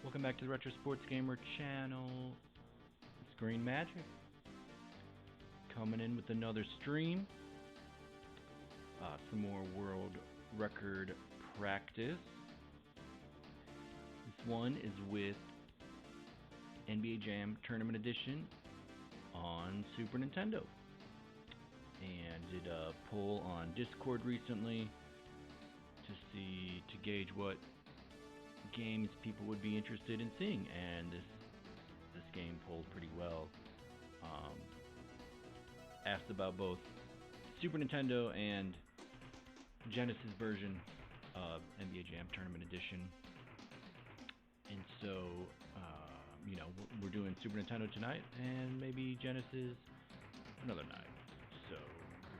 Welcome back to the Retro Sports Gamer channel. It's Green Majik coming in with another stream. Some more world record practice. This one is with NBA Jam Tournament Edition on Super Nintendo. And did a poll on Discord recently to gauge what games people would be interested in seeing, and this game pulled pretty well. Asked about both Super Nintendo and Genesis version of NBA Jam Tournament Edition, and so we're doing Super Nintendo tonight, and maybe Genesis another night. So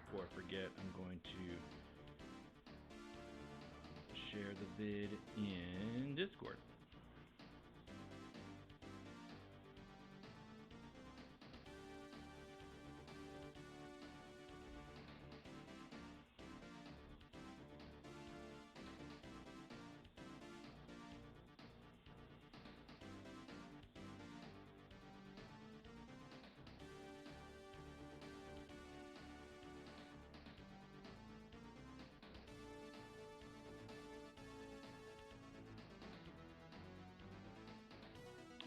before I forget, I'm going to share the vid in Discord.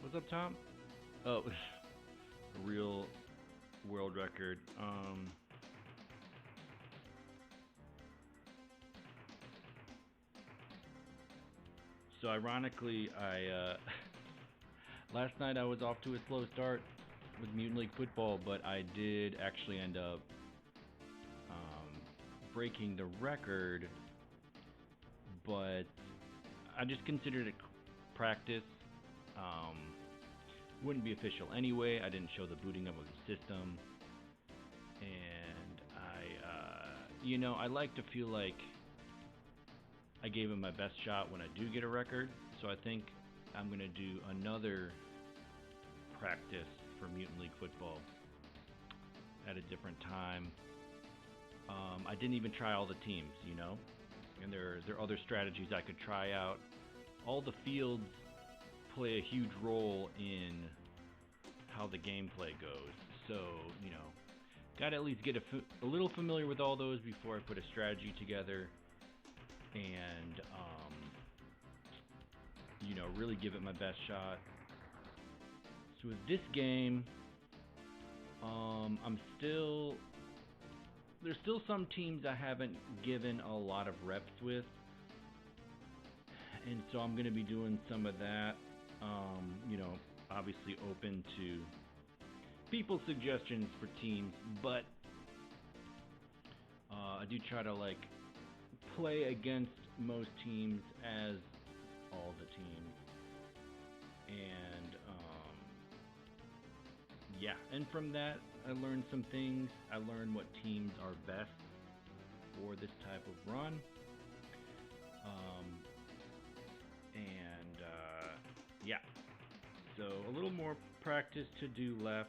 What's up, Tom? Oh, a real world record. So ironically, I last night I was off to a slow start with Mutant League Football, but I did actually end up breaking the record. But I just considered it practice. Wouldn't be official anyway. I didn't show the booting up of the system, and I like to feel like I gave it my best shot when I do get a record. So I think I'm gonna do another practice for Mutant League Football at a different time. I didn't even try all the teams, and there are other strategies I could try out. All the fields play a huge role in how the gameplay goes, so gotta at least get a little familiar with all those before I put a strategy together, and really give it my best shot. So with this game, there's still some teams I haven't given a lot of reps with, and so I'm gonna be doing some of that. Obviously open to people's suggestions for teams, but I do try to play against most teams as all the teams, and and from that I learned some things. I learned what teams are best for this type of run, so a little more practice to do left.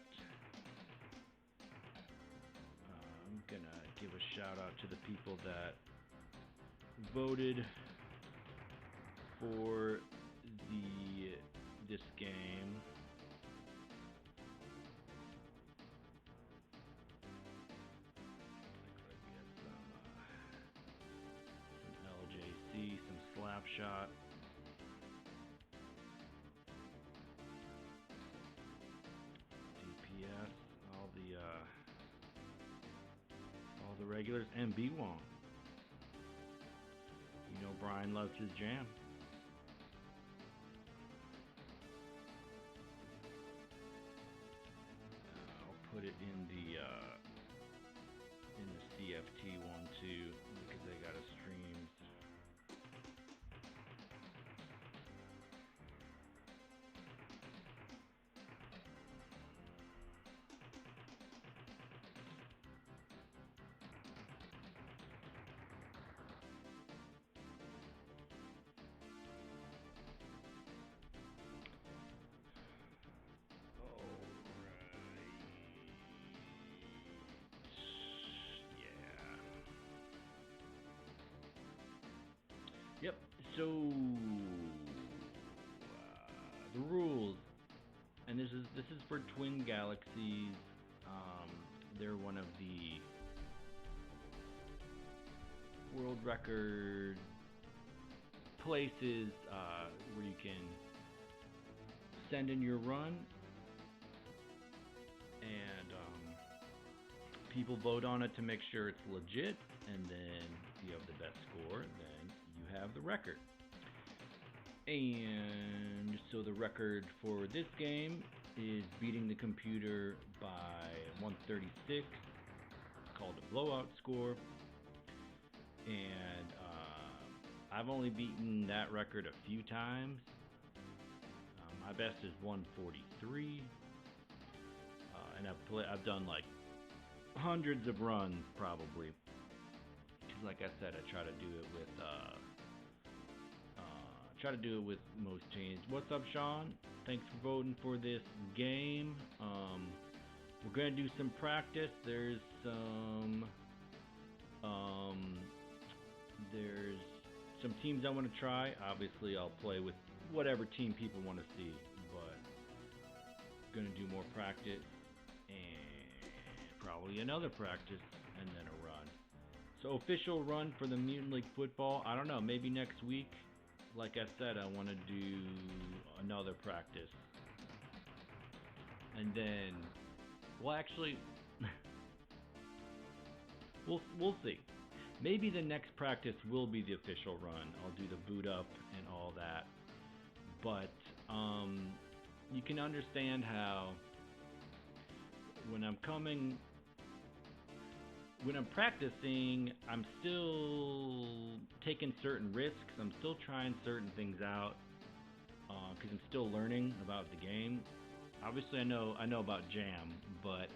I'm gonna give a shout out to the people that voted for this game. Some LJC, some Slapshot. DPS, all the regulars, and B Wong. Brian loves his jam. I'll put it in the CFT one too, because they got a stream. Yep, so This is for Twin Galaxies. They're one of the world record places where you can send in your run, and people vote on it to make sure it's legit, and then if you have the best score, then you have the record. And so the record for this game is beating the computer by 136, called a blowout score, and I've only beaten that record a few times. My best is 143, and I've done like hundreds of runs probably. Cause like I said, I try to do it with most teams. What's up, Sean? Thanks for voting for this game. We're gonna do some practice. There's some teams I want to try. Obviously, I'll play with whatever team people want to see, but gonna do more practice and probably another practice and then a run. So official run for the Mutant League football, I don't know, maybe next week. Like I said, I want to do another practice, and then, well, actually, we'll see. Maybe the next practice will be the official run. I'll do the boot up and all that. But you can understand how when I'm practicing, I'm still taking certain risks. I'm still trying certain things out because I'm still learning about the game. Obviously, I know about Jam, but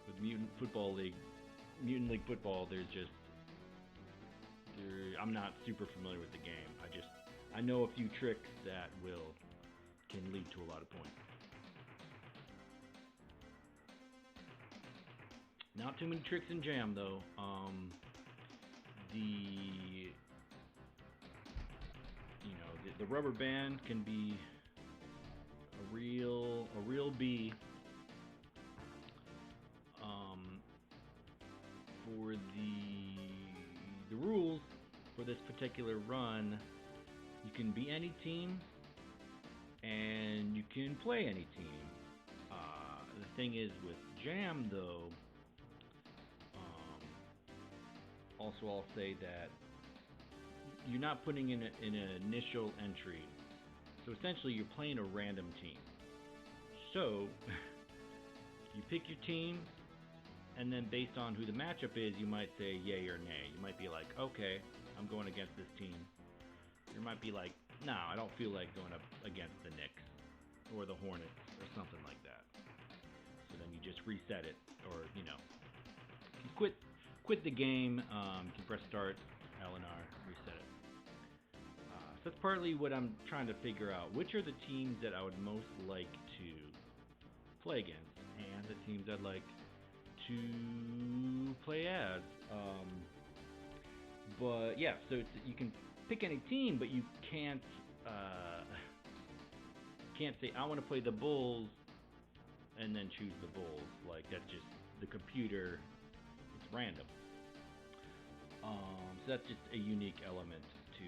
with Mutant League football, I'm not super familiar with the game. I know a few tricks that can lead to a lot of points. Not too many tricks in Jam though. The rubber band can be a real bee. For the rules for this particular run, you can be any team and you can play any team. The thing is with Jam though, also I'll say that you're not putting in an initial entry. So essentially you're playing a random team. So you pick your team, and then based on who the matchup is, you might say yay or nay. You might be like, okay, I'm going against this team. You might be like, no, I don't feel like going up against the Knicks or the Hornets or something like that. So then you just reset it, or you quit the game. You can press start, LNR, reset it. So that's partly what I'm trying to figure out. Which are the teams that I would most like to play against, and the teams I'd like to play as. But yeah, so you can pick any team, but you can't say I want to play the Bulls and then choose the Bulls. Like that's just the computer. It's random. So that's just a unique element to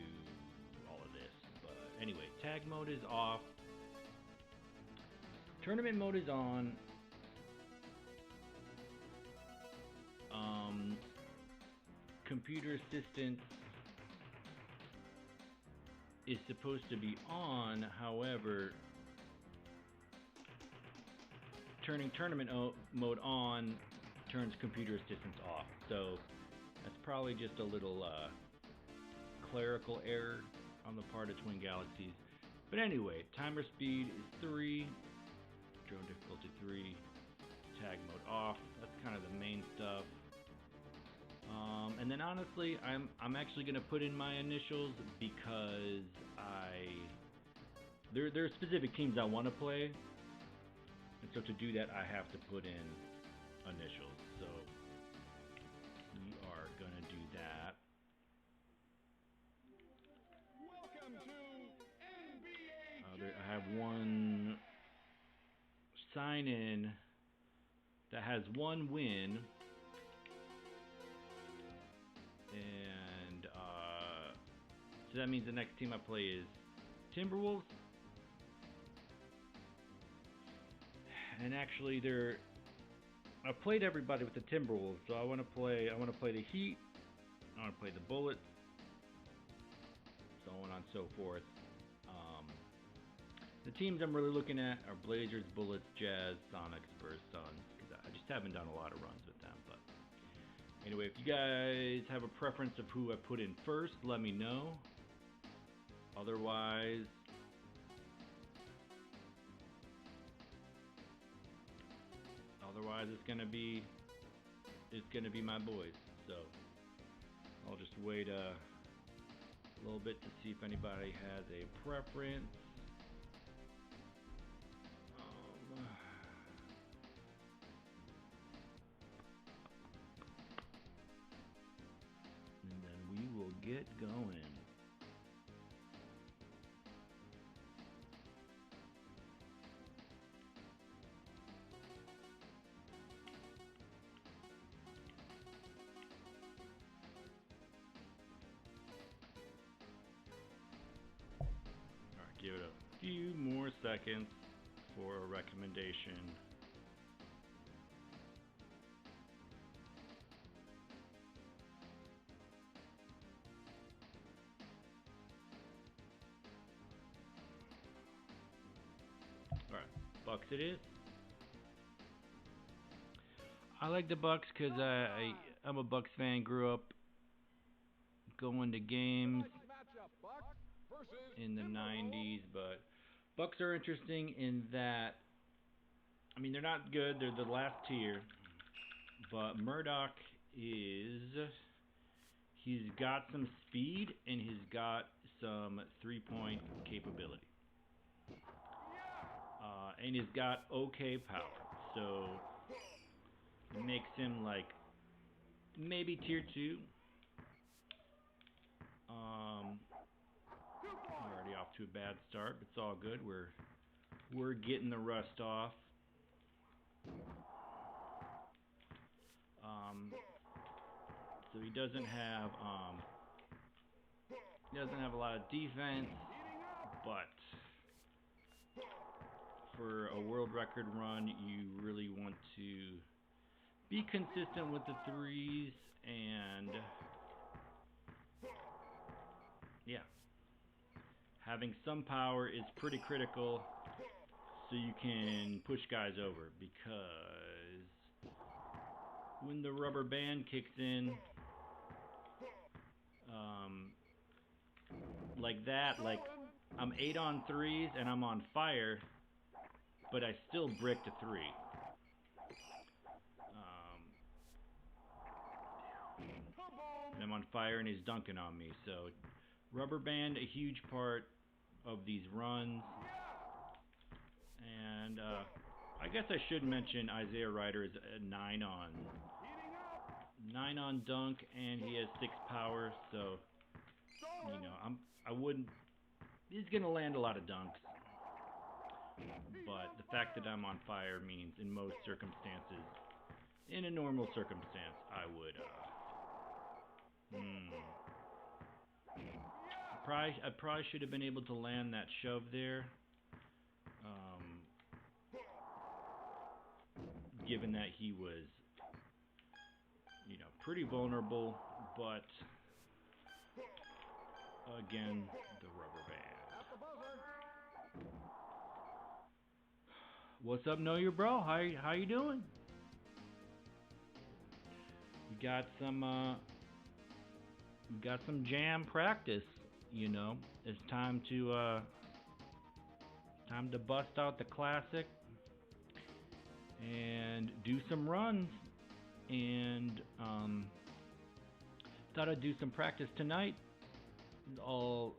all of this. But anyway, tag mode is off. Tournament mode is on. Computer assistance is supposed to be on, however, turning tournament mode on turns computer assistance off. So that's probably just a little clerical error on the part of Twin Galaxies. But anyway, timer speed is 3, drone difficulty 3, tag mode off. That's kind of the main stuff. And then honestly, I'm actually gonna put in my initials because there are specific teams I want to play, and so to do that I have to put in initials. So we are gonna do that. Welcome to NBA. I have one sign-in that has one win, and so that means the next team I play is Timberwolves. And actually, I've played everybody with the Timberwolves, so I want to play the Heat, I want to play the Bullets, so on and so forth. The teams I'm really looking at are Blazers, Bullets, Jazz, Sonics, Spurs, Suns, because I just haven't done a lot of runs with them. But anyway, if you guys have a preference of who I put in first, let me know. Otherwise, it's gonna be my boys. So I'll just wait a little bit to see if anybody has a preference. And then we will get going. Give it a few more seconds for a recommendation. Alright, Bucks it is. I like the Bucks because I'm a Bucks fan, grew up going to games in the 90s, but Bucks are interesting in that, I mean, they're not good, they're the last tier, but Murdoch he's got some speed and he's got some three-point capability. And he's got okay power, so it makes him like maybe tier 2. We're already off to a bad start, but it's all good. We're getting the rust off. So he doesn't have a lot of defense, but for a world record run, you really want to be consistent with the threes, and yeah, having some power is pretty critical so you can push guys over, because when the rubber band kicks in, like that, like I'm 8 on threes and I'm on fire, but I still bricked a 3. And I'm on fire and he's dunking on me. So rubber band, a huge part of these runs. And I guess I should mention Isaiah Ryder is a 9 on dunk, and he has 6 power. So you know, he's gonna land a lot of dunks. But the fact that I'm on fire means in most circumstances, in a normal circumstance, I would I probably should have been able to land that shove there, given that he was, you know, pretty vulnerable, but again, the rubber band. What's up, Know Your Bro? How you doing? We got some jam practice. You know, it's time to bust out the classic and do some runs. And thought I'd do some practice tonight. I'll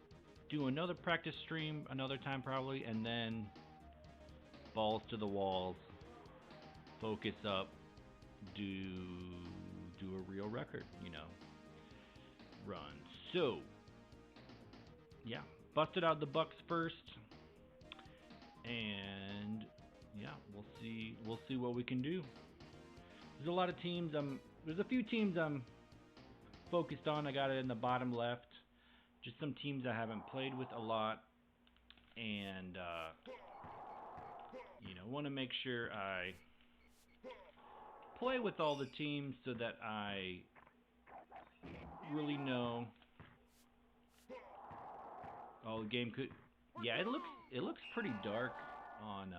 do another practice stream another time probably, and then balls to the walls, focus up, do a real record, you know, run. So yeah, busted out the Bucks first, And yeah, we'll see what we can do. There's a lot of teams. There's a few teams I'm focused on. I got it in the bottom left. Just some teams I haven't played with a lot, and want to make sure I play with all the teams so that I really know. Oh, the game could. Yeah, it looks pretty dark on.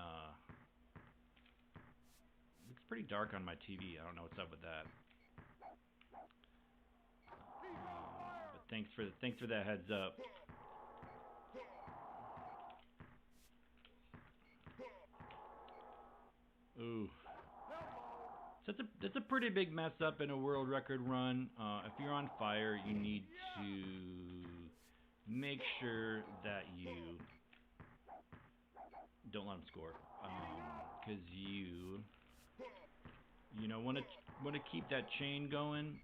It's pretty dark on my TV. I don't know what's up with that. But thanks for that heads up. Ooh. So that's a pretty big mess up in a world record run. If you're on fire, you need to make sure that you don't let them score, because you want to keep that chain going.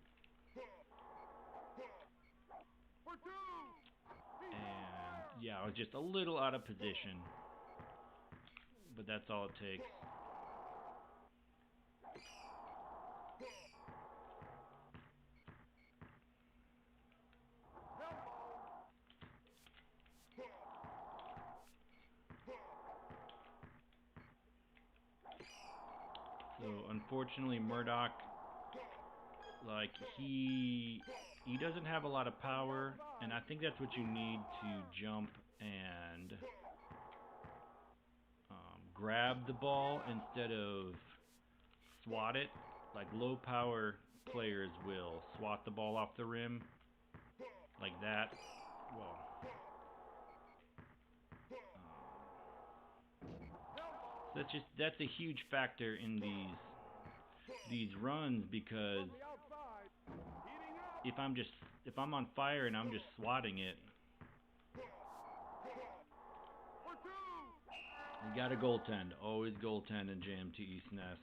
And yeah, I was just a little out of position, but that's all it takes. So unfortunately, Murdoch, like he doesn't have a lot of power, and I think that's what you need to jump and grab the ball instead of swat it. Like low power players will swat the ball off the rim like that. Well, that's a huge factor in these runs, because if I'm on fire and I'm just swatting it, you gotta goaltend. Always goaltend in Jam T.E. SNES.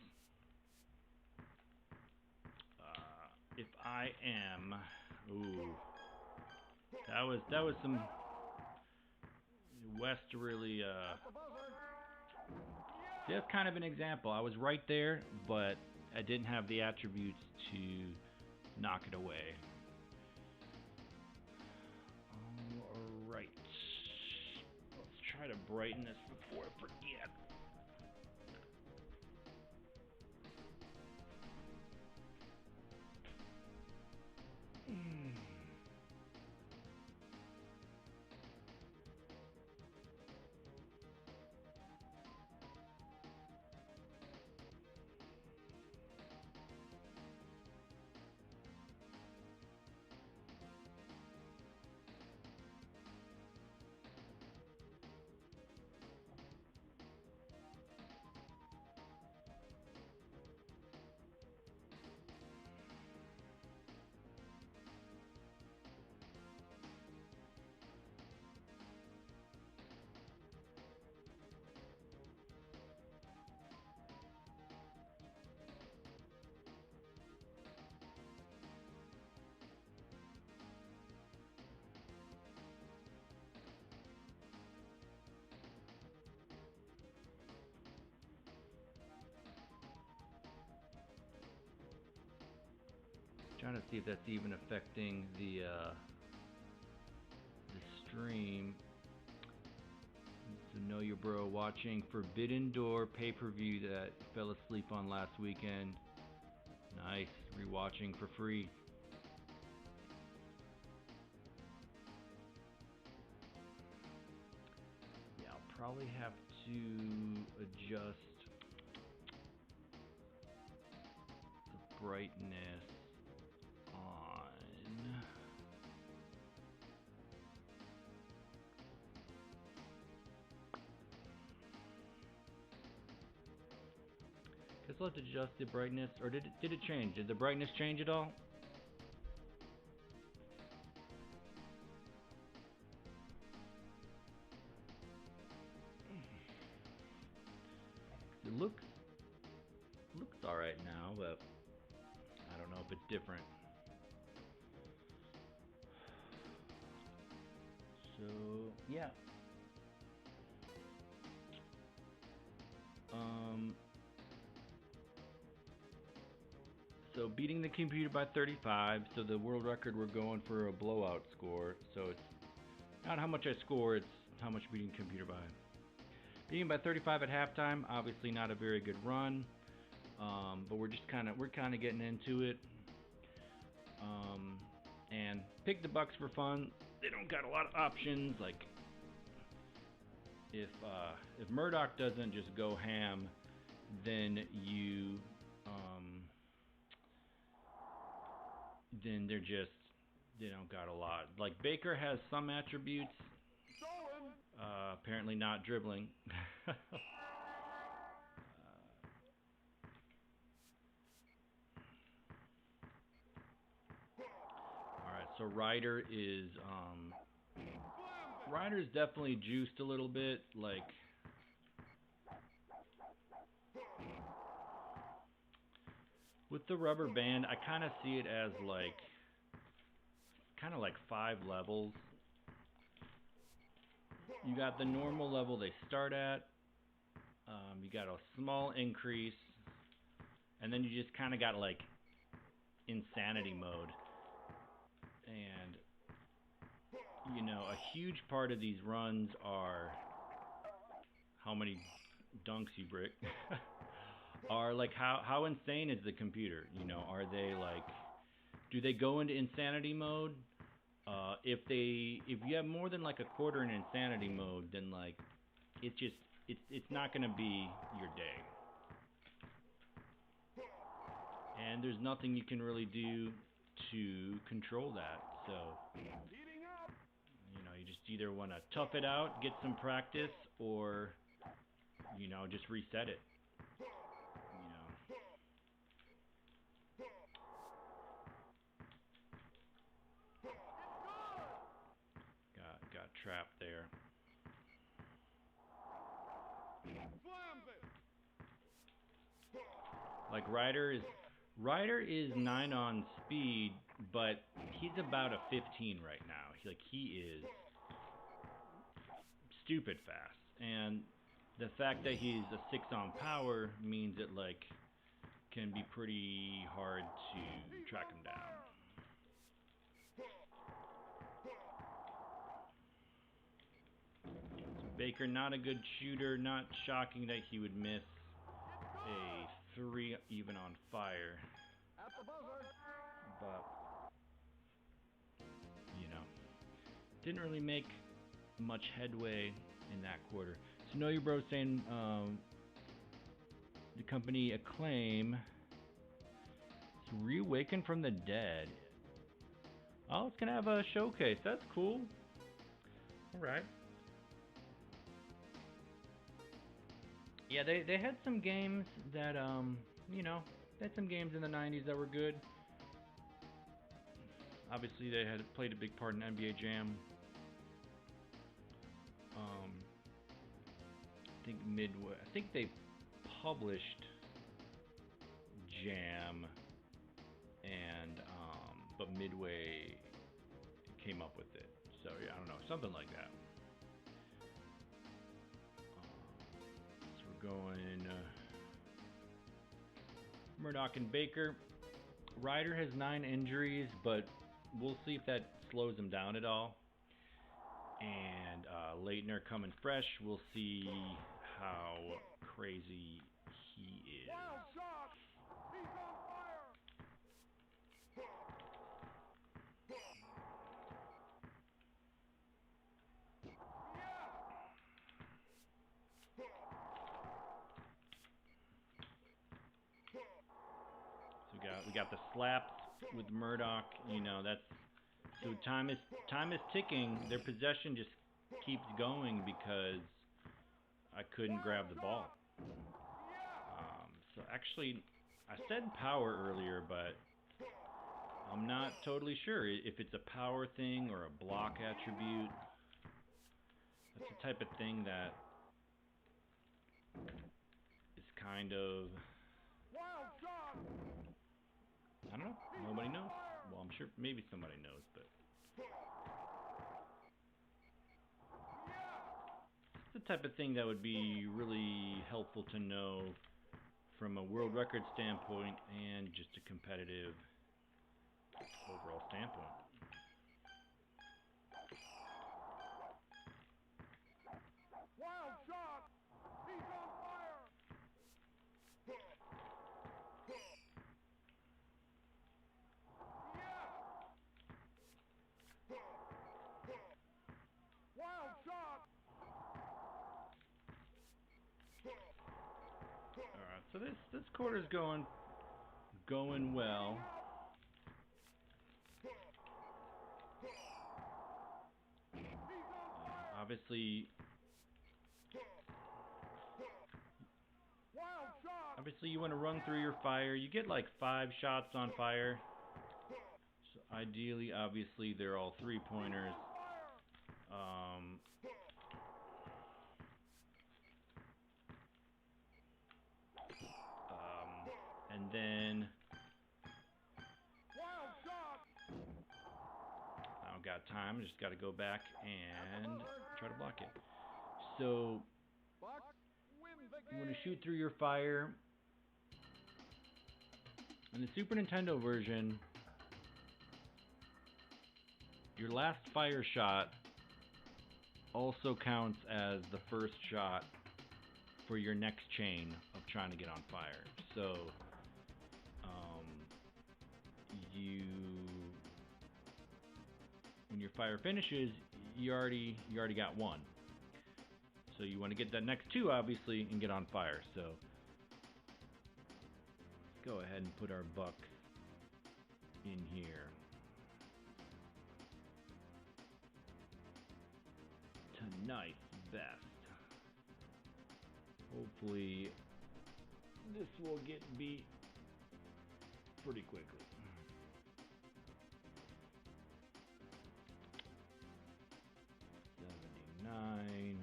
If I am, that was some West really. That's kind of an example. I was right there, but I didn't have the attributes to knock it away. All right. Let's try to brighten this before I forget. Trying to see if that's even affecting the stream. So know your bro watching Forbidden Door pay-per-view that fell asleep on last weekend. Nice, rewatching for free. Yeah, I'll probably have to adjust the brightness on. Guess let's adjust the brightness, or did it change? Did the brightness change at all? It looks all right now, but I don't know if it's different. So yeah. So beating the computer by 35. So the world record, we're going for a blowout score. So it's not how much I score, it's how much beating the computer by. Beating by 35 at halftime, obviously not a very good run. But we're kind of getting into it. And pick the Bucks for fun. They don't got a lot of options. Like if Murdoch doesn't just go ham, then then they don't got a lot. Like Baker has some attributes. Apparently not dribbling. Alright, so Ryder's definitely juiced a little bit, like with the rubber band. I kind of see it as like kind of like 5 levels. You got the normal level they start at. You got a small increase, and then you just kind of got like insanity mode. And you know, a huge part of these runs are how many dunks you brick. Are like how insane is the computer? You know, are they like, do they go into insanity mode? If you have more than like a quarter in insanity mode, then like it's not gonna be your day. And there's nothing you can really do to control that. So you know, you just either want to tough it out, get some practice, or you know, just reset it. You know. Got trapped there. Like Ryder is 9 on speed, but he's about a 15 right now. He is stupid fast, and the fact that he's a 6 on power means it like can be pretty hard to track him down. So Baker, not a good shooter. Not shocking that he would miss a 3 even on fire. But you know, didn't really make much headway in that quarter. So Know Your Bro saying the company Acclaim is reawakened from the dead. Oh, it's gonna have a showcase. That's cool. Alright. Yeah, they had some games that you know, they had some games in the 90s that were good. Obviously they had played a big part in NBA Jam. I think they published Jam, and but Midway came up with it. So yeah, I don't know, something like that. So we're going Murdoch and Baker. Ryder has 9 injuries, but we'll see if that slows him down at all. And Leitner coming fresh. We'll see how crazy he is. So we got the slaps with Murdoch. You know, that's so time is ticking. Their possession just keeps going because I couldn't grab the ball. So actually, I said power earlier, but I'm not totally sure if it's a power thing or a block attribute. That's the type of thing that is kind of, I don't know. Nobody knows. Well, I'm sure maybe somebody knows, but it's the type of thing that would be really helpful to know from a world record standpoint and just a competitive overall standpoint. Wild shot! He's on fire! Wild shot! Alright, so this quarter's going well. Obviously you want to run through your fire. You get like 5 shots on fire. So ideally, obviously, they're all 3-pointers. And then I don't got time. I just got to go back and try to block it. So you want to shoot through your fire. In the Super Nintendo version, your last fire shot also counts as the first shot for your next chain of trying to get on fire. So when your fire finishes, you already got 1. So you want to get that next 2 obviously and get on fire. So let's go ahead and put our buck in here. Tonight's best. Hopefully this will get beat pretty quickly. 79.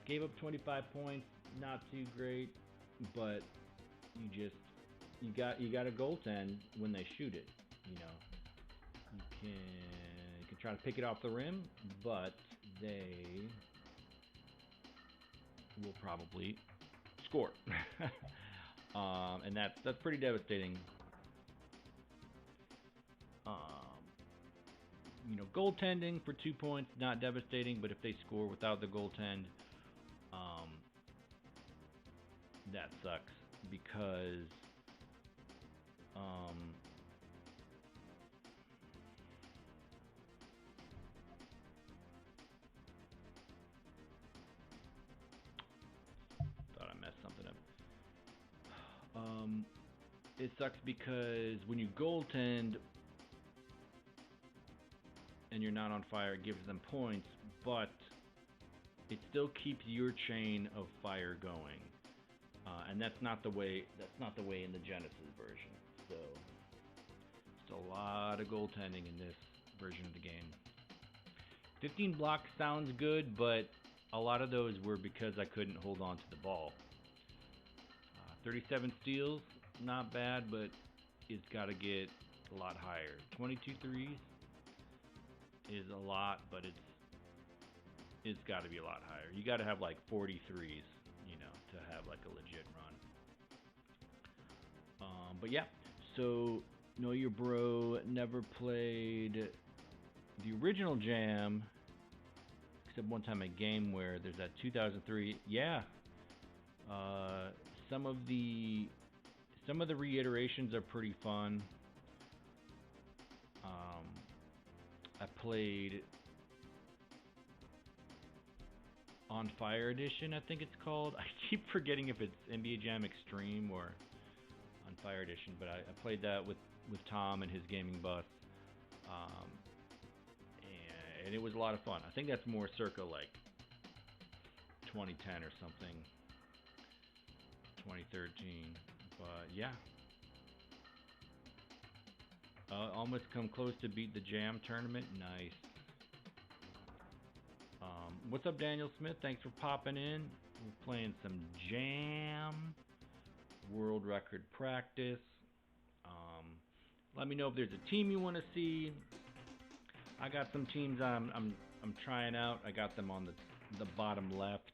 Gave up 25 points, not too great, but you got a goaltend when they shoot it. You know, you can try to pick it off the rim, but they will probably score. And that's pretty devastating. You know, goaltending for 2 points, not devastating, but if they score without the goaltend, that sucks because thought I messed something up. It sucks because when you goaltend and you're not on fire, it gives them points, but it still keeps your chain of fire going, and that's not the way in the Genesis version. So it's a lot of goaltending in this version of the game. 15 blocks sounds good, but a lot of those were because I couldn't hold on to the ball. 37 steals, not bad, but it's got to get a lot higher. 22 threes is a lot, but it's got to be a lot higher. You got to have like 40 threes, you know, to have like a legit run. But yeah, so Know Your Bro never played the original Jam, except one time a game where there's that 2003. Yeah, some of the reiterations are pretty fun. I played On Fire Edition, I think it's called. I keep forgetting if it's NBA Jam Extreme or On Fire Edition, but I played that with Tom and his gaming bus, and it was a lot of fun. I think that's more circa like 2010 or something, 2013, but yeah. Almost come close to beat the Jam tournament. Nice. What's up, Daniel Smith? Thanks for popping in. We're playing some Jam world record practice. Let me know if there's a team you want to see. I got some teams I'm trying out. I got them on the bottom left.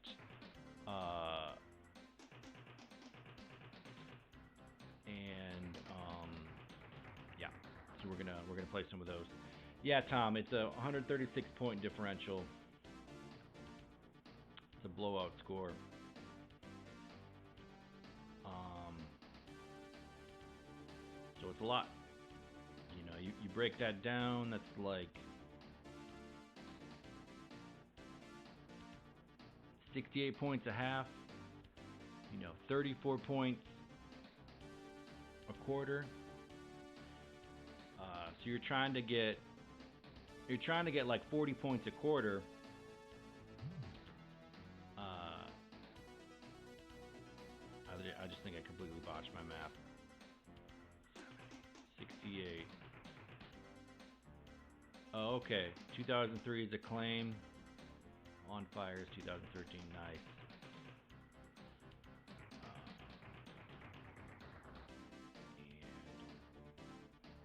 we're gonna play some of those. Yeah, Tom, it's a 136 point differential. It's a blowout score. So it's a lot. You know, you break that down, that's like 68 points a half. You know, 34 points a quarter. So you're trying to get like 40 points a quarter. I just think I completely botched my math. 68. Oh, okay. 2003 is Acclaim. On Fire is 2013. Nice.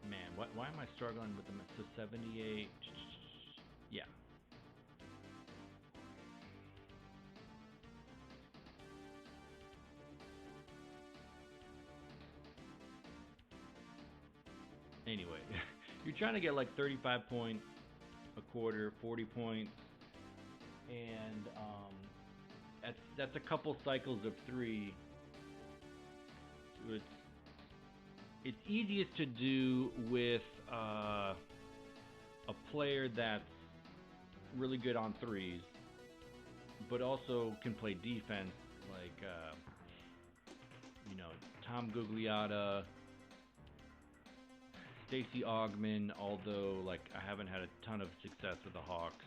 And man, why am I struggling with them? So 78. Yeah. Anyway, you're trying to get like 35 points a quarter, 40 points, and that's a couple cycles of 3. So it's easiest to do with a player that's really good on 3s, but also can play defense, like you know, Tom Gugliotta, Stacey Augmon, although like I haven't had a ton of success with the Hawks.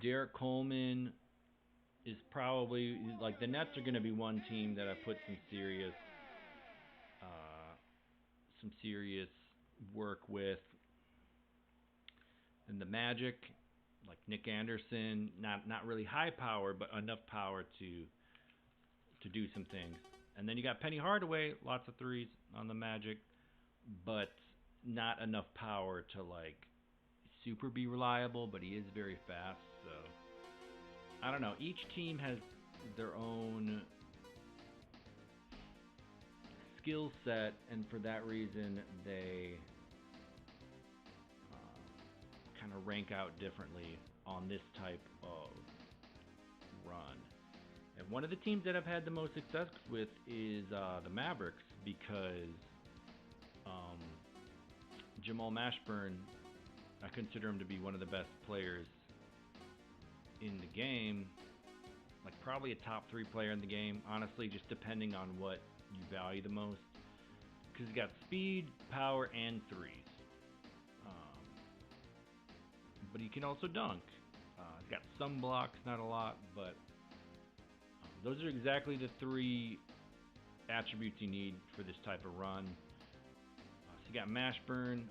Derek Coleman is probably, like, the Nets are going to be one team that I put some serious work with. And the Magic, like Nick Anderson, not really high power, but enough power to do some things. And then you got Penny Hardaway, lots of 3s on the Magic, but not enough power to like super be reliable, but he is very fast. So I don't know. Each team has their own skill set, and for that reason, they kind of rank out differently on this type of run. And one of the teams that I've had the most success with is the Mavericks, because Jamal Mashburn, I consider him to be one of the best players in the game, like probably a top 3 player in the game, honestly, just depending on what you value the most, because he's got speed, power, and 3s. But he can also dunk. He's got some blocks, not a lot, but those are exactly the 3 attributes you need for this type of run. So you got Mashburn.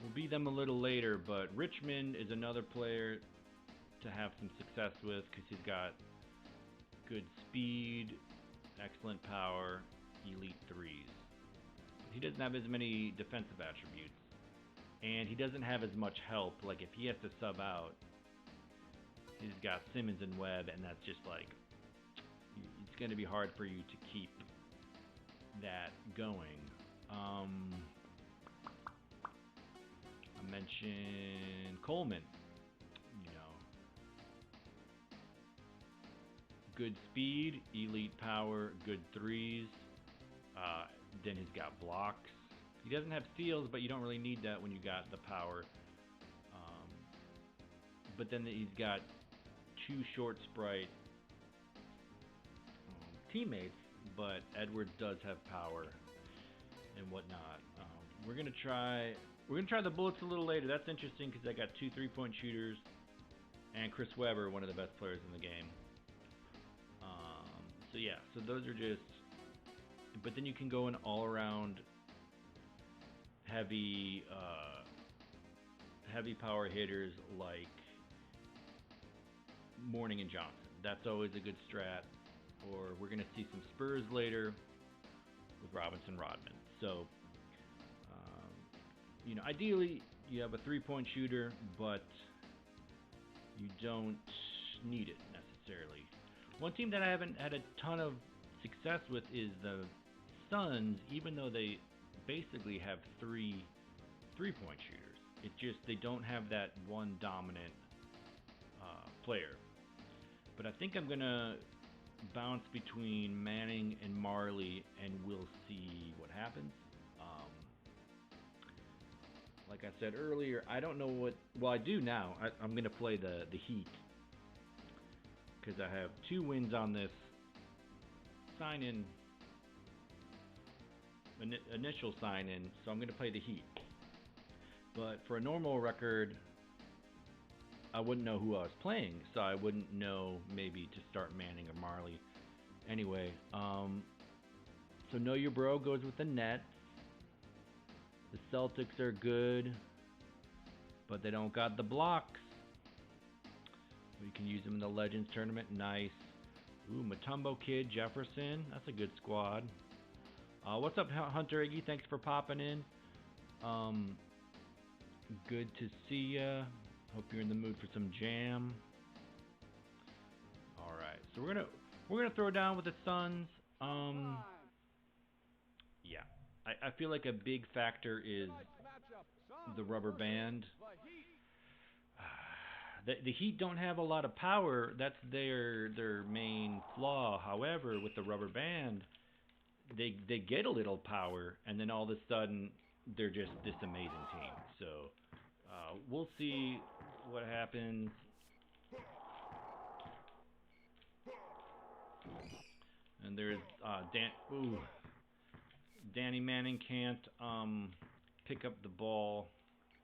We'll beat them a little later, but Richmond is another player to have some success with because he's got good speed, excellent power, elite 3s. He doesn't have as many defensive attributes, and he doesn't have as much help. Like if he has to sub out, he's got Simmons and Webb, and that's just like, it's going to be hard for you to keep that going. I mentioned Coleman, you know, good speed, elite power, good 3s. Then he's got blocks. He doesn't have steals, but you don't really need that when you got the power. But then he's got 2 short sprite teammates, but Edwards does have power and whatnot. We're gonna try the Bullets a little later. That's interesting because I got 2 3-point shooters and Chris Webber, one of the best players in the game. So yeah, so those are just. But then you can go in all around heavy power hitters like Mourning and Johnson. That's always a good strat. Or we're going to see some Spurs later with Robinson Rodman. So, you know, ideally you have a 3-point shooter, but you don't need it necessarily. One team that I haven't had a ton of success with is the Suns, even though they basically have three three-point shooters. It just, they don't have that one dominant player. But I think I'm going to bounce between Manning and Marley, and we'll see what happens. Like I said earlier, I don't know what... Well, I do now. I'm going to play the Heat, because I have 2 wins on this sign-in, initial sign-in, so I'm going to play the Heat. But for a normal record, I wouldn't know who I was playing, so I wouldn't know maybe to start Manning or Marley. Anyway, so Know Your Bro goes with the Nets. The Celtics are good, but they don't got the blocks. We can use them in the Legends tournament. Nice. Ooh, Mutombo Kid, Jefferson. That's a good squad. What's up, Hunter Iggy? Thanks for popping in. Good to see ya. Hope you're in the mood for some jam. All right, so we're gonna throw down with the Suns. Yeah, I feel like a big factor is the rubber band. The Heat don't have a lot of power. That's their main flaw. However, with the rubber band, they get a little power, and then all of a sudden they're just this amazing team. So we'll see what happens. And there's Danny Manning can't pick up the ball.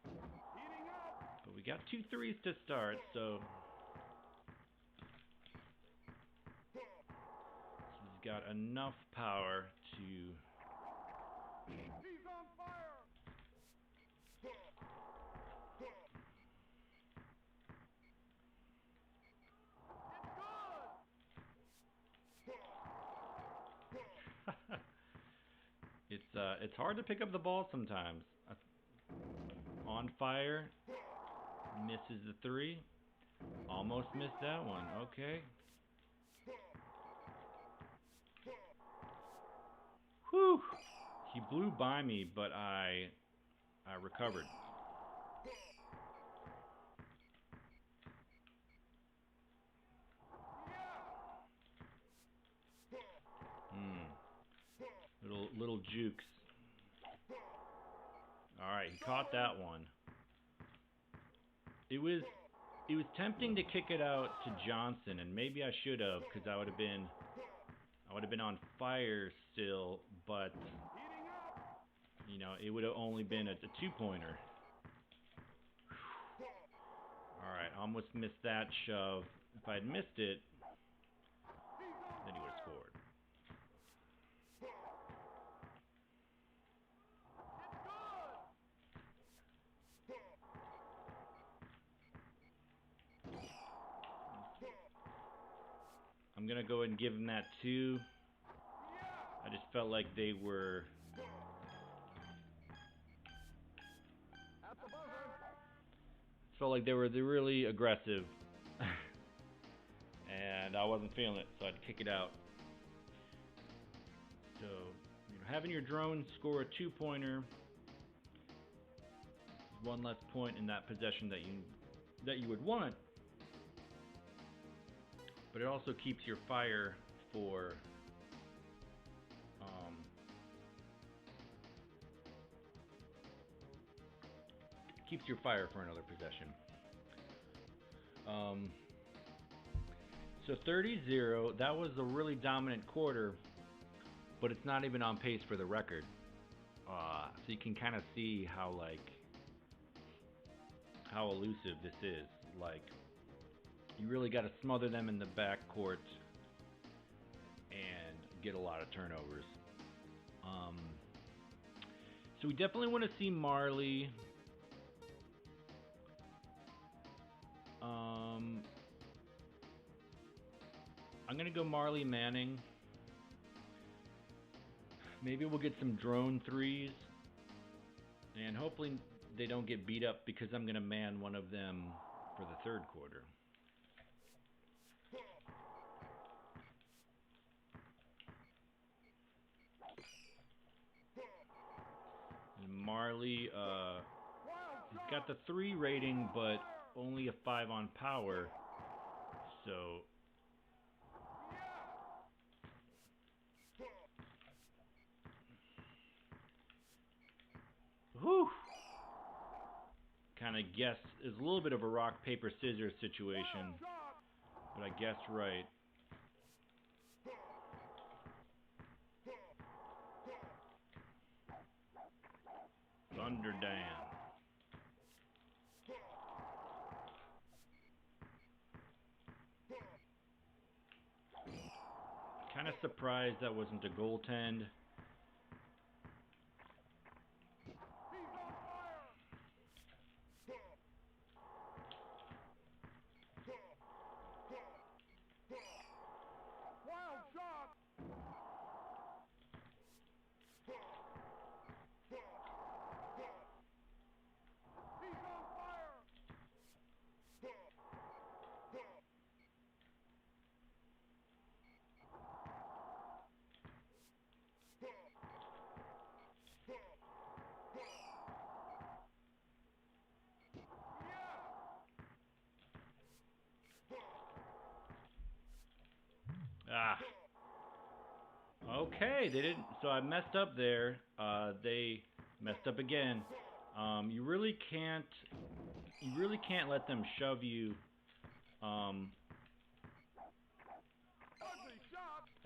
But we got 2 threes to start, so he's got enough power to... He's on fire! It's hard to pick up the ball sometimes. On fire, misses the 3. Almost missed that one. Okay. Whew. He blew by me, but I recovered. Little jukes. All right, he caught that one. It was tempting to kick it out to Johnson, and maybe I should have, because I would have been on fire still, but you know, it would have only been a 2-pointer. All right, almost missed that shove. If I had missed it, then he would have scored. I'm going to go ahead and give him that 2. I just felt like they were... Felt like they were really aggressive. And I wasn't feeling it, so I'd kick it out. So, you know, having your drone score a 2-pointer, one less point in that possession that you would want. But it also keeps your fire for another possession. So 30-0, that was a really dominant quarter, but it's not even on pace for the record. So you can kind of see how elusive this is. Like, you really got to smother them in the backcourt and get a lot of turnovers. So we definitely want to see Marley. I'm going to go Marley Manning. Maybe we'll get some drone 3s. And hopefully they don't get beat up, because I'm going to man one of them for the 3rd quarter. Marley, he's got the 3 rating, but only a 5 on power. So whew. Kind of guess is a little bit of a rock, paper, scissors situation, but I guessed right. Thunder Dan. Kind of surprised that wasn't a goaltend. Ah. Okay, they didn't. So I messed up there. They messed up again. You really can't let them shove you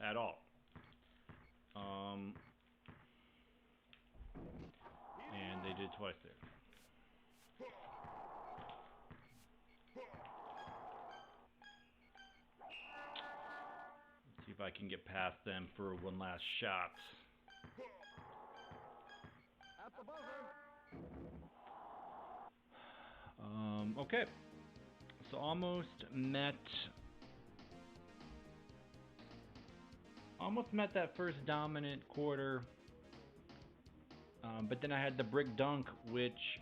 at all. And they did twice there. Let's see if I can get past them for one last shot. Okay. So almost met that first dominant quarter. But then I had the brick dunk, which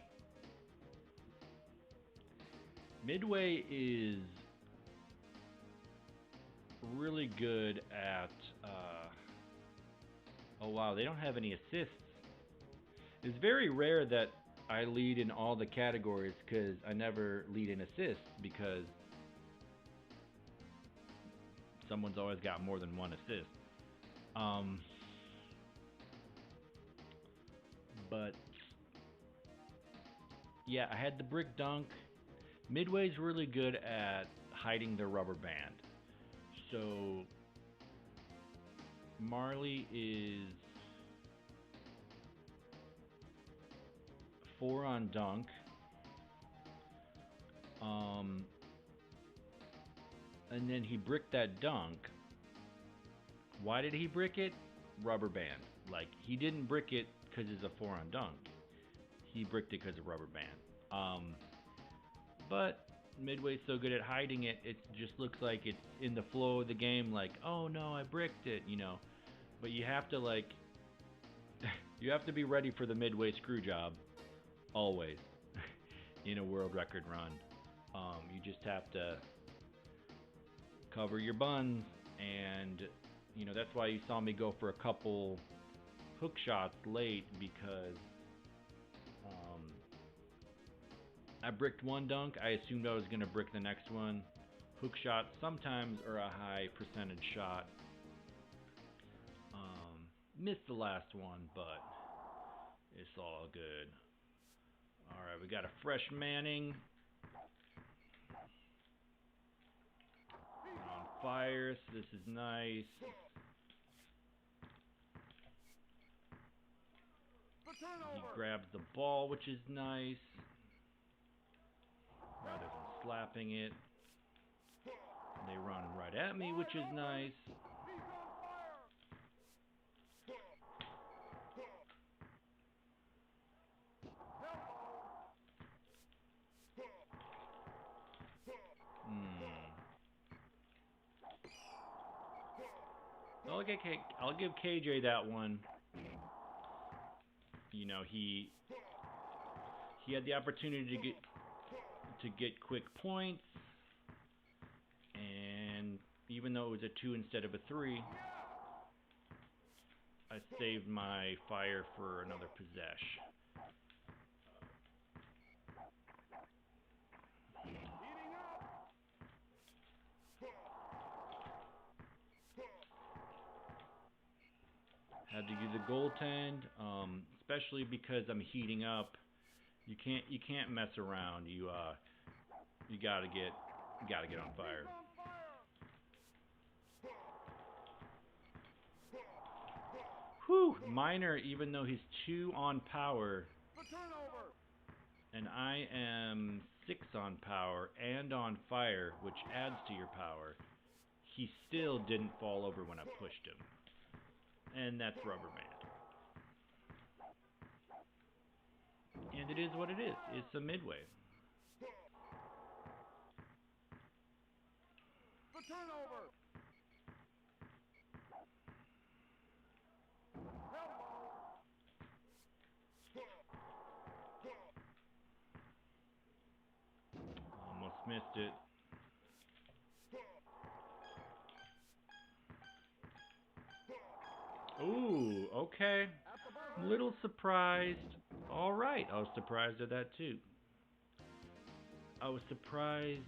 Midway is really good at. Oh wow, they don't have any assists. It's very rare that I lead in all the categories because I never lead in assists because someone's always got more than one assist. But yeah, I had the brick dunk. Midway's really good at hiding their rubber band. So Marley is 4 on dunk. And then he bricked that dunk. Why did he brick it? Rubber band. Like, he didn't brick it because it's a 4 on dunk. He bricked it because of rubber band. But Midway's so good at hiding it, it just looks like it's in the flow of the game, like, oh no, I bricked it, you know. But you have to, like, you have to be ready for the Midway screw job, always, in a world record run. You just have to cover your buns, and, you know, that's why you saw me go for a couple hook shots late, because I bricked one dunk. I assumed I was going to brick the next one. Hook shots sometimes are a high percentage shot. Missed the last one, but it's all good. Alright, we got a fresh Manning. On fire, so this is nice. He grabs the ball, which is nice, rather than slapping it. They run right at me, which is nice. I'll give KJ that one. You know, he had the opportunity to get quick points, and even though it was a 2 instead of a 3, I saved my fire for another possession. Had to use a goaltend, especially because I'm heating up. You can't mess around. You gotta get on fire. Whew, Minor, even though he's 2 on power, and I am 6 on power and on fire, which adds to your power, he still didn't fall over when I pushed him. And that's rubber band. And it is what it is. It's a midway. The turnover. Almost missed it. Ooh, okay. Little surprised. All right, I was surprised at that too. I was surprised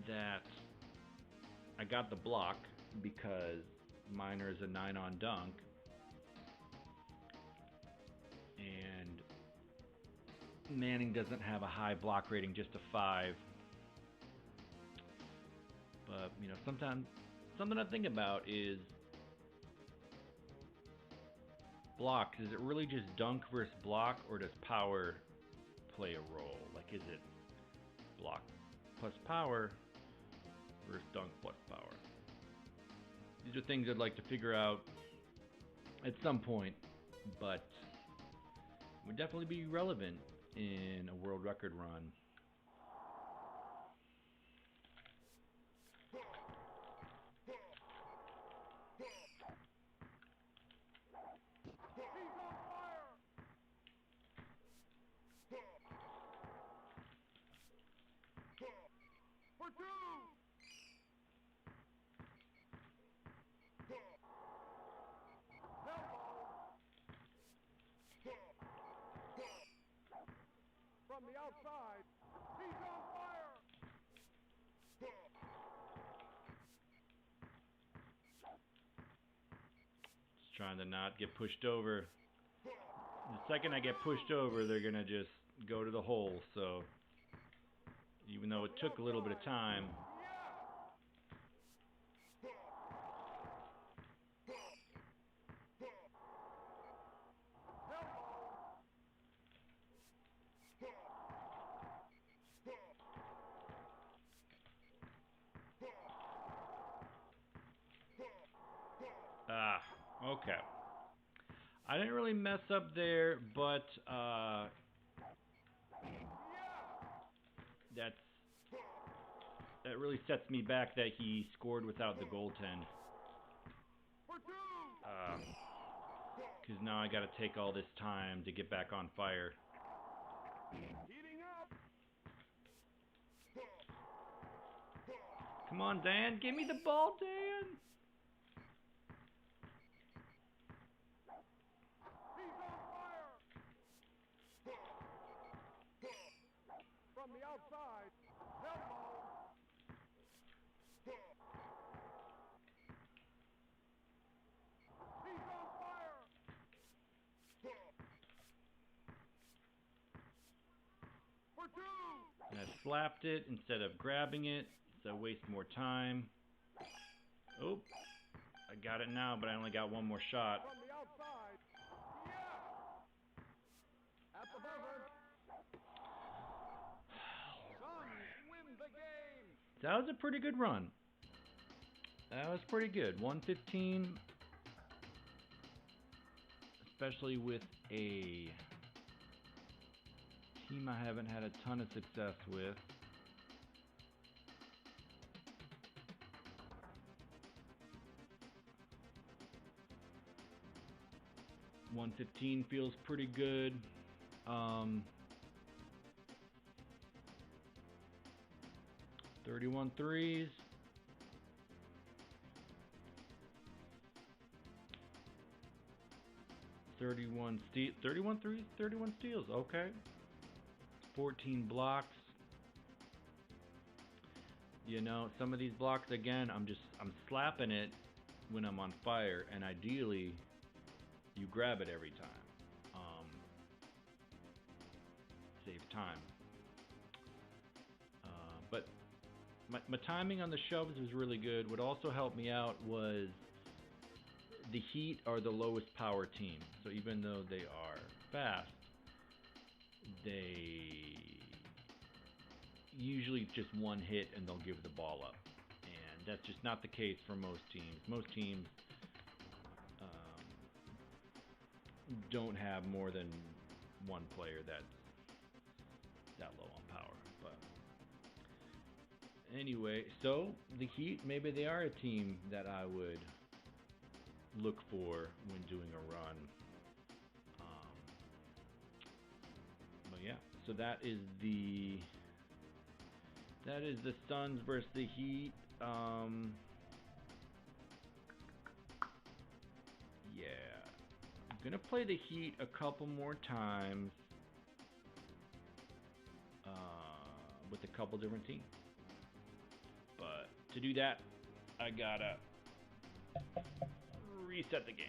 that I got the block because Minor is a 9 on dunk. And Manning doesn't have a high block rating, just a 5. But, you know, sometimes something I think about is blocks. Is it really just dunk versus block, or does power play a role? Like, is it block plus power versus dunk plus power? These are things I'd like to figure out at some point, but would definitely be relevant in a world record run. From the outside, he's on fire. Just trying to not get pushed over. The second I get pushed over, they're gonna just go to the hole. So even though it took a little bit of time, okay. I didn't really mess up there, but that really sets me back that he scored without the goaltend. Because now I got to take all this time to get back on fire. Heating up. Come on, Dan. Give me the ball, Dan. He's on fire. From the outside, elbow. He's on fire. For 2. And I slapped it instead of grabbing it, so I waste more time. Oh, I got it now, but I only got one more shot. From the outside. At the buzzer. Suns win the game. That was a pretty good run. That was pretty good. 115. Especially with a team I haven't had a ton of success with. $115 feels pretty good. 31 threes. 31 threes, 31 steals, okay. 14 blocks. You know, some of these blocks, again, I'm slapping it when I'm on fire, and ideally you grab it every time. Save time. But my timing on the shoves was really good. What also helped me out was the Heat are the lowest power team. So even though they are fast, they usually just one hit and they'll give the ball up. And that's just not the case for most teams. Most teams don't have more than one player that's that low on power. But anyway, so the Heat, maybe they are a team that I would look for when doing a run. But yeah, so that is the Suns versus the Heat. Yeah, I'm gonna play the Heat a couple more times with a couple different teams. But to do that, I gotta reset the game.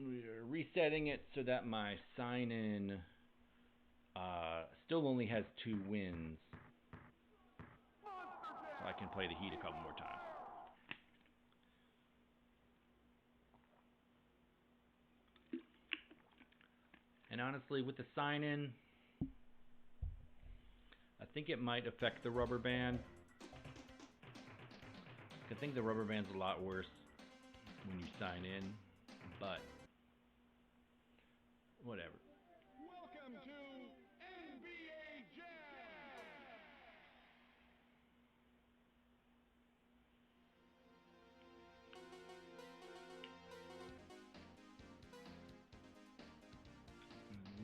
We're resetting it so that my sign-in still only has 2 wins. So I can play the Heat a couple more times. And honestly, with the sign-in, I think it might affect the rubber band. I think the rubber band's a lot worse when you sign in, but whatever. Welcome to NBA Jam.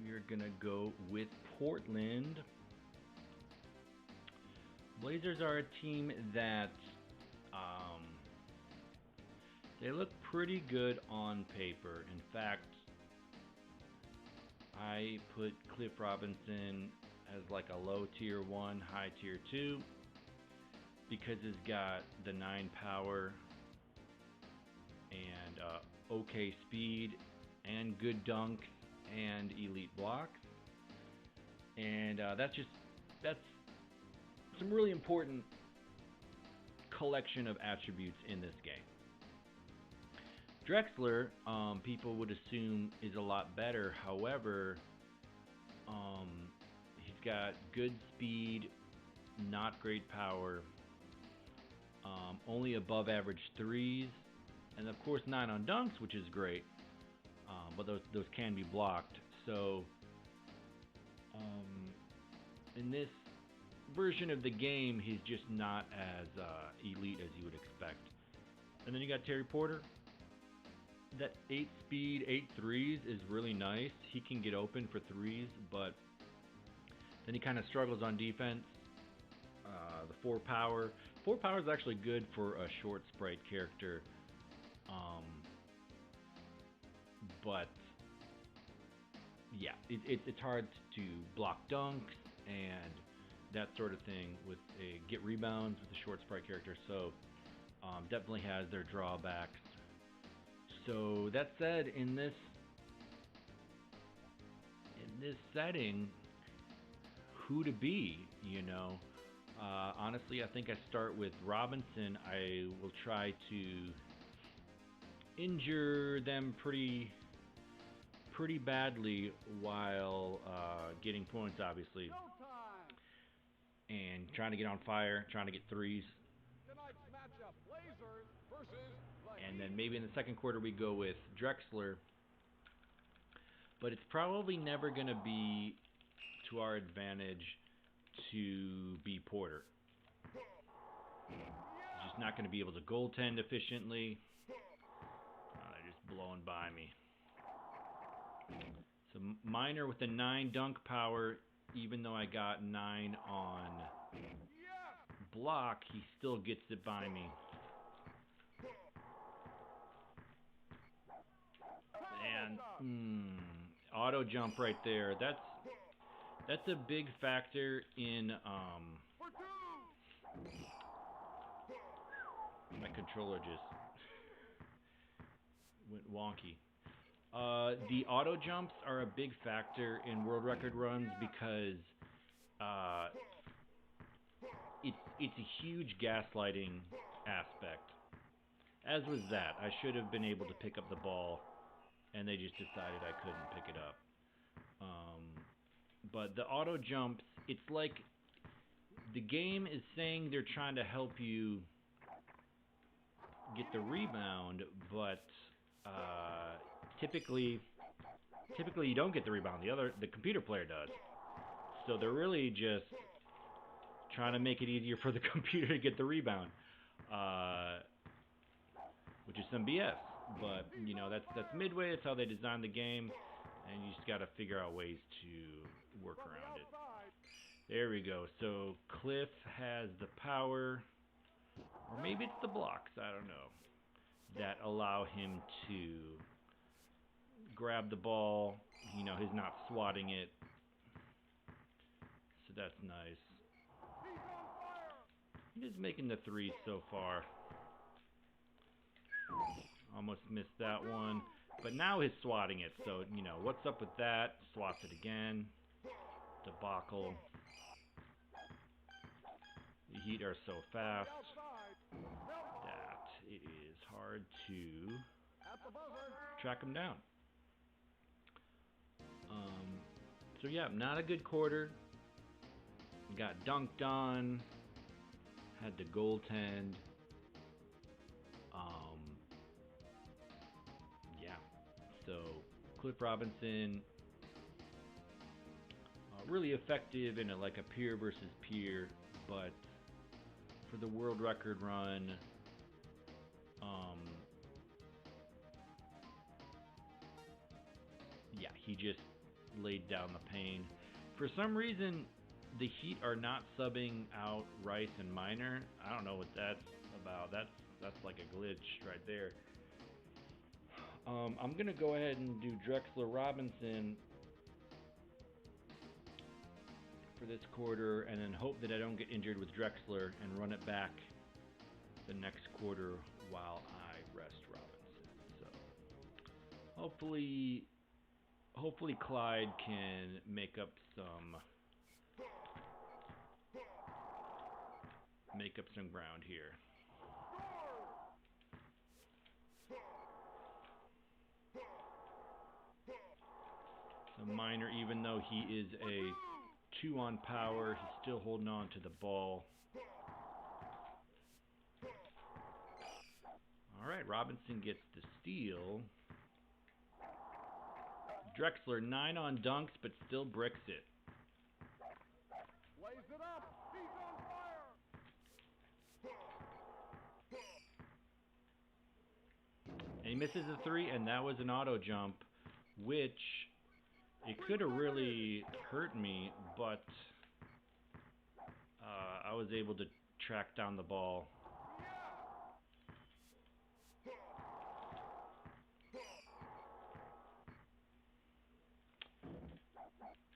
We're gonna go with Portland. Blazers are a team that they look pretty good on paper. In fact, I put Cliff Robinson as like a low tier 1, high tier 2 because he's got the 9 power and okay speed and good dunks and elite blocks. And that's some really important collection of attributes in this game. Drexler, people would assume, is a lot better. However, he's got good speed, not great power, only above average threes, and of course 9 on dunks, which is great. But those can be blocked. So in this version of the game, he's just not as elite as you would expect. And then you got Terry Porter. That 8 speed, 8 threes is really nice. He can get open for threes, but then he kind of struggles on defense. The 4 power. 4 power is actually good for a short sprite character. But yeah, it's hard to block dunks and that sort of thing with get rebounds with the short sprite character. So definitely has their drawbacks. So that said, in this setting, who to be, you know? Honestly, I think I start with Robinson. I will try to injure them pretty badly while getting points, obviously, and trying to get on fire, trying to get threes. Tonight's matchup, Blazers versus the And then maybe in the second quarter we go with Drexler. But it's probably never going to be to our advantage to be Porter. He's just not going to be able to goaltend efficiently. They're just blowing by me. So Minor with a 9 dunk power, even though I got 9 on block, he still gets it by me. Auto jump right there. That's a big factor in my controller just went wonky. The auto jumps are a big factor in world record runs because it's a huge gaslighting aspect. As was that. I should have been able to pick up the ball, and they just decided I couldn't pick it up. But the auto jumps, it's like the game is saying they're trying to help you get the rebound, but typically you don't get the rebound. The computer player does. So they're really just trying to make it easier for the computer to get the rebound, which is some BS. But you know, that's Midway. That's how they designed the game, and you just got to figure out ways to work around it. There we go. So Cliff has the power, or maybe it's the blocks, I don't know, that allow him to grab the ball. You know, he's not swatting it. So that's nice. He's making the threes so far. Almost missed that one. But now he's swatting it. So, you know, what's up with that? Swats it again. Debacle. The Heat are so fast that it is hard to track them down. So yeah, not a good quarter. Got dunked on. Had to goaltend. Yeah. So Cliff Robinson, really effective in like a peer versus peer, but for the world record run, yeah, he just laid down the pain. For some reason, the Heat are not subbing out Rice and Minor. I don't know what that's about. That's like a glitch right there. I'm gonna go ahead and do Drexler Robinson for this quarter, and then hope that I don't get injured with Drexler and run it back the next quarter while I rest Robinson. So hopefully Clyde can make up some ground here. So Minor, even though he is a 2 on power, he's still holding on to the ball. All right, Robinson gets the steal. Drexler 9 on dunks, but still bricks it. Lays it up. He's on fire. And he misses a 3, and that was an auto jump, which it could have really hurt me, but I was able to track down the ball.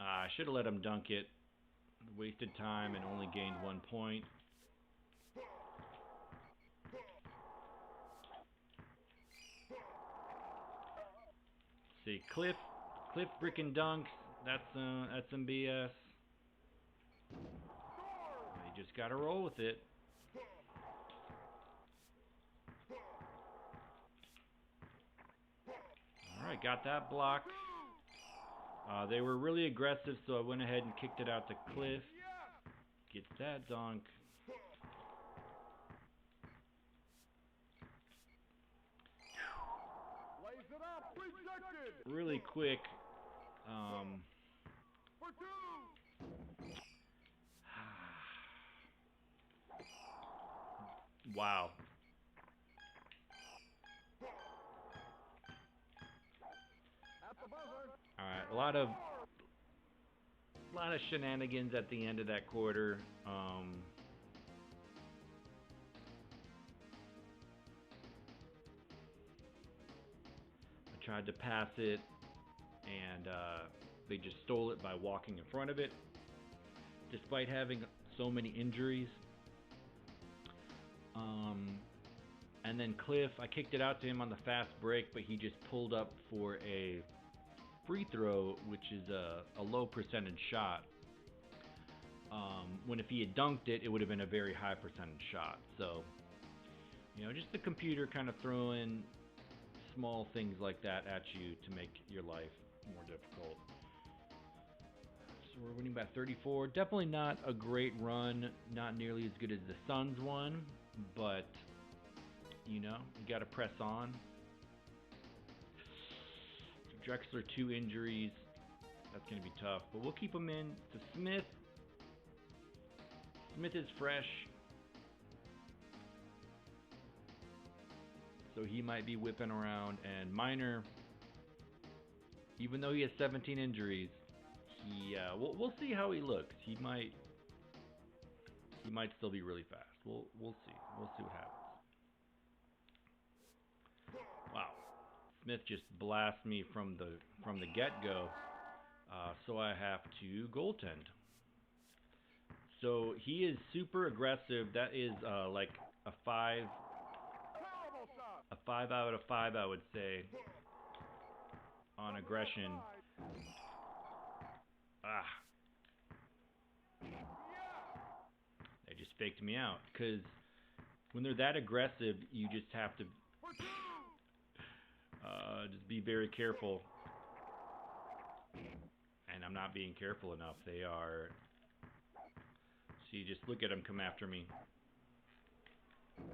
I should have let him dunk it. Wasted time and only gained 1 point. See, Cliff freaking dunks. That's some BS. You just gotta roll with it. All right, got that block. They were really aggressive, so I went ahead and kicked it out to Cliff. Gets that dunk. Lays it up. Rejected. Really quick. For 2. Wow. At the buzzer. All right, a lot of shenanigans at the end of that quarter. I tried to pass it, and they just stole it by walking in front of it, despite having so many injuries. And then Cliff, I kicked it out to him on the fast break, but he just pulled up for a free throw, which is a low percentage shot. When if he had dunked it, it would have been a very high percentage shot. So, you know, just the computer kind of throwing small things like that at you to make your life more difficult. So we're winning by 34. Definitely not a great run. Not nearly as good as the Suns one, but, you know, you got to press on. So Drexler, 2 injuries. That's going to be tough, but we'll keep him in. To Smith. Smith is fresh, so he might be whipping around. And Minor, even though he has 17 injuries, we'll see how he looks. He might still be really fast. We'll see. We'll see what happens. Wow, Smith just blasts me from the get-go, so I have to goaltend. So he is super aggressive. That is like a 5 out of 5, I would say, on aggression. They just faked me out, because when they're that aggressive, you just have to just be very careful. And I'm not being careful enough. They are... See, just look at them come after me. And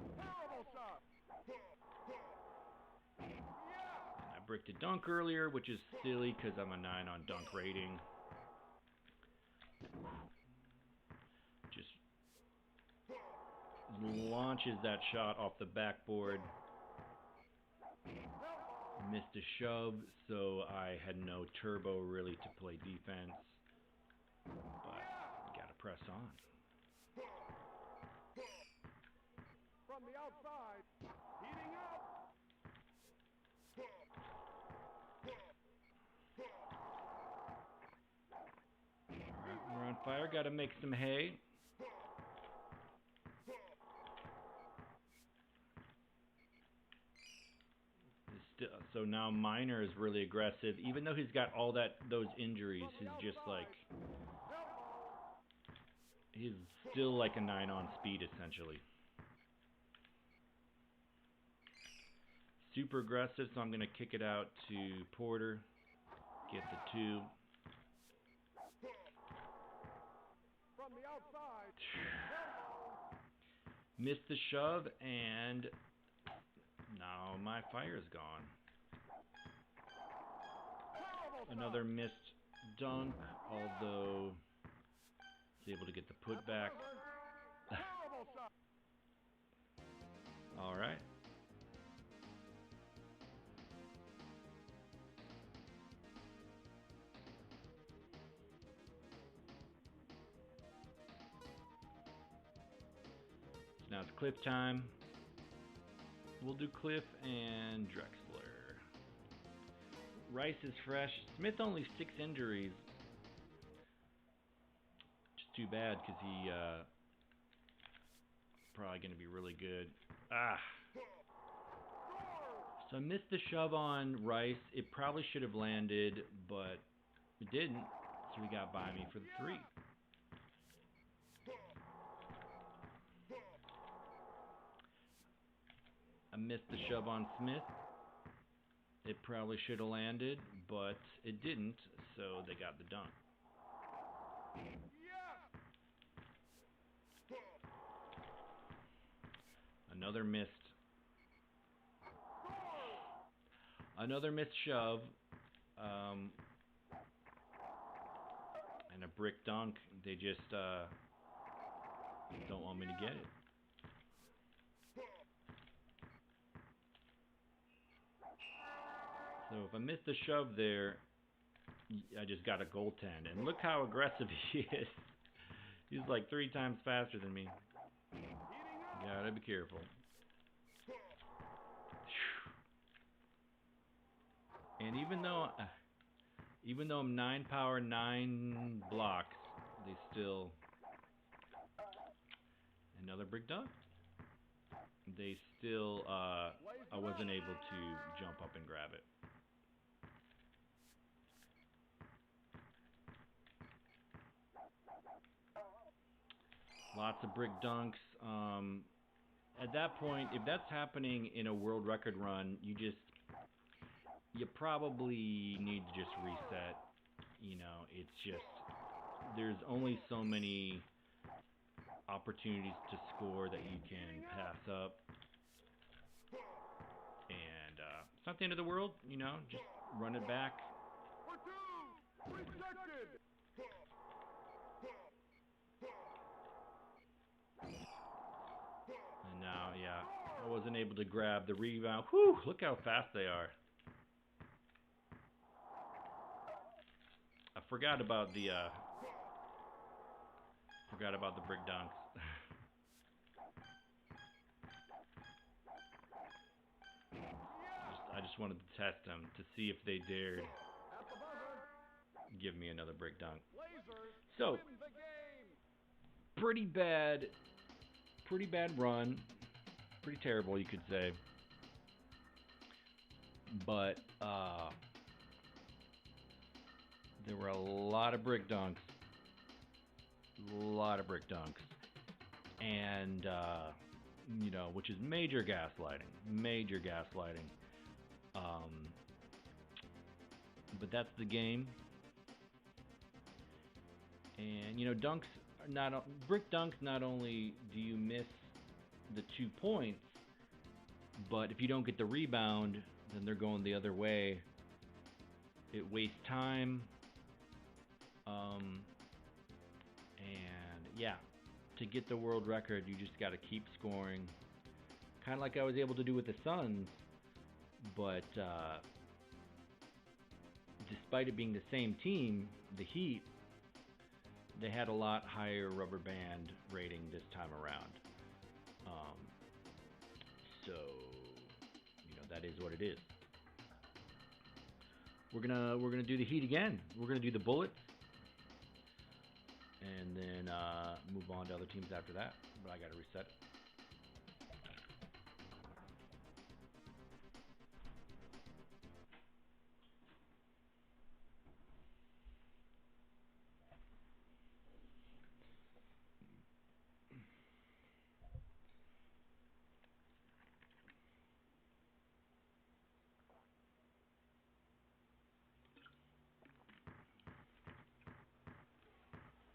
I bricked a dunk earlier, which is silly because I'm a 9 on dunk rating. Just launches that shot off the backboard. Missed a shove, so I had no turbo really to play defense. But you gotta press on. From the outside, heating up. Alright, we're on fire. Gotta make some hay. So now Minor is really aggressive. Even though he's got all those injuries, he's just like... He's still like a 9 on speed, essentially. Super aggressive, so I'm going to kick it out to Porter. Get the 2. From the outside. Missed the shove, and now my fire's gone. Another missed dunk, although he's able to get the putback. All right. So now it's Cliff time. We'll do Cliff and Drexler. Rice is fresh. Smith only 6 injuries. Just too bad because he probably going to be really good. So I missed the shove on Rice. It probably should have landed, but it didn't. So he got by me for the 3. I missed the shove on Smith. It probably should have landed, but it didn't, so they got the dunk. Another missed shove, and a brick dunk. They just don't want me to get it. So if I miss the shove there, I just got a goaltend. And look how aggressive he is. He's like 3 times faster than me. Gotta be careful. And even though I'm 9 power, 9 blocks, they still another brick dunk. They still I wasn't able to jump up and grab it. Lots of brick dunks. At that point, if that's happening in a world record run, you probably need to just reset. You know, it's just there's only so many opportunities to score that you can pass up, and it's not the end of the world. You know, just run it back. For two. Rejected. And now, yeah, I wasn't able to grab the rebound. Whew, look how fast they are. I forgot about the brick dunks. I just wanted to test them to see if they dared At the buzzer. give me another brick dunk. Blazers So, win the game. pretty bad run. Pretty terrible, you could say. But there were a lot of brick dunks. And you know, which is major gaslighting. But that's the game. And you know, brick dunks. Not only do you miss the 2 points, but if you don't get the rebound, then they're going the other way. It wastes time. And yeah, to get the world record, you just got to keep scoring. Kind of like I was able to do with the Suns, but despite it being the same team, the Heat, they had a lot higher rubber band rating this time around. So, you know, that is what it is. We're gonna do the Heat again. We're gonna do the Bullets, and then move on to other teams after that. But I gotta reset it.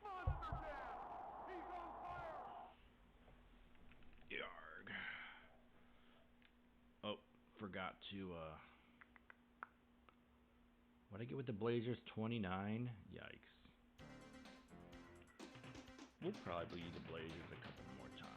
Monster Jam. He's on fire. Yarg. Oh, forgot to. What'd I get with the Blazers? 29? Yikes. We'll probably use the Blazers a couple more times.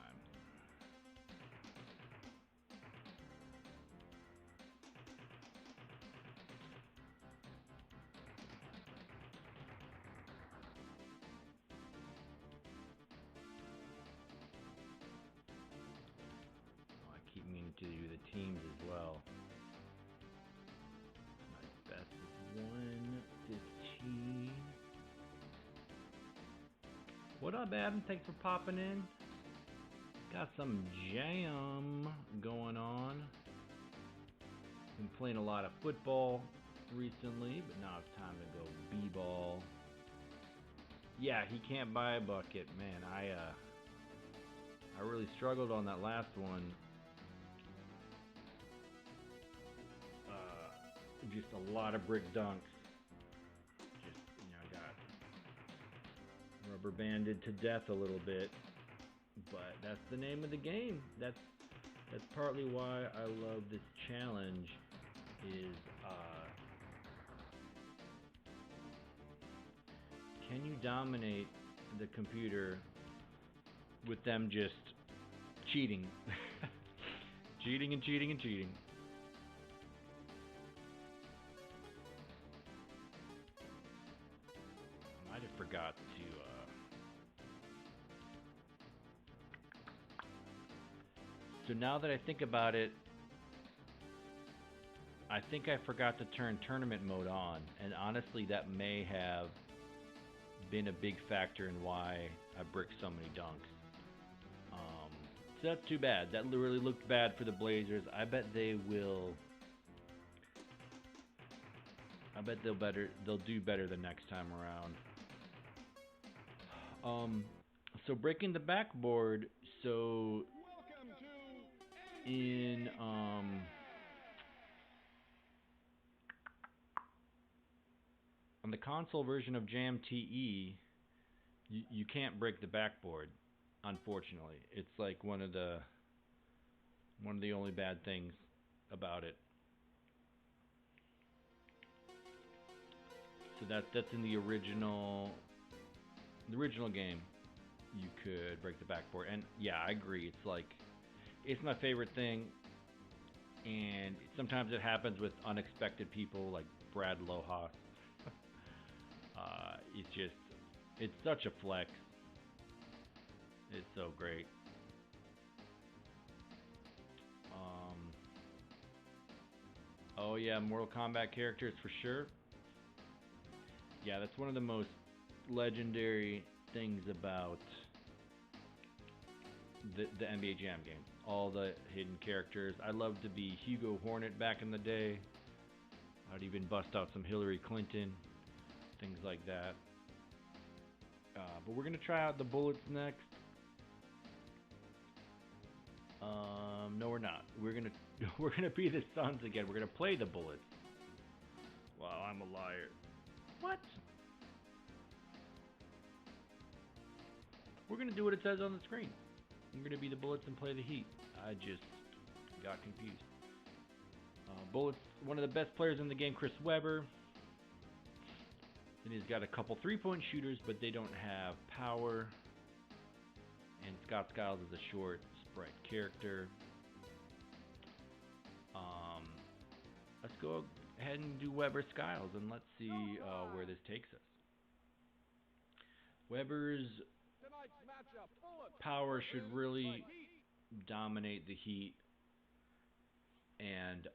Oh, I keep meaning to do the teams as well. My best is 115. What up, Adam? Thanks for popping in. Got some jam going on. Been playing a lot of football recently, but now it's time to go b-ball. Yeah, he can't buy a bucket, man. I really struggled on that last one. Just a lot of brick dunks. Just, you know, got rubber banded to death a little bit, but that's the name of the game. That's partly why I love this challenge. Is can you dominate the computer with them just cheating, cheating and cheating and cheating? I might have forgot to. So now that I think about it, I think I forgot to turn tournament mode on, and honestly, that may have been a big factor in why I bricked so many dunks. So that's too bad. That really looked bad for the Blazers. I bet they will. I bet they'll do better the next time around. So breaking the backboard. So in on the console version of Jam T.E, you can't break the backboard. Unfortunately, it's like one of the only bad things about it. So that's in the original game. You could break the backboard, and yeah, I agree. It's my favorite thing, and sometimes it happens with unexpected people like Brad Lohaus. It's such a flex. It's so great. Oh yeah, Mortal Kombat characters for sure. Yeah, that's one of the most legendary things about the NBA Jam games. All the hidden characters. I loved to be Hugo Hornet back in the day. I'd even bust out some Hillary Clinton, things like that. But we're gonna try out the bullets next. No, we're not. We're gonna be the Suns again. We're gonna play the Bullets. Wow, I'm a liar. What? We're gonna do what it says on the screen. We're gonna be the Bullets and play the Heat. I just got confused. Bullets, one of the best players in the game, Chris Webber. And he's got a couple three-point shooters, but they don't have power. And Scott Skiles is a short sprite character. Let's go ahead and do Webber Skiles, and let's see where this takes us. Webber's power should really dominate the Heat, and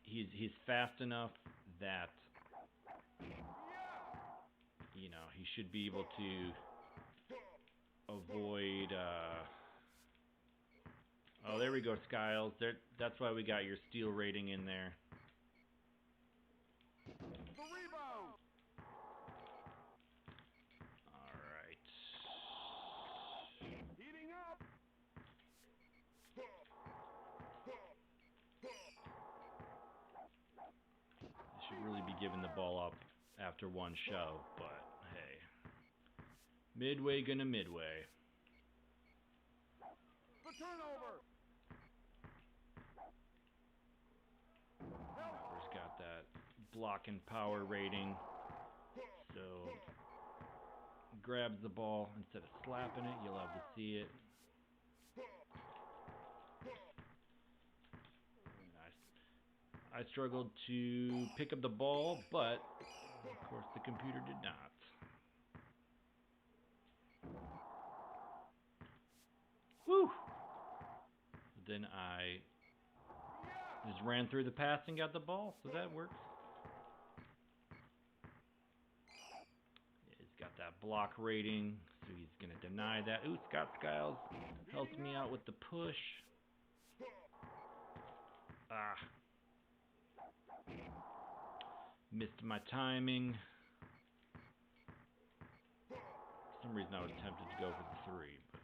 he's fast enough that he should be able to avoid. Oh, there we go, Skiles. That's why we got your steal rating in there. The rebound. All right. Heating up. Should really be giving the ball up after one shove, but hey. Midway gonna midway. The turnover. Webber's got that block and power rating, so grabs the ball instead of slapping it. You'll have to see it. I struggled to pick up the ball, but of course the computer did not. Whew! Then I just ran through the pass and got the ball, so that works. He's got that block rating, so he's going to deny that. Ooh, Scott Skiles helps me out with the push. Missed my timing. For some reason I was tempted to go for the three, but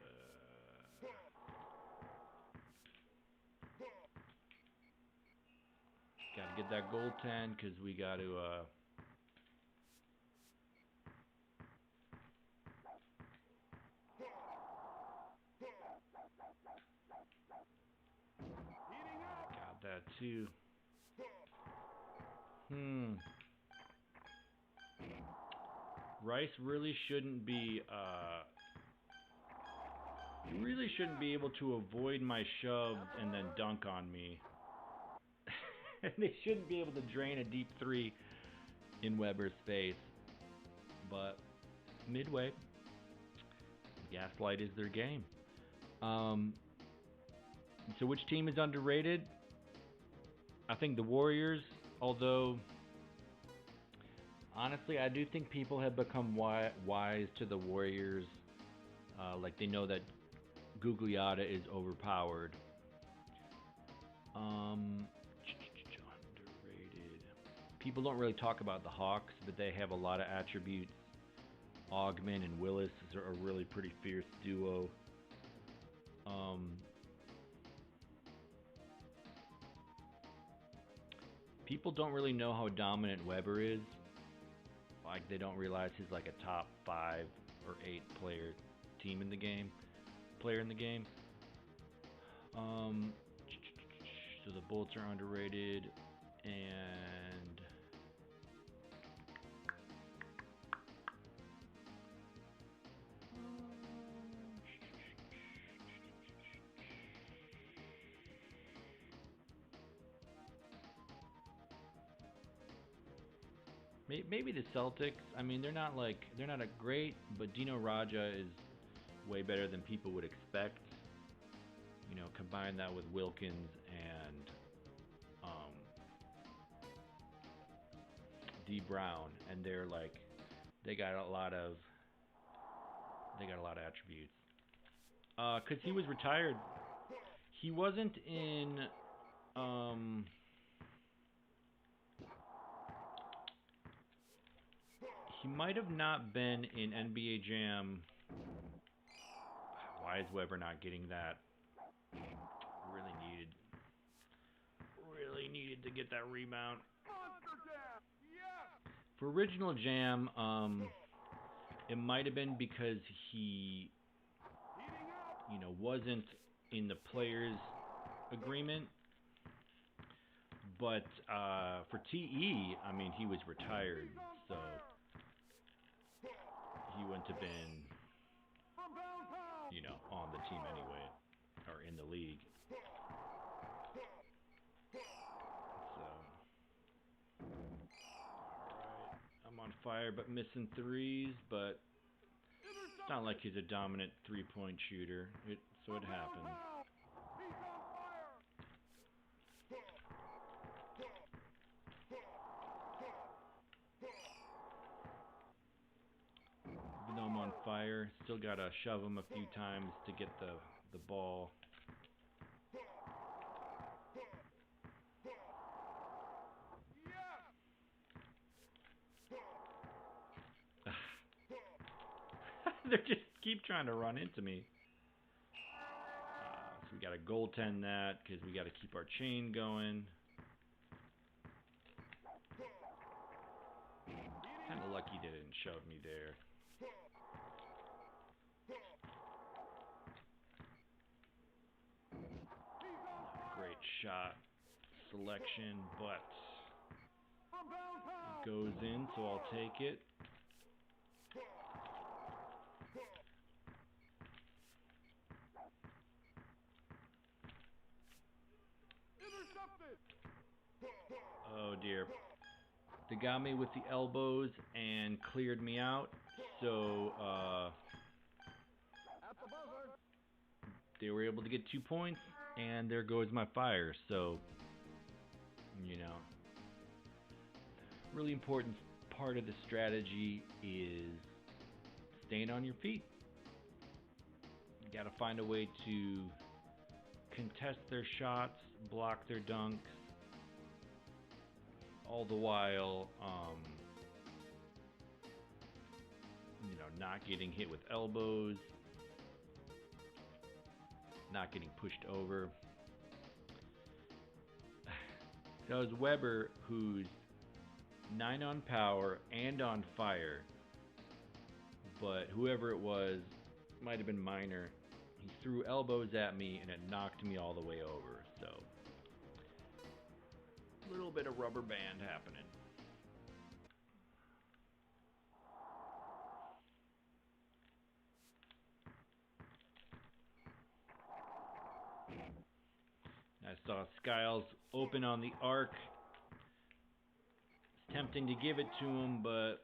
gotta get that goaltend because we got to got that too. Rice really shouldn't be able to avoid my shoves and then dunk on me. And they shouldn't be able to drain a deep three in Webber's face. But midway, Gaslight is their game. So which team is underrated? I think the Warriors, although honestly, I do think people have become wise to the Warriors. Like they know that Gugliotta is overpowered. Underrated. People don't really talk about the Hawks, but they have a lot of attributes. Augman and Willis are a really pretty fierce duo. People don't really know how dominant Weber is. Like they don't realize he's like a top 5 or 8 player in the game. So the Bolts are underrated, and maybe the Celtics. I mean, they're not a great, but Dino Raja is way better than people would expect. You know, combine that with Wilkins and D Brown, and they got a lot of attributes. 'Cause he was retired. He wasn't in he might have not been in NBA Jam. Why is Weber not getting that? Really needed to get that rebound. For original Jam, it might have been because he, wasn't in the players' agreement. But for T.E., I mean, he was retired, so he wouldn't have been, on the team anyway, or in the league. So, alright, I'm on fire, but missing threes, but it's not like he's a dominant three-point shooter, so it happens. Even though I'm on fire, still gotta shove him a few times to get the ball. They just keep trying to run into me. So we gotta goaltend that because we gotta keep our chain going. Kind of lucky they didn't shove me there. Great shot selection, but it goes in, so I'll take it. Oh dear. They got me with the elbows and cleared me out, so they were able to get 2 points, and there goes my fire. So, really important part of the strategy is staying on your feet. You got to find a way to contest their shots, block their dunks, all the while, not getting hit with elbows, not getting pushed over. That was Weber, who's 9 on power and on fire, but whoever it was, might have been Minor. He threw elbows at me and it knocked me all the way over, so a little bit of rubber band happening. I saw Skiles open on the arc. It's tempting to give it to him, but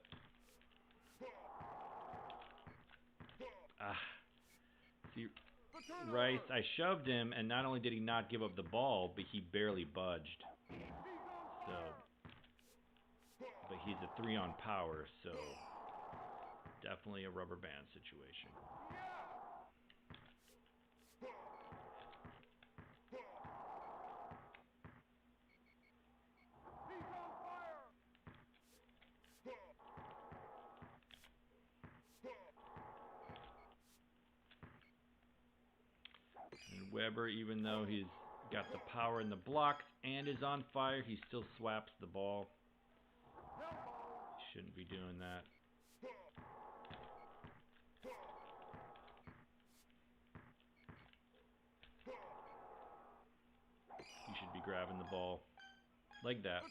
see, Rice, I shoved him, and not only did he not give up the ball, but he barely budged. So, but he's a 3 on power, so definitely a rubber band situation. And Weber, even though he's got the power in the blocks and is on fire, he still swaps the ball. Shouldn't be doing that. He should be grabbing the ball like that.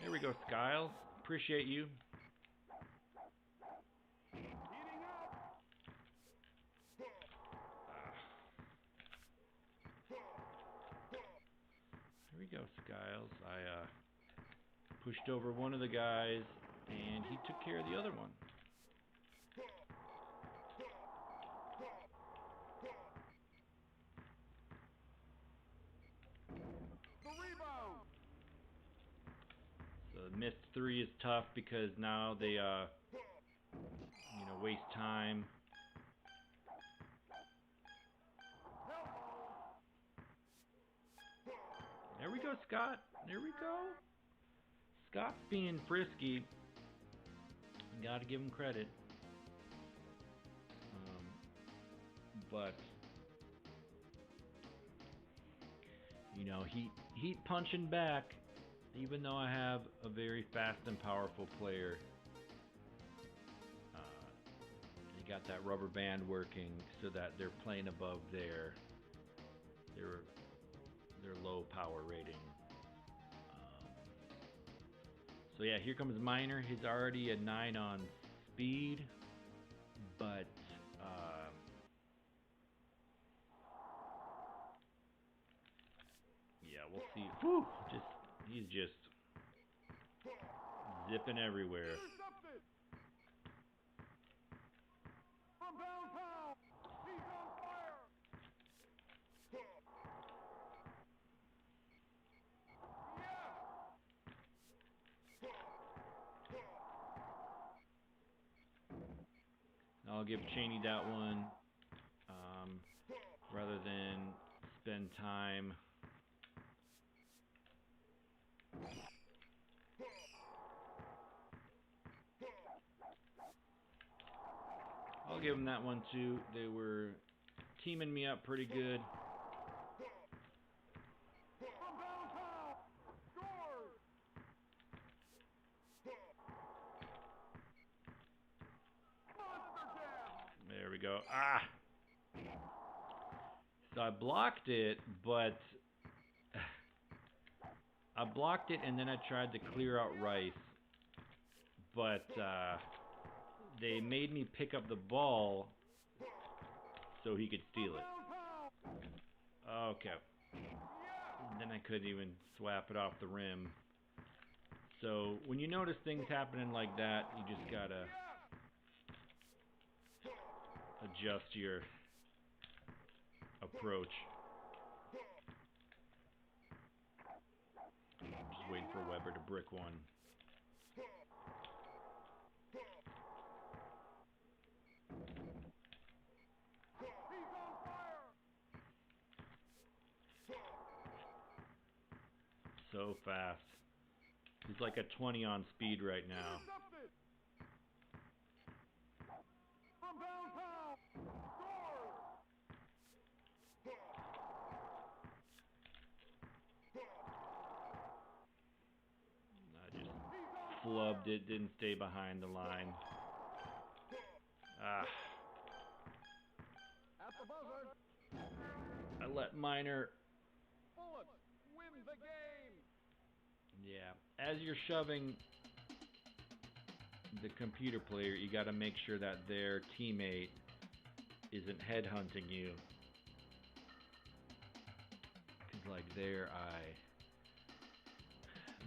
There we go, Skiles. Appreciate you. Here we go, Skiles. I pushed over one of the guys, and he took care of the other one. So the missed 3 is tough because now they, waste time. There we go, Scott. There we go. Scott's being frisky. Gotta give him credit. But heat punching back. Even though I have a very fast and powerful player, they got that rubber band working so that they're playing above their low power rating. So yeah, here comes Miner. He's already a 9 on speed, but yeah, we'll see. Whew, he's just zipping everywhere. I'll give Cheney that one rather than spend time. I'll give him that one too. They were teaming me up pretty good. There we go. Ah! So I blocked it, but I blocked it and then I tried to clear out Rice. But they made me pick up the ball so he could steal it. Okay. And then I couldn't even swap it off the rim. So when you notice things happening like that, you just gotta adjust your approach. Just waiting for Weber to brick one. So fast. He's like a 20 on speed right now. I just flubbed it, didn't stay behind the line. Ah. I let Miner win the game. Yeah, as you're shoving the computer player, you got to make sure that their teammate isn't headhunting you. Because like there I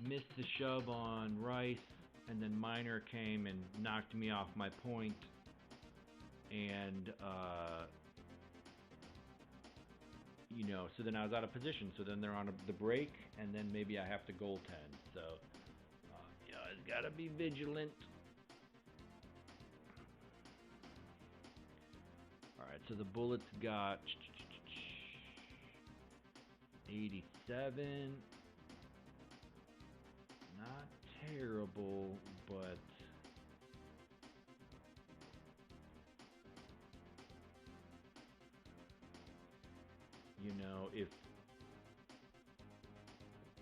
missed the shove on Rice, and then Miner came and knocked me off my point, and you know, so then I was out of position. So then they're on the break, and then maybe I have to goaltend. So you know, I've got to be vigilant. All right, so the Bullets got 87. Not terrible, but you know, if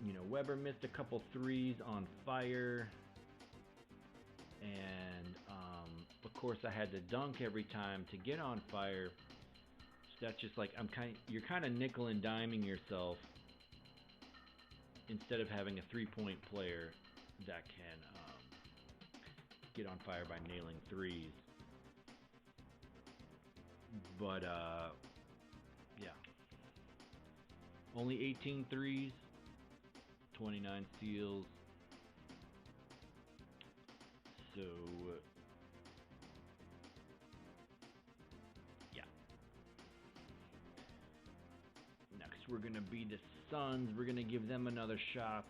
you know, Weber missed a couple threes on fire, and of course I had to dunk every time to get on fire. So that's just like you're kind of nickel and diming yourself instead of having a three-point player that can get on fire by nailing threes. But yeah, only 18 threes, 29 steals. So yeah. Next we're gonna be the Suns. We're gonna give them another shot.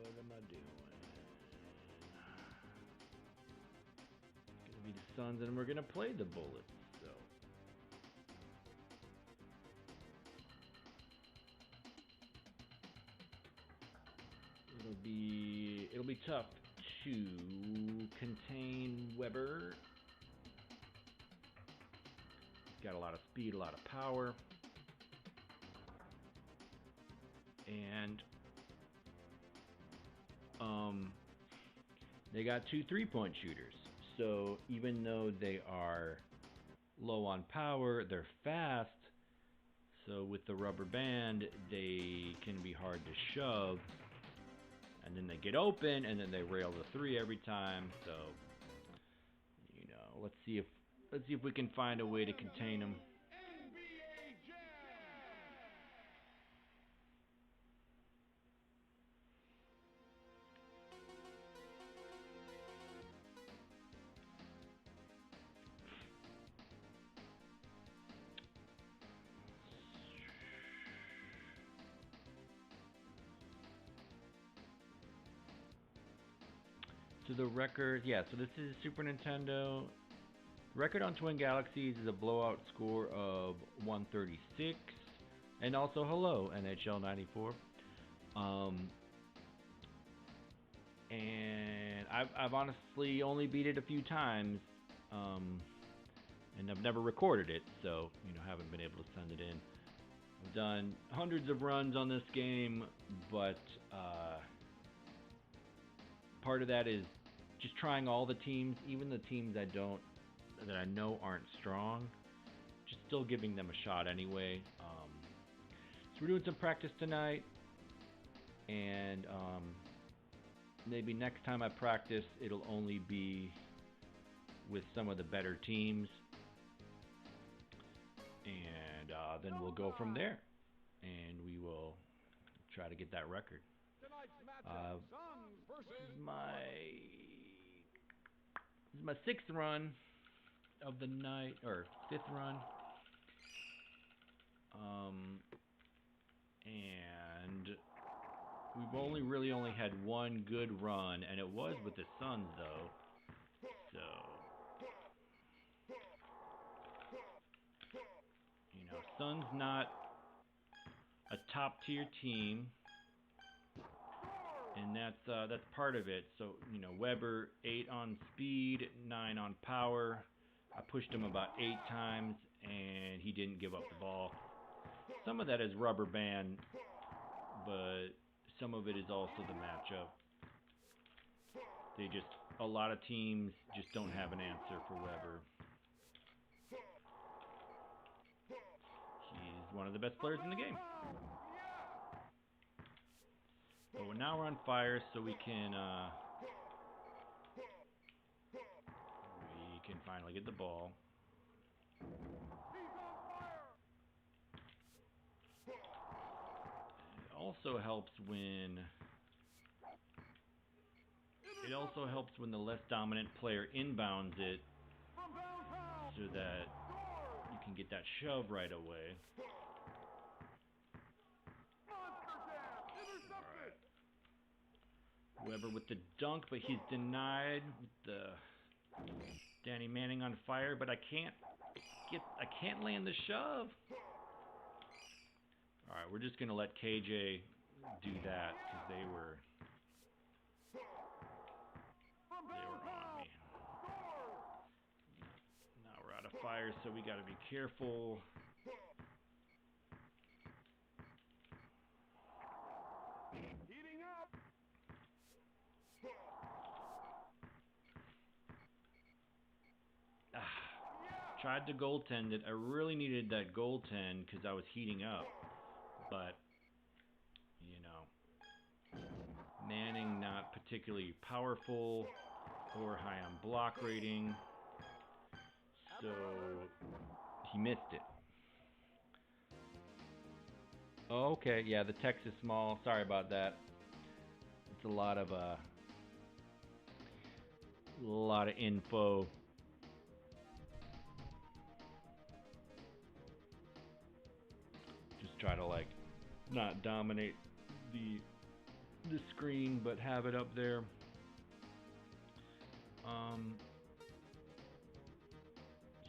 What am I doing? It's gonna be the Suns, and we're gonna play the Bullets. So it'll be tough to contain Weber. He's got a lot of speed, a lot of power, and they got two three-point shooters. So even though they are low on power, they're fast. So with the rubber band, they can be hard to shove. And then they get open, and then they rail the three every time. So, you know, let's see if we can find a way to contain them. So the record, yeah, so this is Super Nintendo. Record on Twin Galaxies is a blowout score of 136. And also, hello, NHL 94. And I've honestly only beat it a few times. And I've never recorded it, so, you know, haven't been able to send it in. I've done hundreds of runs on this game, but part of that is just trying all the teams, even the teams that I know aren't strong, just still giving them a shot anyway. So we're doing some practice tonight, and maybe next time I practice, it'll only be with some of the better teams, and then we'll go from there, and we will try to get that record. This is my sixth run of the night, or fifth run. And we've only had one good run, and it was with the Suns, though. So, you know, Suns not a top tier team. And that's part of it. So, you know, Weber 8 on speed, 9 on power. I pushed him about 8 times, and he didn't give up the ball. Some of that is rubber band, but some of it is also the matchup. A lot of teams just don't have an answer for Weber. He's one of the best players in the game. But now we're on fire, so we can finally get the ball. It also helps when the less dominant player inbounds it, so that you can get that shove right away. Weber with the dunk, but he's denied with the Danny Manning on fire, but I can't land the shove. All right, we're just gonna let KJ do that because they were on me. Now we're out of fire, so we gotta be careful. Tried to goaltend it. I really needed that goaltend because I was heating up. But, you know, Manning not particularly powerful or high on block rating. So, he missed it. Oh, okay, yeah, the text is small. Sorry about that. It's a lot of info. Try to like not dominate the screen, but have it up there.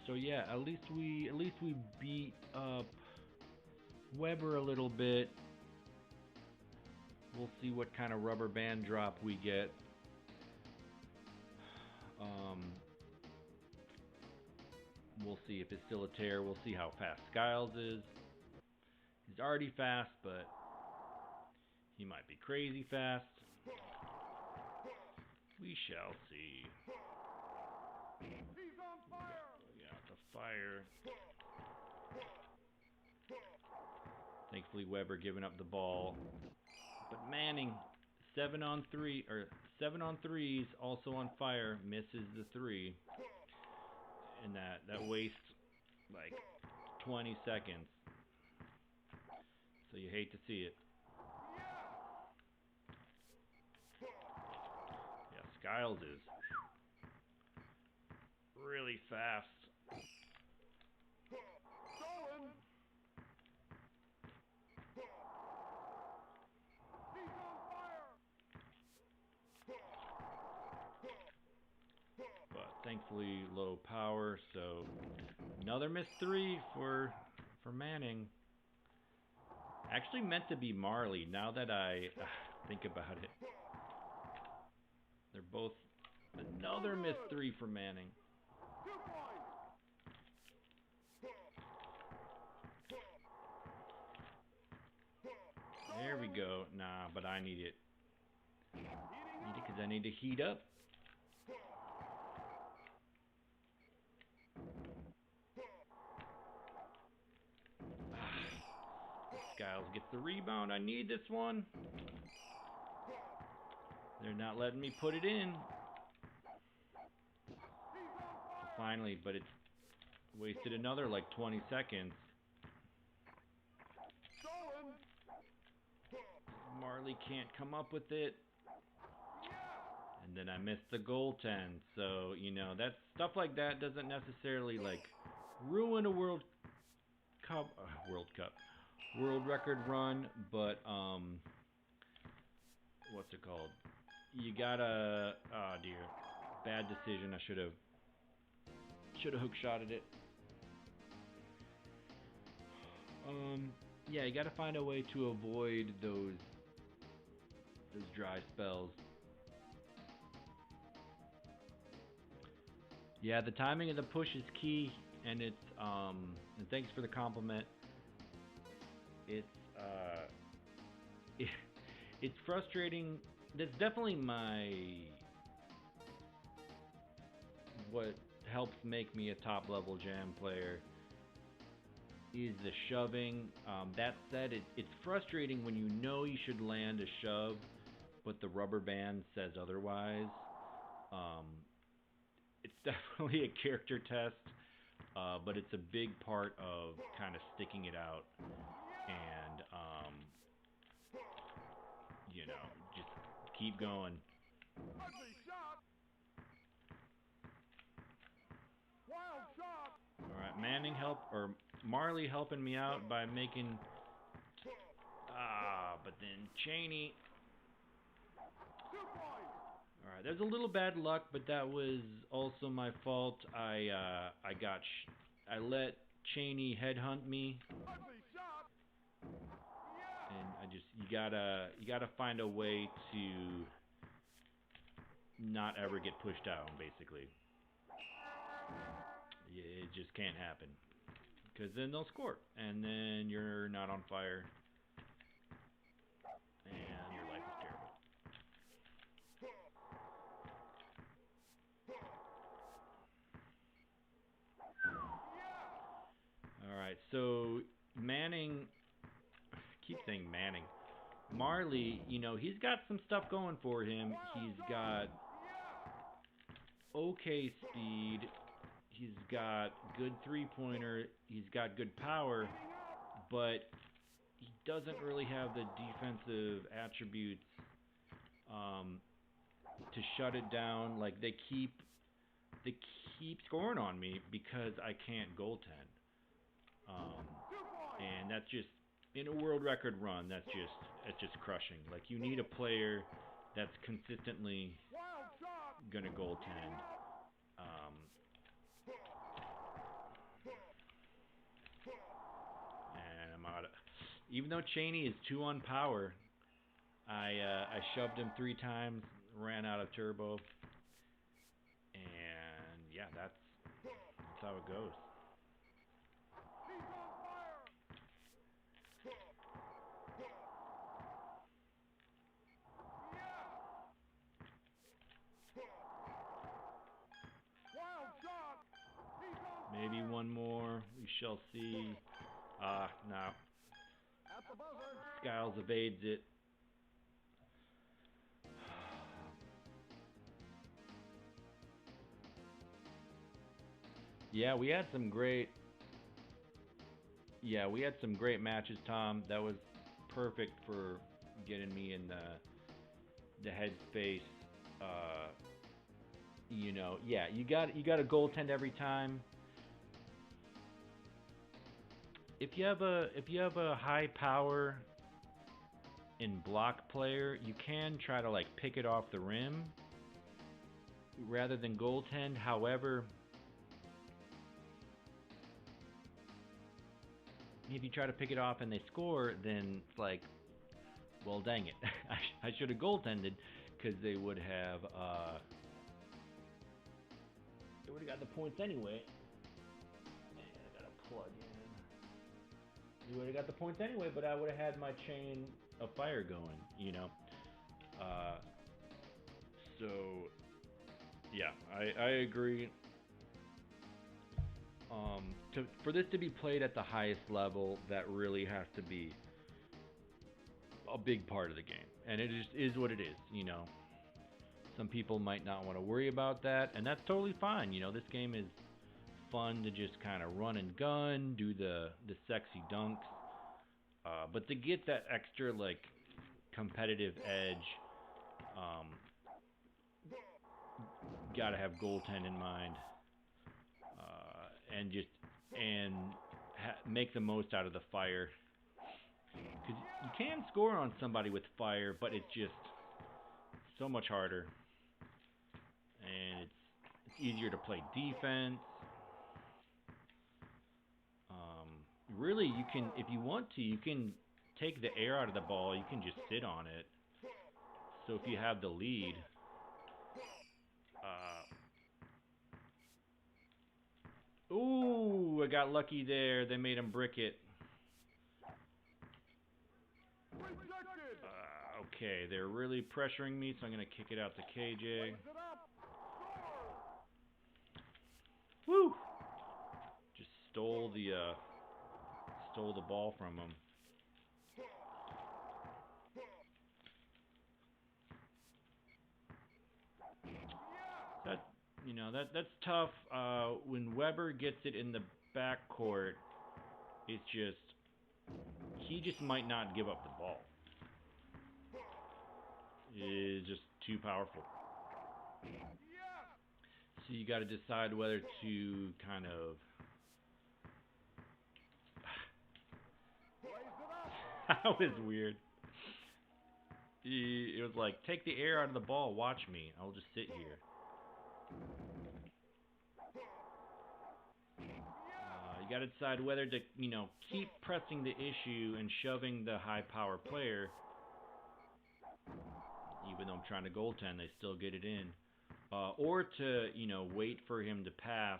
So yeah, at least we beat up Weber a little bit. We'll see what kind of rubber band drop we get. We'll see if it's still a tear. We'll see how fast Skiles is. He's already fast, but he might be crazy fast. We shall see. He's on fire. We got the fire. Thankfully, Weber giving up the ball. But Manning, 7 on 3s, also on fire, misses the 3. And that wastes like 20 seconds. So you hate to see it. Yeah, Skiles is really fast. Stolen. He's on fire. But thankfully low power, so another missed 3 for Manning. Actually meant to be Marley, now that I think about it. They're both another missed 3 for Manning. 2 points. There we go. Nah, but I need it. Because I need to heat up. Skiles gets the rebound. I need this one. They're not letting me put it in. So finally, but it's wasted another like 20 seconds. Marley can't come up with it. And then I missed the goaltend. So, you know, that stuff like that doesn't necessarily like ruin a World record run, but what's it called? You gotta, oh dear, bad decision. I should have hook shotted it. Yeah, you gotta find a way to avoid those dry spells. Yeah, the timing of the push is key, and it's and thanks for the compliment. It's frustrating. That's definitely what helps make me a top level Jam player is the shoving. That said, it's frustrating when you know you should land a shove, but the rubber band says otherwise. It's definitely a character test, but it's a big part of kind of sticking it out and, just keep going. Ugly shot. Wild shot. All right, Manning Marley helping me out by making, but then Chaney. 2 points. All right, there's a little bad luck, but that was also my fault. I let Chaney headhunt me, Ugly shot. and you gotta find a way to not ever get pushed down, basically. It just can't happen, because then they'll score, and then you're not on fire, and your life is terrible. Alright, so Manning, I keep saying Manning. Marley, he's got some stuff going for him. He's got okay speed. He's got good three-pointer. He's got good power, but he doesn't really have the defensive attributes to shut it down. Like, they keep scoring on me because I can't goaltend. And that's just, in a world record run, that's just crushing. Like, you need a player that's consistently gonna goaltend. And I'm out of, even though Chaney is 2 on power, I shoved him 3 times, ran out of turbo, and yeah, that's how it goes. He's on fire. Wild shot. He's on Maybe one more. We shall see. No. at the buzzer. Skiles evades it. Yeah, we had some great matches, Tom. That was perfect for getting me in the headspace. You got to goaltend every time. If you have a high power and block player, you can try to pick it off the rim rather than goaltend. However, if you try to pick it off and they score, then it's like, well, dang it, I should have goaltended, because they would have got the points anyway. I gotta plug in. You would have got the points anyway, but I would have had my chain of fire going, So, yeah, I agree. For this to be played at the highest level, that really has to be a big part of the game. And it just is what it is, Some people might not want to worry about that, and that's totally fine. This game is fun to just kind of run and gun, do the sexy dunks. But to get that extra, competitive edge, gotta have goaltend in mind. And make the most out of the fire. Because you can score on somebody with fire, but it's just so much harder. And it's easier to play defense. Really, you can, if you want to, you can take the air out of the ball. You can just sit on it. So if you have the lead, ooh, I got lucky there. They made him brick it. Okay, they're really pressuring me, so I'm going to kick it out to KJ. Woo! Just stole the ball from him. You know, that's tough. When Weber gets it in the backcourt, it's just he just might not give up the ball. It's just too powerful. So you got to decide whether to kind of. That was weird. It was like, take the air out of the ball. Watch me. I'll just sit here. You got to decide whether to, keep pressing the issue and shoving the high power player. Even though I'm trying to goaltend, they still get it in. Or to, wait for him to pass.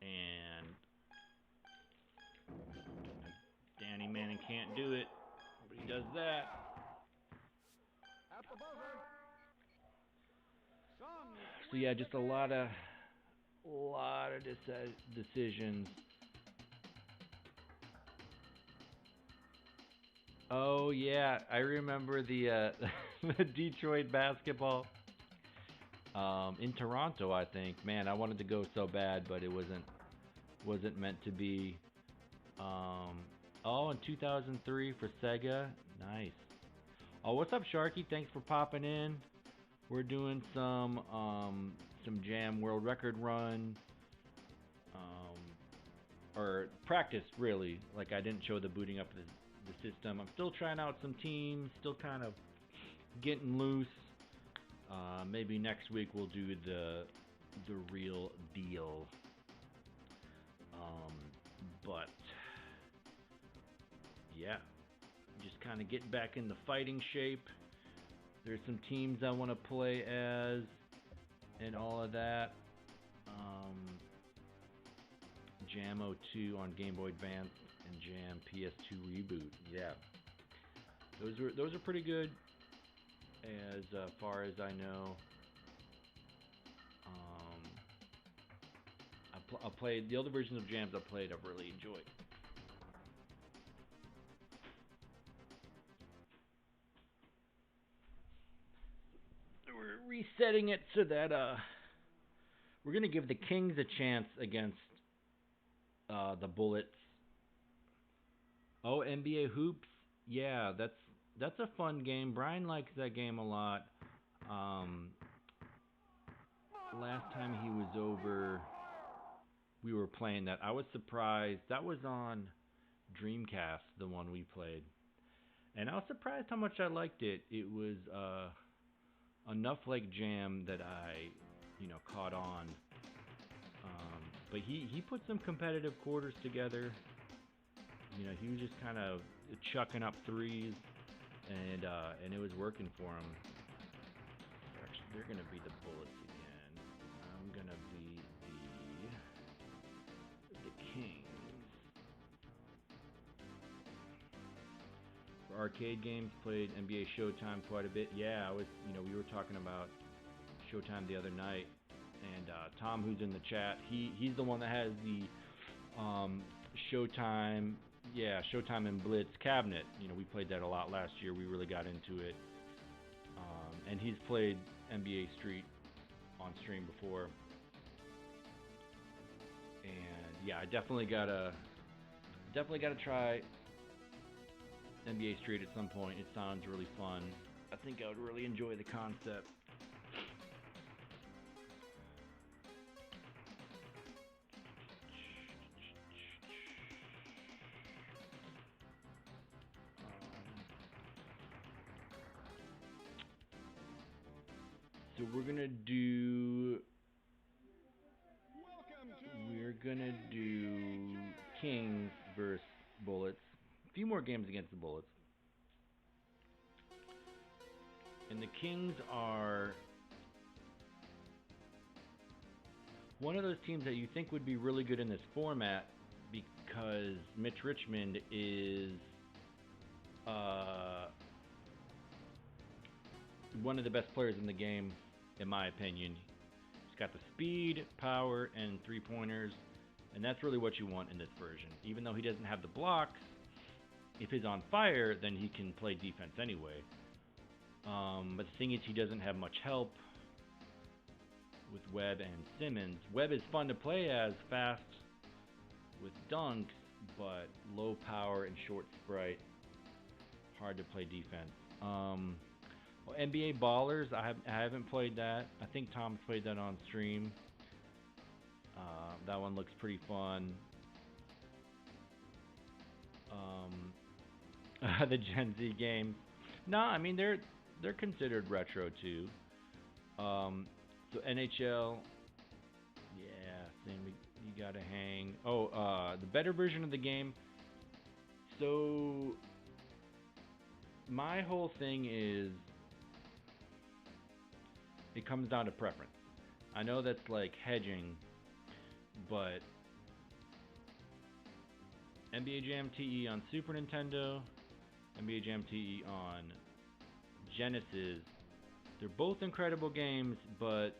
And Danny Manning can't do it, but he does that. At the buzzer. So yeah, just a lot of decisions. Oh yeah, I remember the the Detroit basketball in Toronto. I think, man, I wanted to go so bad, but it wasn't meant to be. In 2003 for Sega, nice. Oh, what's up, Sharky? Thanks for popping in. We're doing some Jam World Record run, or practice really. Like I didn't show the booting up the system. I'm still trying out some teams, still kind of getting loose. Maybe next week we'll do the real deal. But yeah, just kind of getting back in the fighting shape. There's some teams I want to play as, and all of that. Jam 02 on Game Boy Advance and Jam PS2 Reboot. Yeah, those are pretty good, as far as I know. I played the other versions of Jams I've played. I've really enjoyed. We're resetting it so that we're gonna give the Kings a chance against the Bullets. Oh, NBA Hoops. Yeah, that's a fun game. Brian likes that game a lot. Last time he was over, we were playing that. I was surprised. That was on Dreamcast, the one we played. And I was surprised how much I liked it. It was enough like Jam that I, caught on. But he put some competitive quarters together. He was just kind of chucking up threes, and it was working for him. Actually, they're gonna be the Bullets again. I'm gonna be the Kings. For arcade games, played NBA Showtime quite a bit. Yeah, we were talking about Showtime the other night, and Tom, who's in the chat, he's the one that has the Showtime. Yeah, Showtime and Blitz cabinet. We played that a lot last year. We really got into it. And he's played NBA Street on stream before. And yeah, I definitely gotta try NBA Street at some point. It sounds really fun. I think I would really enjoy the concept. So we're gonna do Kings versus Bullets. A few more games against the Bullets. And the Kings are one of those teams that you think would be really good in this format because Mitch Richmond is one of the best players in the game, in my opinion. He's got the speed, power, and three-pointers, and that's really what you want in this version. Even though he doesn't have the blocks, if he's on fire, then he can play defense anyway. But the thing is, he doesn't have much help. with Webb and Simmons. Webb is fun to play as, fast with dunks, but low power and short sprite. Hard to play defense. Well, NBA Ballers, I haven't played that. I think Tom's played that on stream. That one looks pretty fun. The Gen Z games. No, I mean they're considered retro too. So NHL, yeah, then you gotta hang. Oh, the better version of the game. So my whole thing is, it comes down to preference. I know that's like hedging, but NBA Jam T.E on Super Nintendo, NBA Jam T.E on Genesis, they're both incredible games, but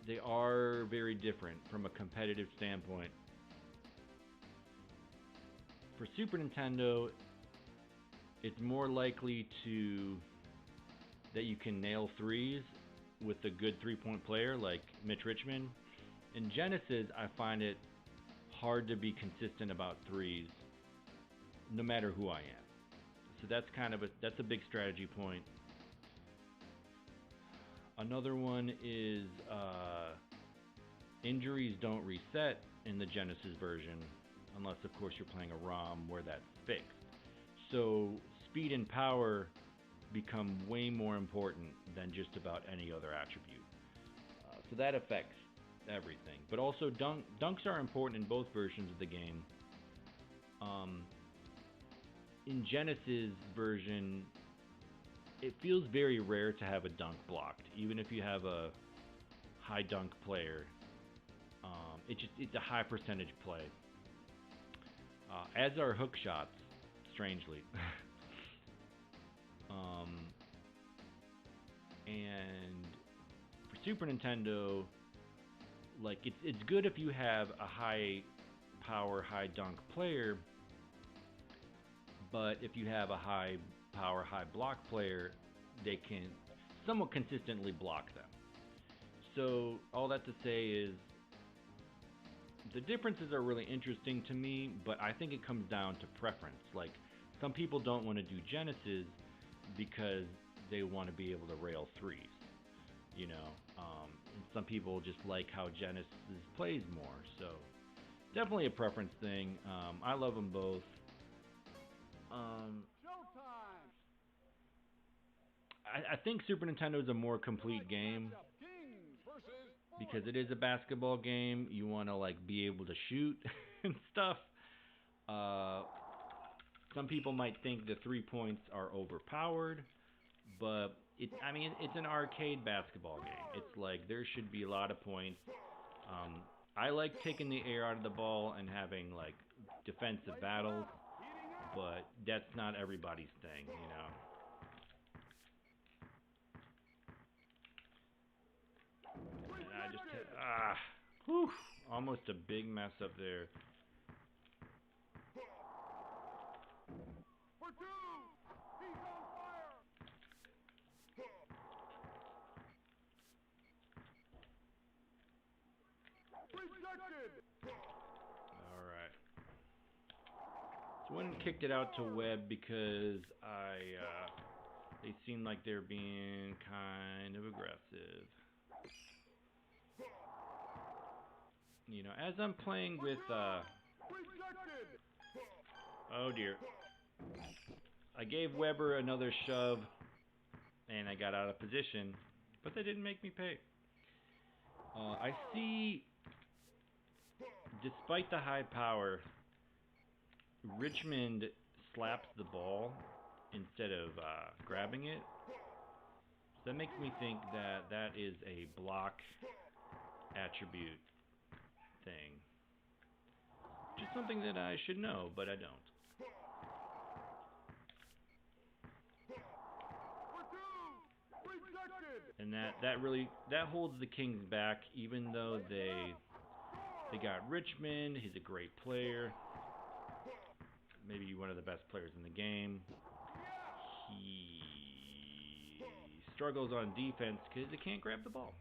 they are very different from a competitive standpoint. For Super Nintendo, it's more likely that you can nail threes with a good three-point player like Mitch Richmond. In Genesis, I find it hard to be consistent about threes, no matter who I am. So that's a big strategy point. Another one is injuries don't reset in the Genesis version, unless of course you're playing a ROM where that's fixed. So speed and power become way more important than just about any other attribute. So that affects everything. But also dunks are important in both versions of the game. In Genesis version, it feels very rare to have a dunk blocked, even if you have a high dunk player. It's a high percentage play. As are hook shots, strangely. And for Super Nintendo, like it's good if you have a high power, high dunk player, but if you have a high power, high block player, they can somewhat consistently block them. So all that to say is, the differences are really interesting to me, but I think it comes down to preference. Like, some people don't want to do Genesis because they want to be able to rail threes, you know. And some people just like how Genesis plays more. So definitely a preference thing. I love them both. I think Super Nintendo is a more complete game because it is a basketball game. You want to like be able to shoot and stuff. Some people might think the 3 points are overpowered, but it's an arcade basketball game. It's like there should be a lot of points. I like taking the air out of the ball and having like defensive battles, but that's not everybody's thing, you know. And I just almost a big mess up there. Alright. So I kicked it out to Webb because they seem like they're being kind of aggressive. You know, as I'm playing with oh dear. I gave Weber another shove and I got out of position, but they didn't make me pay. I see, despite the high power, Richmond slaps the ball instead of grabbing it. So that makes me think that that is a block attribute thing. Just something that I should know, but I don't. And that holds the Kings back, even though they got Richmond. He's a great player, maybe one of the best players in the game. He struggles on defense because he can't grab the ball.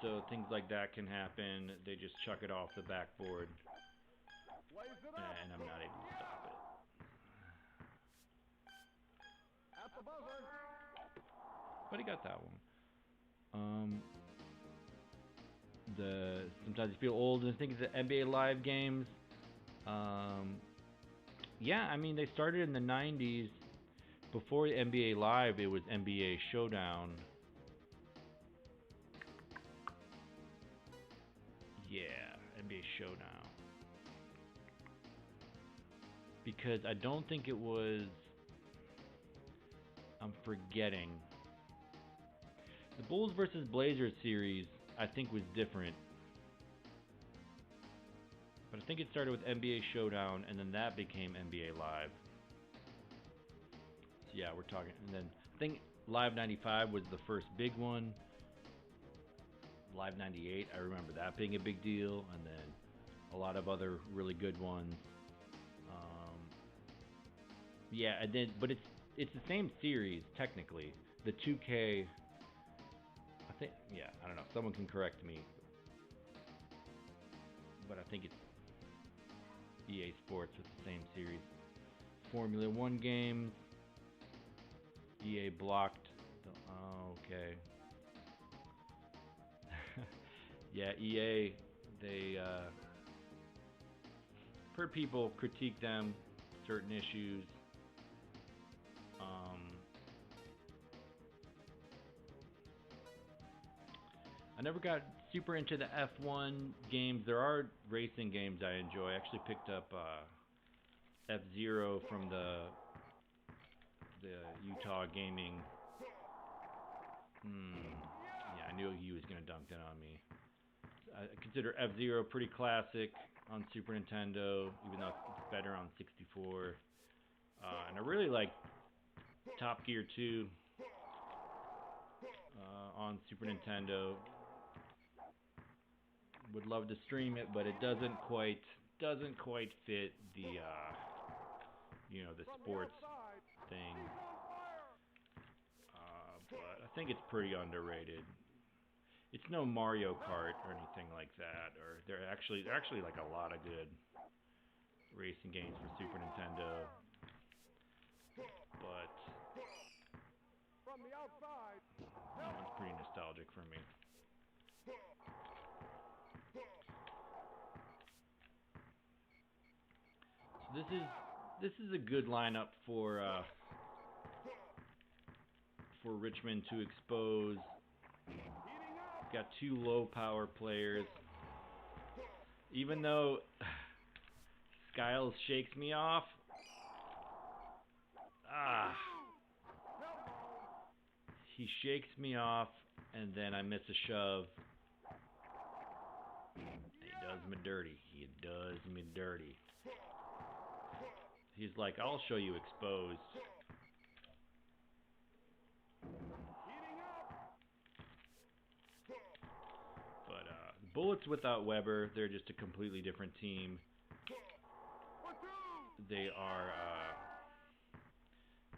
so things like that can happen. They just chuck it off the backboard, Blaze it up. and I'm not able to stop it. At the buzzer. But he got that one. Sometimes you feel old and think of the NBA Live games. Yeah, I mean they started in the 90s. Before NBA Live, it was NBA Showdown. Yeah, NBA Showdown. Because I don't think it was... I'm forgetting. The Bulls versus Blazers series, I think, was different. But I think it started with NBA Showdown, and then that became NBA Live. So yeah, we're talking... And then I think Live 95 was the first big one. Live 98, I remember that being a big deal. And then a lot of other really good ones. Yeah, and then... But it's the same series, technically. The 2K... I think... Yeah, I don't know. Someone can correct me. But I think it's EA Sports with the same series. Formula 1 games. EA blocked. Okay. Yeah, EA, they... heard people critique them, certain issues. I never got super into the F1 games. There are racing games I enjoy. I actually picked up F-Zero from the Utah Gaming. Yeah, I knew he was going to dunk that on me. I consider F-Zero pretty classic on Super Nintendo, even though it's better on 64. And I really like Top Gear 2 on Super Nintendo. Would love to stream it, but it doesn't quite fit the the sports thing. But I think it's pretty underrated. It's no Mario Kart or anything like that. Or there are actually like a lot of good racing games for Super Nintendo. But From the outside. that one's pretty nostalgic for me. So this is a good lineup for Richmond to expose. Got two low power players. Even though Skiles shakes me off. He shakes me off and then I miss a shove. He does me dirty. He does me dirty. He's like, I'll show you exposed. But Bullets without Weber, they're just a completely different team. They are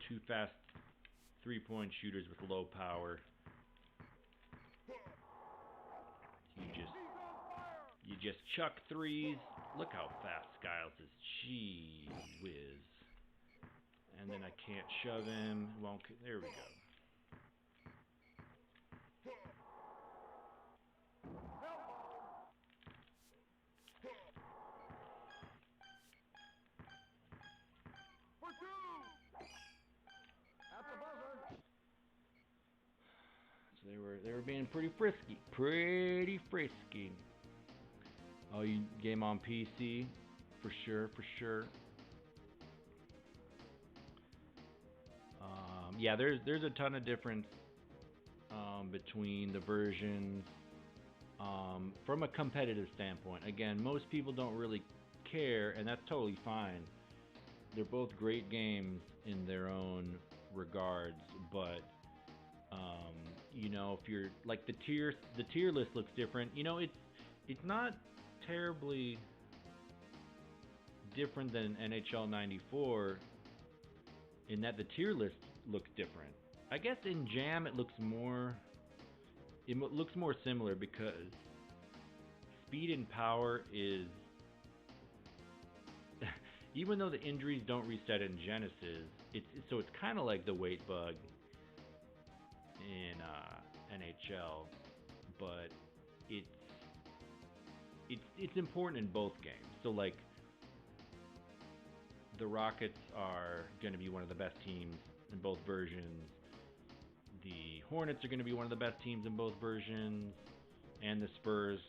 two fast three-point shooters with low power. You just chuck threes. Look how fast Skiles is. Gee whiz. And then I can't shove him. Won't. There we go. So they were being pretty frisky. Pretty frisky. Oh, you game on PC? For sure. Yeah, there's a ton of difference between the versions from a competitive standpoint. Again, most people don't really care, and that's totally fine. They're both great games in their own regards, but if you're like the tier list looks different. It's not terribly different than NHL 94 in that the tier list looks different. I guess in Jam it looks more looks more similar because speed and power is, even though the injuries don't reset in Genesis, it's kind of like the weight bug in NHL, but it's important in both games. So like the Rockets are going to be one of the best teams in both versions. The Hornets are going to be one of the best teams in both versions, and the Spurs.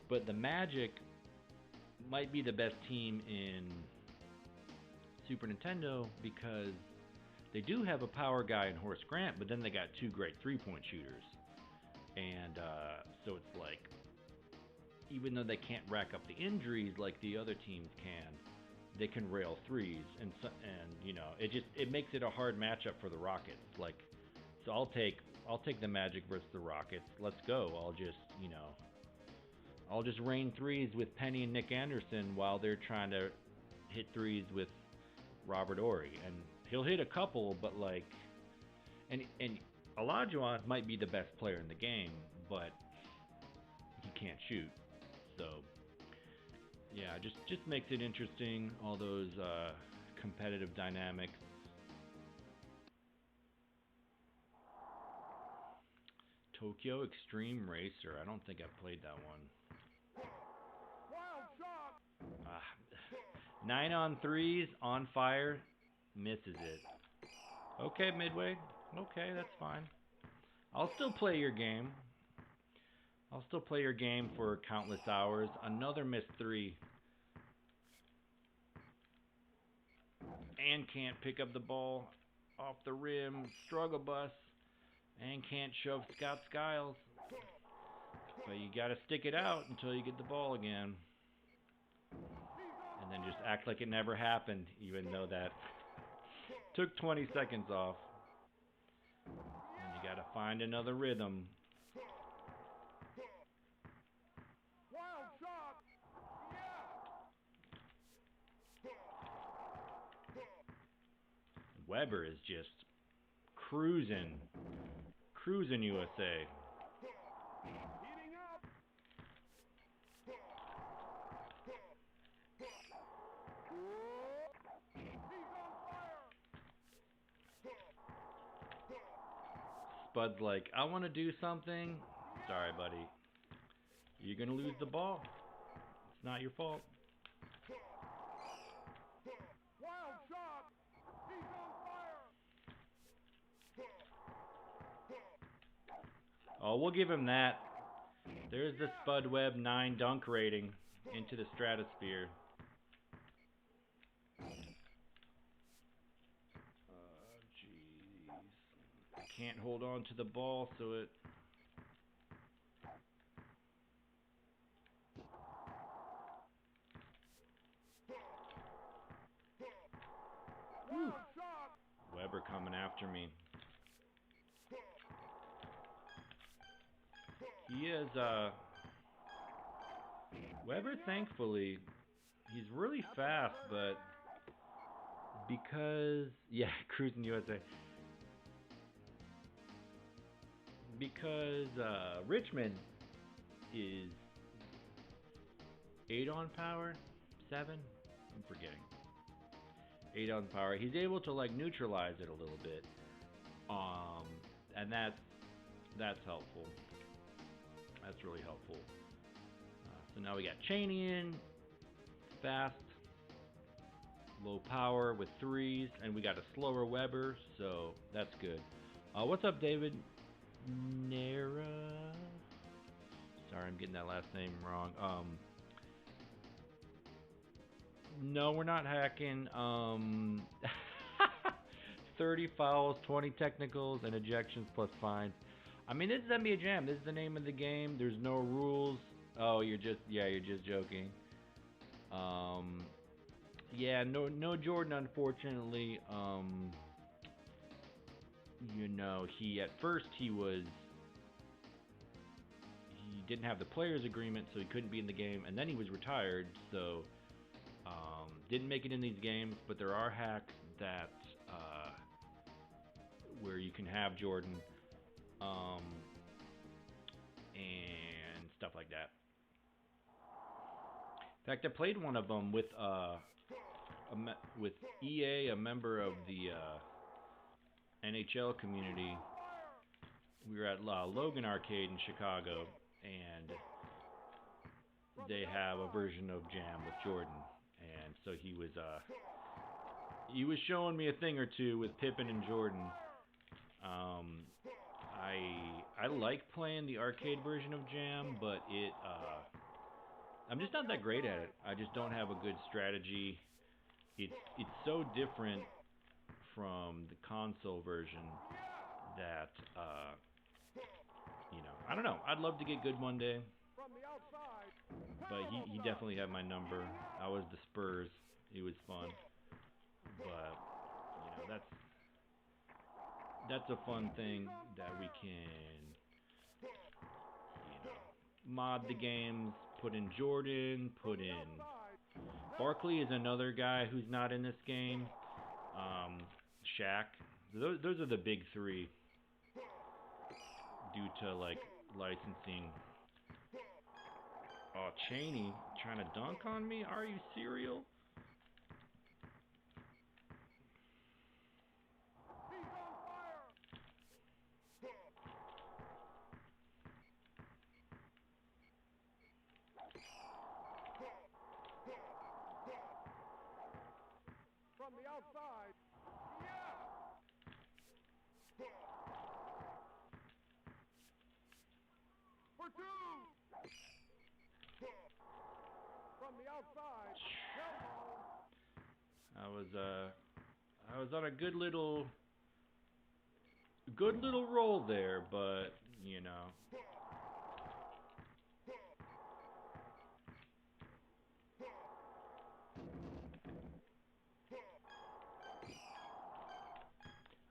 But the Magic might be the best team in Super Nintendo because they do have a power guy in Horace Grant, but then they got two great three-point shooters. And so it's like, even though they can't rack up the injuries like the other teams can, they can rail threes, and you know, it makes it a hard matchup for the Rockets. Like, so I'll take the Magic versus the Rockets. Let's go. I'll just rain threes with Penny and Nick Anderson while they're trying to hit threes with Robert Horry, and he'll hit a couple, but like, and Olajuwon might be the best player in the game, but he can't shoot. So yeah, just makes it interesting, all those competitive dynamics. Tokyo Extreme Racer. I don't think I've played that one. Wild shot. 9 on 3s, on fire, misses it. Okay, Midway. Okay, that's fine. I'll still play your game. I'll still play your game for countless hours. Another missed 3. And can't pick up the ball off the rim. Struggle bus. And can't shove Scott Skiles. But you gotta stick it out until you get the ball again. And then just act like it never happened, even though that took 20 seconds off. And you gotta find another rhythm. Wild shot. Weber is just cruising USA. Heating up. He's on fire. Spud's like, I want to do something. Sorry, buddy. You're going to lose the ball. It's not your fault. Wild shot. He's on fire. Oh, we'll give him that. There's the Spud Webb 9 dunk rating into the stratosphere. Jeez. Can't hold on to the ball, so it... Wild shot. Weber coming after me. He is, Weber, thankfully, he's really fast, but because, yeah, cruising USA. Because, Richmond is 8 on power, 7? I'm forgetting. 8 on power. He's able to, like, neutralize it a little bit. And that's helpful. That's really helpful. So now we got Chaney in, fast, low power with 3s, and we got a slower Weber, so that's good. What's up, David? Nera? Sorry, I'm getting that last name wrong. No, we're not hacking. 30 fouls, 20 technicals, and ejections plus fines. I mean, this is NBA Jam. This is the name of the game. There's no rules. Oh, you're just joking. Yeah, no Jordan, unfortunately. You know, at first he didn't have the players agreement, so he couldn't be in the game, and then he was retired, so didn't make it in these games. But there are hacks that where you can have Jordan. like that. In fact, I played one of them with with EA, a member of the NHL community. We were at Logan Arcade in Chicago, and they have a version of Jam with Jordan, and so he was showing me a thing or two with Pippen and Jordan. I like playing the arcade version of Jam, but I'm just not that great at it. I just don't have a good strategy. It's so different from the console version that I don't know. I'd love to get good one day, but he definitely had my number. I was the Spurs. It was fun, but that's a fun thing that we can mod the games, put in Jordan, put in Barkley is another guy who's not in this game. Shaq. Those are the big three due to like licensing. Oh, Chaney trying to dunk on me? Are you serial? From the outside. For two. From the outside. I was on a good little roll there, but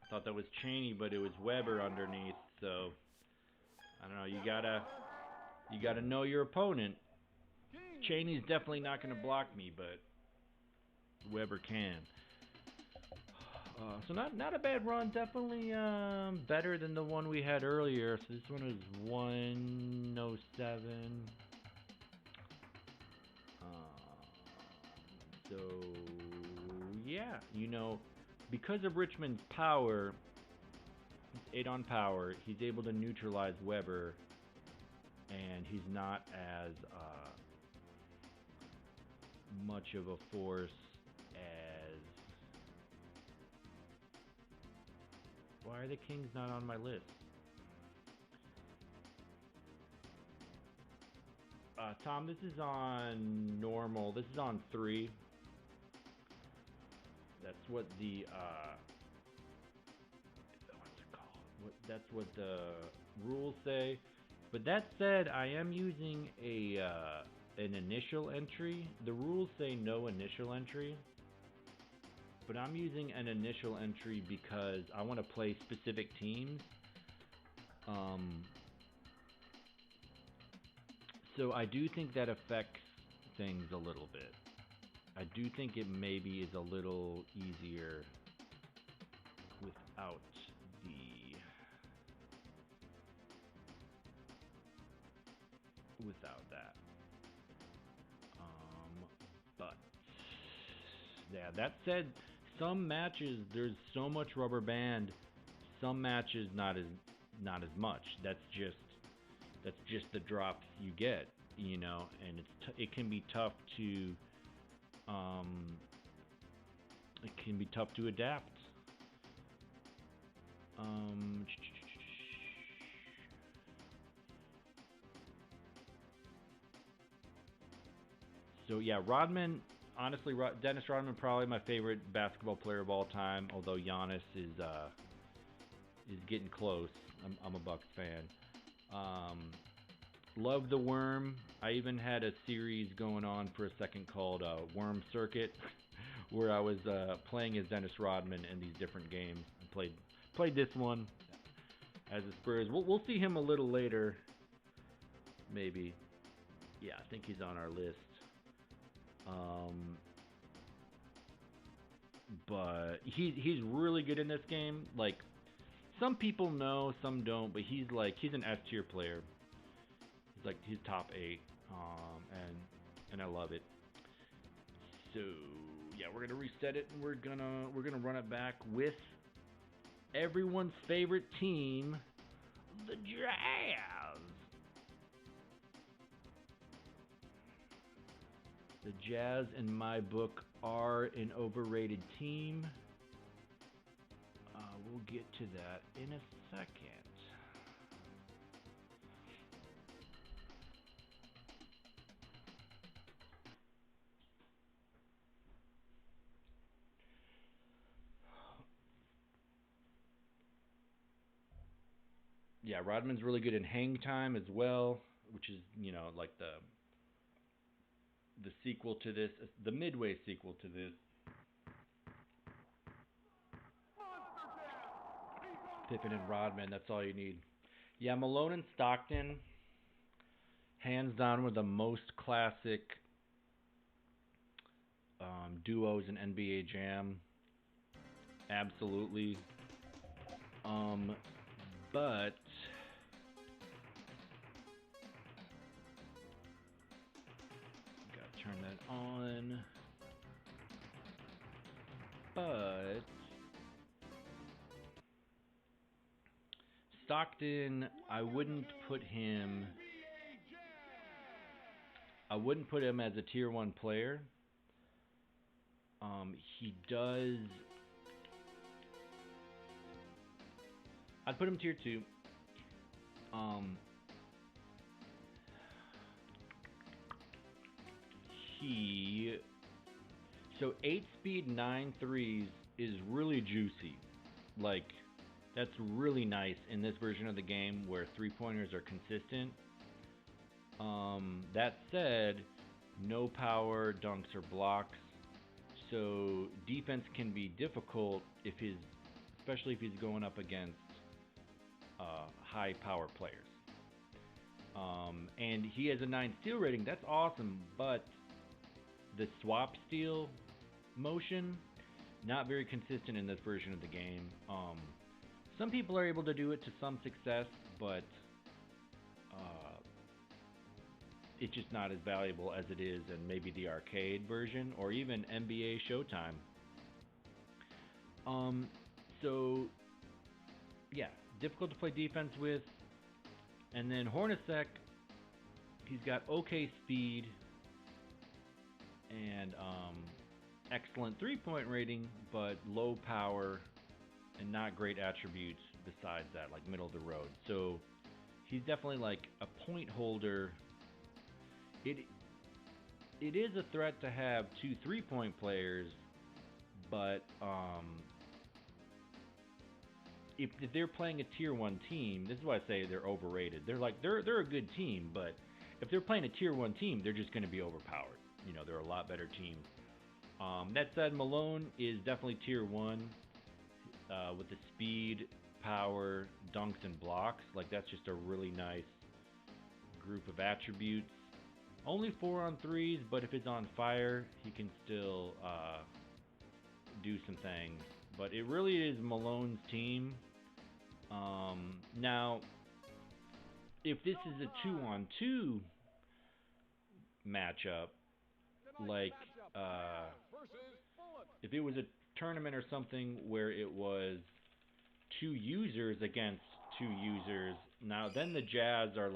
I thought that was Chaney, but it was Weber underneath, so I don't know, you gotta know your opponent. Chaney's definitely not gonna block me, but Weber can. So not a bad run, definitely better than the one we had earlier. So this one was 107. So yeah, because of Richmond's power, 8 on power, he's able to neutralize Weber, and he's not as much of a force as... Why are the Kings not on my list? Tom, this is on normal. This is on 3. That's what the what's it called? That's what the rules say. But that said, I am using an initial entry. The rules say no initial entry, but I'm using an initial entry because I want to play specific teams. So I do think that affects things a little bit. I do think it maybe is a little easier without that. But yeah, that said, some matches there's so much rubber band, some matches not as much. That's just the drop you get, and it can be tough to adapt. So yeah, Rodman. Honestly, Dennis Rodman probably my favorite basketball player of all time. Although Giannis is getting close. I'm a Bucks fan. Love the Worm. I even had a series going on for a second called Worm Circuit, where I was playing as Dennis Rodman in these different games. I played this one as a Spurs. We'll see him a little later, maybe. Yeah, I think he's on our list. But he's really good in this game. Like, some people know, some don't, but he's an S tier player. like his top 8, and I love it. So yeah, we're gonna reset it, and we're gonna run it back with everyone's favorite team, the Jazz. The Jazz, in my book, are an overrated team. We'll get to that in a second. Yeah, Rodman's really good in Hang Time as well, which is, like the sequel to this, the midway sequel to this. Pippen and Rodman, that's all you need. Yeah, Malone and Stockton, hands down, were the most classic duos in NBA Jam. Absolutely. But gotta turn that on. But Stockton, I wouldn't put him as a tier 1 player. He does. I'd put him tier 2. So 8 speed 9 threes is really juicy. Like, that's really nice in this version of the game where 3-pointers are consistent. That said, no power, dunks, or blocks. So defense can be difficult especially if he's going up against high power players. And he has a 9 steal rating. That's awesome, but the swap steal motion, not very consistent in this version of the game. Some people are able to do it to some success, but it's just not as valuable as it is in maybe the arcade version or even NBA Showtime. So yeah, difficult to play defense with. And then Hornacek, he's got okay speed and excellent 3-point rating, but low power and not great attributes besides that, like middle of the road. So he's definitely like a point holder. It is a threat to have 2 3-point players, but if they're playing a tier 1 team, this is why I say they're overrated. They're a good team, but if they're playing a tier 1 team, they're just going to be overpowered. They're a lot better team. That said, Malone is definitely tier 1 with the speed, power, dunks, and blocks. Like, that's just a really nice group of attributes. Only 4 on 3s, but if it's on fire, he can still do some things. But it really is Malone's team. Now, if this is a 2-on-2 matchup, like if it was a tournament or something where it was 2 users against 2 users, now then the Jazz are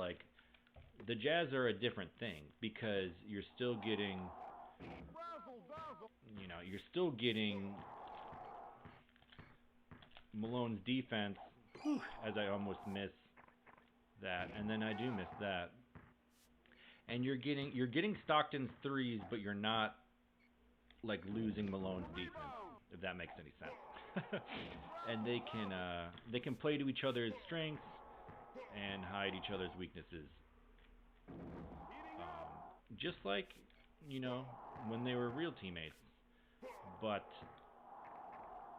a different thing, because you're still getting Malone's defense. Whew, as I almost miss that, and then I do miss that. And you're getting Stockton's threes, but you're not like losing Malone's defense, if that makes any sense. And they can play to each other's strengths and hide each other's weaknesses. Just like, when they were real teammates. But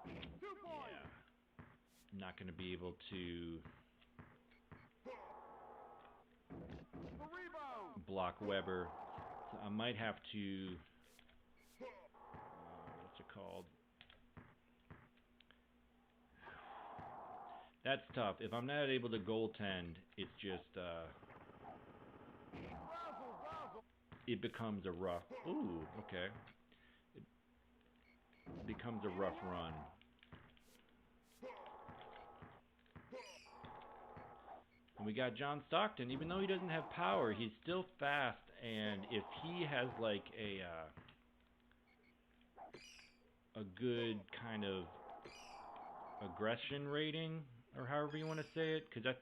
yeah, not going to be able to block Weber. So I might have to, what's it called? That's tough. If I'm not able to goaltend, it's just it becomes a rough. Ooh, okay. It becomes a rough run. And we got John Stockton. Even though he doesn't have power, he's still fast. And if he has like a good kind of aggression rating, or however you want to say it, because I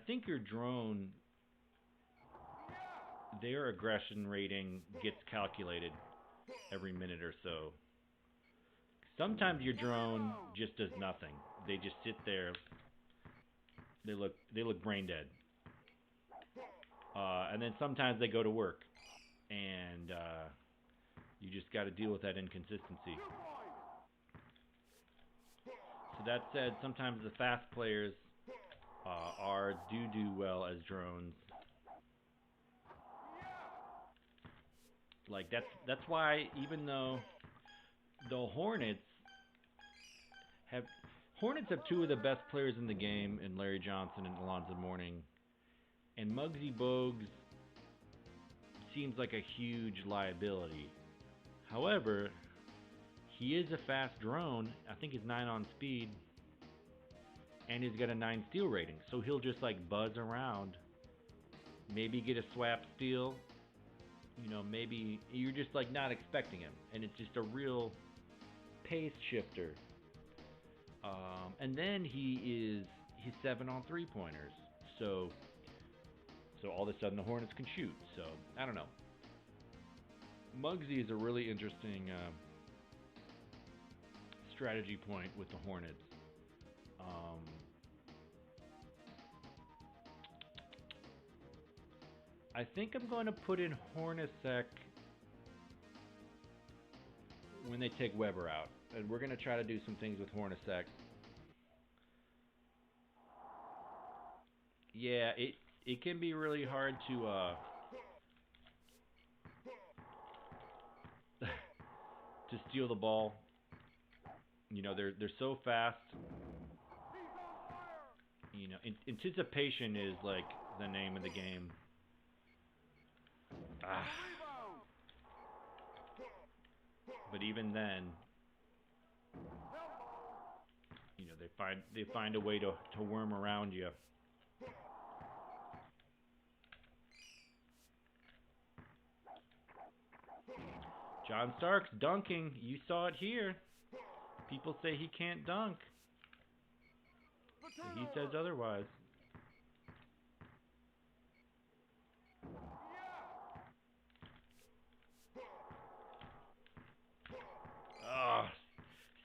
think your drone, their aggression rating gets calculated every minute or so. Sometimes your drone just does nothing. They just sit there. They look brain dead. And then sometimes they go to work, and you just got to deal with that inconsistency. So that said, sometimes the fast players do well as drones. Like that's why, even though the Hornets have two of the best players in the game in Larry Johnson and Alonzo Mourning, and Muggsy Bogues seems like a huge liability. However, he is a fast drone. I think he's 9 on speed, and he's got a 9 steal rating. So he'll just like buzz around, maybe get a swap steal. You know, maybe you're just like not expecting him, and it's just a real pace shifter. And then he's 7 on 3-pointers. So all of a sudden the Hornets can shoot. So I don't know. Muggsy is a really interesting strategy point with the Hornets. I think I'm going to put in Hornacek when they take Weber out, and we're going to try to do some things with Hornacek. Yeah, it can be really hard to to steal the ball. You know, they're so fast. You know, anticipation is like the name of the game. But even then, you know, they find a way to worm around you. John Starks dunking. You saw it here. People say he can't dunk. He says otherwise.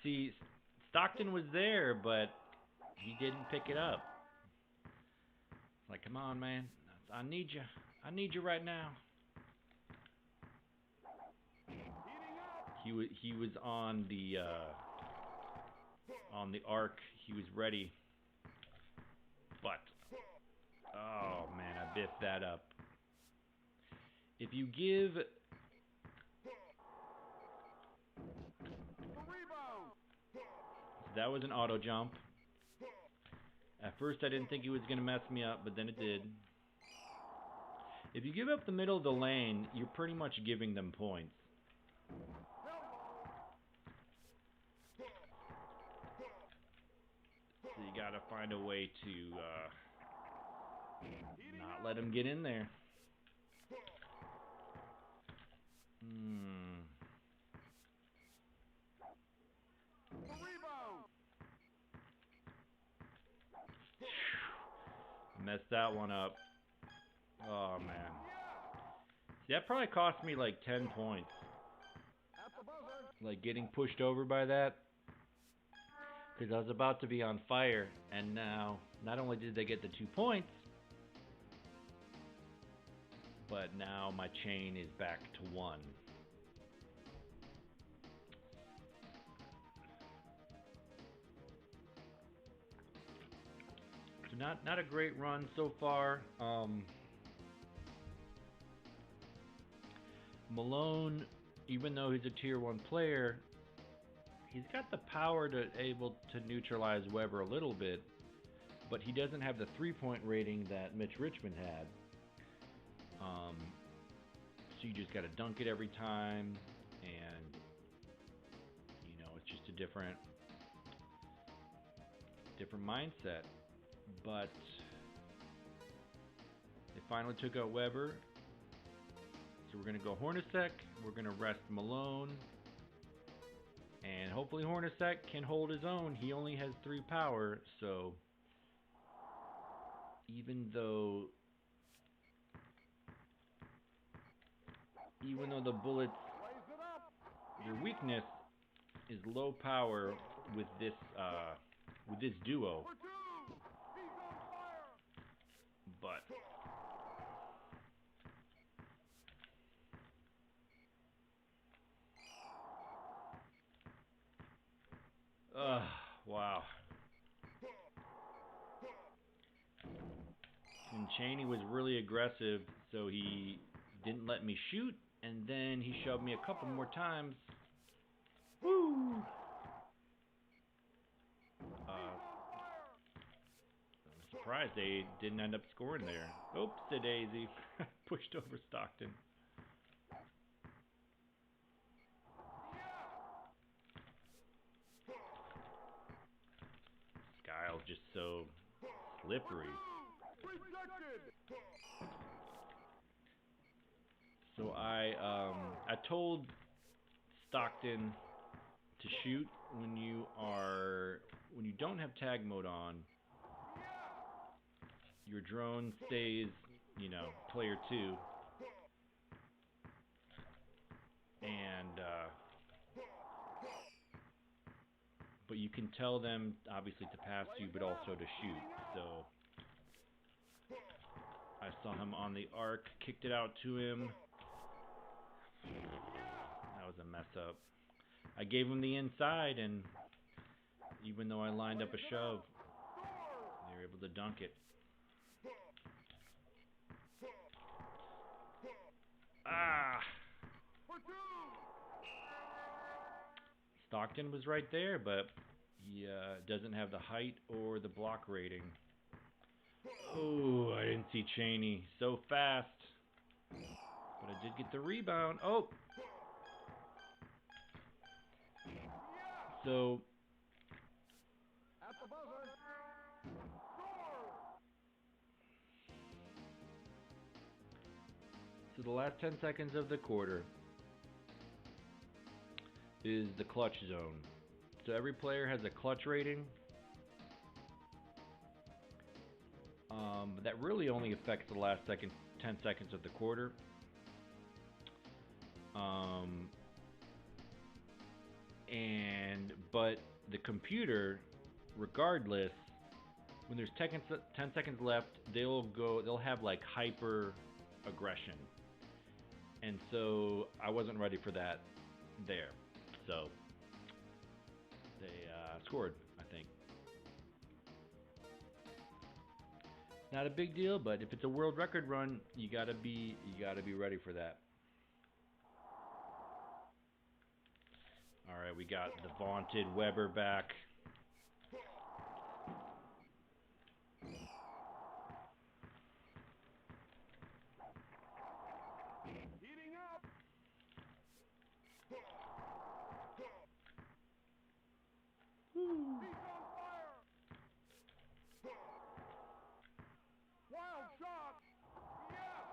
See, Stockton was there, but he didn't pick it up. Like, come on, man. I need you. I need you right now. He was on the arc. He was ready. But, oh, man, I biffed that up. If you give... That was an auto jump. At first I didn't think he was going to mess me up, but then it did. If you give up the middle of the lane, you're pretty much giving them points. So you got to find a way to not let him get in there. Messed that one up. Oh, man. See, that probably cost me like 10 points. Like getting pushed over by that. Because I was about to be on fire. And now, not only did they get the 2 points, but now my chain is back to 1. So not a great run so far. Malone, even though he's a tier 1 player, he's got the power to able to neutralize Weber a little bit, but he doesn't have the 3-point rating that Mitch Richmond had. So you just got to dunk it every time, and it's just a different mindset. But they finally took out Weber, so we're gonna go Hornacek. We're gonna rest Malone, and hopefully Hornacek can hold his own. He only has 3 power, so even though the Bullets, their weakness is low power with this duo, but wow. And Cheney was really aggressive, so he didn't let me shoot, and then he shoved me a couple more times. Woo! I'm surprised they didn't end up scoring there. Oops, a daisy. Pushed over Stockton. Kyle's just so slippery. So I told Stockton to shoot when you don't have tag mode on. Your drone stays, player 2, and but you can tell them obviously to pass you, but also to shoot. So I saw him on the arc, kicked it out to him. That was a mess up. I gave him the inside, and even though I lined up a shove, they were able to dunk it. Stockton was right there, but he doesn't have the height or the block rating. Oh, I didn't see Cheney so fast, but I did get the rebound. Oh! So the last 10 seconds of the quarter is the clutch zone. So every player has a clutch rating. That really only affects the last 10 seconds of the quarter. But the computer, regardless, when there's 10 seconds left, they'll have like hyper aggression. And so I wasn't ready for that there. So they scored, I think. Not a big deal, but if it's a world record run, you gotta be ready for that. All right, we got the vaunted Weber back. Heating up. He's on fire. Wild shot. Yes.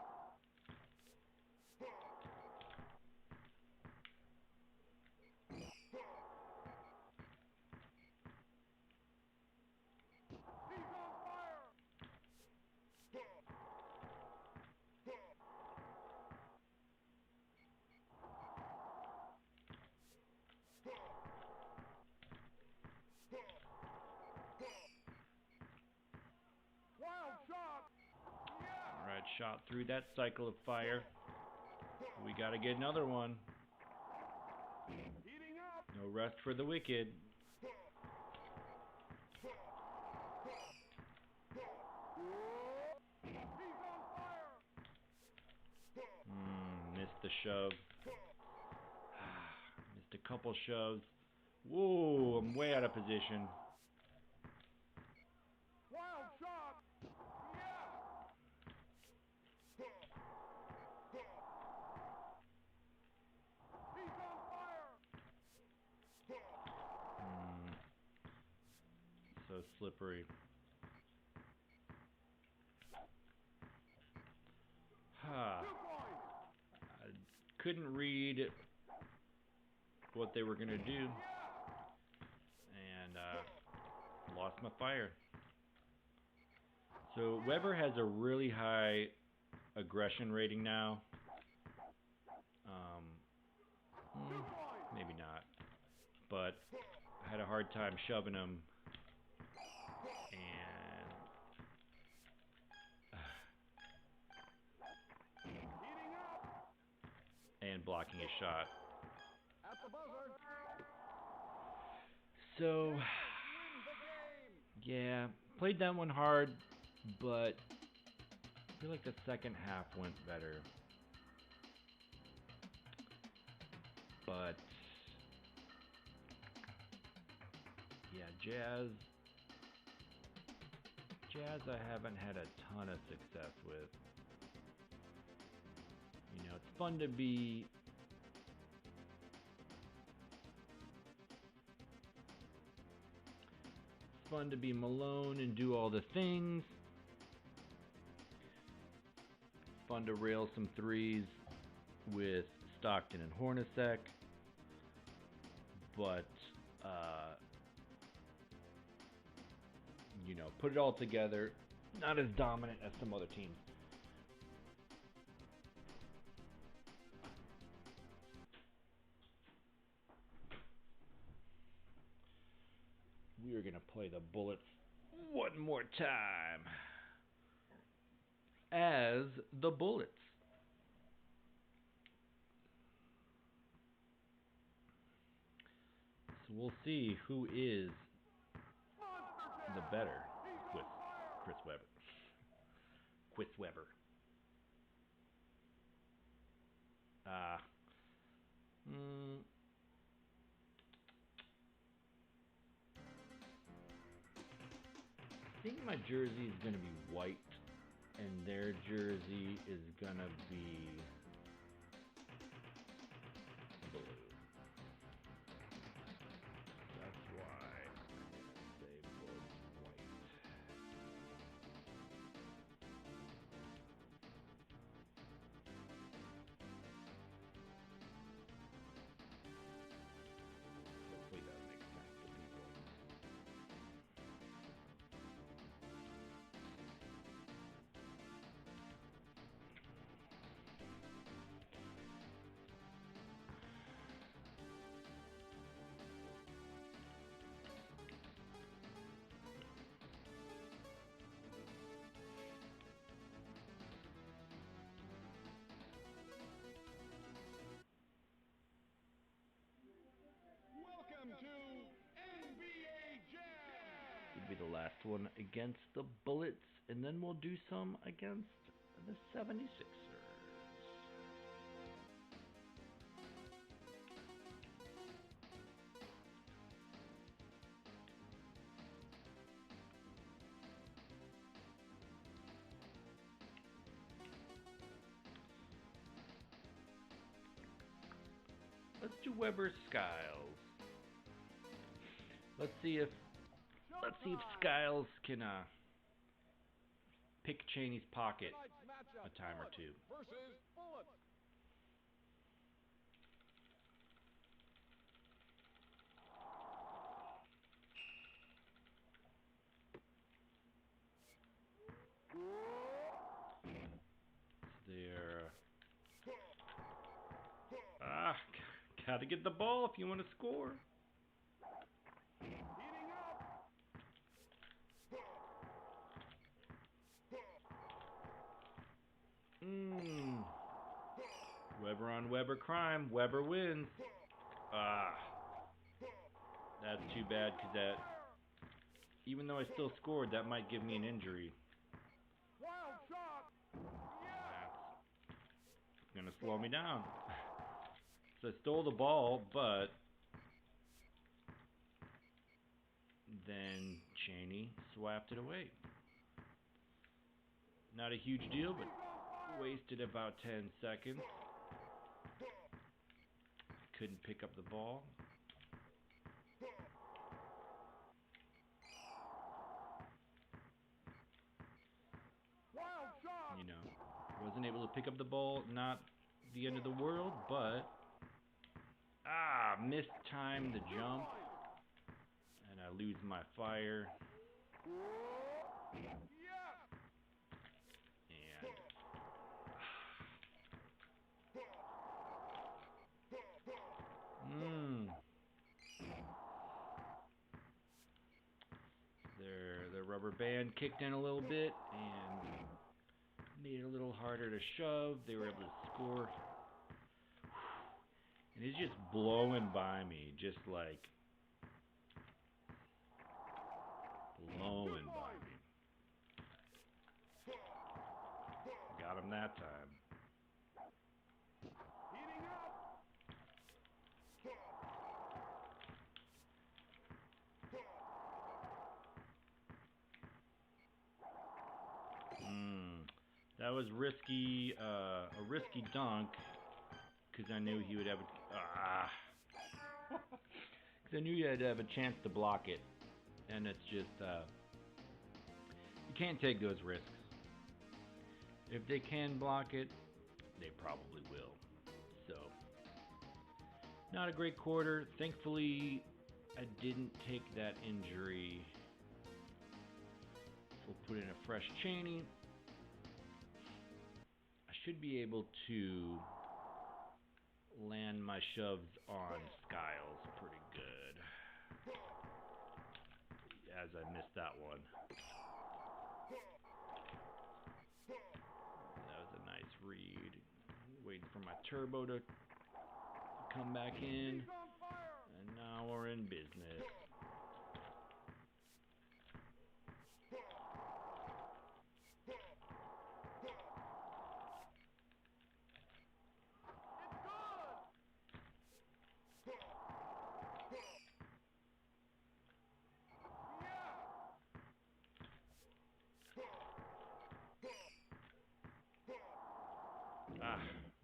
He's on fire. Wild shot. All right, shot through that cycle of fire. We got to get another one. Heating up. No rest for the wicked. He's on fire. Missed the shove. Missed a couple shoves. Whoa, I'm way out of position. Wild shot. Yes. slippery. I couldn't read what they were going to do, and lost my fire. So Weber has a really high aggression rating now. Maybe not, but I had a hard time shoving him and blocking his shot. So yeah, played that one hard, but I feel like the second half went better. But yeah, Jazz I haven't had a ton of success with. You know, it's fun to be Malone and do all the things. Fun to rail some threes with Stockton and Hornacek. But you know, put it all together, not as dominant as some other teams. We are going to play the Bullets one more time as the Bullets. So we'll see who is the better with Chris Webber. I think my jersey is going to be white, and their jersey is going to be blue. That's why they was white. Hopefully that makes sense to people. Welcome to NBA Jam! It'll be the last one against the Bullets, and then we'll do some against the 76ers. Let's do Weber Skiles. Let's see if Skiles can pick Chaney's pocket a time or two. Versus Bullets. Gotta get the ball if you want to score. Weber on Weber crime. Weber wins. That's too bad, because that, even though I still scored, that might give me an injury. Wild shot. That's gonna slow me down. So I stole the ball, but then Chaney swapped it away. Not a huge deal, but wasted about 10 seconds. Couldn't pick up the ball. You know, wasn't able to pick up the ball. Not the end of the world, but missed time the jump, and I lose my fire. And the rubber band kicked in a little bit and made it a little harder to shove. They were able to score. And it's just blowing by me, just like blowing by me. Got him that time. That was risky, a risky dunk, because I knew he would have because I knew he had to have a chance to block it, and it's just you can't take those risks. If they can block it, they probably will. So, not a great quarter. Thankfully, I didn't take that injury. We'll put in a fresh Cheney. I should be able to land my shoves on Skiles pretty good. As I missed that one. That was a nice read. Waiting for my turbo to come back in. And now we're in business.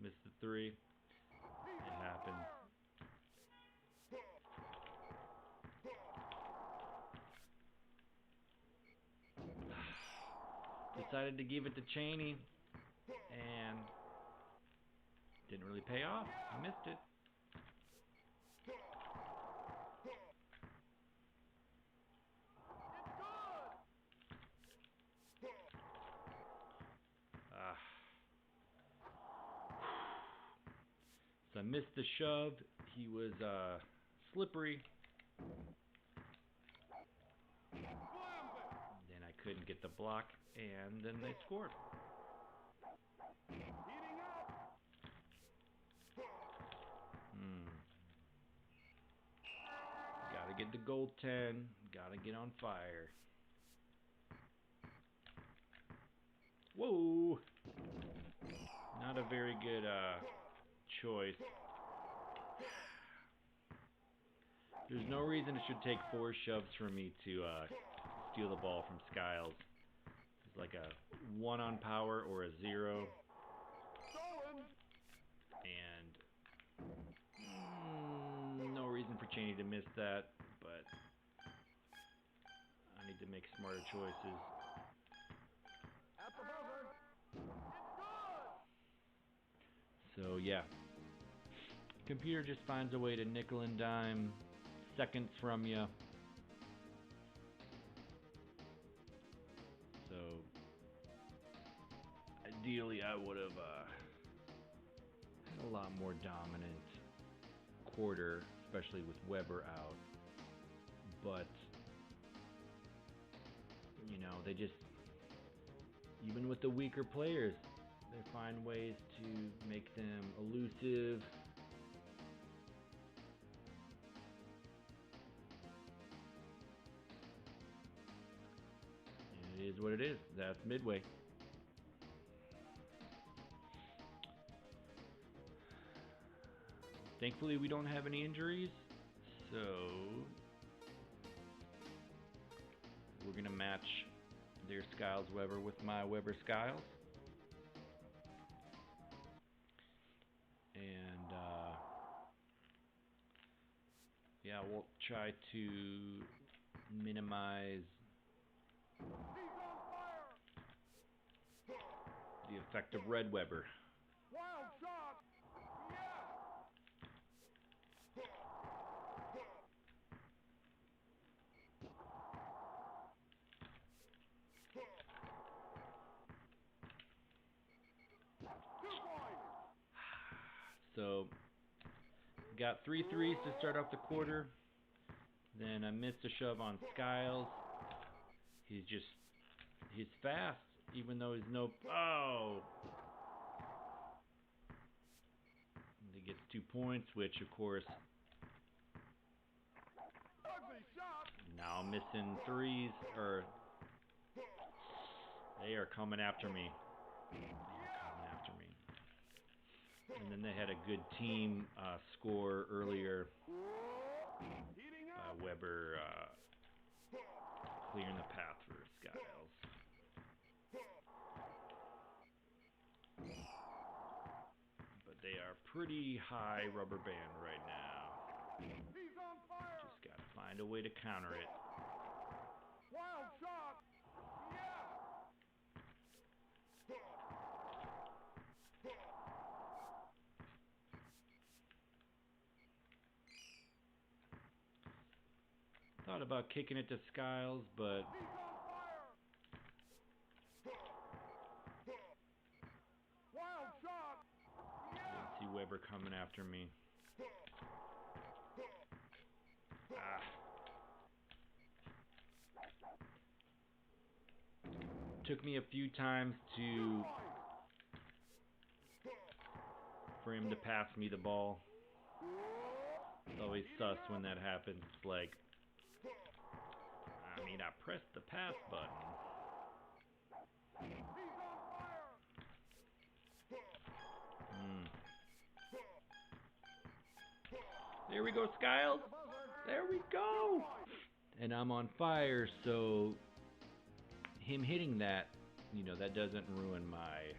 Missed the three. It happened. Decided to give it to Cheney, and didn't really pay off. I missed it. So I missed the shove. He was slippery. Then I couldn't get the block, and then they scored. Gotta get the goaltend. Gotta get on fire. Whoa! Not a very good choice. There's no reason it should take 4 shoves for me to steal the ball from Skiles. It's like a 1 on power or a 0. And no reason for Cheney to miss that, but I need to make smarter choices. So yeah, computer just finds a way to nickel and dime seconds from you. So ideally, I would have had a lot more dominant quarter, especially with Weber out. But you know, they just, even with the weaker players, they find ways to make them elusive. And it is what it is. That's Midway. Thankfully, we don't have any injuries, so we're going to match their Skiles Weber with my Weber Skiles. And yeah, we'll try to minimize The effect of Red Weber. Wild shot. Yeah. So, got 3 threes to start off the quarter. Then I missed a shove on Skiles. He's fast, even though he's no. Oh! He gets 2 points, which of course. Ugly shot. Now I'm missing threes, or they are coming after me. And then they had a good team score earlier. Weber clearing the path for Skiles. But they are pretty high rubber band right now. He's on fire. Just gotta find a way to counter it. Wild shot. Yeah. Thought about kicking it to Skiles, but He's on fire. Wild shot. didn't see Weber coming after me. Ah. Took me a few times for him to pass me the ball. It's always sus when that happens. It's like, I mean, I pressed the pass button. There we go, Skiles. There we go. And I'm on fire, so him hitting that, you know, that doesn't ruin my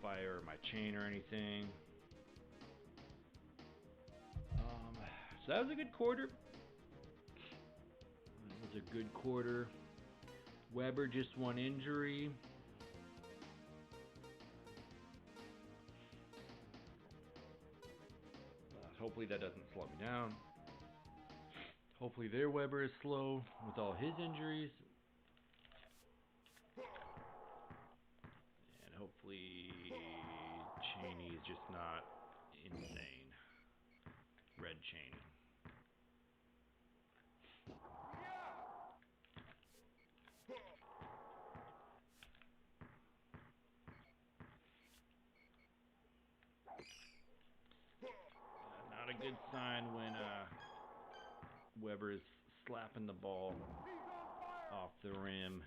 fire or my chain or anything. So that was a good quarter. It was a good quarter. Weber just one injury. Hopefully that doesn't slow me down. Hopefully their Weber is slow with all his injuries. And hopefully Cheney is just not insane. Red Cheney. Not a good sign when Weber is slapping the ball off the rim.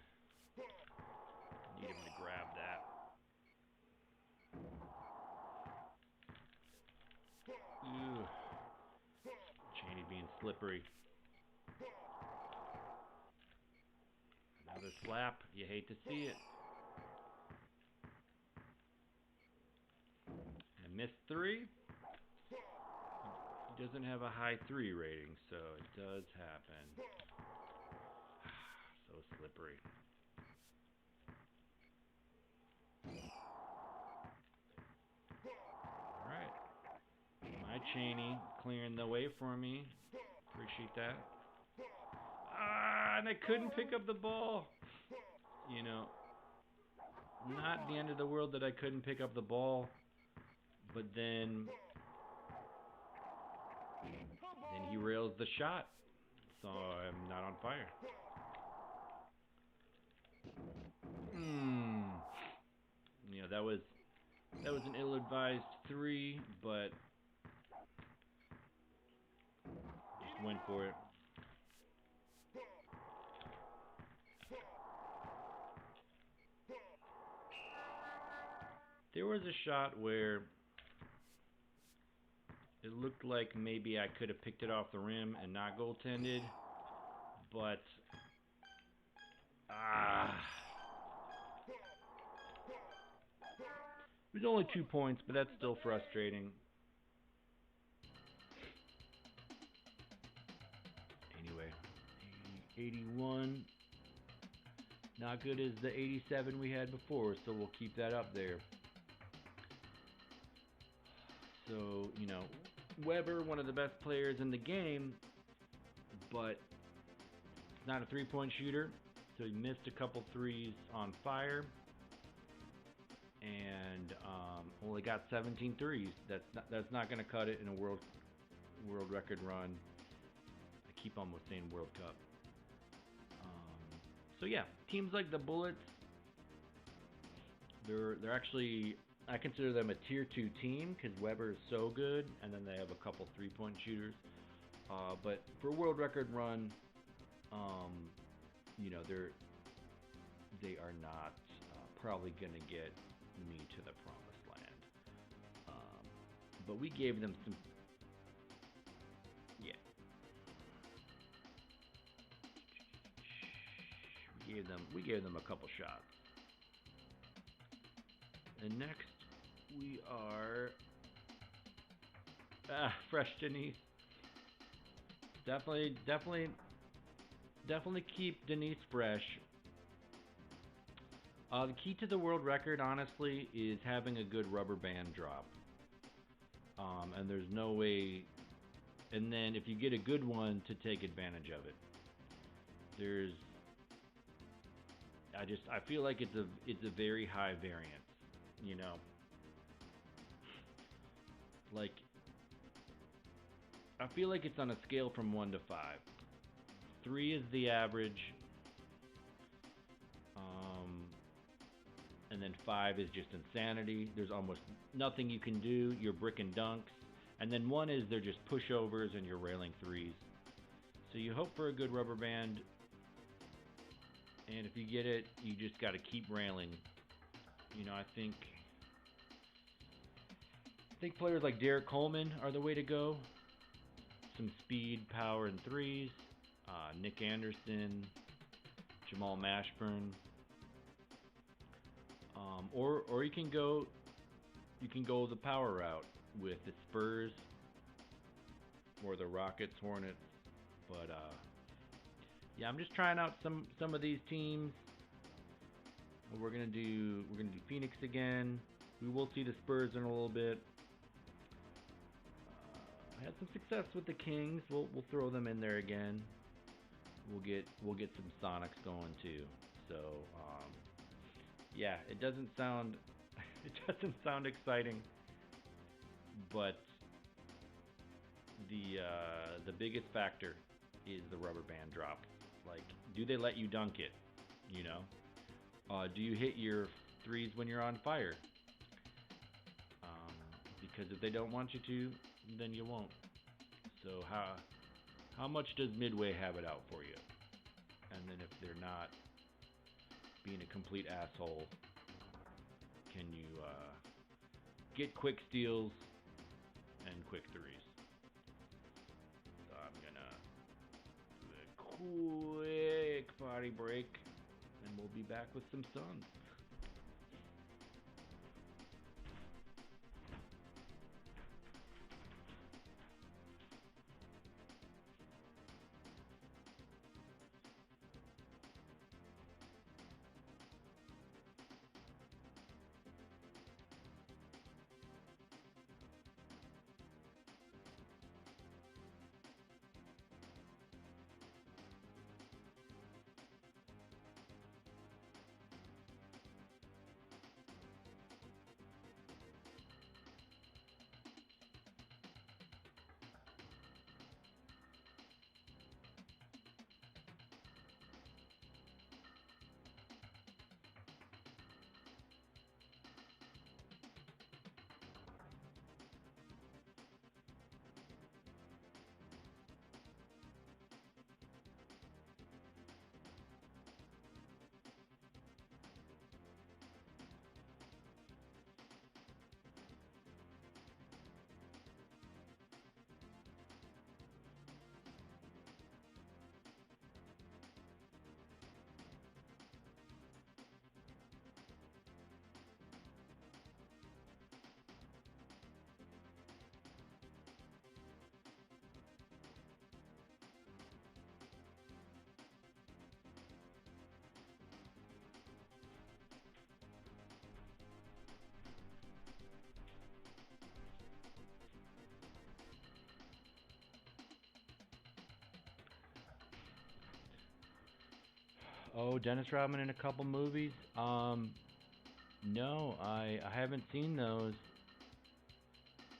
Need him to grab that. Ooh. Cheney being slippery. Another slap. You hate to see it. And missed 3. He doesn't have a high 3 rating, so it does happen. So slippery. Alright. My Cheney clearing the way for me. Appreciate that. And I couldn't pick up the ball. You know, not the end of the world that I couldn't pick up the ball. But then he rails the shot. So I'm not on fire. You know, that was an ill-advised 3, but just went for it. There was a shot where it looked like maybe I could have picked it off the rim and not goaltended, but it was only 2 points, but that's still frustrating. Anyway, 81. Not good as the 87 we had before, so we'll keep that up there. So, Weber, one of the best players in the game, but he's not a three-point shooter, so he missed a couple threes on fire, and only got 17 threes. That's not going to cut it in a world record run. I keep almost saying World Cup. So yeah, teams like the Bullets, they're actually, I consider them a tier 2 team because Weber is so good, and then they have a couple three-point shooters. But for a world record run, they are not probably going to get me to the promised land. But we gave them some, yeah. We gave them a couple shots. And next we are fresh Denise. Definitely keep Denise fresh. The key to the world record, honestly, is having a good rubber band drop. And there's no way. And then if you get a good one, to take advantage of it. I feel like it's a very high variance, Like, I feel like it's on a scale from 1 to 5. 3 is the average, and then 5 is just insanity. There's almost nothing you can do. You're brick and dunks, and then 1 is they're just pushovers and you're railing threes. So you hope for a good rubber band. And if you get it, you just got to keep railing. I think players like Derek Coleman are the way to go. Some speed, power, and threes. Nick Anderson, Jamal Mashburn. Or you can go the power route with the Spurs or the Rockets, Hornets. But yeah, I'm just trying out some of these teams. We're gonna do Phoenix again. We will see the Spurs in a little bit. I had some success with the Kings. We'll throw them in there again. We'll get some Sonics going too. So yeah, it doesn't sound exciting, but the biggest factor is the rubber band drop. Like, do they let you dunk it? Do you hit your threes when you're on fire? Because if they don't want you to, then you won't. So how much does Midway have it out for you? And then if they're not being a complete asshole, can you get quick steals and quick threes? So I'm gonna do a quick potty break, and we'll be back with some Suns. Oh, Dennis Rodman in a couple movies. No, I haven't seen those.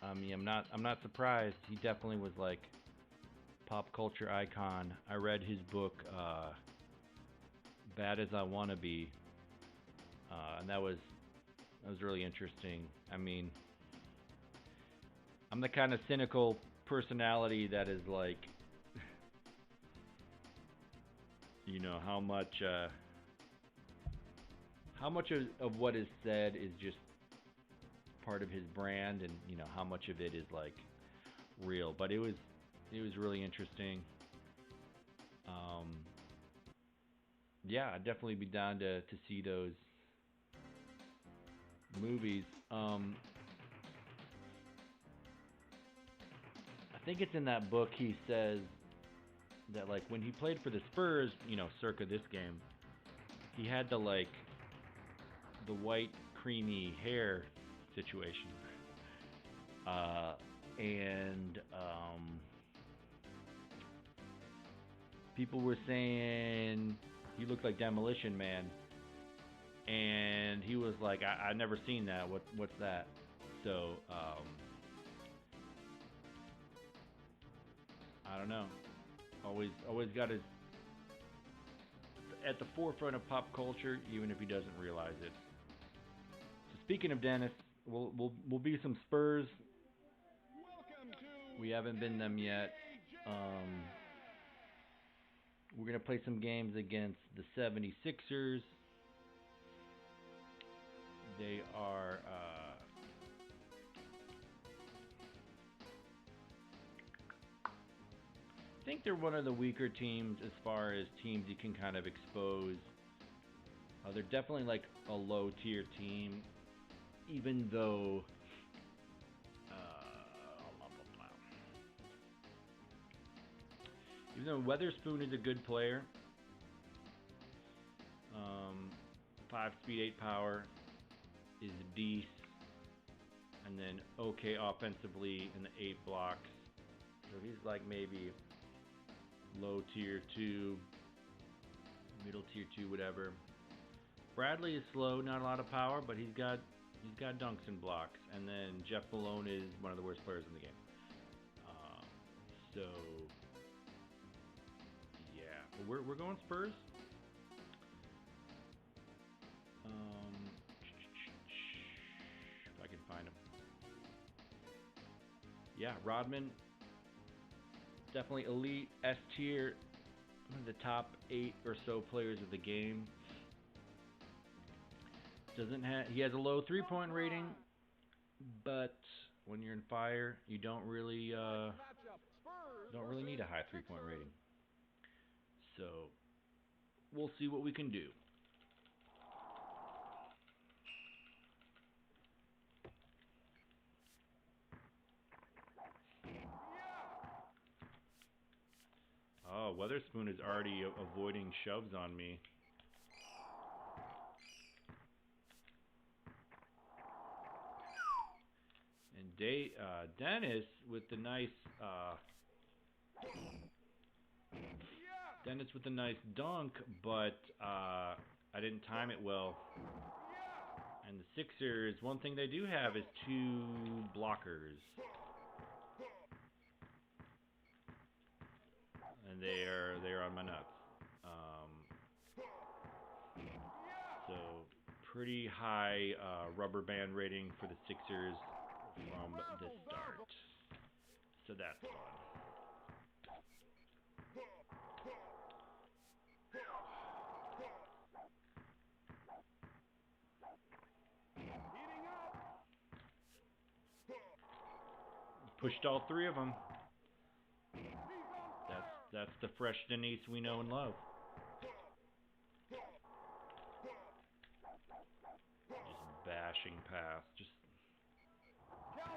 I mean, I'm not surprised. He definitely was like pop culture icon. I read his book, Bad as I Wanna Be, and that was really interesting. I mean, I'm the kind of cynical personality that is like, how much of what is said is just part of his brand, and how much of it is like real. But it was really interesting. Um, yeah, I'd definitely be down to see those movies. I think it's in that book he says that like when he played for the Spurs, circa this game, he had the white creamy hair situation, and people were saying he looked like Demolition Man, and he was like, I never seen that. What's that? So I don't know. Always got his at the forefront of pop culture, even if he doesn't realize it. So speaking of Dennis, we'll be some Spurs. We haven't been them yet. We're gonna play some games against the 76ers. They are. I think they're one of the weaker teams as far as teams you can kind of expose. They're definitely like a low tier team, even though Weatherspoon is a good player. 5 speed, 8 power is a beast, and then okay offensively in the 8 blocks. So he's like maybe low tier 2, middle tier 2, whatever. Bradley is slow, not a lot of power, but he's got dunks and blocks. And then Jeff Malone is one of the worst players in the game. So yeah, but we're going Spurs. If I can find him. Yeah, Rodman, definitely elite, S tier, one of the top 8 or so players of the game. He has a low 3-point rating, but when you're in fire, you don't really need a high 3-point rating. So we'll see what we can do. Oh, Weatherspoon is already avoiding shoves on me. And Dennis with the nice dunk, but I didn't time it well. And the Sixers, one thing they do have is 2 blockers. And they're on my nuts. So pretty high rubber band rating for the Sixers from the start. So that's fun. Pushed all 3 of them. That's the fresh Denise we know and love. Just bashing pass. Just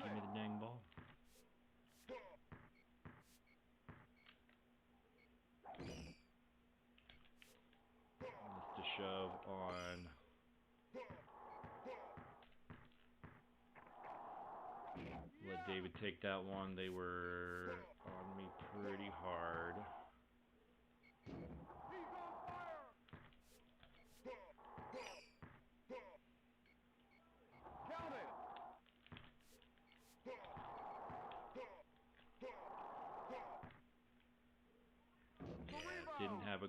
give me the dang ball. Just a shove on. Let David take that one. They were on me pretty hard. have a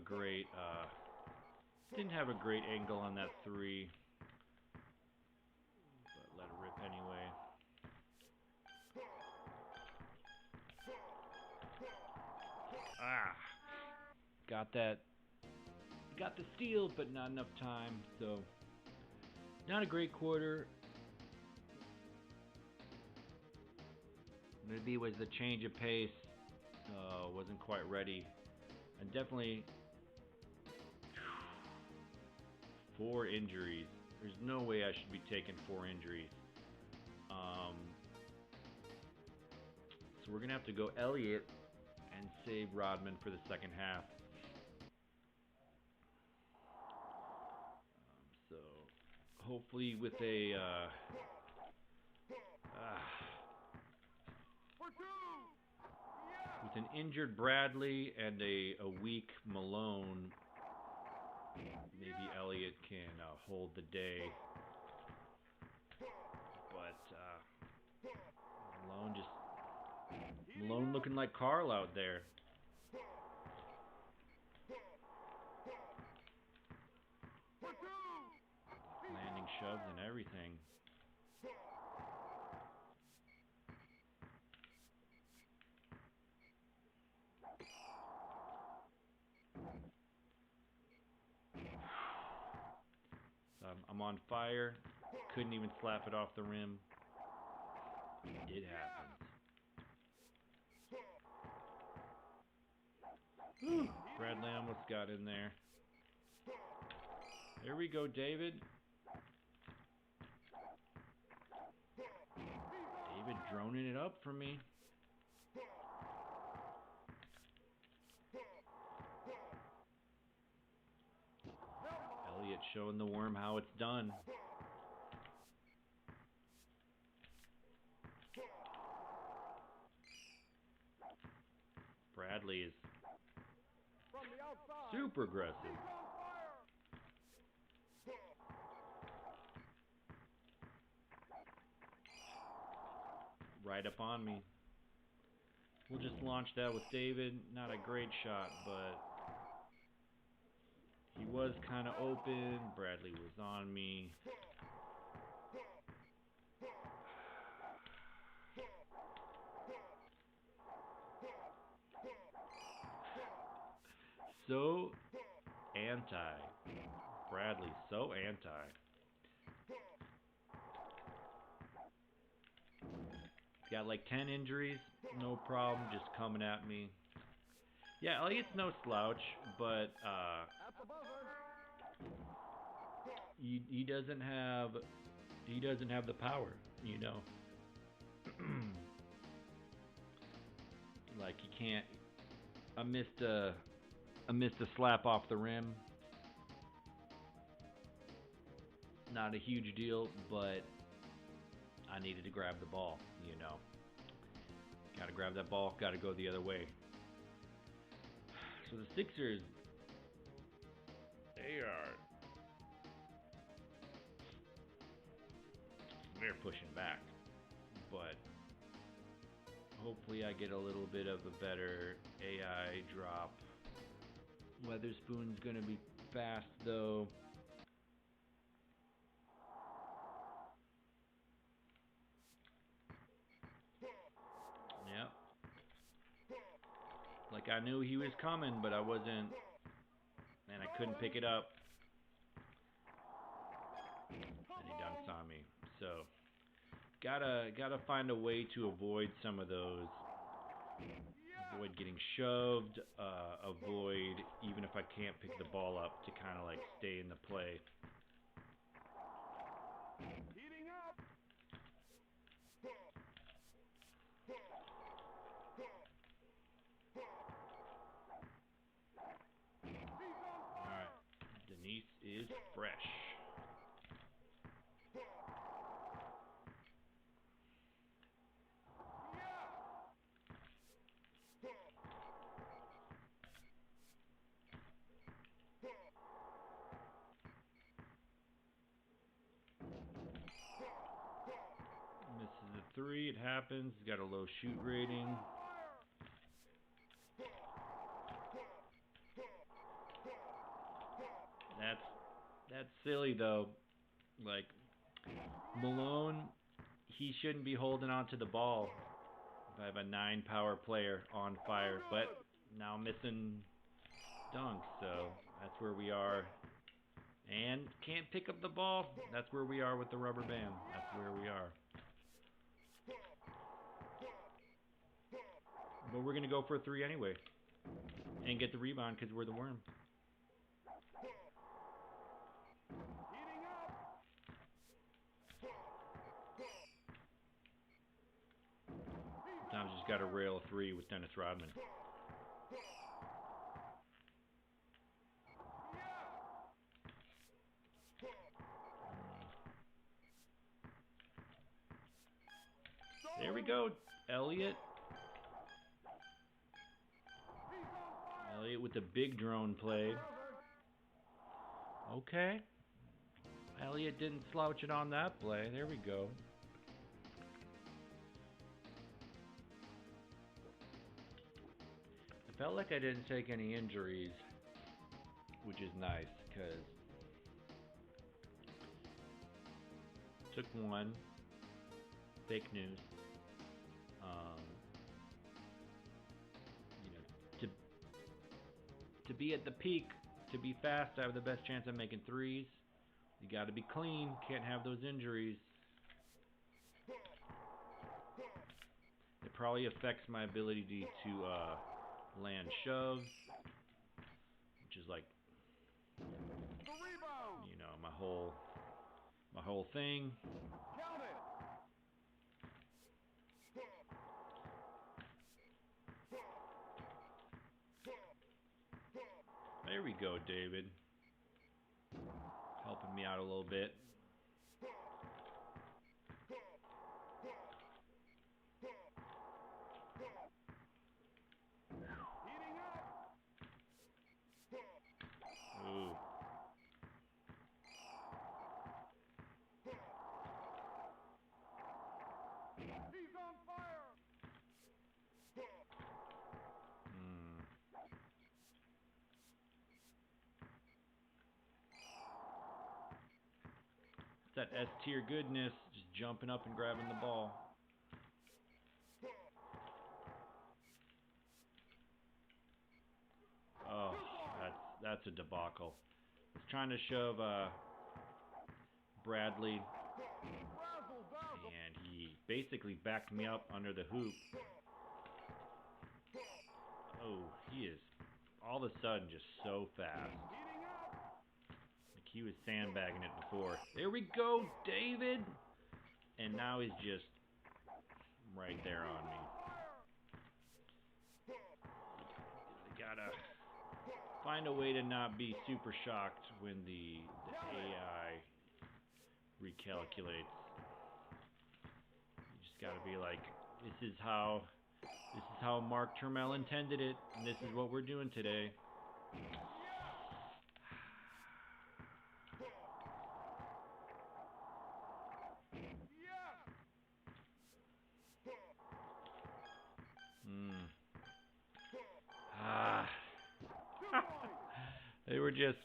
great angle on that three, but let it rip anyway. Got the steal, but not enough time. So not a great quarter. Maybe it was the change of pace. Wasn't quite ready. And definitely 4 injuries. There's no way I should be taking 4 injuries. So we're going to have to go Elliott and save Rodman for the second half. So hopefully with with an injured Bradley and a weak Malone, maybe Elliott can hold the day. But Malone looking like Carl out there. Landing shoves and everything. I'm on fire. Couldn't even slap it off the rim. It happens. Bradley almost got in there. There we go, David. David droning it up for me. Elliott showing the worm how it's done. Bradley is super aggressive. Right up on me. We'll just launch that with David. Not a great shot, but he was kind of open. Bradley was on me. So anti. Bradley, so anti. Got like 10 injuries, no problem, just coming at me. Yeah, Elliott's no slouch, but he doesn't have the power, you know. Like he can't. I missed a slap off the rim. Not a huge deal, but I needed to grab the ball, you know. Got to grab that ball, got to go the other way. So the Sixers, they're pushing back, but hopefully I get a little bit of a better AI drop. Weatherspoon's gonna be fast though. Yep. Like I knew he was coming, but I wasn't, and I couldn't pick it up. And he dunks on me. So gotta find a way to avoid some of those. Avoid getting shoved. Avoid, even if I can't pick the ball up, to kind of like stay in the play. Heating up. Alright. Denise is fresh. Misses a 3, it happens. He's got a low shoot rating. That's silly though. Like Malone, he shouldn't be holding on to the ball. If I have a 9 power player on fire, but now missing dunks, so that's where we are. And can't pick up the ball. That's where we are with the rubber band. That's where we are. But we're going to go for a 3 anyway. And get the rebound because we're the worm. Sometimes you just got to rail a 3 with Dennis Rodman. There we go, Elliott. Elliott with the big drone play. Okay. Elliott didn't slouch it on that play. There we go. I felt like I didn't take any injuries, which is nice because took one. Fake news. To be at the peak, to be fast, I have the best chance of making threes. You got to be clean. Can't have those injuries. It probably affects my ability to land shoves, which is like, you know, my whole thing. There we go, David. Helping me out a little bit. Ooh. He's on fire. That S tier goodness, just jumping up and grabbing the ball. Oh, that's a debacle. I was trying to shove Bradley, and he basically backed me up under the hoop. Oh, he is all of a sudden just so fast. He was sandbagging it before. There we go, David! And now he's just right there on me. You gotta find a way to not be super shocked when the AI recalculates. You just gotta be like, this is how Mark Turmel intended it, and this is what we're doing today. They were just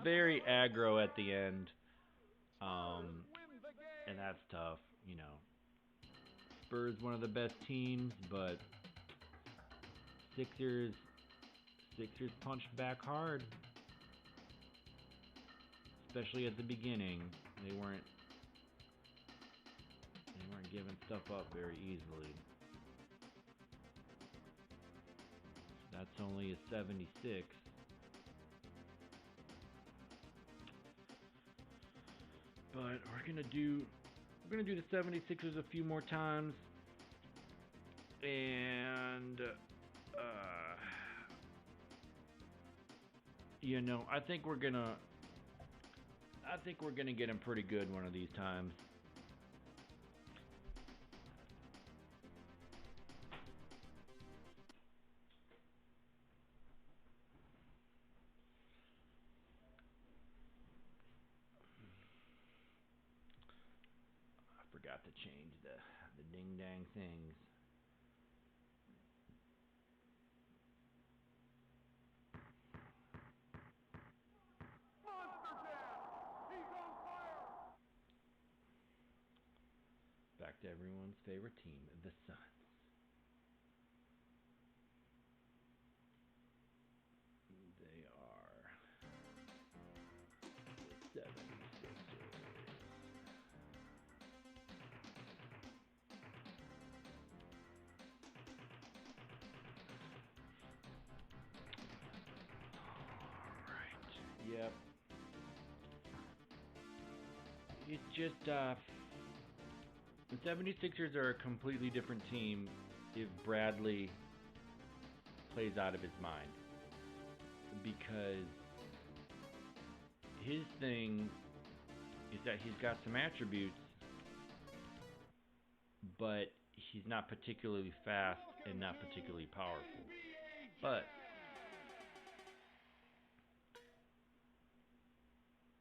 very aggro at the end, and that's tough, you know. Spurs one of the best teams, but Sixers punched back hard, especially at the beginning. They weren't giving stuff up very easily. That's only a 76. But we're gonna do the 76ers a few more times, and you know, I think we're gonna get them pretty good one of these times. Forgot to change the ding dang things. Monster Jam. Back to everyone's favorite team, the Suns. They are the 76ers. Alright. Yep. It's just, the 76ers are a completely different team if Bradley plays out of his mind. Because his thing is that he's got some attributes, but he's not particularly fast and not particularly powerful. But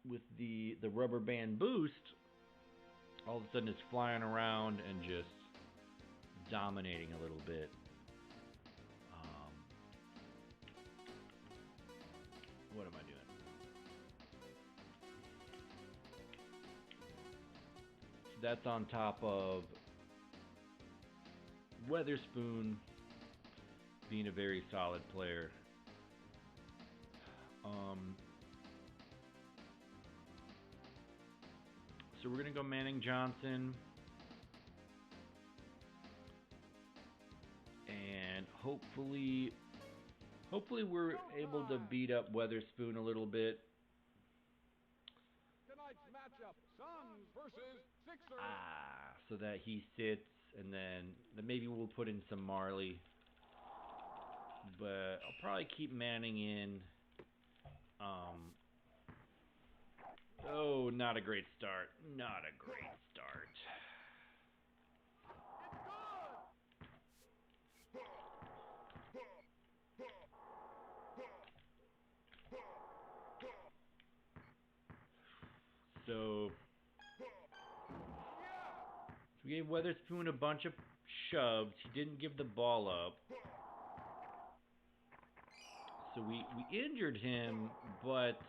with the rubber band boost, all of a sudden it's flying around and just dominating a little bit. What am I doing? So that's on top of Weatherspoon being a very solid player. So we're gonna go Manning Johnson, and hopefully we're able to beat up Weatherspoon a little bit. Tonight's matchup, Suns versus Sixers. So that he sits, and then maybe we'll put in some Marley. But I'll probably keep Manning in. Oh, not a great start. Not a great start. So we gave Weatherspoon a bunch of shoves. He didn't give the ball up. So we injured him, but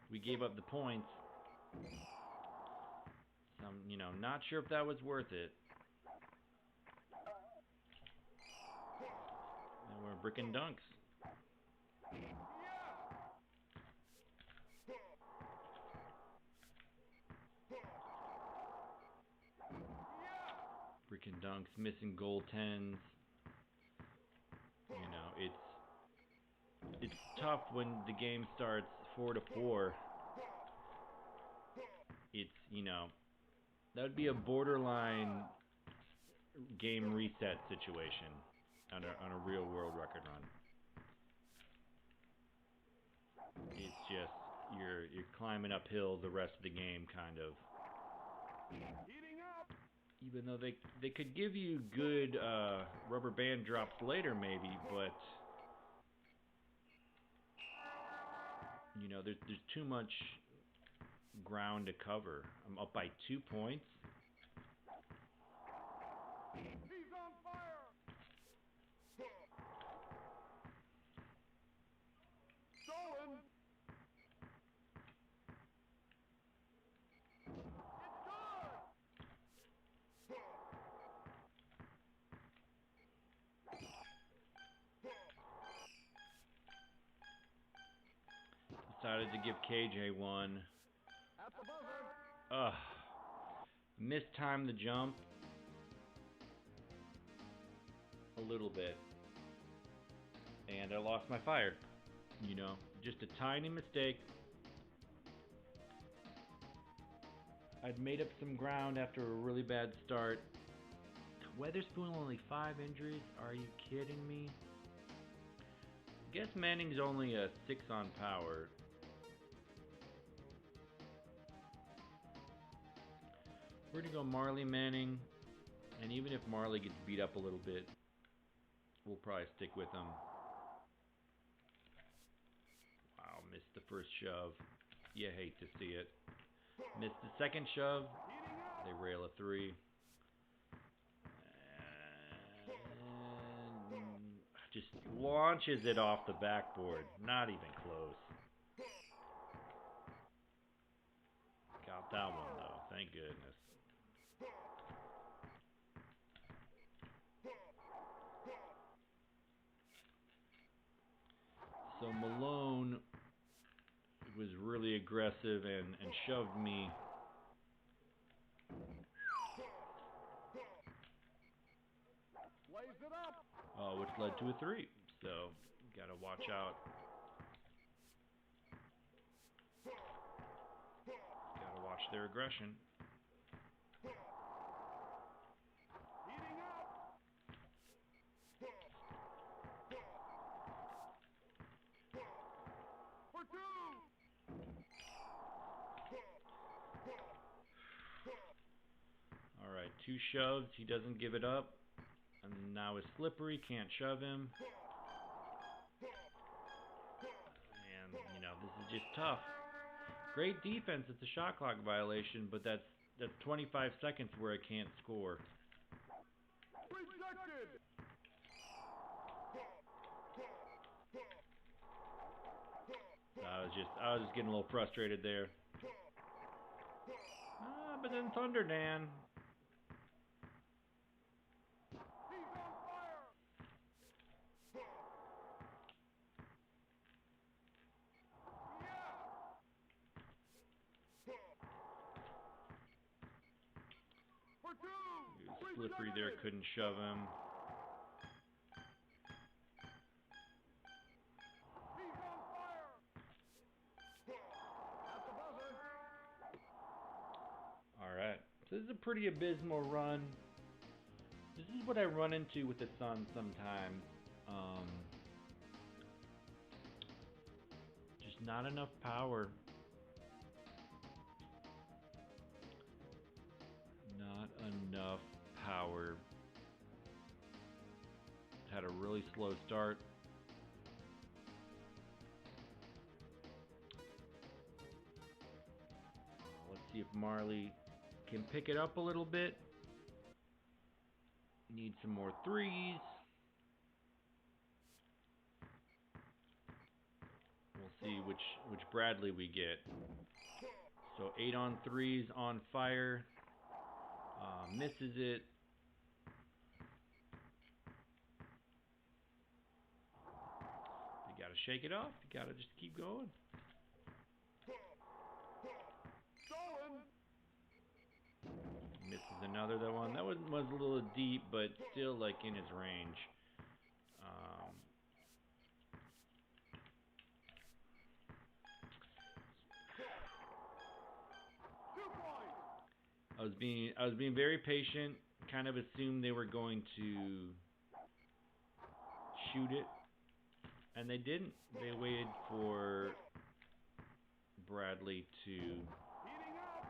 we gave up the points. So I'm, not sure if that was worth it. And we're bricking dunks. Bricking dunks, missing goaltends. It's tough when the game starts 4-4. It's, that would be a borderline game reset situation on a real world record run. It's just you're climbing uphill the rest of the game, kind of. Even though they could give you good rubber band drops later, maybe, but there's too much ground to cover. I'm up by 2 points. He's on fire. Stolen. Decided to give KJ one. At the buzzer. Mistimed the jump a little bit, and I lost my fire. Just a tiny mistake. I'd made up some ground after a really bad start. Weatherspoon only 5 injuries? Are you kidding me? I guess Manning's only a 6 on power. We're going to go Marley Manning, and even if Marley gets beat up a little bit, we'll probably stick with him. Wow, missed the first shove. You hate to see it. Missed the second shove. They rail a 3. And just launches it off the backboard. Not even close. Got that one, though. Thank goodness. So Malone was really aggressive and shoved me. Lays it up. Which led to a 3. So, gotta watch out. Gotta watch their aggression. Heating up. For 2. Alright, 2 shoves. He doesn't give it up. And now it's slippery. Can't shove him. And, you know, this is just tough. Great defense. It's a shot clock violation, but that's 25 seconds where I can't score. Rejected. I was just getting a little frustrated there. But then Thunder Dan. He's on fire. Yeah. For 2. He was slippery there, couldn't shove him. He's on fire. At the buzzer. Alright, so this is a pretty abysmal run. This is what I run into with the Suns sometimes. Just not enough power. Not enough power. Had a really slow start. Let's see if Marley can pick it up a little bit. Need some more threes. We'll see which Bradley we get. So 8 on threes, on fire. Misses it. You gotta shake it off. You gotta just keep going. Stolen. Misses another one. That was a little deep, but still like in his range. 2 points. I was being very patient. Kind of assumed they were going to shoot it, and they didn't. They waited for Bradley to Heating up.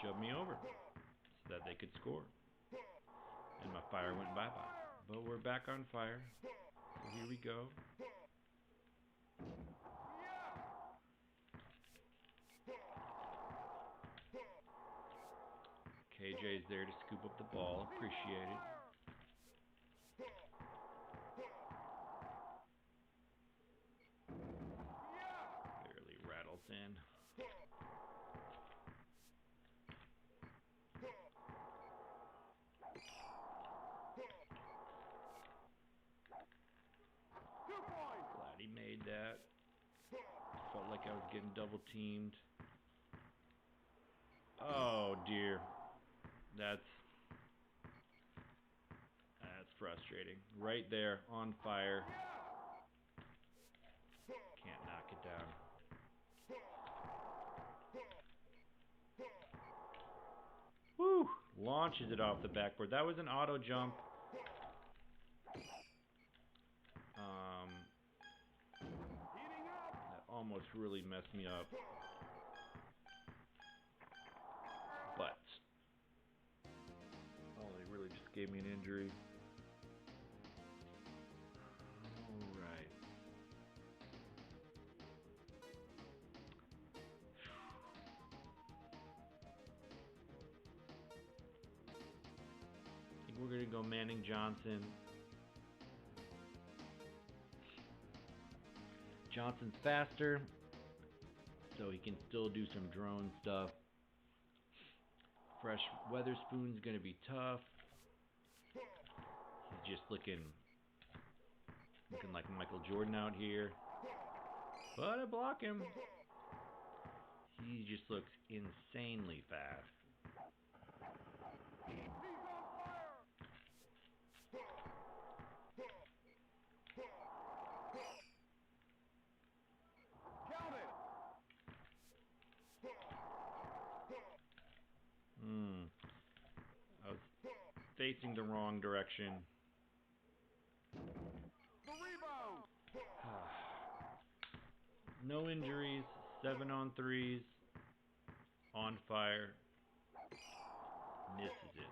shove me over so that they could score. And my fire went bye-bye. But we're back on fire. So here we go. KJ's there to scoop up the ball. Appreciate it. Barely rattles in. Glad he made that. Felt like I was getting double teamed. Oh dear. That's frustrating. Right there, on fire. Can't knock it down. Woo! Launches it off the backboard. That was an auto jump. That almost really messed me up. But they really just gave me an injury. Alright. I think we're going to go Manning Johnson. Johnson's faster, so he can still do some drone stuff. Fresh Weatherspoon's gonna be tough. He's just looking like Michael Jordan out here. But I block him. He just looks insanely fast. I was facing the wrong direction. The rebound. No injuries, 7 on 3s, on fire, misses it.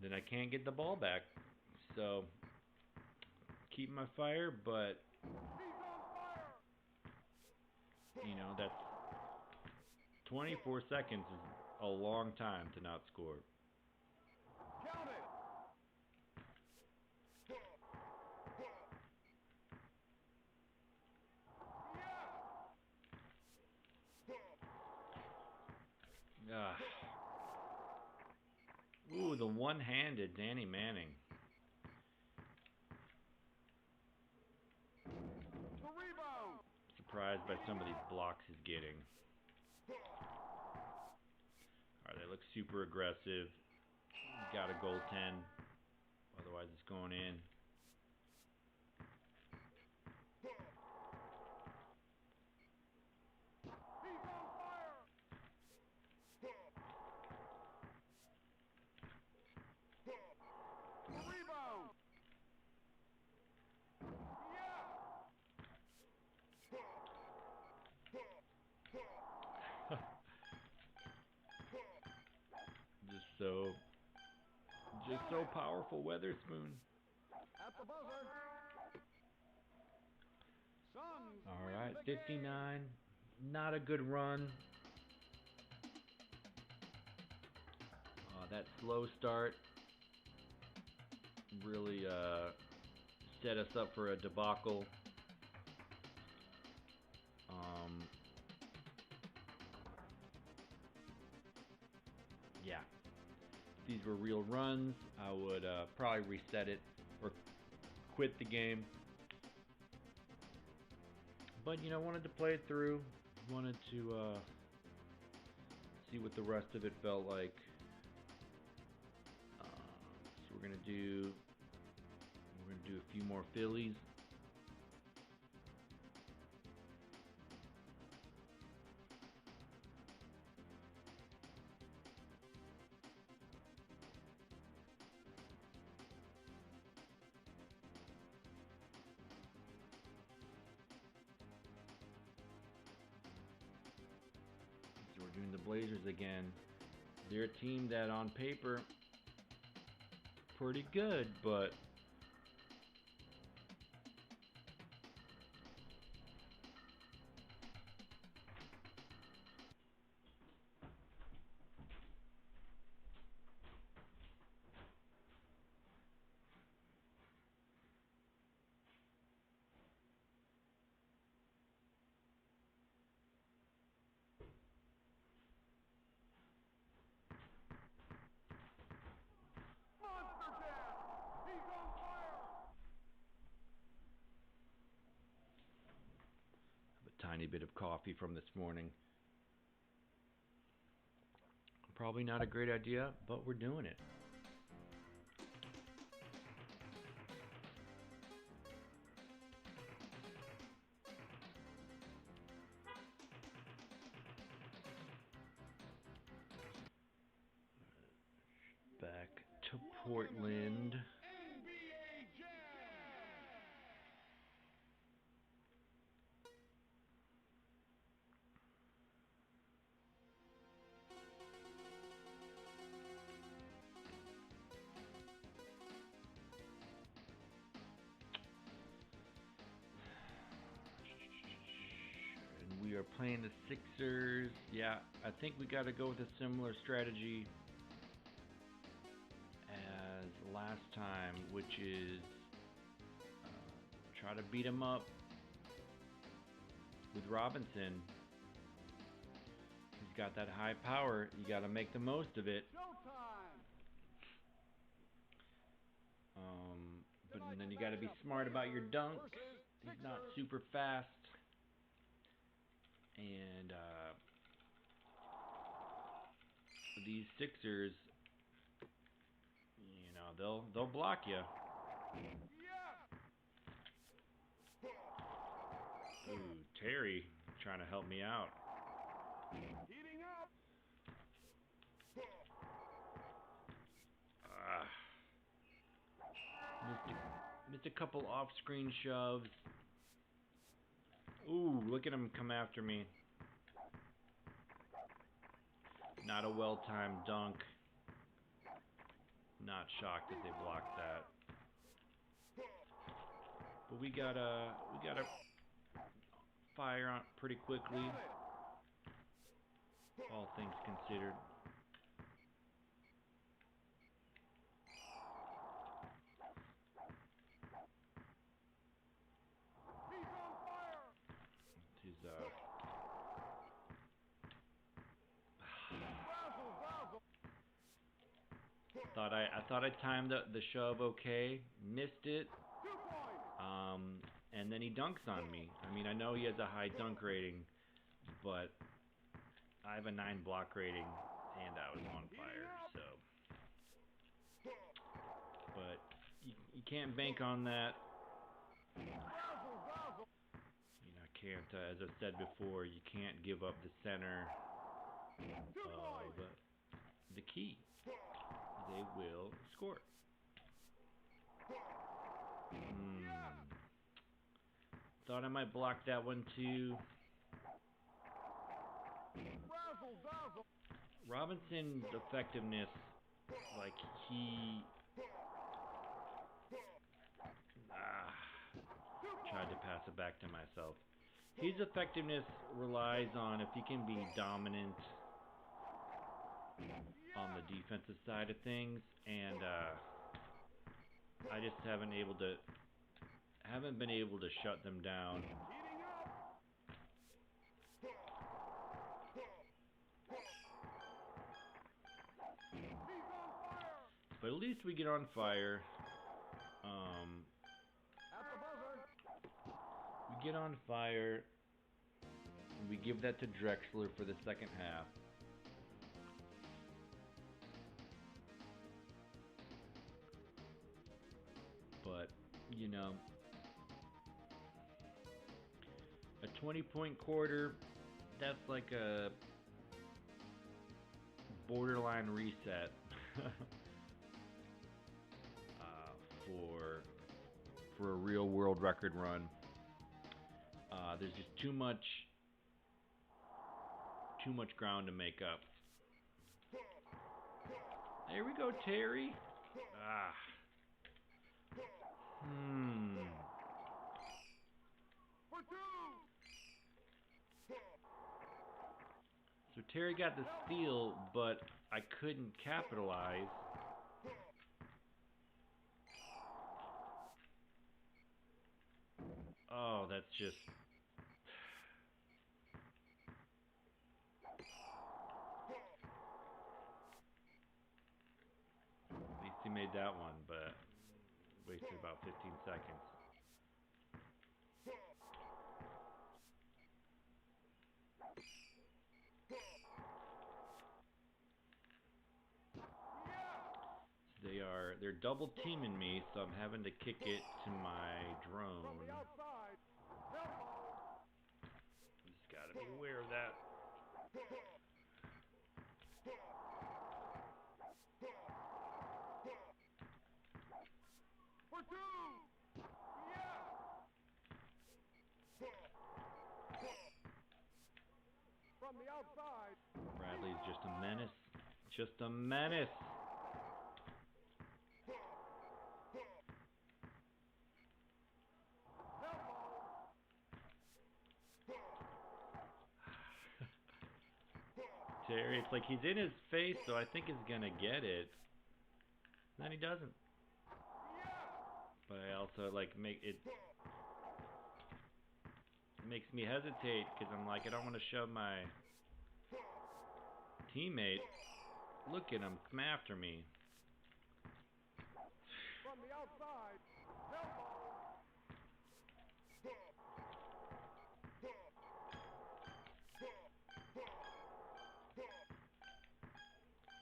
Then I can't get the ball back, so keep my fire, but you know, that's 24 seconds is a long time to not score. Count it. Ah. Ooh, the one-handed Danny Manning. The rebound. Surprised by some of these blocks he's getting. Alright, they look super aggressive. Got a goaltend. Otherwise it's going in. He's on fire. The rebound. Just so powerful, Weatherspoon. At the buzzer. Suns. All win right, the 59. game. Not a good run. That slow start really set us up for a debacle. Yeah. If these were real runs, I would probably reset it or quit the game. But, you know, wanted to play it through. Wanted to see what the rest of it felt like. So we're gonna do a few more Phillies. So we're doing the Blazers again. They're a team that on paper pretty good, but Monster Jam. He's on fire. a tiny bit of coffee from this morning. Probably not a great idea, but we're doing it. Back to Portland. NBA Jam. And we are playing the Sixers. Yeah, I think we got to go with a similar strategy as last time, which is try to beat them up with Robinson. He's got that high power. You got to make the most of it. But then you got to be smart about your dunk. He's not super fast. And these Sixers, you know, they'll block you. Ooh, Terry trying to help me out. Missed a couple off-screen shoves. Ooh, look at him come after me. Not a well-timed dunk. Not shocked that they blocked that. But we gotta fire on pretty quickly. All things considered. I thought I timed the shove okay, missed it, and then he dunks on me. I mean, I know he has a high dunk rating, but I have a 9 block rating, and I was on fire. So, but you can't bank on that. You know, can't. As I said before, you can't give up the center of the key. They will score. Thought I might block that one too. Robinson's effectiveness, like he tried to pass it back to myself. His effectiveness relies on if he can be dominant on the defensive side of things, and I just haven't been able to shut them down. But at least we get on fire. We get on fire. And we give that to Drexler for the second half. But, you know, a 20-point quarter, that's like a borderline reset for a real world record run. There's just too much ground to make up. There we go, Terry. So Terry got the steal, but I couldn't capitalize. Oh, that's just... At least he made that one, but wasted about 15 seconds. They're double teaming me, so I'm having to kick it to my drone. Just gotta be aware of that. From the outside. Bradley's just a menace. Just a menace. Terry, it's like he's in his face, so I think he's gonna get it. Then he doesn't. But I also like makes me hesitate because I'm like, I don't want to shove my teammate. Look at him, come after me. From the outside, elbow.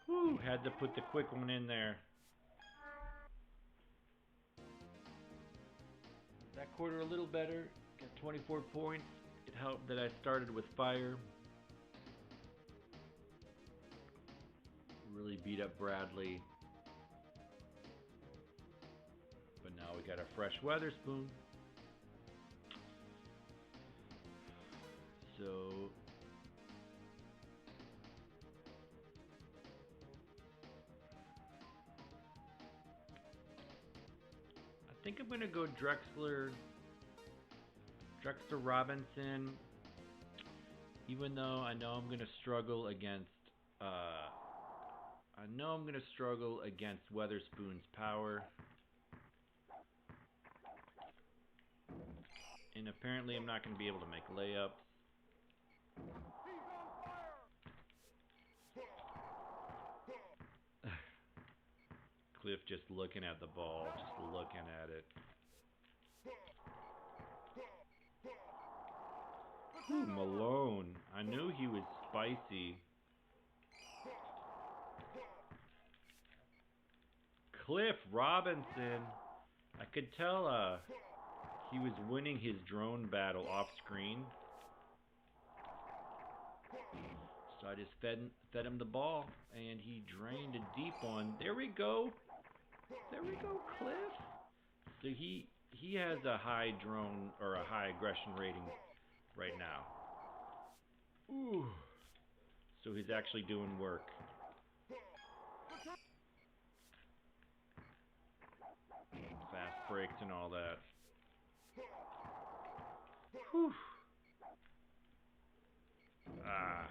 Whew, had to put the quick one in there. That quarter a little better. Got 24 points. It helped that I started with fire. Really beat up Bradley. But now we got a fresh Weatherspoon. So I think I'm gonna go Drexler Robinson, even though I know I'm gonna struggle against Weatherspoon's power. And apparently I'm not gonna be able to make layups. Cliff just looking at the ball, just looking at it. Ooh, Malone. I knew he was spicy. Cliff Robinson. I could tell he was winning his drone battle off screen. So I just fed him the ball, and he drained a deep one. There we go. There we go, Cliff. So he has a high drone or a high aggression rating right now. Ooh. So he's actually doing work. Fast breaks and all that. Whew. Ah.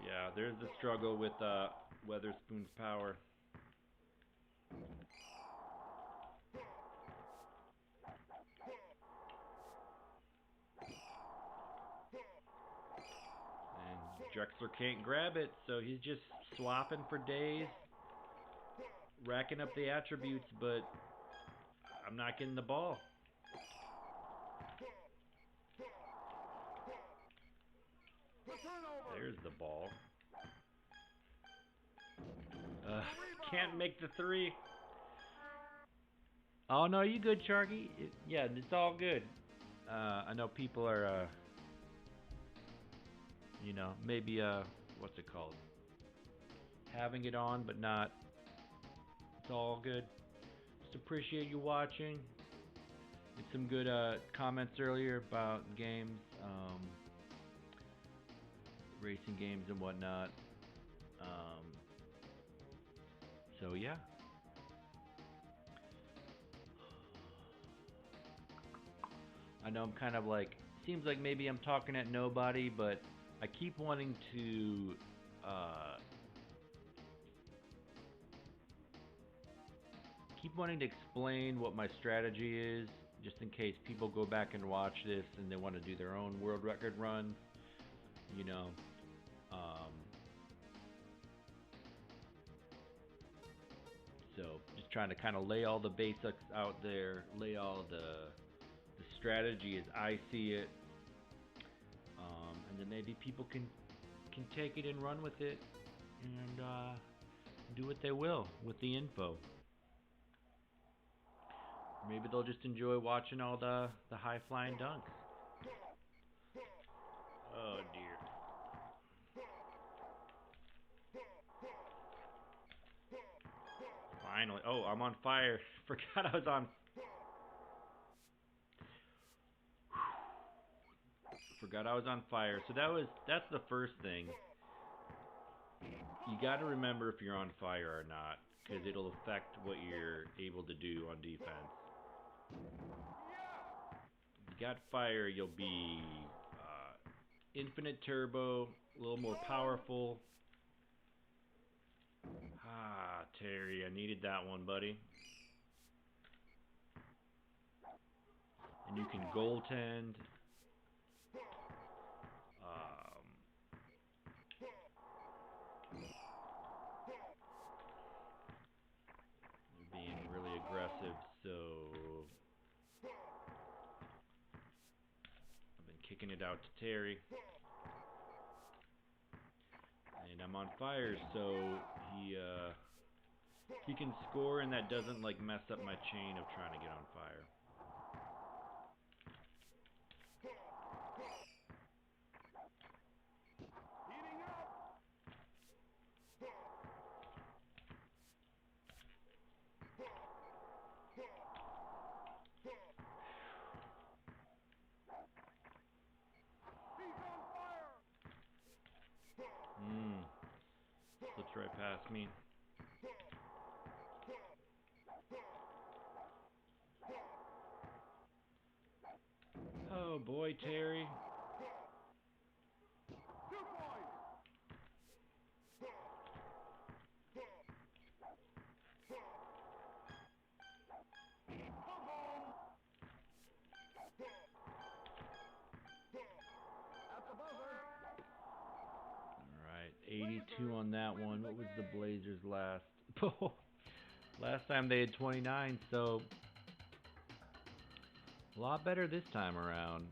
Yeah, there's the struggle with Weatherspoon's power. And Drexler can't grab it, so he's just swapping for days, racking up the attributes, but I'm not getting the ball. There's the ball. Can't make the three. Oh no, you good, Sharky? Yeah, it's all good. I know people are, you know, maybe what's it called? Having it on, but not. It's all good. Just appreciate you watching. Did some good comments earlier about games, racing games and whatnot. So yeah. I know I'm kind of like, seems like maybe I'm talking at nobody, but I keep wanting to explain what my strategy is, just in case people go back and watch this and they want to do their own world record runs, you know. So just trying to kind of lay all the basics out there, lay all the strategy as I see it, and then maybe people can take it and run with it and do what they will with the info. Maybe they'll just enjoy watching all the high flying dunks. Oh dear. Finally. Oh, I'm on fire. Forgot I was on. Forgot I was on fire. So that's the first thing. You got to remember if you're on fire or not, because it'll affect what you're able to do on defense. If you got fire, you'll be infinite turbo, a little more powerful. Ah, Terry, I needed that one, buddy. And you can goaltend. Being really aggressive, so I've been kicking it out to Terry. And I'm on fire, so he can score, and that doesn't like mess up my chain of trying to get on fire. Heating up. He's on fire. Slips right past me. Oh boy, Terry. 2 points. Come home. At the buzzer. Alright, 82 on that one. What was the Blazers last? Last time they had 29, so a lot better this time around.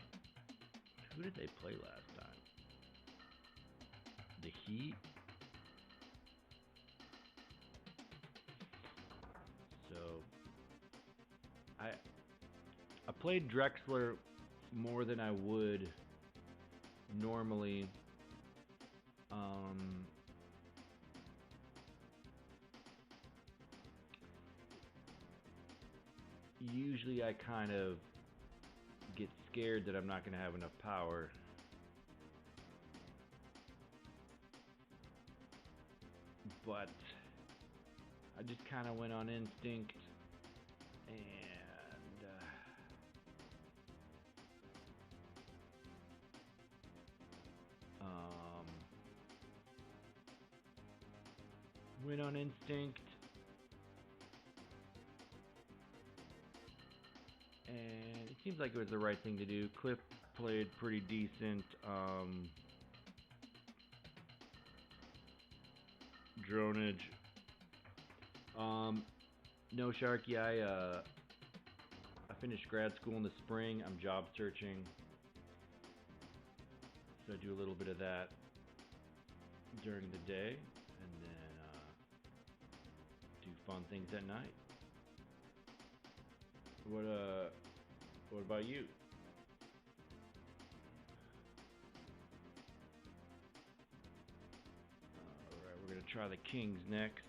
Who did they play last time? The Heat? So I played Drexler more than I would normally. Usually I kind of get scared that I'm not going to have enough power. But I just kind of went on instinct and went on instinct and it seems like it was the right thing to do. Cliff played pretty decent. Dronage. No, Sharky, I finished grad school in the spring. I'm job searching. So I do a little bit of that during the day and then do fun things at night. What about you? Alright, we're gonna try the Kings next.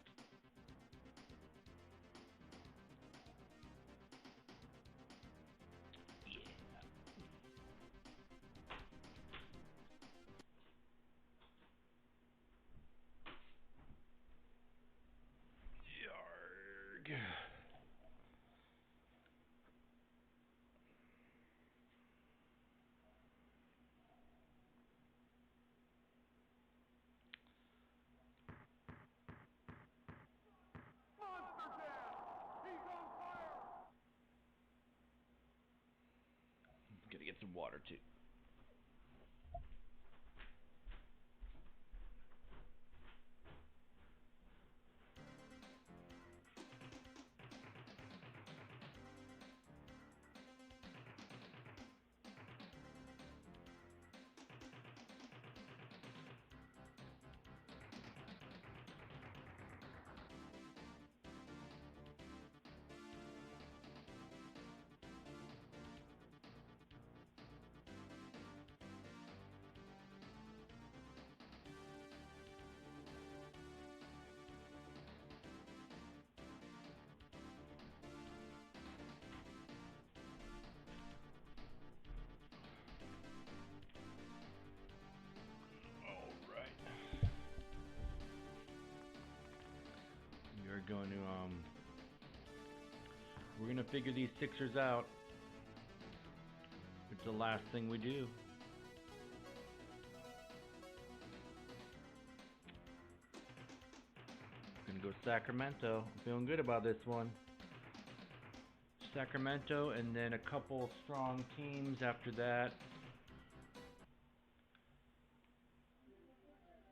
Yarg. Monster Jam. He's on fire. Gotta get some water too. Going to we're gonna figure these Sixers out. It's the last thing we do. go Sacramento. I'm feeling good about this one. Sacramento, and then a couple strong teams after that.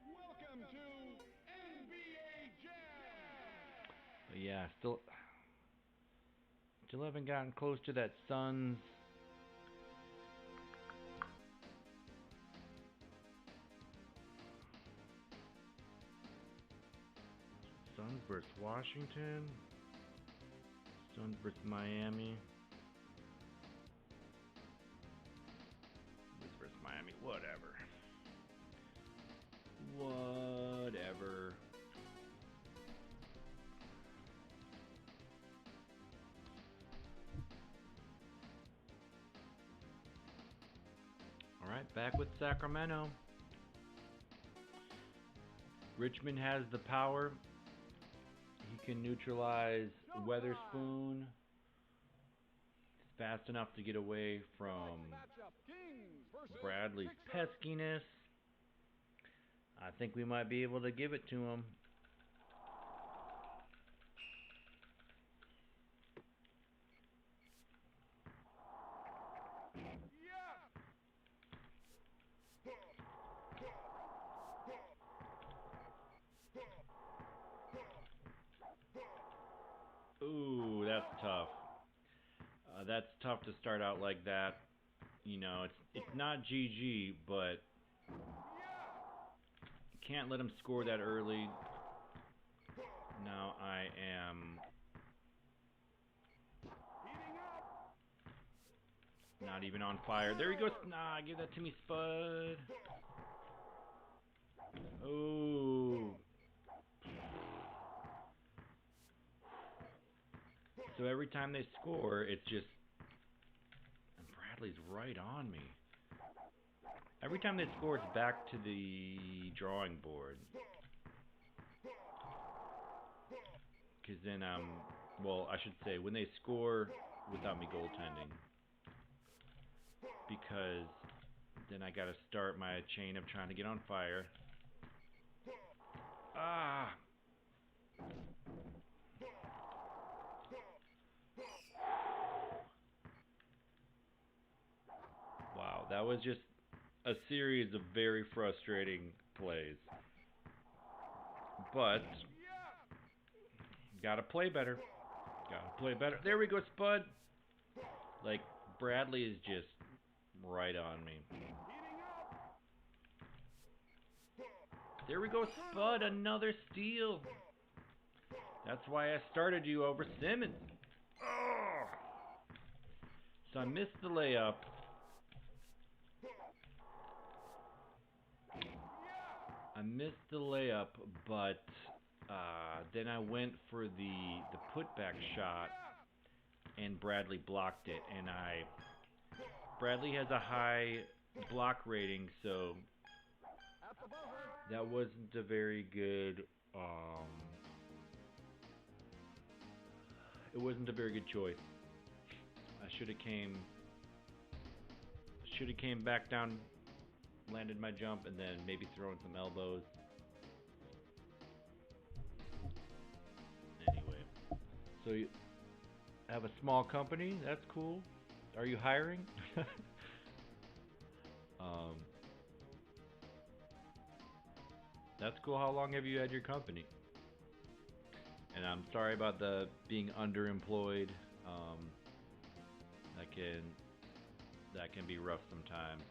Welcome to NBA Jam. But yeah, still haven't gotten close to that Suns. Suns versus Washington. Suns versus Miami. Suns versus Miami. Whatever. Whatever. Alright, back with Sacramento. Richmond has the power. He can neutralize Weatherspoon. He's fast enough to get away from Bradley's peskiness. I think we might be able to give it to him. Ooh, that's tough. That's tough to start out like that. You know, it's not GG, but can't let him score that early. Now I am not even on fire. There he goes. Nah, give that to me, Spud. Oh. So every time they score, it's just... And Bradley's right on me. Every time they score, it's back to the drawing board. Because then, well, I should say, when they score without me goaltending. Because then I gotta start my chain of trying to get on fire. Ah! Wow, that was just a series of very frustrating plays. But gotta play better. Gotta play better. There we go, Spud. Like, Bradley is just right on me. There we go, Spud. Another steal. That's why I started you over Simmons. Oh. So I missed the layup. But then I went for the putback shot, and Bradley blocked it. And Bradley has a high block rating, so that wasn't a very good. It wasn't a very good choice. I should have came back down, landed my jump, and then maybe throwing some elbows. Anyway, so you have a small company. That's cool. Are you hiring? That's cool. How long have you had your company? And I'm sorry about the being underemployed. That can be rough sometimes.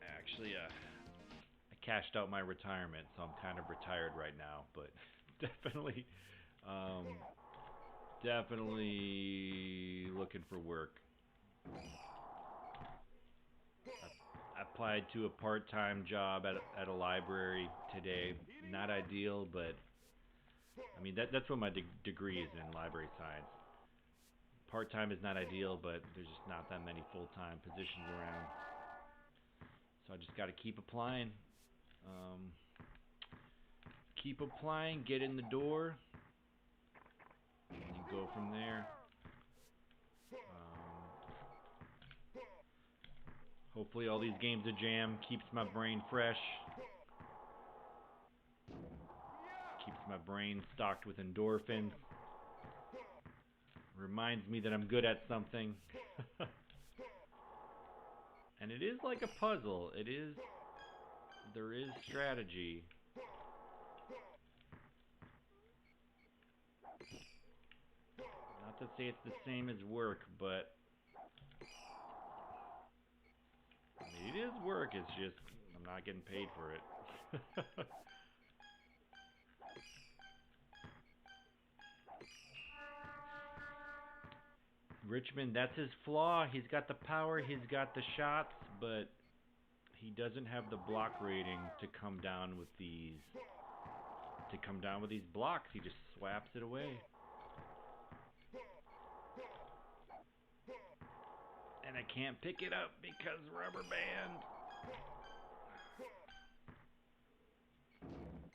Actually, I cashed out my retirement, so I'm kind of retired right now. But definitely looking for work. I applied to a part-time job at a library today. Not ideal, but I mean that's what my degree is in, library science. Part-time is not ideal, but there's just not that many full-time positions around. So I just got to keep applying. Get in the door, and go from there. Hopefully all these games of Jam keeps my brain fresh. Keeps my brain stocked with endorphins. Reminds me that I'm good at something. And it is like a puzzle. There is strategy. Not to say it's the same as work, but I mean, it is work. It's just I'm not getting paid for it. Richmond, that's his flaw. He's got the power, he's got the shots, but he doesn't have the block rating to come down with these blocks. He just swaps it away. And I can't pick it up because rubber band.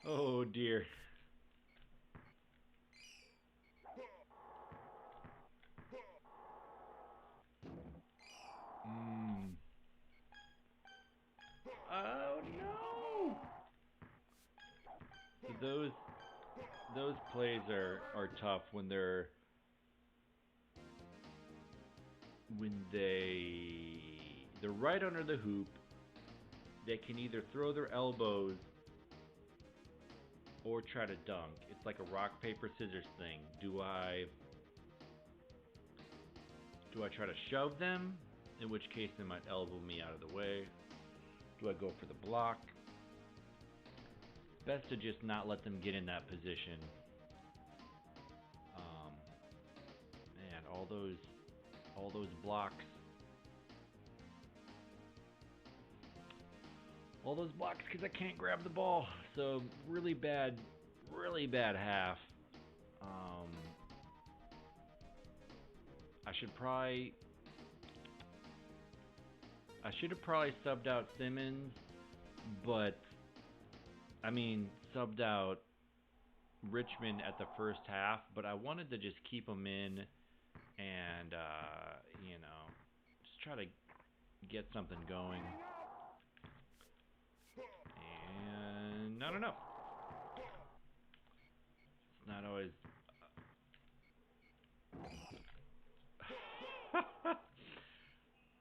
Oh dear. Oh no! So those plays are tough when they're right under the hoop. They can either throw their elbows or try to dunk. It's like a rock paper scissors thing. Do I try to shove them? In which case they might elbow me out of the way. Do I go for the block? Best to just not let them get in that position. Man, all those blocks. All those blocks because I can't grab the ball. So really bad half. I should have probably subbed out Simmons, but I mean subbed out Richmond at the first half, but I wanted to just keep him in and just try to get something going. And I don't know. It's not always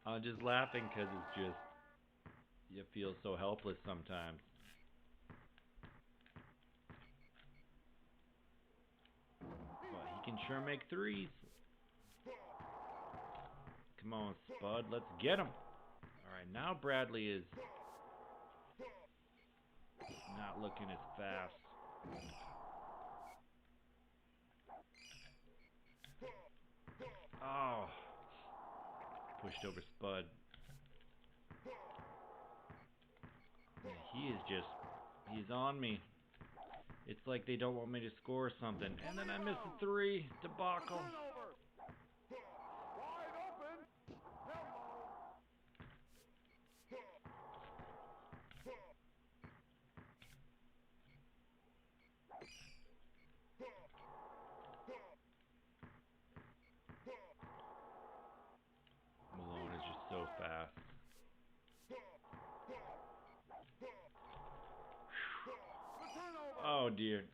I'm just laughing because it's just, you feel so helpless sometimes. But he can sure make threes. Come on, Spud, let's get him. Alright, now Bradley is not looking as fast. Oh. Pushed over Spud. He's on me. It's like they don't want me to score something. And then I miss a three. Debacle. Malone is just so fast. Oh dear.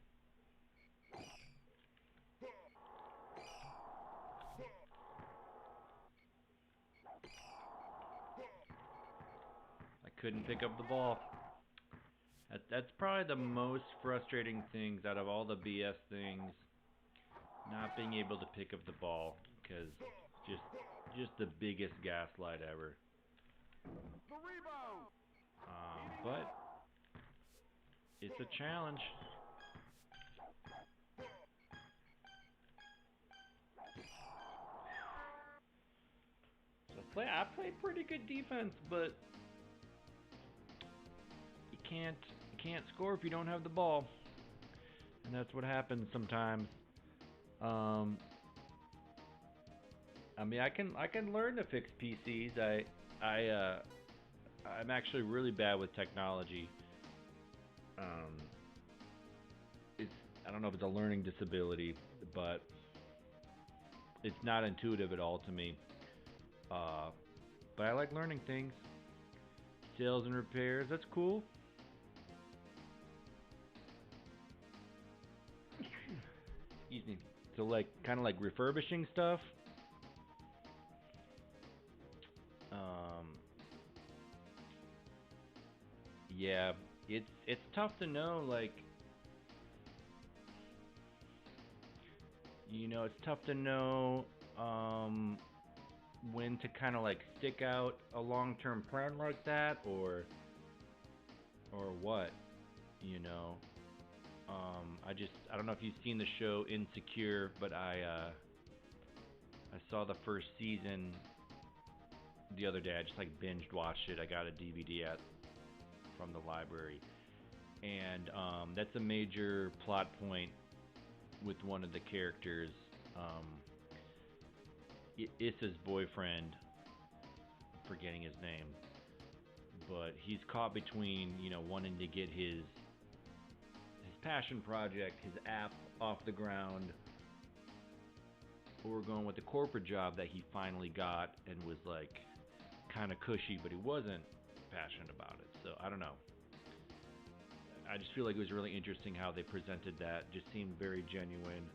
I couldn't pick up the ball. That's probably the most frustrating things out of all the BS things. Not being able to pick up the ball, because just the biggest gaslight ever. But it's a challenge. So I play pretty good defense, but you can't score if you don't have the ball, and that's what happens sometimes. I mean, I can learn to fix PCs. I'm actually really bad with technology. I don't know if it's a learning disability, but it's not intuitive at all to me. But I like learning things. sales and repairs. That's cool. Excuse me. So like kind of like refurbishing stuff. Yeah, it's tough to know, like, it's tough to know when to kind of like stick out a long-term plan like that, or what, you know. I don't know if you've seen the show Insecure, but I saw the first season the other day. I just like binged watched it. I got a DVD from the library, and that's a major plot point with one of the characters, Issa's boyfriend. I'm forgetting his name, but he's caught between wanting to get his passion project, his app, off the ground, or going with the corporate job that he finally got and was like kind of cushy, but he wasn't passionate about it. So I don't know. I just feel like it was really interesting how they presented that. Just seemed very genuine.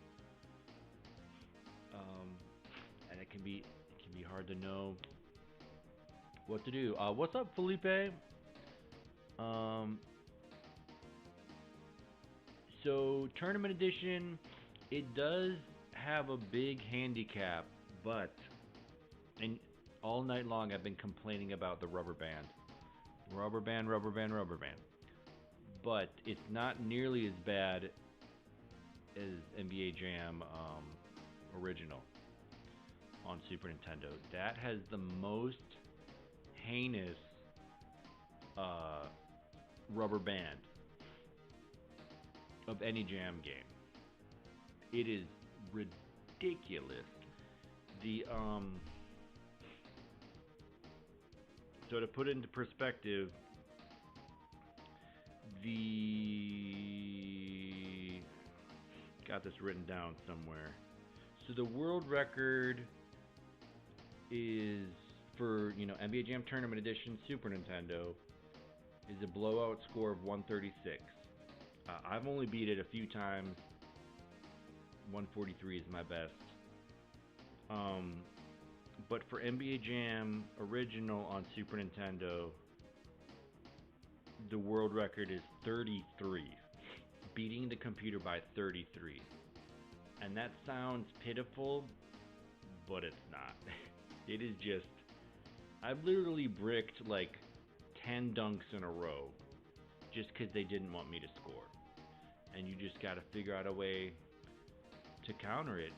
And it can be hard to know what to do. What's up, Felipe? So tournament edition, it does have a big handicap, but and all night long I've been complaining about the rubber band. Rubber band. But it's not nearly as bad as NBA Jam original on Super Nintendo. That has the most heinous rubber band of any Jam game. It is ridiculous. So to put it into perspective, got this written down somewhere. So the world record is for NBA Jam Tournament Edition Super Nintendo is a blowout score of 136. I've only beat it a few times. 143 is my best. But for NBA Jam original on Super Nintendo, the world record is 33, beating the computer by 33. And that sounds pitiful, but it's not. It is just, I've literally bricked like 10 dunks in a row just because they didn't want me to score. And you just got to figure out a way to counter it.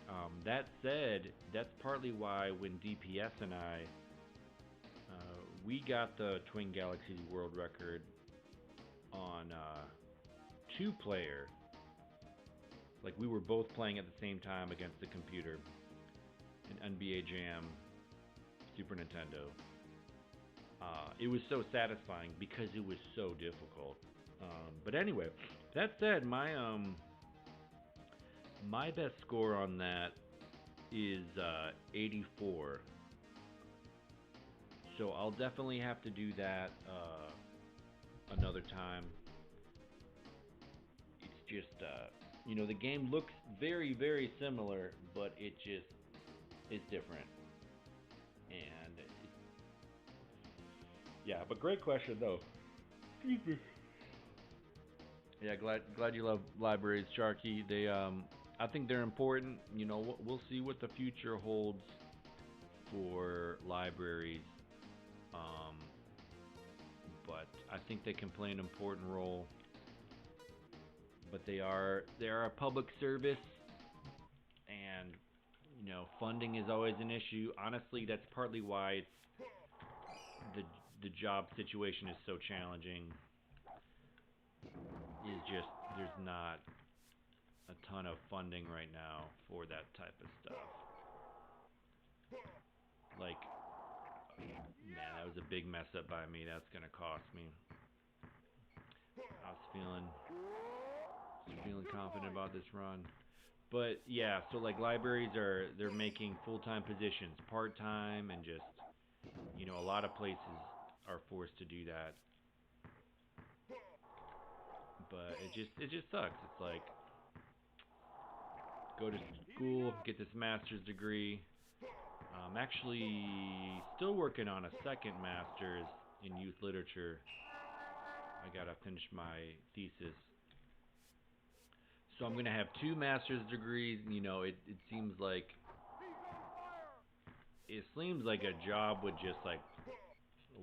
That said, that's partly why when DPS and I, we got the Twin Galaxies world record on 2-player. Like we were both playing at the same time against the computer in NBA Jam Super Nintendo. It was so satisfying because it was so difficult. But anyway, that said, my best score on that is 84. So I'll definitely have to do that another time. It's just, the game looks very, very similar, but it's different. And yeah, but great question though. Excuse me. Yeah, glad you love libraries, Sharky. They, I think they're important. We'll see what the future holds for libraries. But I think they can play an important role. But they are a public service, and funding is always an issue. Honestly, that's partly why the job situation is so challenging. Is just there's not a ton of funding right now for that type of stuff. Like, man, that was a big mess up by me. That's gonna cost me. I was feeling confident about this run. But yeah, so like libraries they're making full-time positions part-time, and just a lot of places are forced to do that. But it just sucks. It's like, go to school, get this master's degree. I'm actually still working on a second master's in youth literature. I gotta finish my thesis. So I'm gonna have 2 master's degrees. You know, it seems like a job would just like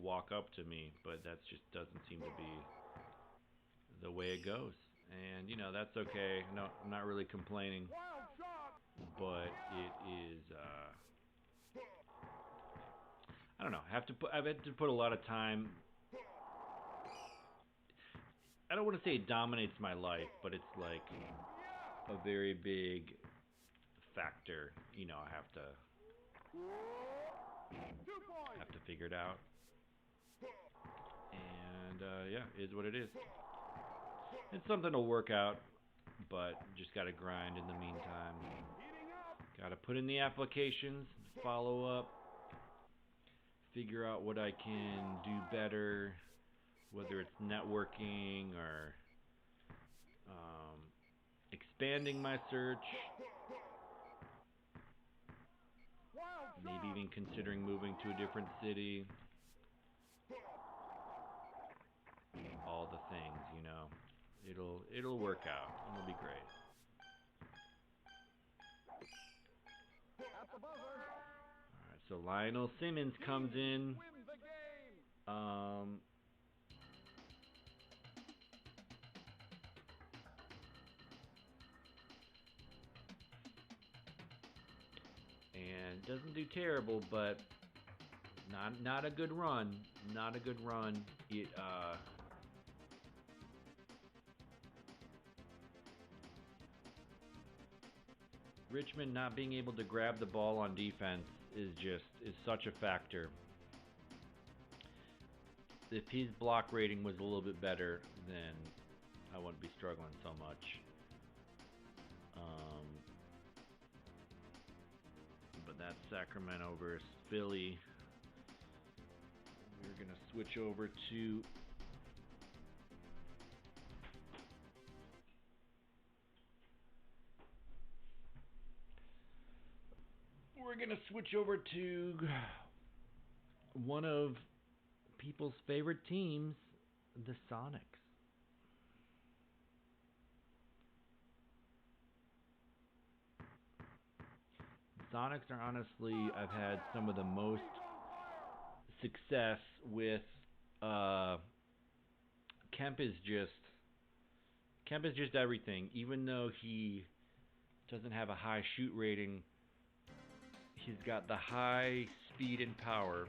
walk up to me, but that just doesn't seem to be the way it goes. And you know, that's okay. No, I'm not really complaining, but it is I don't know. I've had to put a lot of time. I don't want to say it dominates my life, but it's like a very big factor. You know, I have to figure it out. And yeah, it is what it is. It's something to work out, but just gotta grind in the meantime. Gotta put in the applications, follow up, figure out what I can do better, whether it's networking or expanding my search, maybe even considering moving to a different city. All the things, you know. It'll work out. It'll be great. Alright, so Lionel Simmons comes in. And doesn't do terrible, but not a good run. Not a good run. It Richmond not being able to grab the ball on defense is such a factor. If his block rating was a little bit better, then I wouldn't be struggling so much. But that's Sacramento versus Philly. We're gonna switch over to one of people's favorite teams, the Sonics. Sonics are honestly, I've had some of the most success with. Kemp is just everything. Even though he doesn't have a high shoot rating, he's got the high speed and power,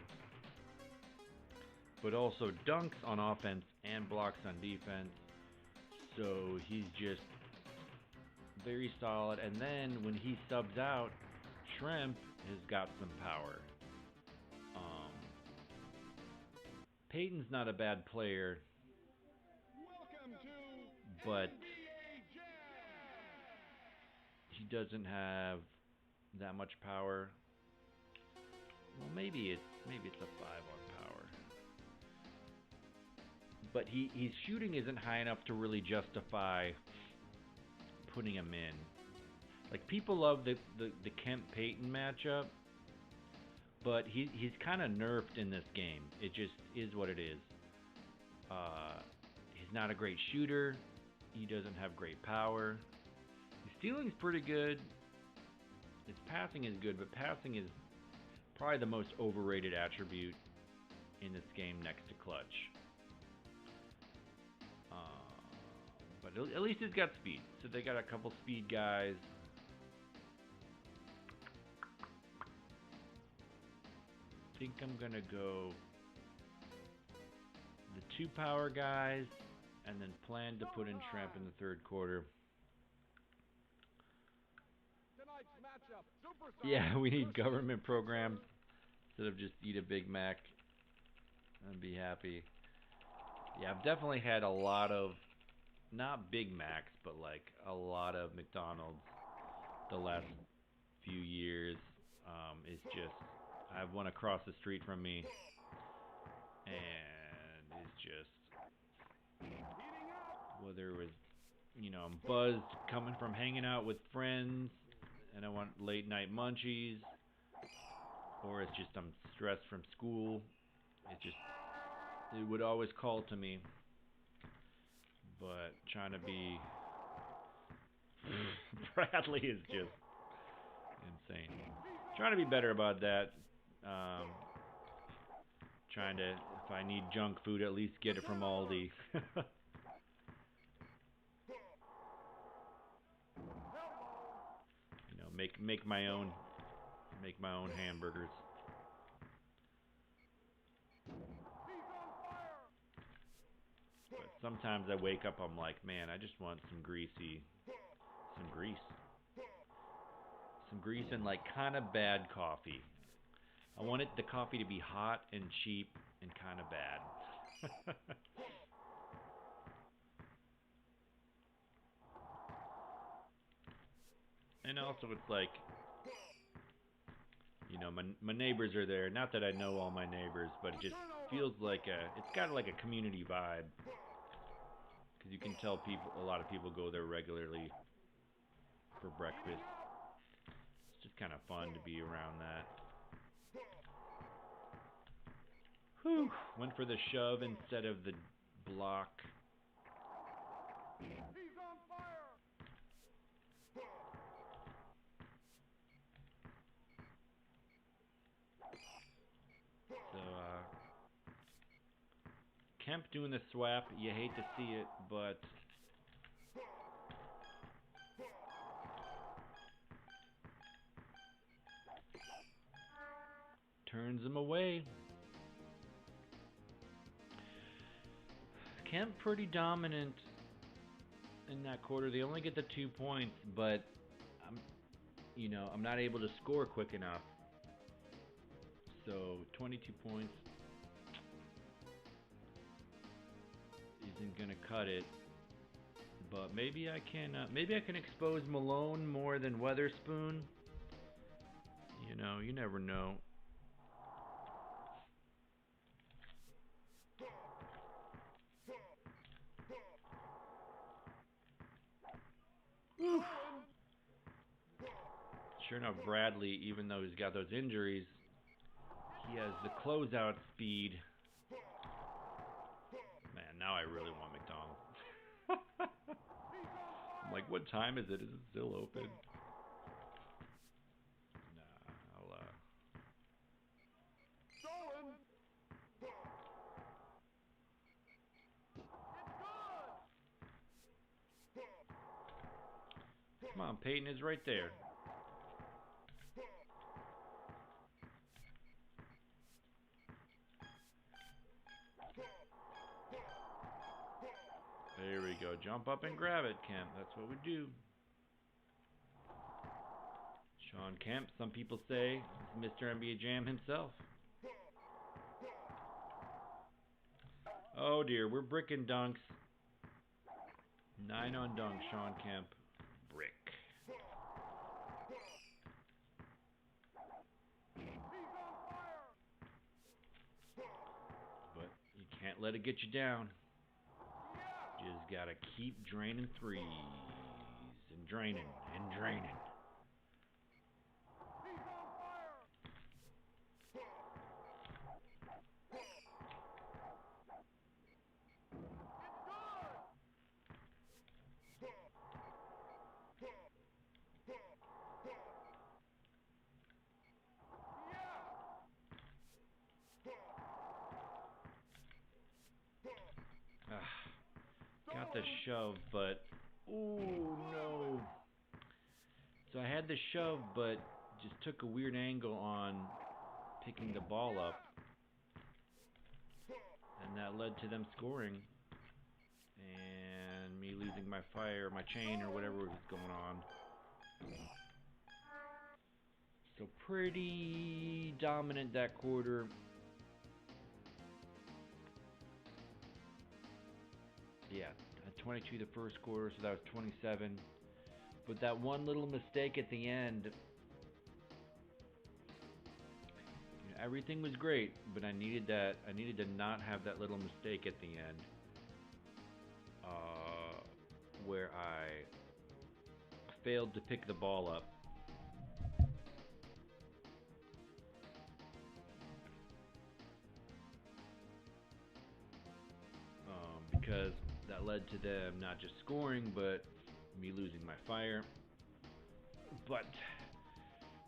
but also dunks on offense and blocks on defense. So he's just very solid. And then when he subs out, Shrimp has got some power. Peyton's not a bad player, but he doesn't have that much power. Well, maybe it's a 5 on power, but his shooting isn't high enough to really justify putting him in. Like, people love the Kemp Peyton matchup, but he's kind of nerfed in this game. It just is what it is. He's not a great shooter. He doesn't have great power. His stealing's pretty good. His passing is good, but passing is probably the most overrated attribute in this game next to clutch. But at least he's got speed. So they got a couple speed guys. I think I'm gonna go the 2 power guys, and then plan to put in Shrimp in the third quarter. Yeah, we need government programs instead of just eat a Big Mac and be happy. Yeah, I've definitely had a lot of, not Big Macs, but like a lot of McDonald's the last few years. It's just, I have one across the street from me, and it's just, whether it was, I'm buzzed coming from hanging out with friends and I want late night munchies, or it's just I'm stressed from school. It would always call to me. But trying to be Bradley is just insane. Trying to be better about that. Trying to, if I need junk food, at least get it from Aldi. Make my own hamburgers. But sometimes I wake up, I'm like, man, I just want some grease and like kind of bad coffee. I want the coffee to be hot and cheap and kind of bad. And also it's like, my neighbors are there. Not that I know all my neighbors, but it just feels like it's got like a community vibe. Because you can tell a lot of people go there regularly for breakfast. It's just kind of fun to be around that. Whew. Went for the shove instead of the block. So, Kemp doing the swap. You hate to see it, but turns him away. Kemp pretty dominant in that quarter. They only get the 2 points, but I'm not able to score quick enough. So 22 points isn't gonna cut it. But maybe I can expose Malone more than Weatherspoon. You never know. Whew. Sure enough, Bradley, even though he's got those injuries, he has the closeout speed. Man, now I really want McDonald's. I'm like, what time is it? Is it still open? Nah, I'll Come on, Peyton is right there. There we go. Jump up and grab it, Kemp. That's what we do. Sean Kemp, some people say, is Mr. NBA Jam himself. Oh dear, we're bricking dunks. 9 on dunk, Sean Kemp. Brick. But you can't let it get you down. Just gotta keep draining threes. And draining. And draining. Got the shove, but ooh no. So I had the shove, but just took a weird angle on picking the ball up, and that led to them scoring and me losing my fire, my chain, or whatever was going on. So pretty dominant that quarter. Yeah, 22 the first quarter, so that was 27. But that one little mistake at the end, everything was great, but I needed that. I needed to not have that little mistake at the end, where I failed to pick the ball up. Because that led to them not just scoring, but me losing my fire. But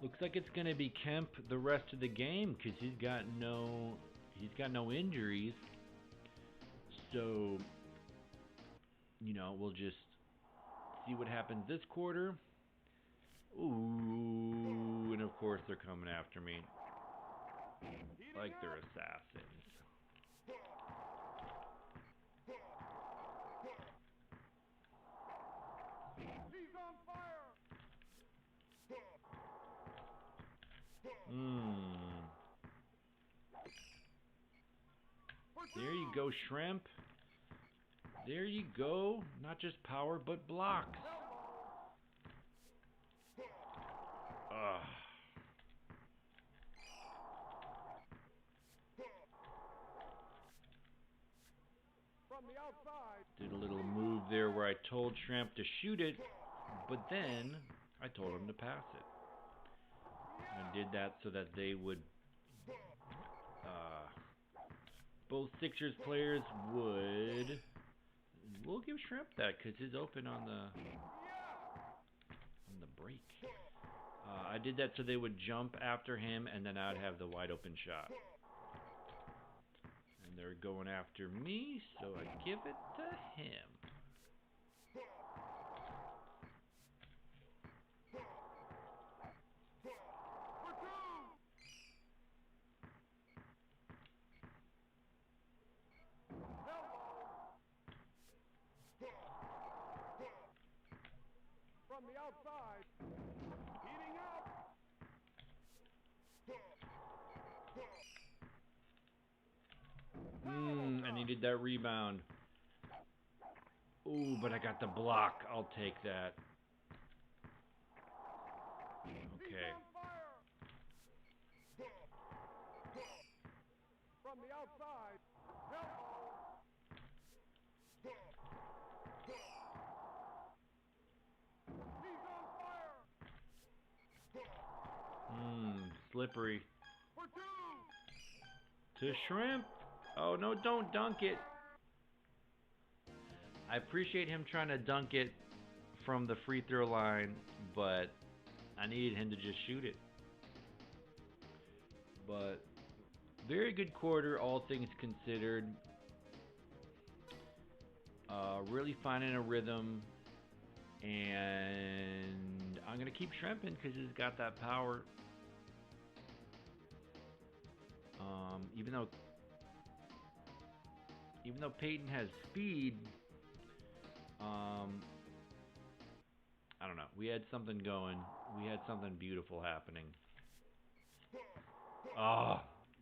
looks like it's gonna be Kemp the rest of the game because he's got no injuries. So we'll just see what happens this quarter. Ooh, and of course they're coming after me like they're assassins. He's on fire. There you go, Shrimp. There you go. Not just power, but blocks. Ugh. From the outside. Did a little move there where I told Shrimp to shoot it, but then I told him to pass it. I did that so that they would, both Sixers players would. We'll give Shrimp that because he's open on the break. I did that so they would jump after him, and then I'd have the wide open shot. And they're going after me, so I give it to him. From the outside. Heating up. I needed that rebound. Ooh, but I got the block. I'll take that. Okay. From the outside. He's on fire. Slippery. For two. To Shrimp. Oh, no, don't dunk it. I appreciate him trying to dunk it from the free throw line, but I needed him to just shoot it. But very good quarter, all things considered. Really finding a rhythm, and I'm going to keep shrimping because he's got that power. Even though Peyton has speed, I don't know. We had something going. We had something beautiful happening. Oh,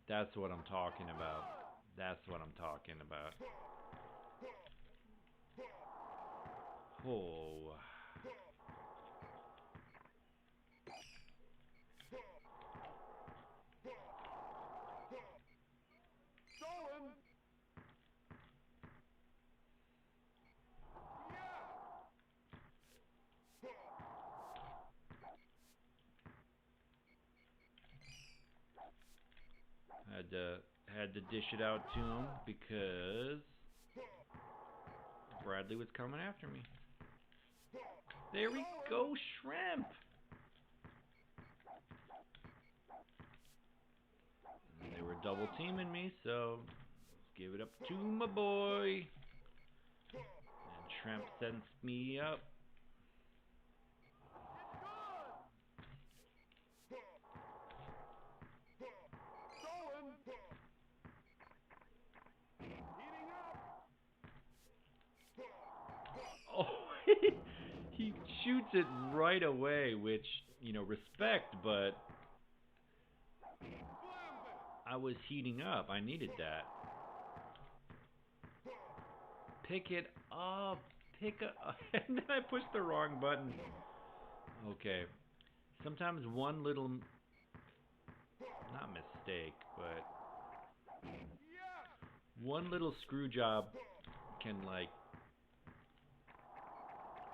that's what I'm talking about. That's what I'm talking about. Oh. Stolen. Had to dish it out to him because Bradley was coming after me. There we go, Shrimp. They were double teaming me, so let's give it up to my boy. And Shrimp sends me up. Oh, he shoots it right away, which, respect, but I was heating up. I needed that. Pick it up. And then I pushed the wrong button. Okay. Sometimes one little, not mistake, but one little screw job can like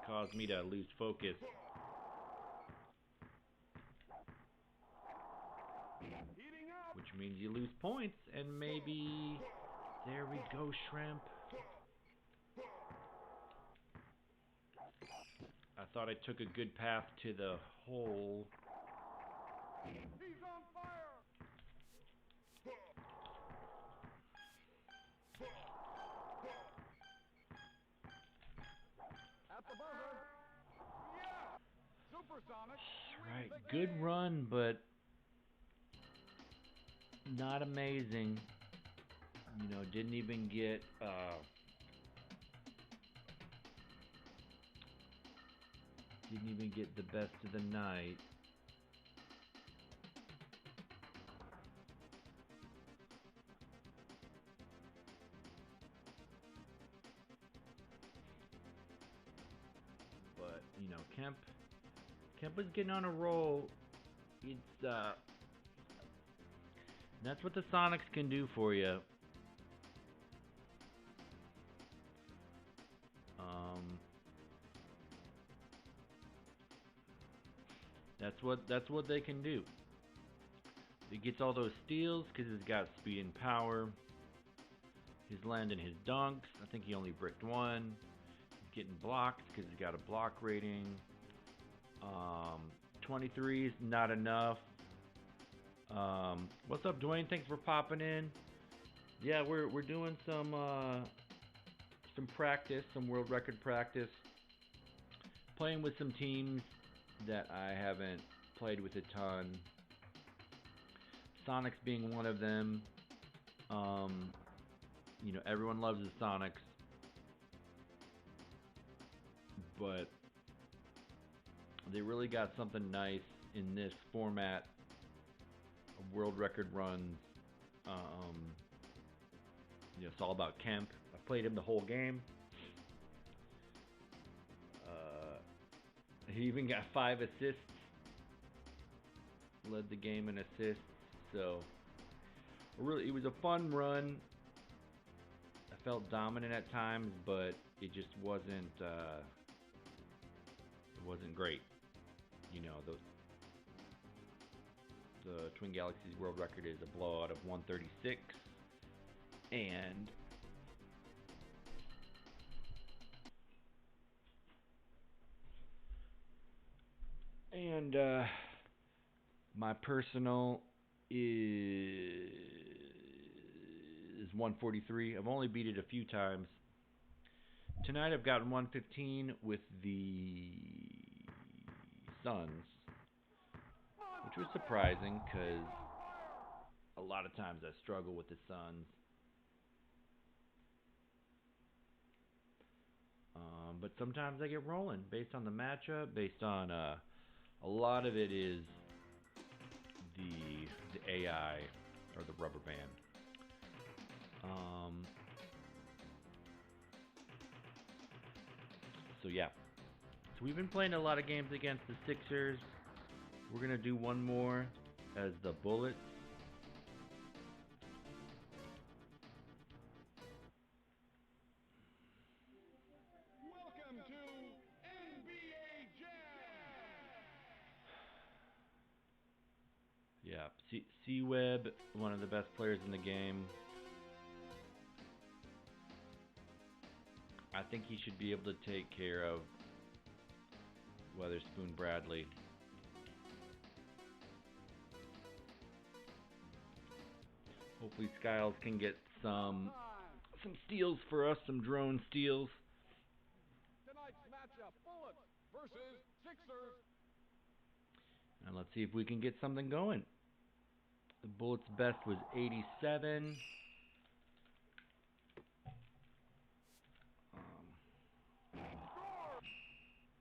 cause me to lose focus. Which means you lose points, and maybe... There we go, Shrimp. I thought I took a good path to the hole. He's on fire. At the buzzer. Yeah. Supersonics. Right, good run, but not amazing. You know, didn't even get the best of the night. But, you know, Kemp was getting on a roll. It's that's what the Sonics can do for you. That's what they can do. He gets all those steals because he's got speed and power. He's landing his dunks. I think he only bricked one. He's getting blocked because he's got a block rating. 23 is not enough. What's up, Dwayne? Thanks for popping in. Yeah, we're doing some practice, some world record practice. Playing with some teams that I haven't played with a ton. Sonics being one of them. You know, everyone loves the Sonics, but they really got something nice in this format of world record runs. You know, it's all about Kemp. I played him the whole game. He even got 5 assists. Led the game in assists. So, really, it was a fun run. I felt dominant at times, but it just wasn't. It wasn't great. You know, the Twin Galaxies world record is a blowout of 136, and my personal is 143. I've only beat it a few times. Tonight I've gotten 115 with the Suns, which was surprising because a lot of times I struggle with the Suns. But sometimes I get rolling based on the matchup, based on a lot of it is the AI or the rubber band. So yeah. So we've been playing a lot of games against the Sixers. We're going to do one more as the Bullets. Welcome to NBA Jam. Yeah, C-Web, one of the best players in the game. I think he should be able to take care of Weatherspoon Bradley. Hopefully Skiles can get some steals for us, some drone steals. Tonight's matchup, Bullets versus Sixers. And let's see if we can get something going. The Bullets' best was 87.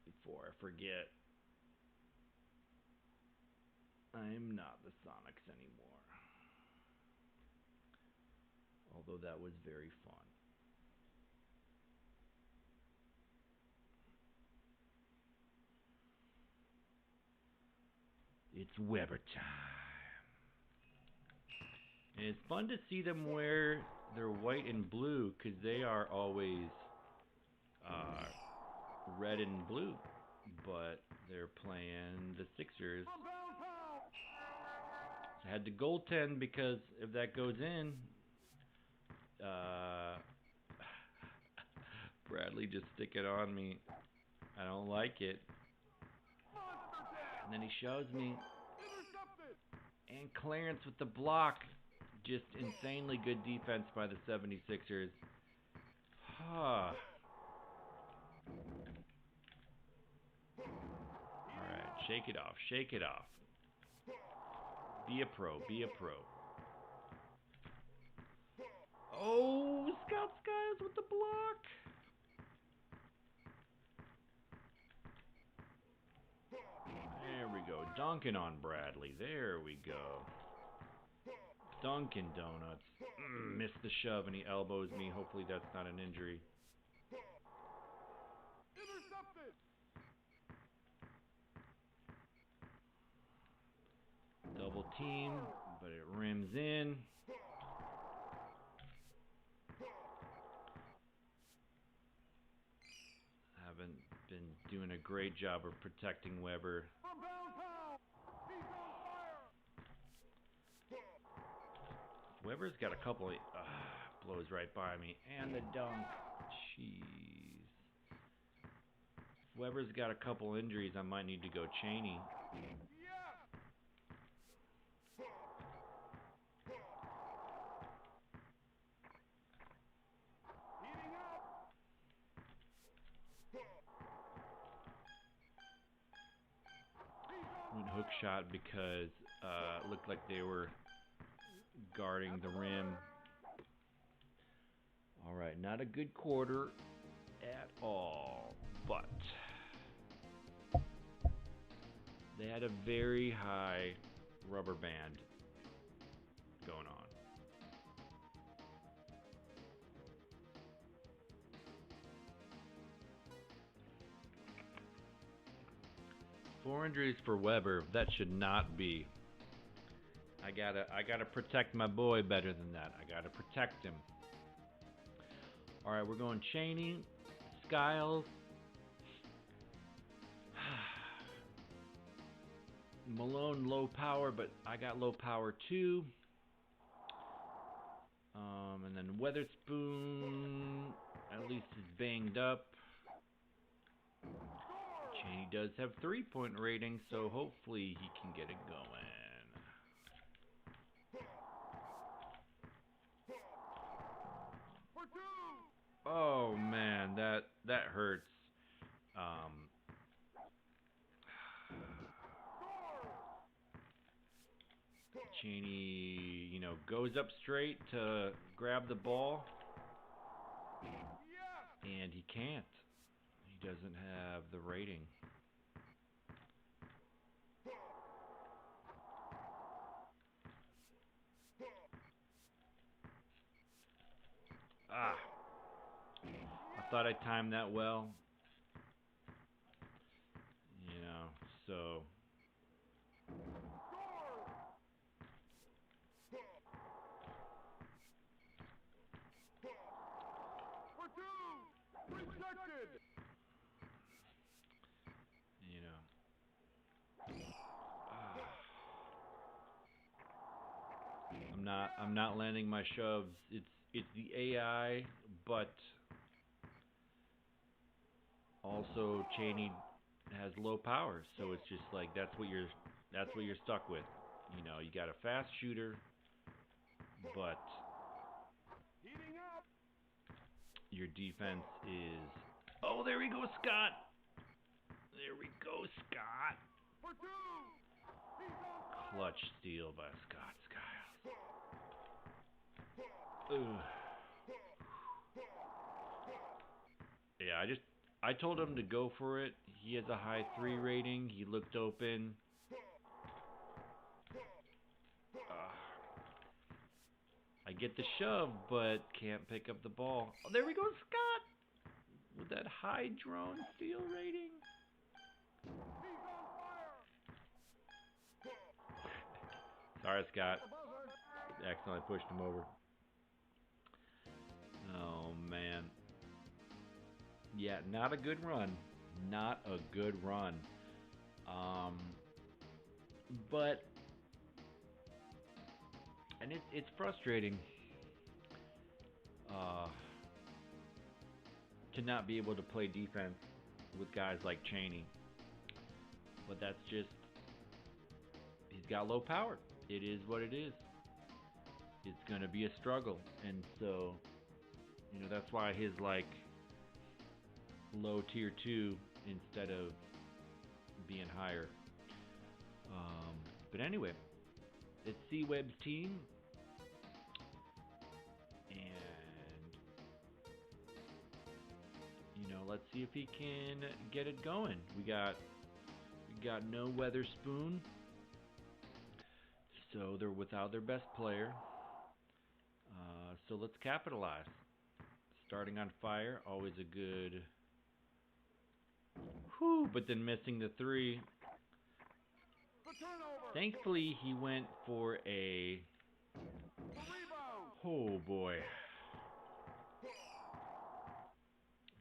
Before I forget, I'm not the Sonics anymore. Although that was very fun. It's Weber time. And it's fun to see them wear their white and blue because they are always red and blue. But they're playing the Sixers. I had to goaltend because if that goes in, Bradley just stick it on me. I don't like it. And then he shoves me. And Clarence with the block. Just insanely good defense by the 76ers. Alright, shake it off, shake it off. Be a pro, be a pro. Oh, Scout Skies with the block. There we go. Dunking on Bradley. There we go. Dunkin' Donuts. Missed the shove and he elbows me. Hopefully that's not an injury. Double team, but it rims in. Haven't been doing a great job of protecting Weber. Weber's got a couple of blows right by me. And the dunk. Jeez. If Weber's got a couple injuries, I might need to go Chaney. Went hook shot because it looked like they were guarding the rim. Alright, not a good quarter at all, but they had a very high rubber band going on. Four injuries for Weber. That should not be. I gotta protect my boy better than that. I gotta protect him. All right, we're going Chaney, Skiles, Malone low power, but I got low power too. And then Weatherspoon at least is banged up. Chaney does have 3-point rating, so hopefully he can get it going. Oh man, that hurts. Chaney, goes up straight to grab the ball, and he can't. He doesn't have the rating. I thought I timed that well. So. I'm not landing my shoves. It's the AI, but also Chaney has low power, so it's just like that's what you're stuck with. You got a fast shooter, but your defense is. Oh, there we go, Scott. There we go, Scott. Clutch steal by Scott Skiles. Yeah, I told him to go for it. He has a high 3 rating. He looked open. I get the shove, but can't pick up the ball. Oh, there we go, Scott! With that high drone steal rating. Sorry, Scott. accidentally pushed him over. Oh, man. Yeah, not a good run. Not a good run. But, and it's frustrating to not be able to play defense with guys like Chaney. But that's just, he's got low power. It is what it is. It's going to be a struggle. And so, that's why his, low tier 2 instead of being higher. But anyway, it's C-Web's team. And, let's see if he can get it going. We got no Weatherspoon. So they're without their best player. So let's capitalize. Starting on fire, always a good... Whew, but then missing the 3. Thankfully, he went for a... Oh, boy.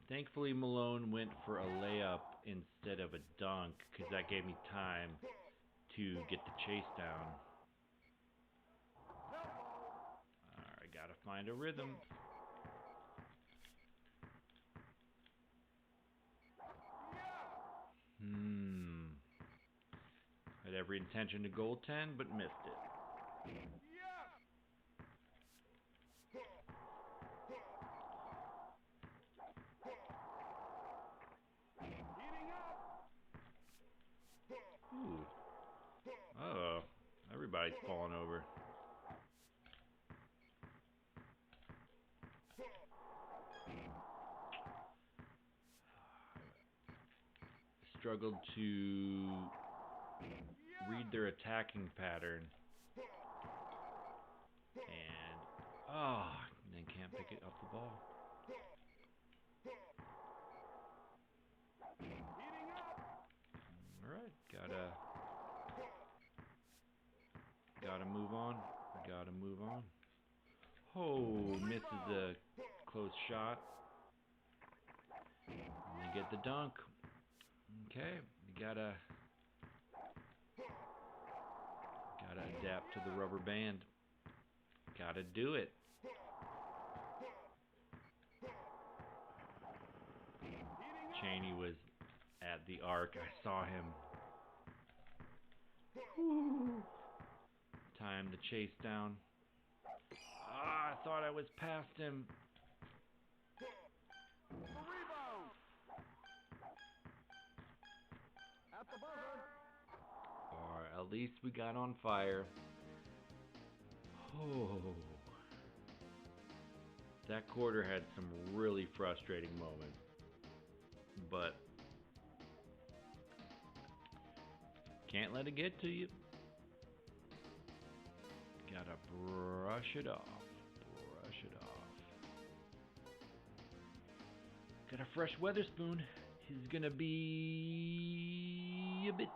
Thankfully, Malone went for a layup instead of a dunk, because that gave me time to get the chase down. Alright, gotta find a rhythm. Had every intention to goaltend, but missed it. Ooh. Uh-oh. Everybody's falling over. Struggled to read their attacking pattern. And then can't pick it up the ball. Alright, gotta move on. Gotta move on. Oh, misses a close shot. And they get the dunk. Okay, you gotta adapt to the rubber band. Gotta do it. Chaney was at the arc. I saw him. Woo. Time to chase down. I thought I was past him. Or at least we got on fire. Oh. That quarter had some really frustrating moments. But can't let it get to you. Gotta brush it off. Brush it off. Got a fresh Weatherspoon. He's gonna be a bit.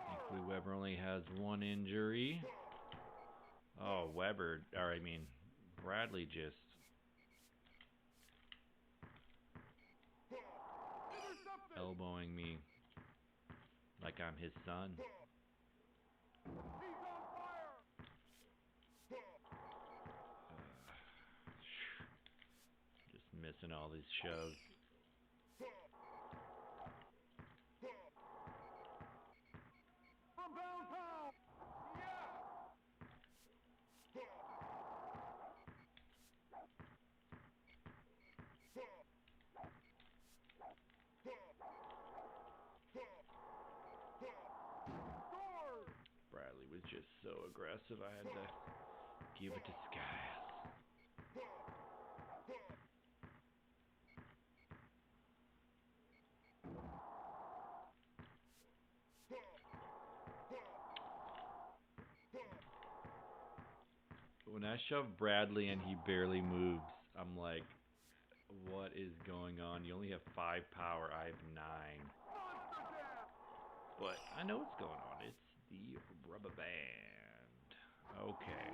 Thankfully, Weber only has one injury. Oh, Bradley just. Elbowing me like I'm his son. Just missing all these shows. Bradley was just so aggressive, I had to give it to Skies. When I shove Bradley and he barely moves, I'm like, what is going on? You only have 5 power, I have 9. but I know what's going on. It's the rubber band. Okay.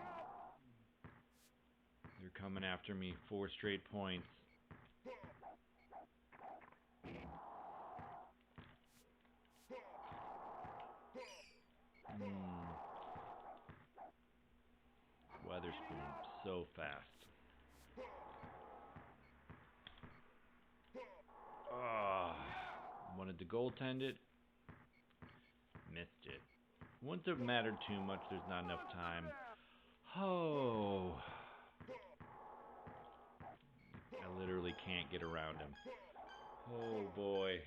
They're coming after me. 4 straight points. Weatherspoon, so fast. Wanted to goaltend it. Missed it. Wouldn't have mattered too much. There's not enough time. Oh. I literally can't get around him. Oh boy.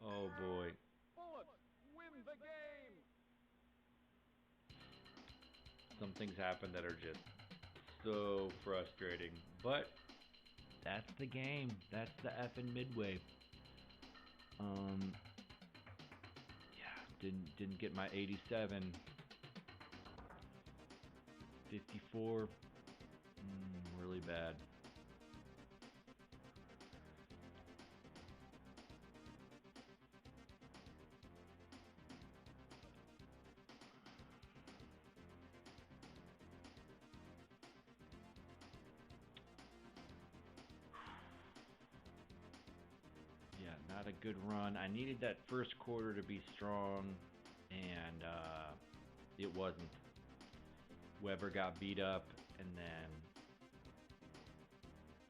Oh boy. Bullets win the game. Some things happen that are just so frustrating. But that's the game. That's the effing midway. Yeah, didn't get my 87. 54. Really bad. Yeah, not a good run. I needed that first quarter to be strong, and it wasn't. Weber got beat up, and then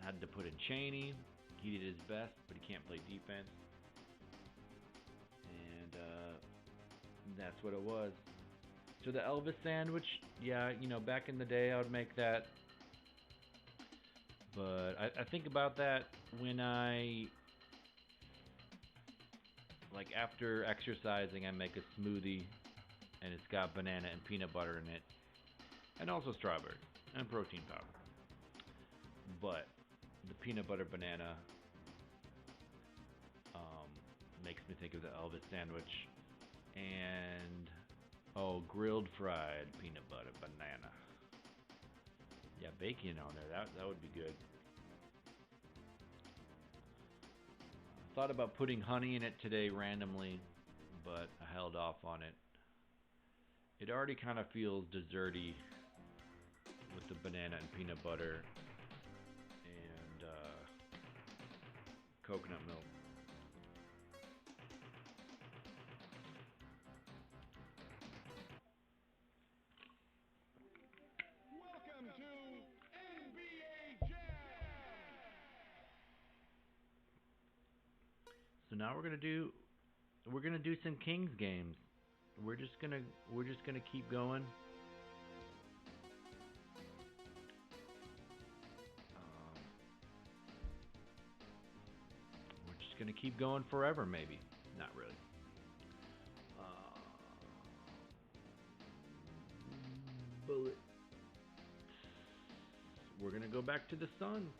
had to put in Chaney. He did his best, but he can't play defense. And that's what it was. So the Elvis sandwich, yeah, back in the day I would make that. But I think about that when like after exercising, I make a smoothie, and it's got banana and peanut butter in it, and also strawberry and protein powder. But the peanut butter banana makes me think of the Elvis sandwich, and grilled fried peanut butter banana. Yeah, bacon on there. That would be good. Thought about putting honey in it today randomly, but I held off on it. It already kind of feels desserty with the banana and peanut butter and coconut milk. Welcome to NBA Jam. So now we're gonna do some Kings games. We're just gonna keep going. We're just gonna keep going forever, maybe. Not really. Bullet. We're gonna go back to the Suns.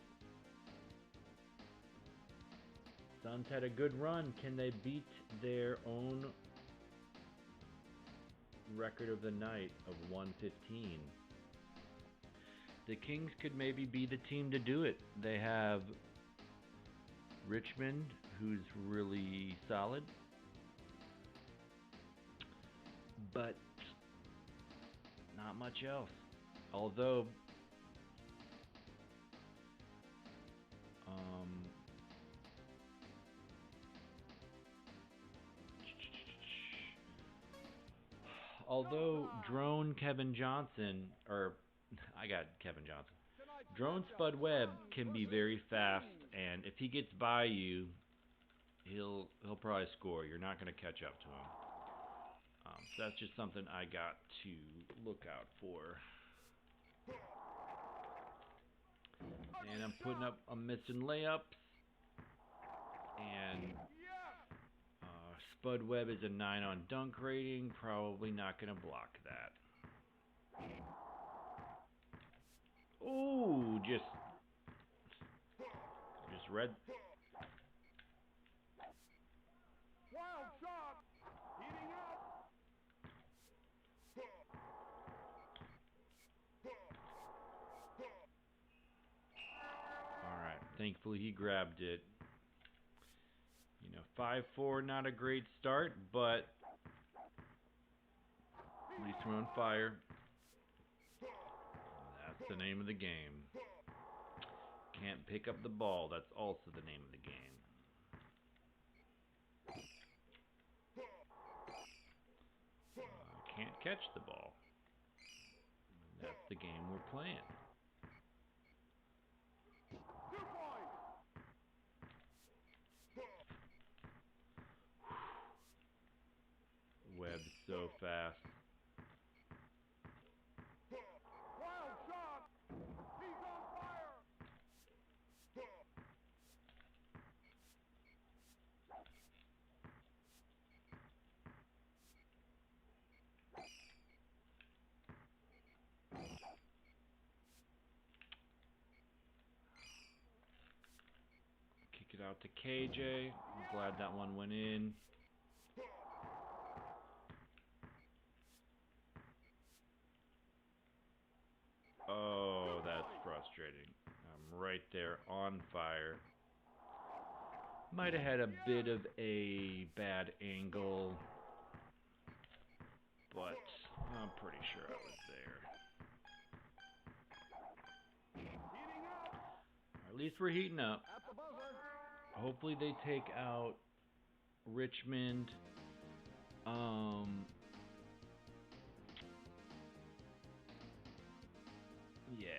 Suns had a good run. Can they beat their own record of the night of 115? The Kings could maybe be the team to do it. They have Richmond, who's really solid, but not much else. Although Drone Kevin Johnson, or I got Kevin Johnson. Drone Spud Webb can be very fast, and if he gets by you, he'll probably score. You're not going to catch up to him. So that's just something I got to look out for. And I'm missing layups, and Spud Webb is a 9 on dunk rating. Probably not going to block that. Ooh, just red. Wild shot. Heating up. All right. Thankfully, he grabbed it. 5-4, not a great start, but at least we're on fire. That's the name of the game. Can't pick up the ball, that's also the name of the game. Can't catch the ball. That's the game we're playing. Webb's so fast. Wild shot. He's on fire. Kick it out to KJ. I'm glad that one went in. Oh, that's frustrating. I'm right there on fire. Might have had a bit of a bad angle, but I'm pretty sure I was there. At least we're heating up. At the buzzer. Hopefully they take out Richmond. Yeah.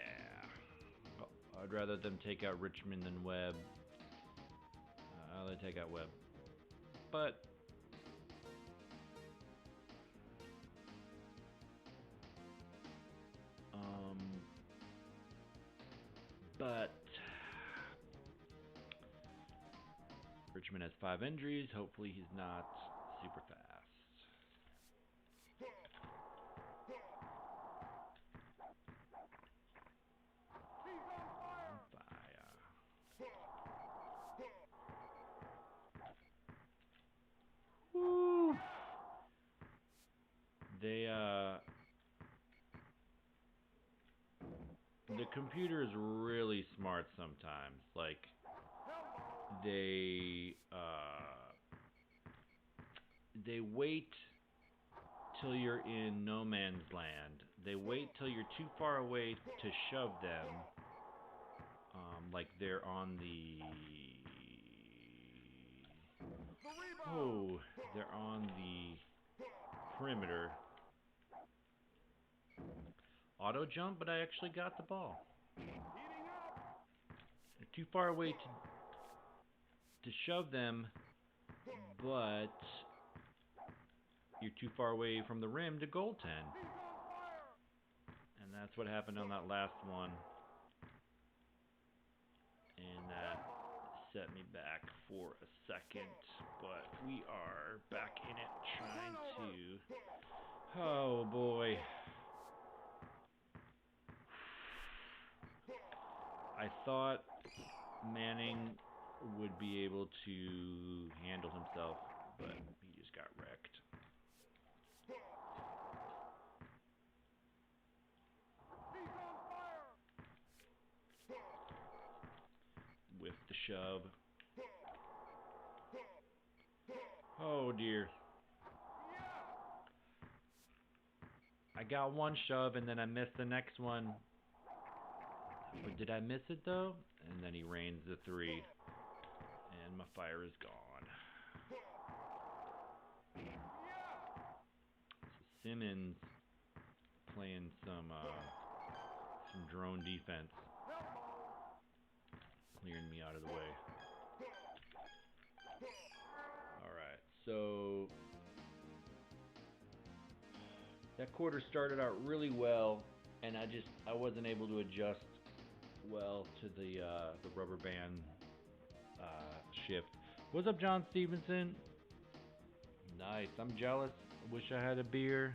I'd rather them take out Richmond than Webb. They take out Webb. But Richmond has 5 injuries. Hopefully he's not super fast. Woo. The computer is really smart sometimes. Like, they wait till you're in no man's land. They wait till you're too far away to shove them. Like they're on they're on the perimeter. Auto jump, but I actually got the ball. They're too far away to shove them, but you're too far away from the rim to goaltend. And that's what happened on that last one. And that set me back for a second, but we are back in it trying to... Oh boy. I thought Manning would be able to handle himself, but he just got wrecked. With the shove. Oh dear. I got one shove and then I missed the next one. But did I miss it though? And then he rains the 3. And my fire is gone. So Simmons playing some drone defense. Clearing me out of the way. Alright, so that quarter started out really well, and I wasn't able to adjust well to the rubber band shift. What's up, John Stevenson? Nice. I'm jealous. Wish I had a beer.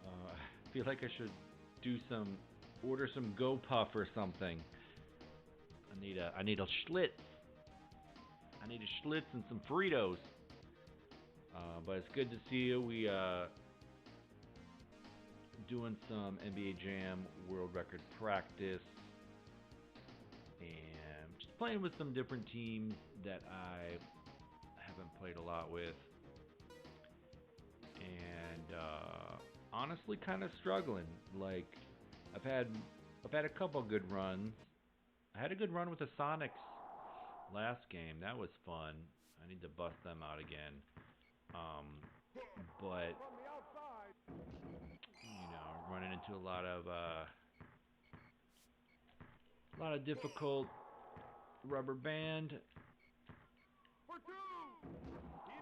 I feel like I should order some Go Puff or something. I need a Schlitz. I need a Schlitz and some Fritos. But it's good to see you. We doing some NBA Jam world record practice and just playing with some different teams that I played a lot with. And honestly kind of struggling. Like I've had a couple good runs. I had a good run with the Sonics last game. That was fun. I need to bust them out again. But you know, running into a lot of difficult rubber band.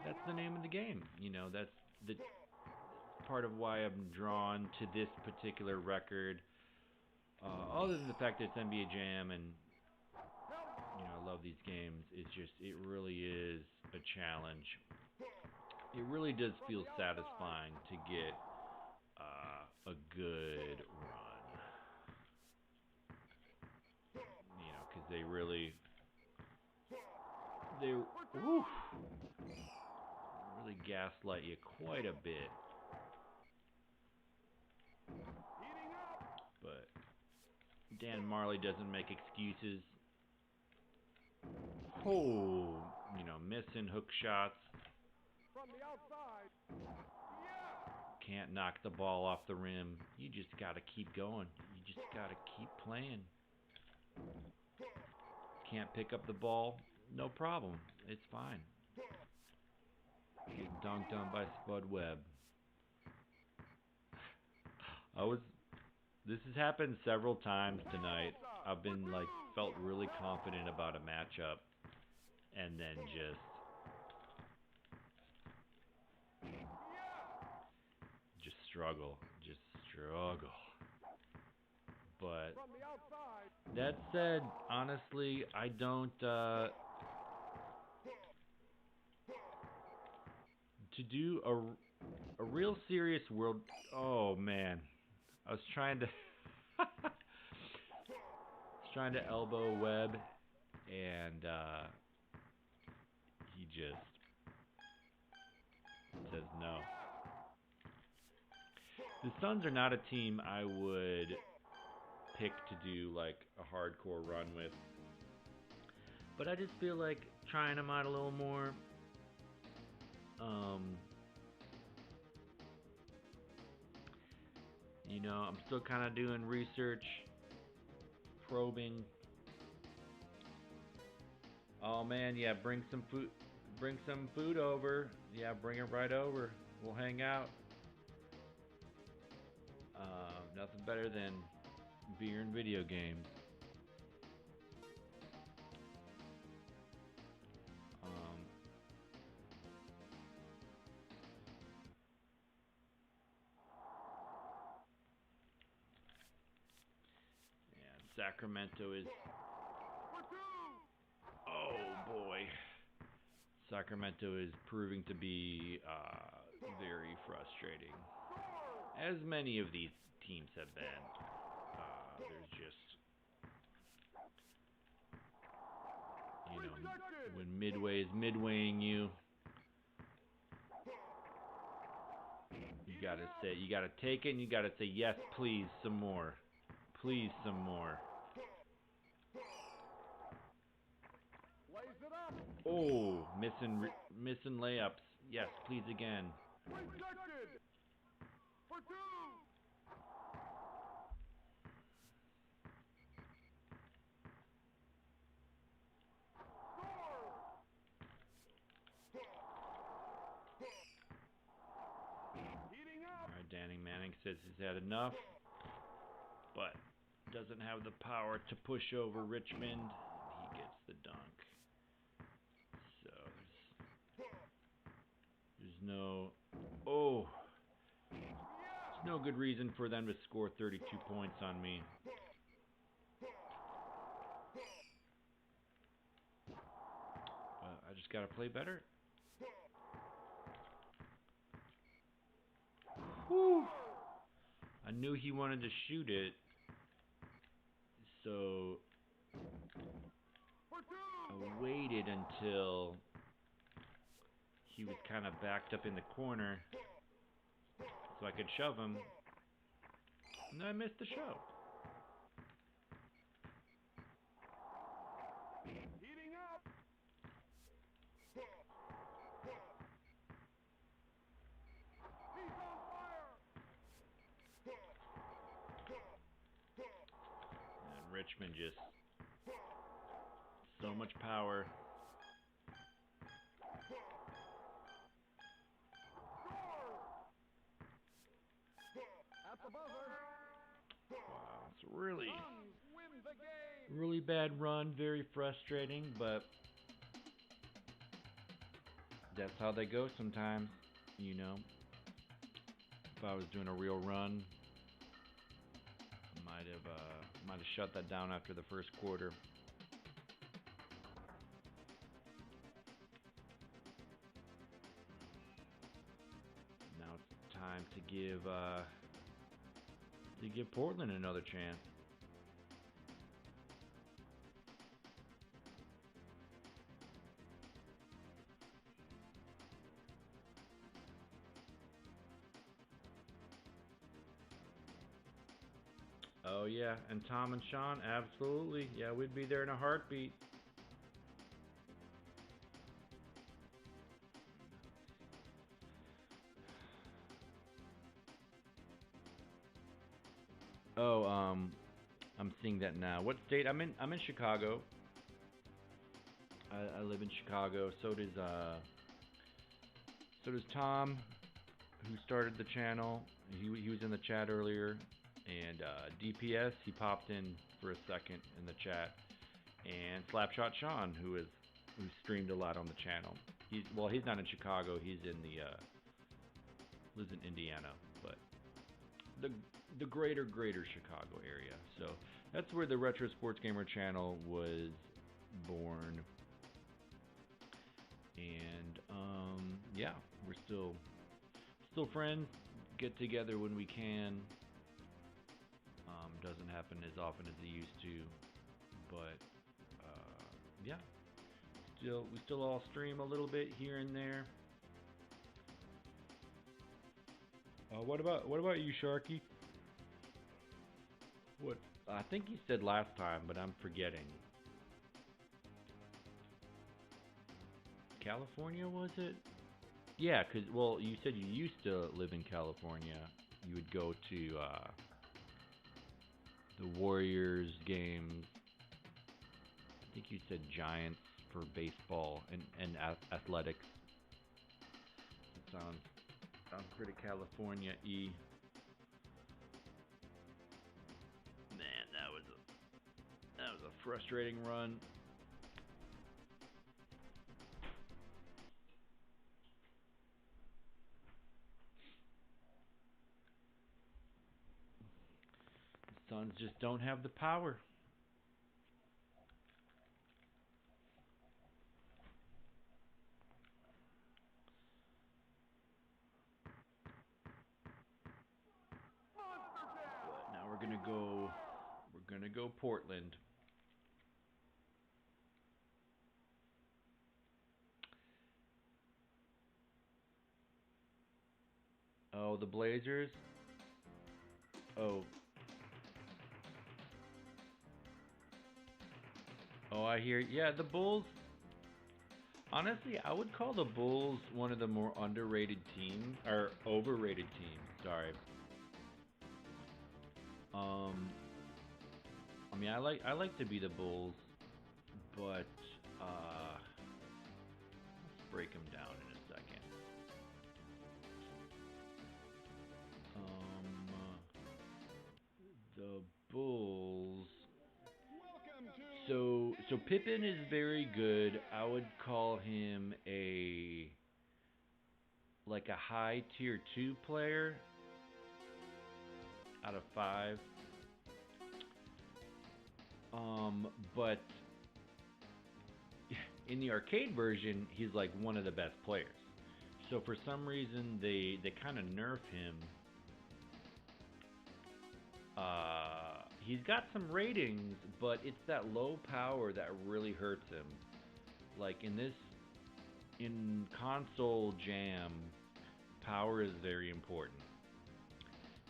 That's the name of the game. You know, that's the part of why I'm drawn to this particular record. Other than the fact that it's NBA Jam and you know I love these games, it's just it really is a challenge. It really does feel satisfying to get a good run. You know, because they really gaslight you quite a bit. But Dan Marley doesn't make excuses. Oh, you know, missing hook shots. From the outside. Can't knock the ball off the rim. You just gotta keep going. You just gotta keep playing. Can't pick up the ball. No problem. It's fine. Getting dunked on by Spud Webb. This has happened several times tonight. I've been felt really confident about a matchup and then just struggle. But that said, honestly, I don't to do a real serious world. Oh man, I was trying to elbow Webb, and he just says no. The Suns are not a team I would pick to do like a hardcore run with, but I just feel like trying them out a little more. You know, I'm still kind of doing research, probing. Oh man, yeah, bring some food over. Yeah, bring it right over. We'll hang out. Nothing better than beer and video games. Sacramento is... Oh boy. Sacramento is proving to be very frustrating. As many of these teams have been. There's just... You know, when Midway is midwaying you, you gotta take it and you gotta say, yes, please, some more. Please, some more. Oh, missing layups. Yes, please again. Alright, Danny Manning says he's had enough, but doesn't have the power to push over Richmond, and he gets the dunk. So there's no good reason for them to score 32 points on me. But I just gotta play better. Whew. I knew he wanted to shoot it, so I waited until he was kind of backed up in the corner so I could shove him, and I missed the shove. freshman just so much power. At the buzzer. Wow, it's really, Suns win the game. really bad run. Very frustrating, but that's how they go sometimes, you know. If I was doing a real run, might have shut that down after the first quarter. Now it's time to give Portland another chance. Oh yeah, and Tom and Sean, absolutely. Yeah, we'd be there in a heartbeat. Oh, I'm seeing that now. What state? I'm in Chicago. I live in Chicago. So does Tom, who started the channel. He was in the chat earlier, and DPS, he popped in for a second in the chat, and Slapshot Sean, who streamed a lot on the channel. He's not in Chicago. He's in lives in Indiana, but the greater Chicago area. So that's where the Retro Sports Gamer channel was born. And yeah, we're still friends. Get together when we can. Doesn't happen as often as it used to, but yeah, we still all stream a little bit here and there. What about you, Sharky? What? I think you said last time, but I'm forgetting. California, was it? Yeah, you said you used to live in California. You would go to the Warriors games. I think you said Giants for baseball and athletics. It sounds pretty California-y. Man, that was a frustrating run. The Suns just don't have the power. But now we're gonna go Portland. Oh, the Blazers. Oh. Oh, I hear. Yeah, the Bulls. Honestly, I would call the Bulls one of the more underrated teams, or overrated teams. Sorry. I mean, I like to be the Bulls, but let's break them down in a second. The Bulls. So Pippen is very good. I would call him like a high tier 2 player out of 5. But in the arcade version, he's like one of the best players. So for some reason, they kind of nerf him. He's got some ratings, but it's that low power that really hurts him. Like in console Jam, power is very important.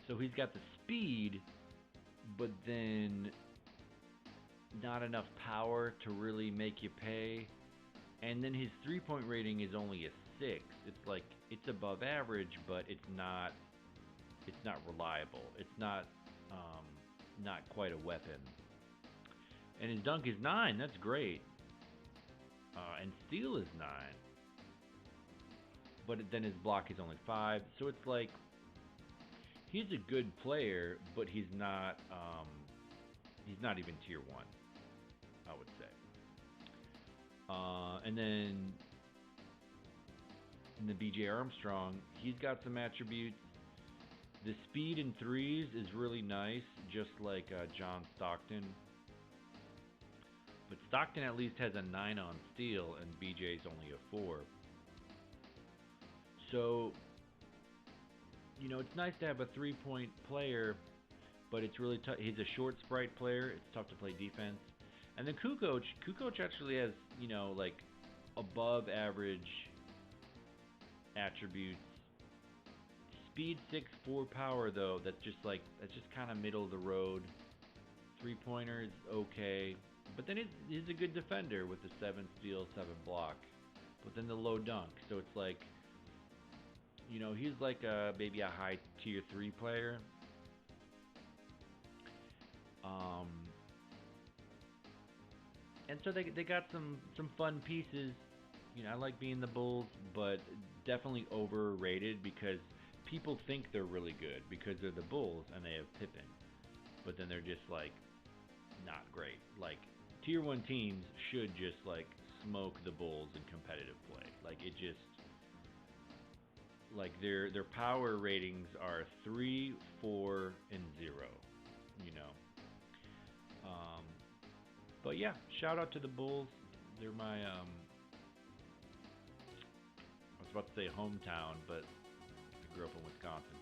So he's got the speed, but then not enough power to really make you pay. And then his 3-point rating is only a 6. It's like it's above average, but it's not reliable. It's not quite a weapon. And his dunk is 9. That's great. And steal is 9. But then his block is only 5. So it's like he's a good player, but he's not even tier 1, I would say. And then in the BJ Armstrong, he's got some attributes. The speed in threes is really nice, just like John Stockton. But Stockton at least has a 9 on steal, and BJ's only a 4. So, it's nice to have a 3-point player, but it's really tough. He's a short sprite player. It's tough to play defense. And then Kukoc actually has, like above average attributes. Speed 6, 4 power though. That's just kind of middle of the road. 3-pointer is okay, but then he's a good defender with the 7 steal, 7 block. But then the low dunk, so it's like, he's like maybe a high tier 3 player. And so they got some fun pieces. I like being the Bulls, but definitely overrated because people think they're really good because they're the Bulls and they have Pippen. But then they're just like not great. Like tier 1 teams should just like smoke the Bulls in competitive play. Like it just like their power ratings are 3, 4, and 0. But yeah, shout out to the Bulls. They're my I was about to say hometown, but I grew up in Wisconsin.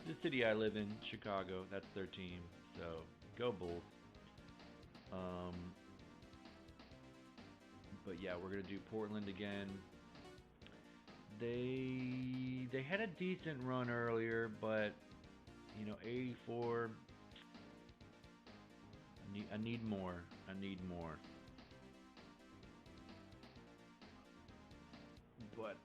The city I live in, Chicago, that's their team. So go Bulls. But yeah, we're gonna do Portland again. They had a decent run earlier, but 84. I need more. But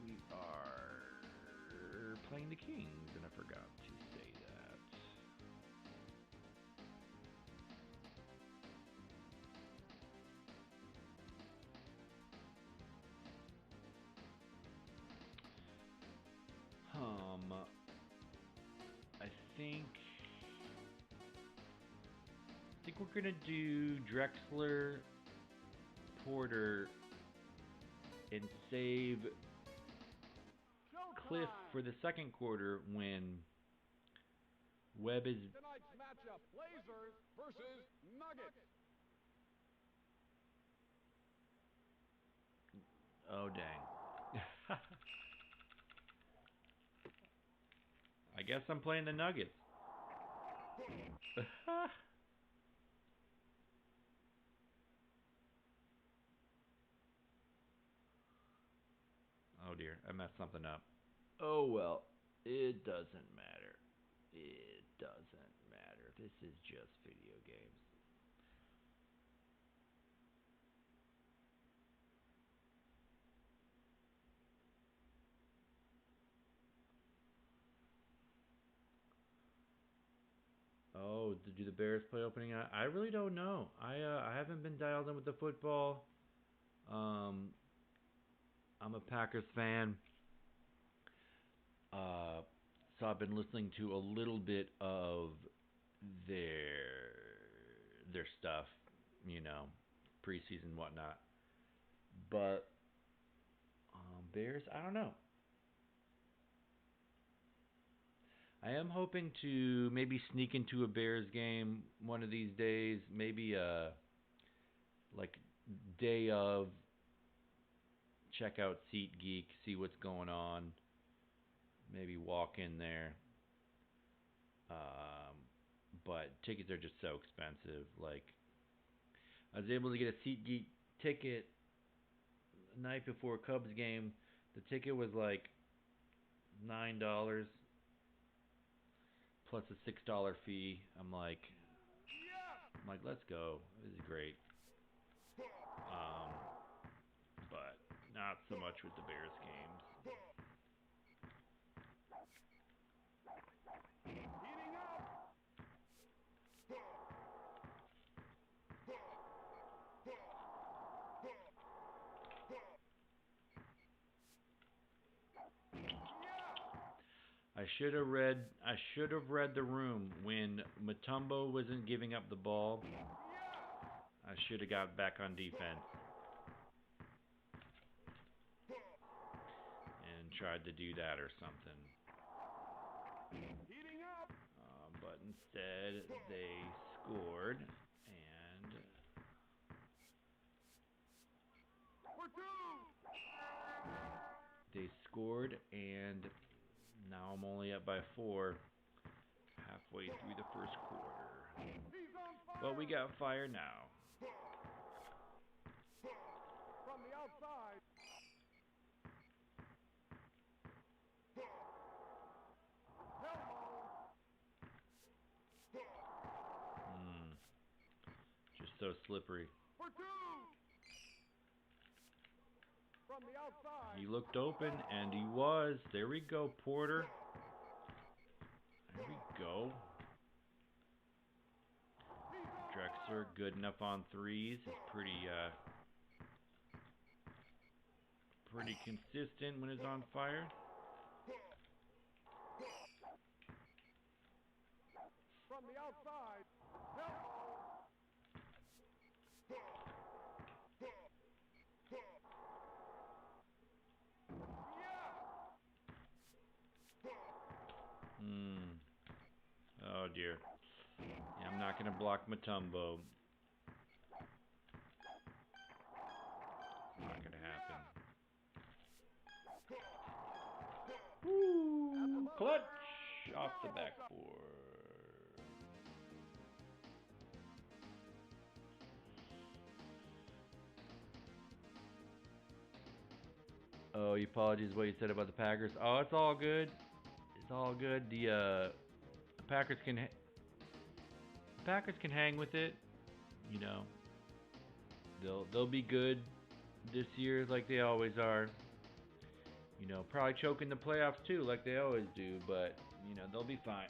we are playing the Kings, and I forgot to say that. I think we're gonna do Drexler, Porter, and save Cliff for the second quarter when Webb is. Tonight's matchup: Blazers versus Nuggets. Oh dang! I guess I'm playing the Nuggets. Oh dear, I messed something up. Oh well, it doesn't matter. It doesn't matter. This is just video games. Oh, do the Bears play opening night? I really don't know. I haven't been dialed in with the football. I'm a Packers fan. So I've been listening to a little bit of their stuff, preseason whatnot. But Bears, I don't know. I am hoping to maybe sneak into a Bears game one of these days. Maybe like day of, check out SeatGeek, see what's going on. Maybe walk in there. But tickets are just so expensive. Like, I was able to get a SeatGeek ticket the night before a Cubs game. The ticket was like $9 plus a $6 fee. I'm like, let's go. This is great. But not so much with the Bears games. I should have read the room when Mutombo wasn't giving up the ball. I should have got back on defense and tried to do that or something. Heating up. But instead they scored, and now I'm only up by 4 halfway through the first quarter. But we got fire now. From the outside. Just so slippery. For 2. From the outside. He looked open, and he was. There we go, Porter. There we go. Drexler, good enough on threes. Is pretty consistent when he's on fire. From the outside. Oh dear. Yeah, I'm not gonna block Mutombo. It's not gonna happen. Woo! Clutch off the backboard. Oh, you apologize what you said about the Packers. Oh, it's all good. It's all good. The Packers can hang with it. You know, they'll be good this year like they always are. You know, probably choking the playoffs too like they always do, but you know, they'll be fine.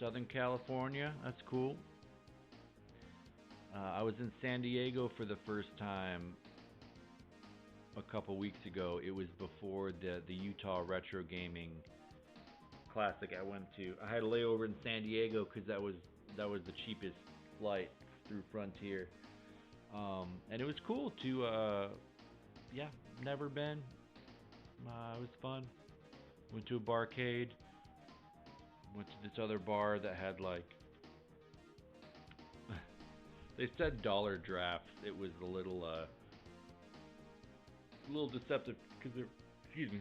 Southern California, that's cool. I was in San Diego for the first time a couple weeks ago. It was before the Utah Retro Gaming Classic I went to. I had a layover in San Diego because that was the cheapest flight through Frontier, and it was cool to never been. It was fun. Went to a barcade. Went to this other bar that had like they said dollar drafts. It was a little deceptive because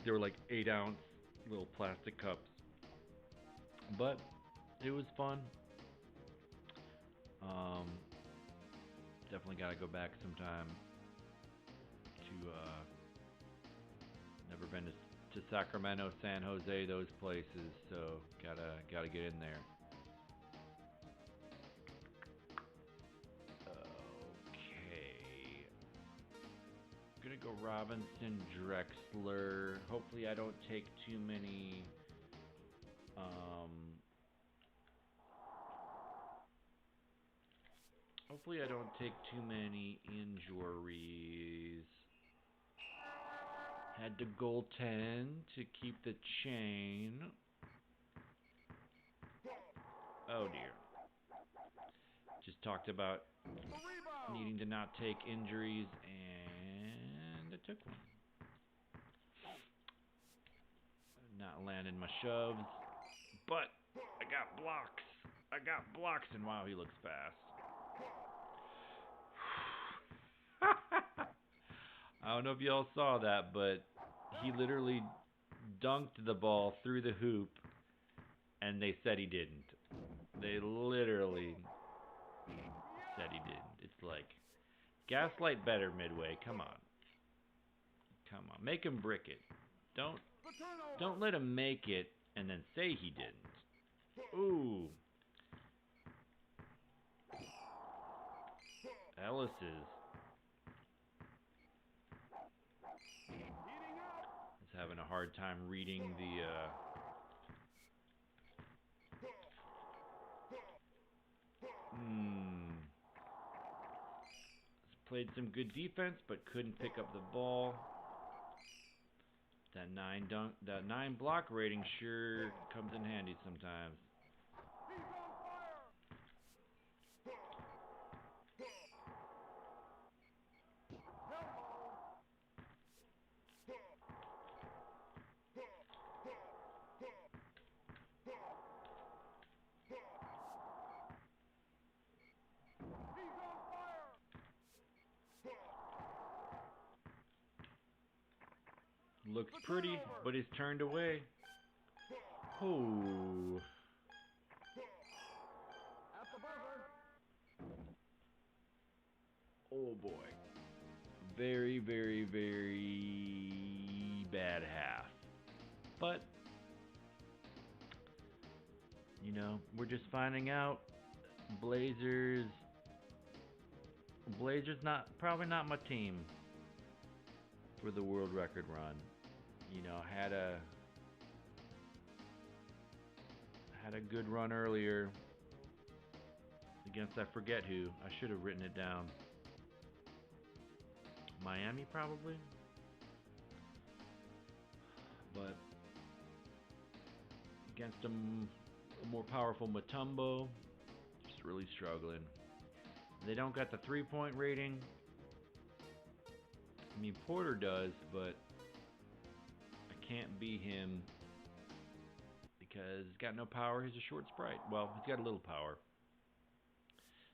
they were like 8-ounce little plastic cups. But it was fun. Definitely gotta go back sometime to never been to Sacramento, San Jose, those places, so gotta get in there. Okay. I'm gonna go Robinson, Drexler. Hopefully I don't take too many injuries. Had to goaltend to keep the chain. Oh dear. Just talked about needing to not take injuries, and I took one. Not landing my shoves, but I got blocks. And wow, he looks fast. I don't know if y'all saw that, but he literally dunked the ball through the hoop, and they said he didn't. They literally said he didn't. It's like, gaslight better, Midway. Come on. Make him brick it. Don't let him make it and then say he didn't. Ooh. Ellis is having a hard time reading the Played some good defense but couldn't pick up the ball. That 9 block rating sure comes in handy sometimes. He's on fire. Elbow. He's on fire. Looks pretty, but he's turned away. Oh. At the buzzer. Oh boy. Very, very, very bad half. But, you know, we're just finding out. Blazers probably not my team for the world record run. You know, had a good run earlier against I forget who. I should have written it down. Miami probably. But against a more powerful Mutombo, just really struggling. They don't got the 3-point rating. I mean, Porter does, but I can't beat him because he's got no power. He's a short sprite. Well, he's got a little power.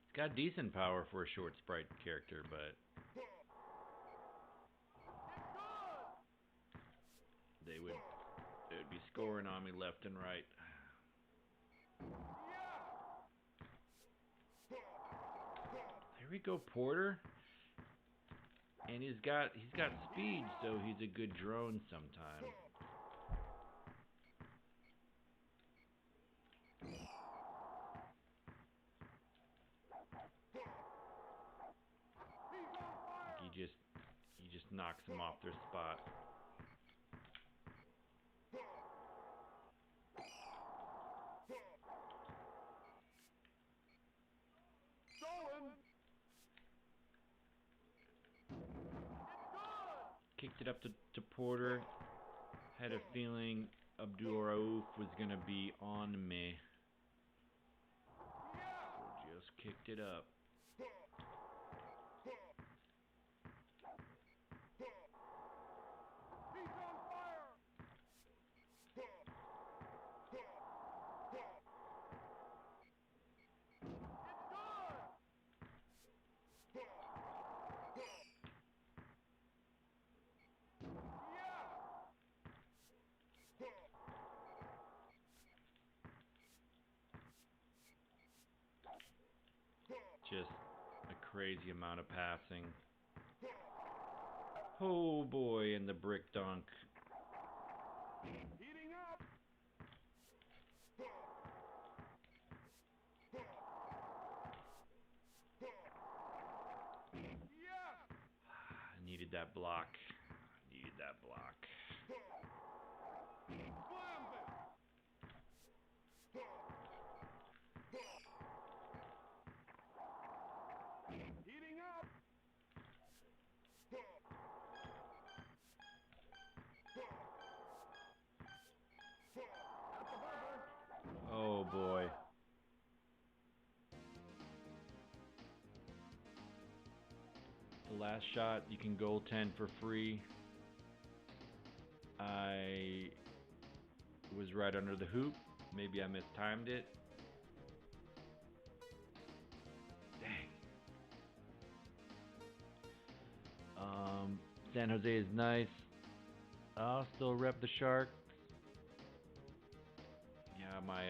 He's got decent power for a short sprite character, but they would be scoring on me left and right. There we go, Porter. And he's got speed, so he's a good drone sometimes. He just knocks them off their spot. Kicked it up to Porter. Had a feeling Abdul Rauf was going to be on me. So just kicked it up. Just a crazy amount of passing. Oh boy, and the brick dunk. Heating up. I needed that block. Needed that block. Slams it. Heating up. At the buzzer. Oh boy. The last shot, you can goaltend for free. I was right under the hoop. Maybe I mistimed it. Dang. San Jose is nice. I'll still rep the Sharks. Yeah, my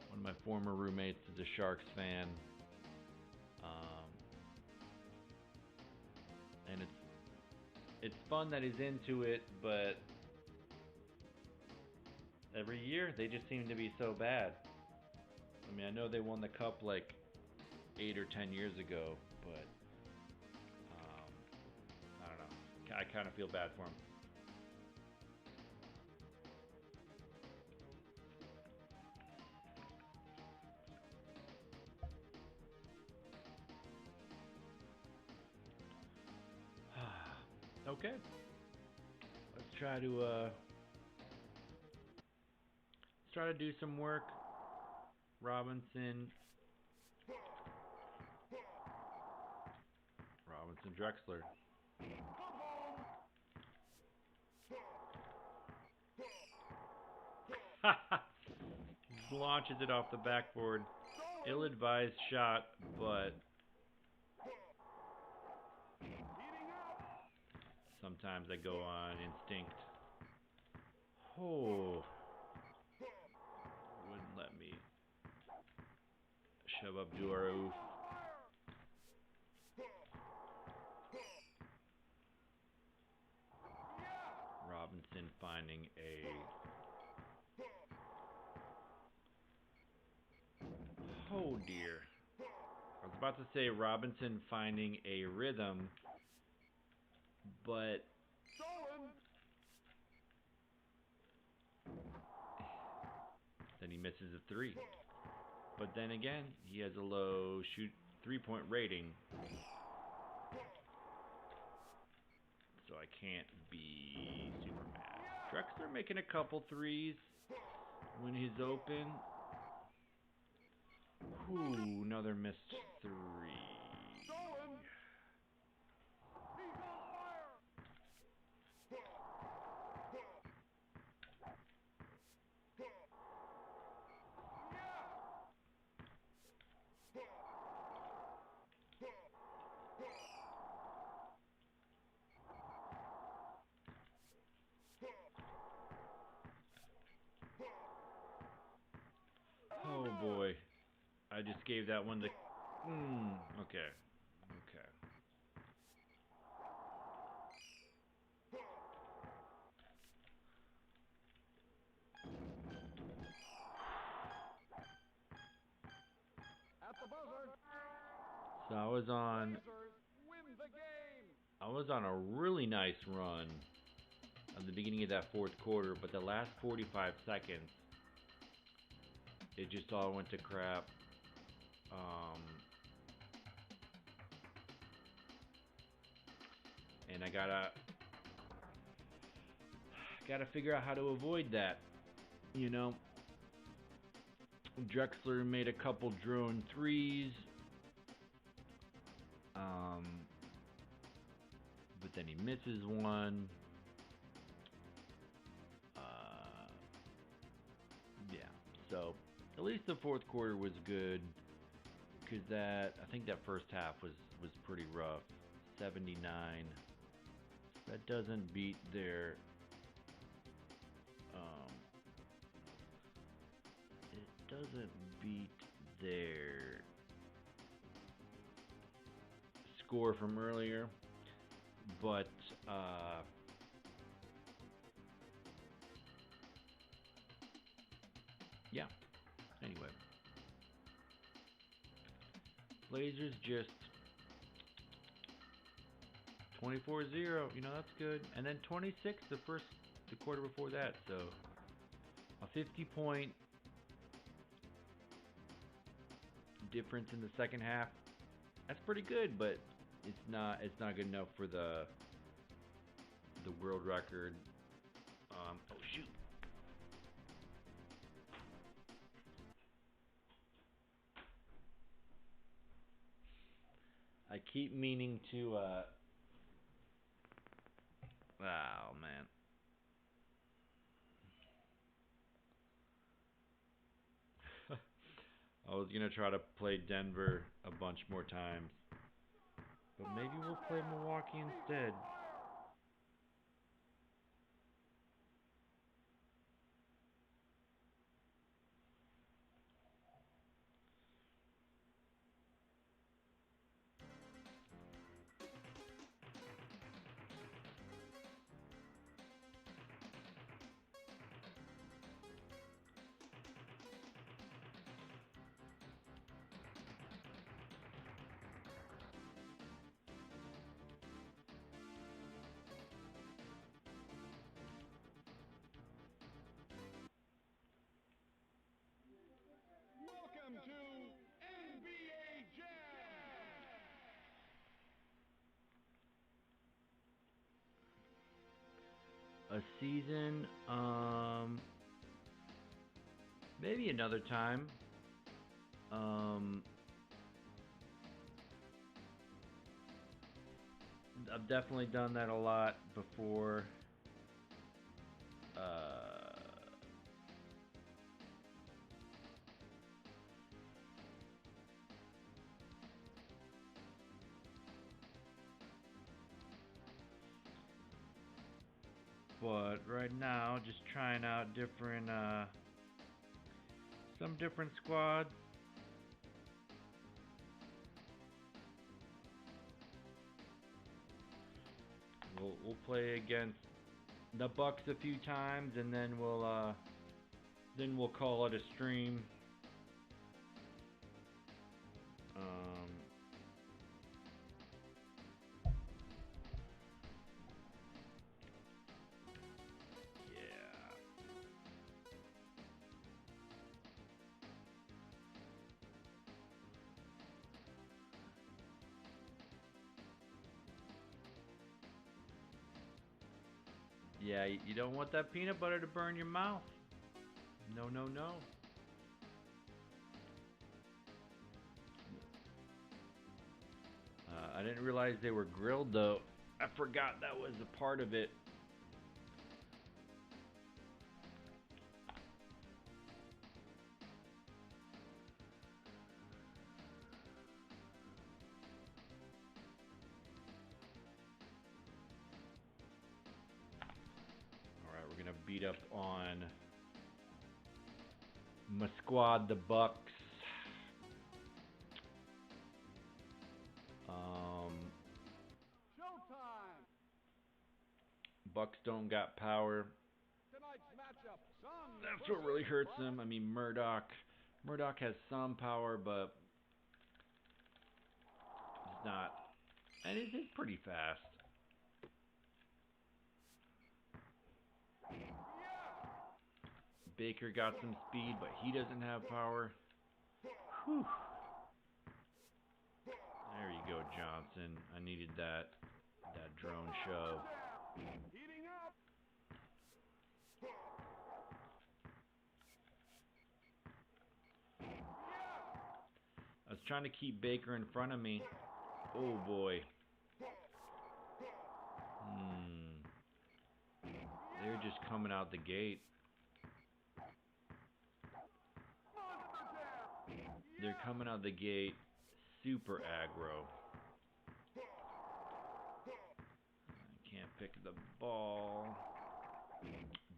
one of my former roommates is a Sharks fan. And it's fun that he's into it, but every year they just seem to be so bad. I mean, I know they won the cup like 8 or 10 years ago, but I don't know. I kind of feel bad for him. Okay. try to do some work. Robinson, Drexler. Launches it off the backboard. Ill-advised shot, but sometimes I go on instinct. Oh, wouldn't let me shove up Duaroof. Robinson finding a oh dear. I was about to say Robinson finding a rhythm, but then he misses a three. But then again, he has a low three-point rating, so I can't be super mad. Drexler making a couple threes when he's open. Ooh, another missed three. Oh boy. I just gave that one to... okay. Okay. At the buzzer. So I was on a really nice run at the beginning of that fourth quarter, but the last 45 seconds, it just all went to crap. And I gotta figure out how to avoid that. You know, Drexler made a couple drone threes, but then he misses one. Yeah, so at least the fourth quarter was good, because I think that first half was pretty rough. 79. That doesn't beat their score from earlier, but yeah. Anyway, Blazers just 24-0, you know, that's good. And then 26 the quarter before that, so a 50-point difference in the second half. That's pretty good, but it's not good enough for the world record. Oh shoot. I keep meaning to oh man. I was gonna try to play Denver a bunch more times, but maybe we'll play Milwaukee instead. a season. Maybe another time. I've definitely done that a lot before. But right now, just trying out some different squads. We'll play against the Bucks a few times, and then we'll call it a stream. Yeah, you don't want that peanut butter to burn your mouth. No, no, no. I didn't realize they were grilled though. I forgot that was a part of it. Alright, we're gonna beat up on my squad, the Bucks. Showtime. Bucks don't got power. Tonight's matchup, Sun That's what really hurts them. I mean, Murdoch has some power, but he's not, and he's pretty fast. Baker got some speed, but he doesn't have power. Whew. There you go, Johnson. I needed that drone shove. heating up. I was trying to keep Baker in front of me. Oh boy. They're just coming out the gate. They're coming out the gate super aggro. I can't pick the ball.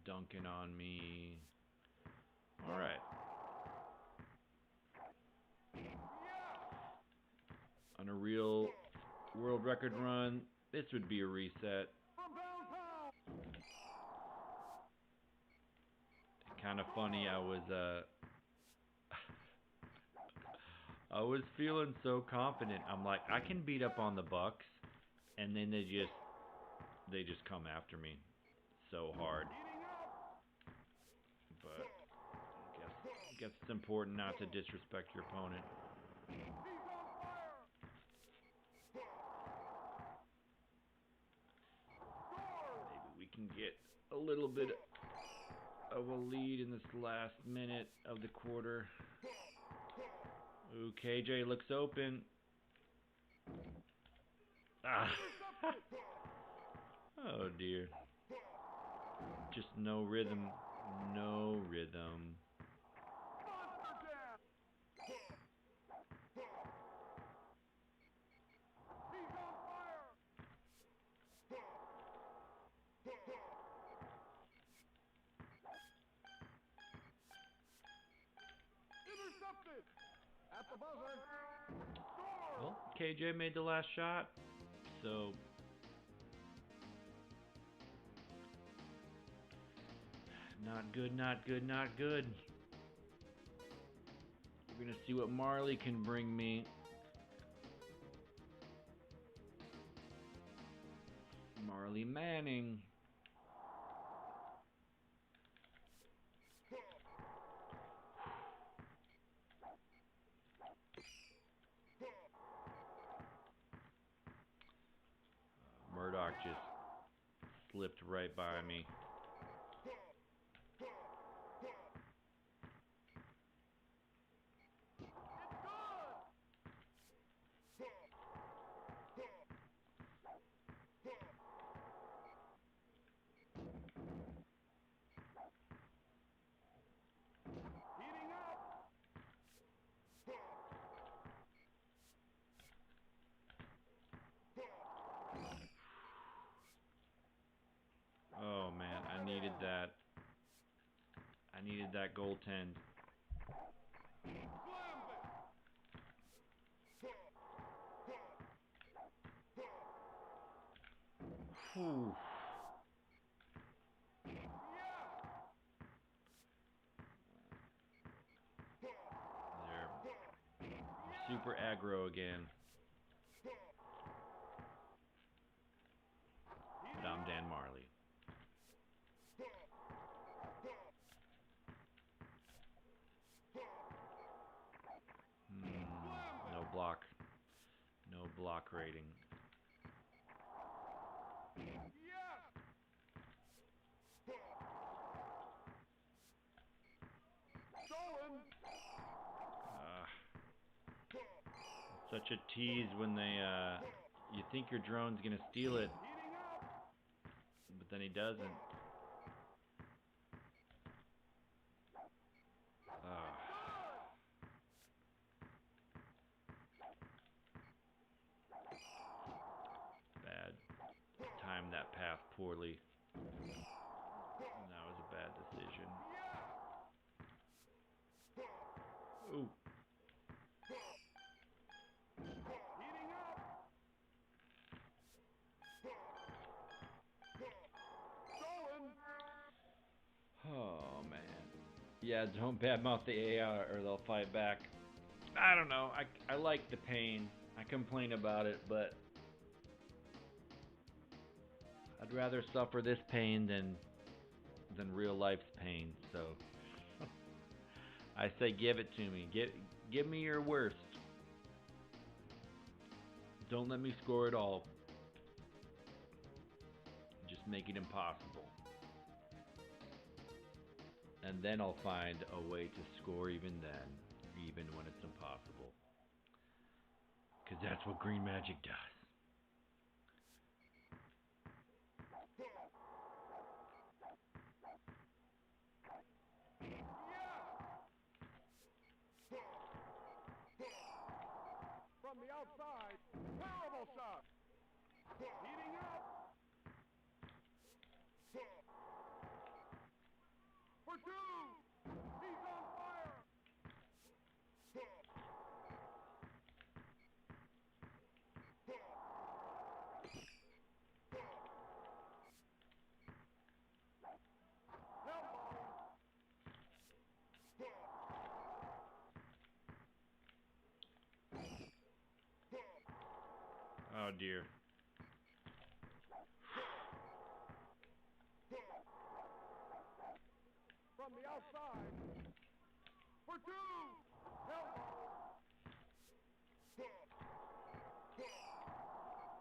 Dunking on me. Alright. On a real world record run, this would be a reset. Kind of funny, I was feeling so confident. I'm like, I can beat up on the Bucks, and then they just come after me so hard. But I guess it's important not to disrespect your opponent. Maybe we can get a little bit of a lead in this last minute of the quarter. Ooh, KJ looks open. Ah. Oh dear. Just no rhythm. No rhythm. At the buzzer. Well, KJ made the last shot, so not good, not good, not good. We're gonna see what Marley can bring me. Marley Manning. Murdoch just slipped right by me. Oh man, I needed that. I needed that goaltend. Whew. They're super aggro again. But I'm Dan Marley. No block. No block rating. Such a tease when they, you think your drone's gonna steal it, but then he doesn't. Bad. Timed that path poorly. That was a bad decision. Ooh. Oh man. Yeah, don't badmouth the AI or they'll fight back. I don't know. I like the pain. I complain about it, but I'd rather suffer this pain than real life's pain. So I say give it to me. Give me your worst. Don't let me score it all. Just make it impossible. And then I'll find a way to score even then, even when it's impossible. Because that's what Green Majik does. From the outside, terrible shot. Heating up. For two. He's on fire. Oh dear. From the outside. For two. Elbow.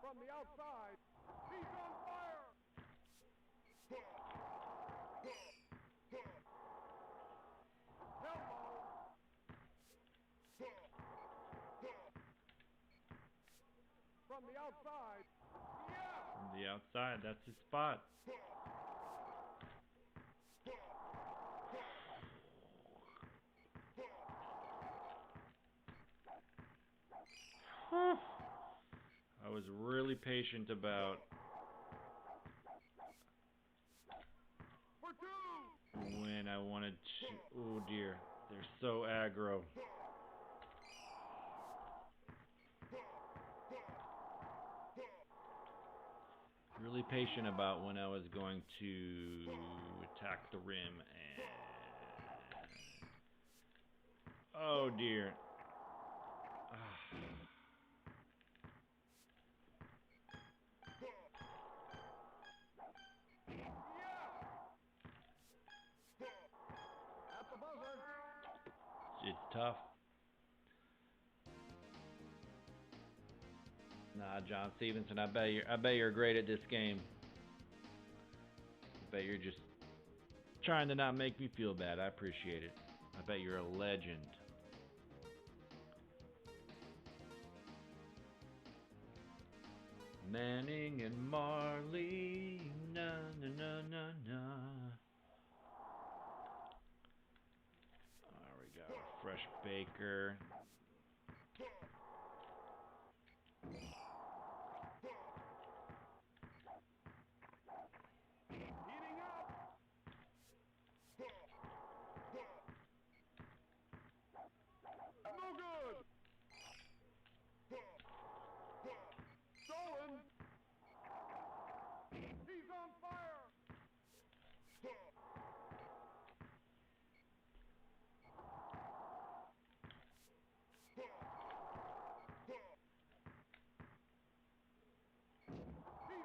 From the outside. He's on fire. Elbow. From the outside. From the outside, that's his spot. I was really patient about when I wanted to. Oh dear, they're so aggro. Really patient about when I was going to attack the rim and. Oh dear. It's tough. Nah, John Stevenson, I bet you're great at this game. bet you're just trying to not make me feel bad. I appreciate it. I bet you're a legend. Manning and Marley, na na na na na. We got a fresh baker. Heating up. No good. Stolen. He's on fire. He's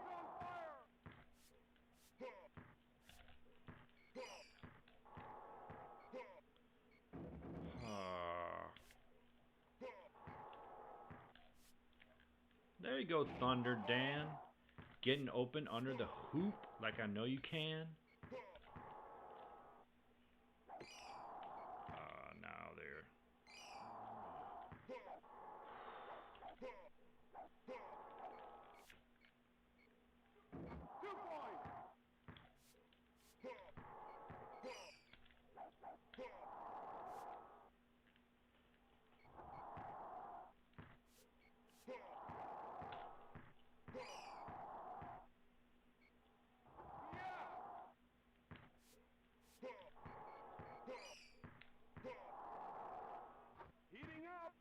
on fire. There you go, Thunder Dan. Getting open under the hoop like I know you can. Now there. 2 points. Heating up.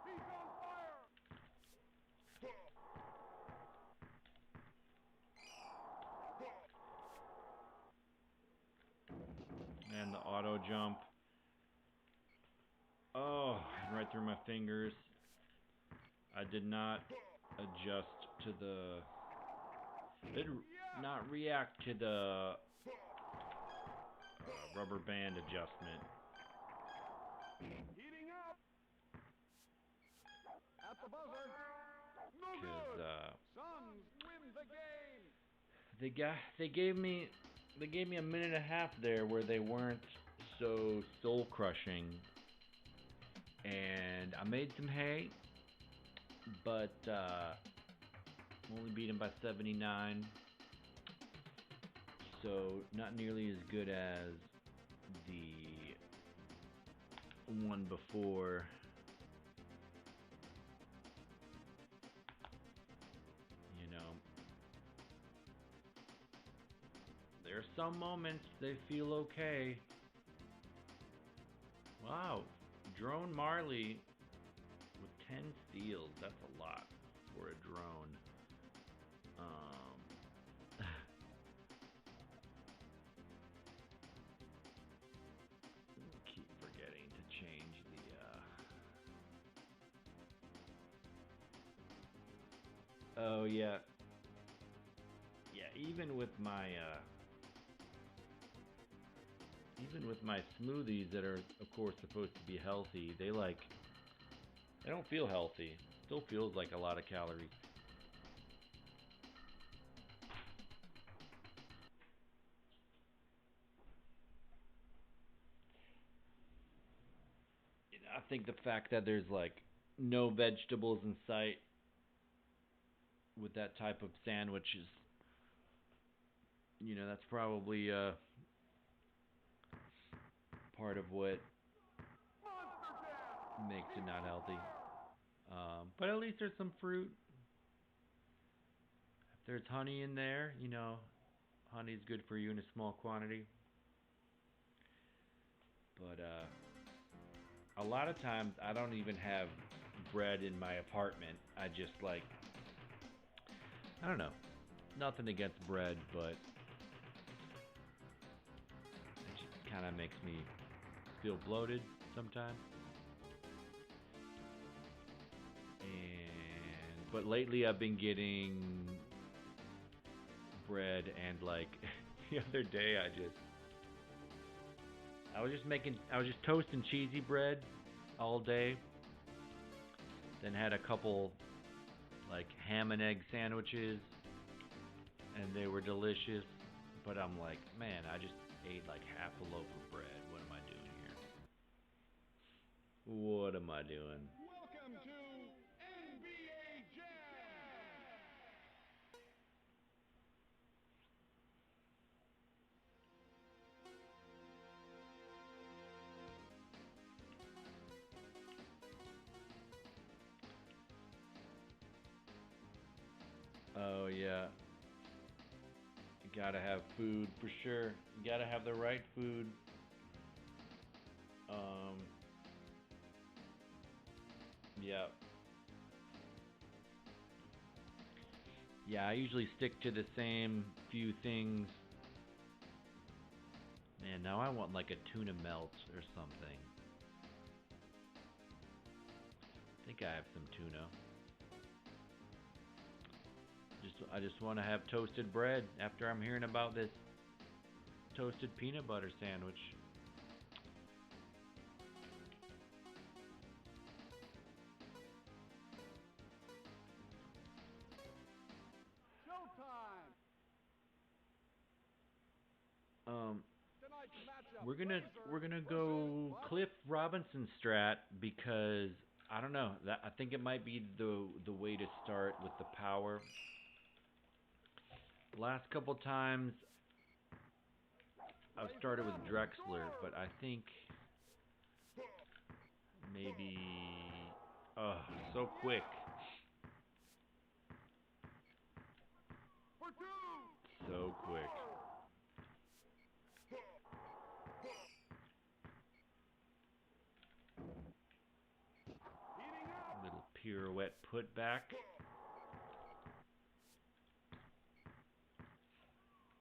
He's on fire. And the auto jump. Oh, right through my fingers. I did not adjust to the... Did not react to the rubber band adjustment. Heating up. At the buzzer. No Because good. Suns win the game. they gave me a minute and a half there where they weren't so soul crushing, and I made some hay, but only beat him by 79, so not nearly as good as the one before. You know, there are some moments they feel okay. Wow, Drone Marley with 10 steals, that's a lot for a drone. Keep forgetting to change the oh yeah. Yeah, even with my smoothies that are of course supposed to be healthy, they don't feel healthy. Still feels like a lot of calories. I think the fact that there's no vegetables in sight with that type of sandwich is, that's probably part of what makes it not healthy. But at least there's some fruit. If there's honey in there, honey's good for you in a small quantity. But a lot of times I don't even have bread in my apartment. I just I don't know. Nothing against bread, but it just kind of makes me feel bloated sometimes. But lately I've been getting bread, and the other day I was just toasting cheesy bread all day. Then had a couple like ham and egg sandwiches, and they were delicious. But I'm like, man, I just ate like half a loaf of bread. What am I doing here? What am I doing? Welcome to NBA Jam. Oh yeah. You gotta have food for sure. You gotta have the right food. Yeah. Yeah, I usually stick to the same few things. Man, now I want like a tuna melt or something. I think I have some tuna. I just want to have toasted bread after I'm hearing about this toasted peanut butter sandwich. Showtime. Tonight's matchup, We're gonna Blazers go versus Cliff Robinson strat because I don't know. I think it might be the way to start with the power. Last couple times I've started with Drexler, but I think maybe so quick. for two. So quick. Heating up. Little pirouette put back.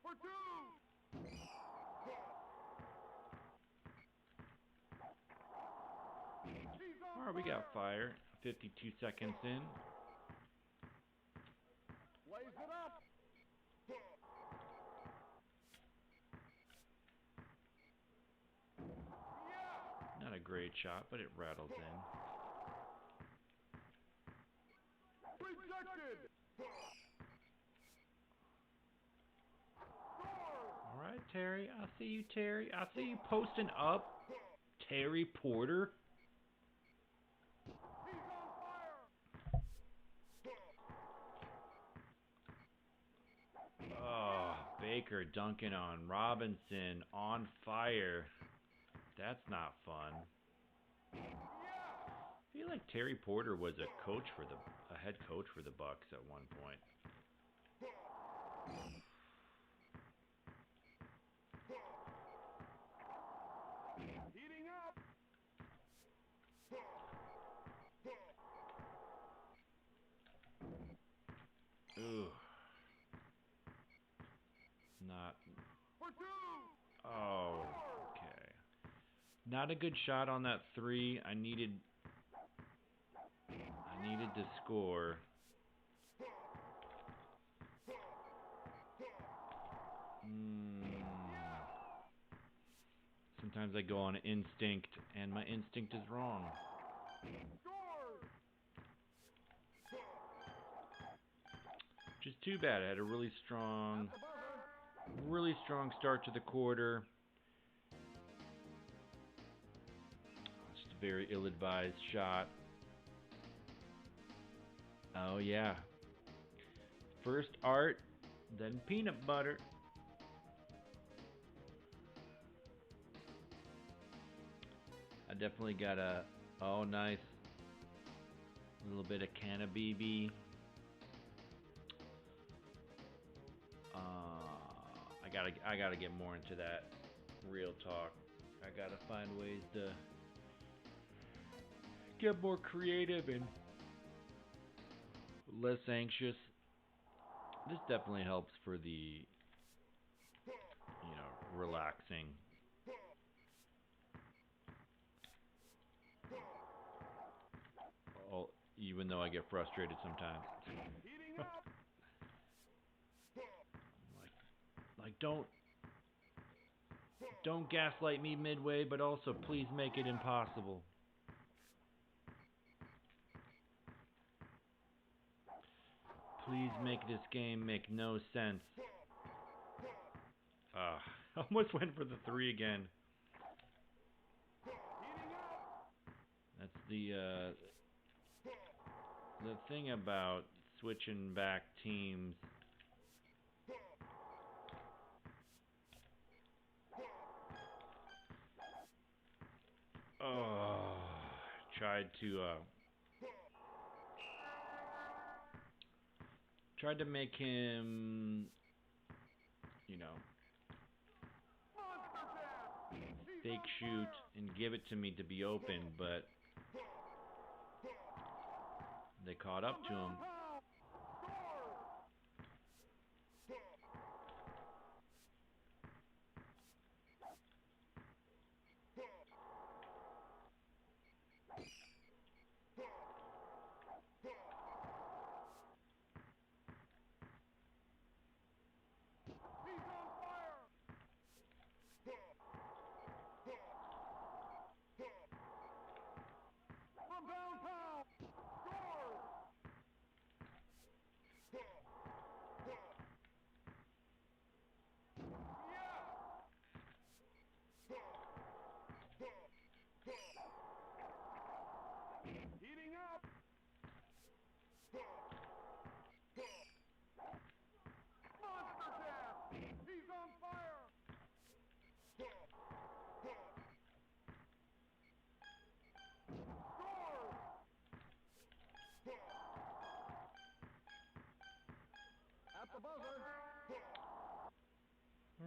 For two. He's on Alright, we got fire. 52 seconds in. Blaze it up. Yeah. Not a great shot, but it rattles in. Rejected. Score. Alright, Terry. I see you, Terry. I see you posting up. Terry Porter. He's on fire. Oh, Baker dunking on Robinson on fire. That's not fun. Yeah. I feel like Terry Porter was a head coach for the Bucks at one point. Heating up. Ooh. Not. For two. Oh, okay. Not a good shot on that three. I needed to score. Sometimes I go on instinct, and my instinct is wrong. Score. Which is too bad. I had a really strong start to the quarter. Just a very ill-advised shot. Oh yeah. First art, then peanut butter. I definitely got nice. A little bit of Canna BB. I gotta get more into that. Real talk. I gotta find ways to get more creative and less anxious. This definitely helps for the, relaxing. Even though I get frustrated sometimes. Heating up. Like don't gaslight me midway, but also please make it impossible. Please make this game make no sense. Almost went for the 3 again. That's the thing about switching back teams. Tried to make him, you know, fake shoot and give it to me to be open, but they caught up to him.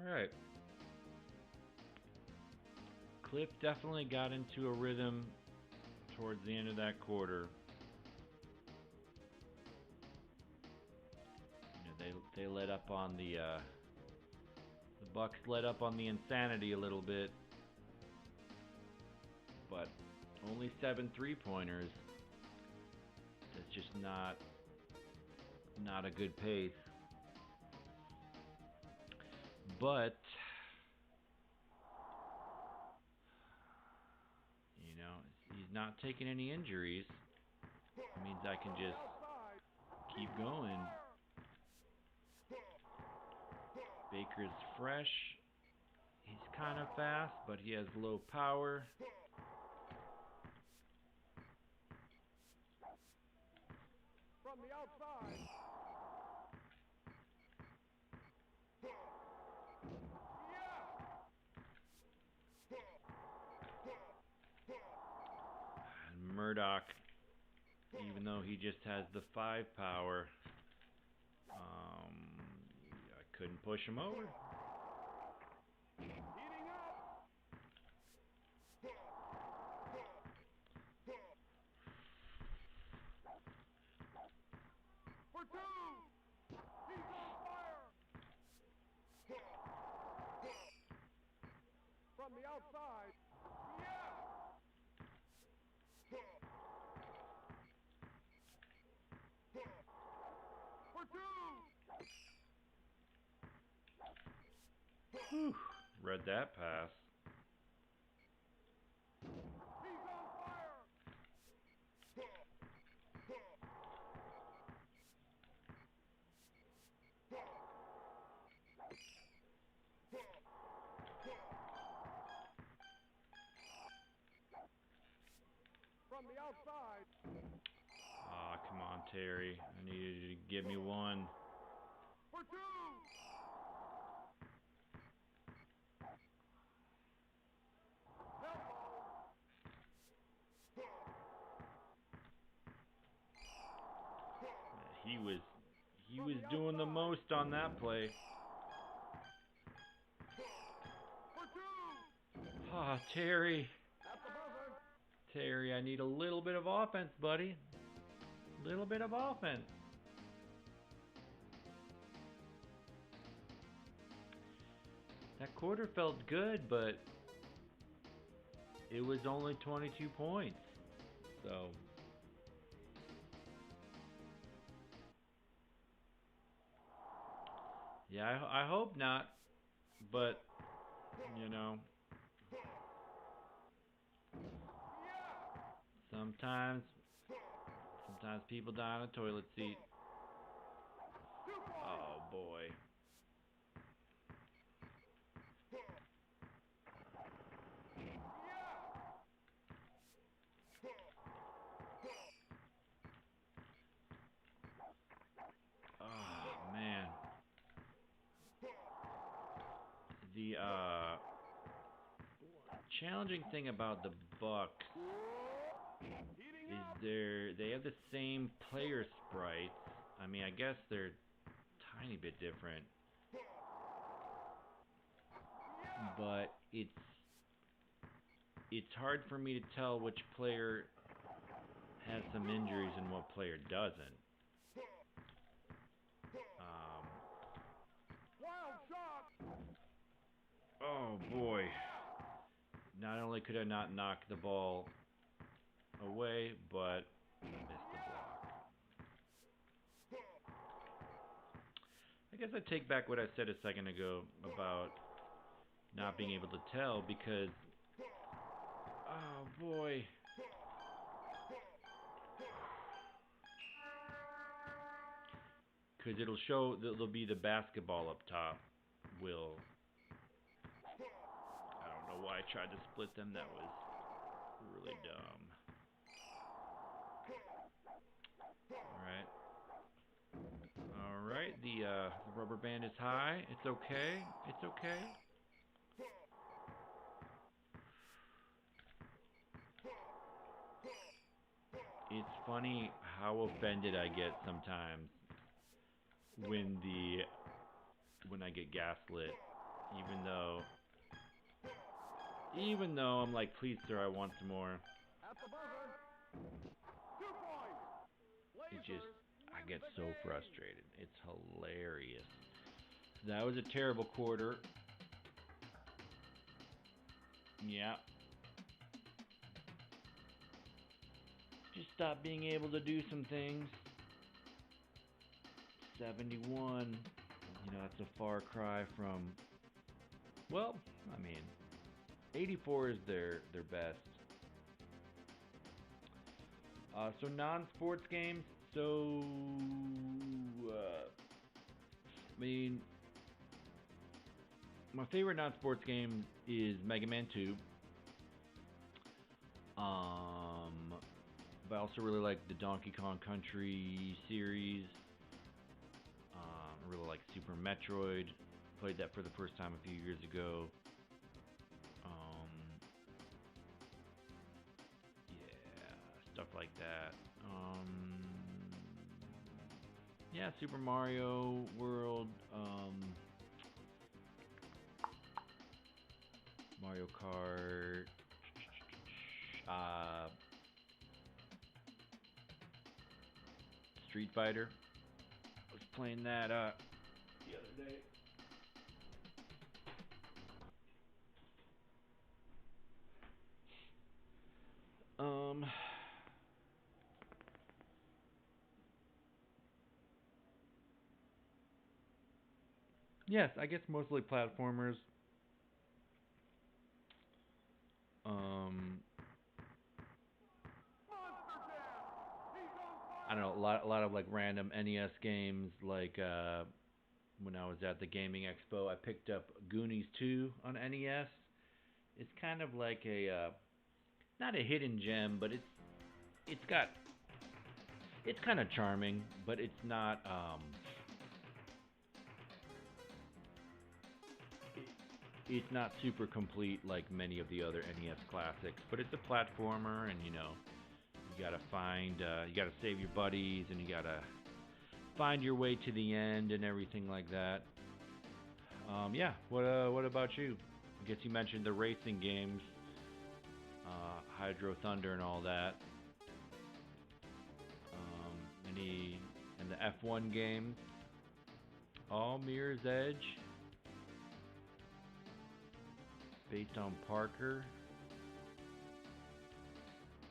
Alright. Cliff definitely got into a rhythm towards the end of that quarter. You know, they let up on the Bucks let up on the insanity a little bit. But only 7 3-pointers. That's just not a good pace. But you know, he's not taking any injuries. It means I can just keep going. Baker's fresh. He's kind of fast, but he has low power. From the outside. And Murdoch, even though he just has the 5 power, I couldn't push him over. For 2. He's on fire. From the outside. For 2. Whew. Read that pass. He's on fire. From the outside. Ah, come on, Terry. I needed you to give me one. For 2. He was doing the most on that play. Ah, Terry. Terry, I need a little bit of offense, buddy. A little bit of offense. That quarter felt good, but it was only 22 points. So yeah, I hope not, but you know, sometimes people die on a toilet seat. boy. Oh, man. The challenging thing about the Bucks is they have the same player sprites. I mean, I guess they're a tiny bit different, but it's hard for me to tell which player has some injuries and what player doesn't. Oh boy. Not only could I not knock the ball away, but I missed the block. I guess I take back what I said a second ago about not being able to tell because, oh boy. Because it'll show, there'll be the basketball up top. I don't know why I tried to split them. That was really dumb. Alright, the rubber band is high. It's okay. It's okay. It's funny how offended I get sometimes when I get gaslit, even though I'm like, please sir, I want some more. I get so frustrated. It's hilarious. That was a terrible quarter. Yeah. Just stop being able to do some things. 71. That's a far cry from, well, I mean, 84 is their best. So non-sports games. So, I mean, my favorite non-sports game is Mega Man 2. But I also really like the Donkey Kong Country series. I really like Super Metroid. Played that for the first time a few years ago. Yeah, stuff like that. Yeah, Super Mario World. Mario Kart. Street Fighter. I was playing that the other day. Yes, I guess mostly platformers. I don't know, a lot of like random NES games. Like when I was at the Gaming Expo, I picked up Goonies 2 on NES. It's kind of like a not a hidden gem, but it's kind of charming, but it's not it's not super complete like many of the other NES classics. But it's a platformer, and you gotta you gotta save your buddies, and you gotta find your way to the end and everything like that. Yeah. What about you? I guess you mentioned the racing games, Hydro Thunder and all that. And the F1 games. All Mirror's Edge. Based on Parker.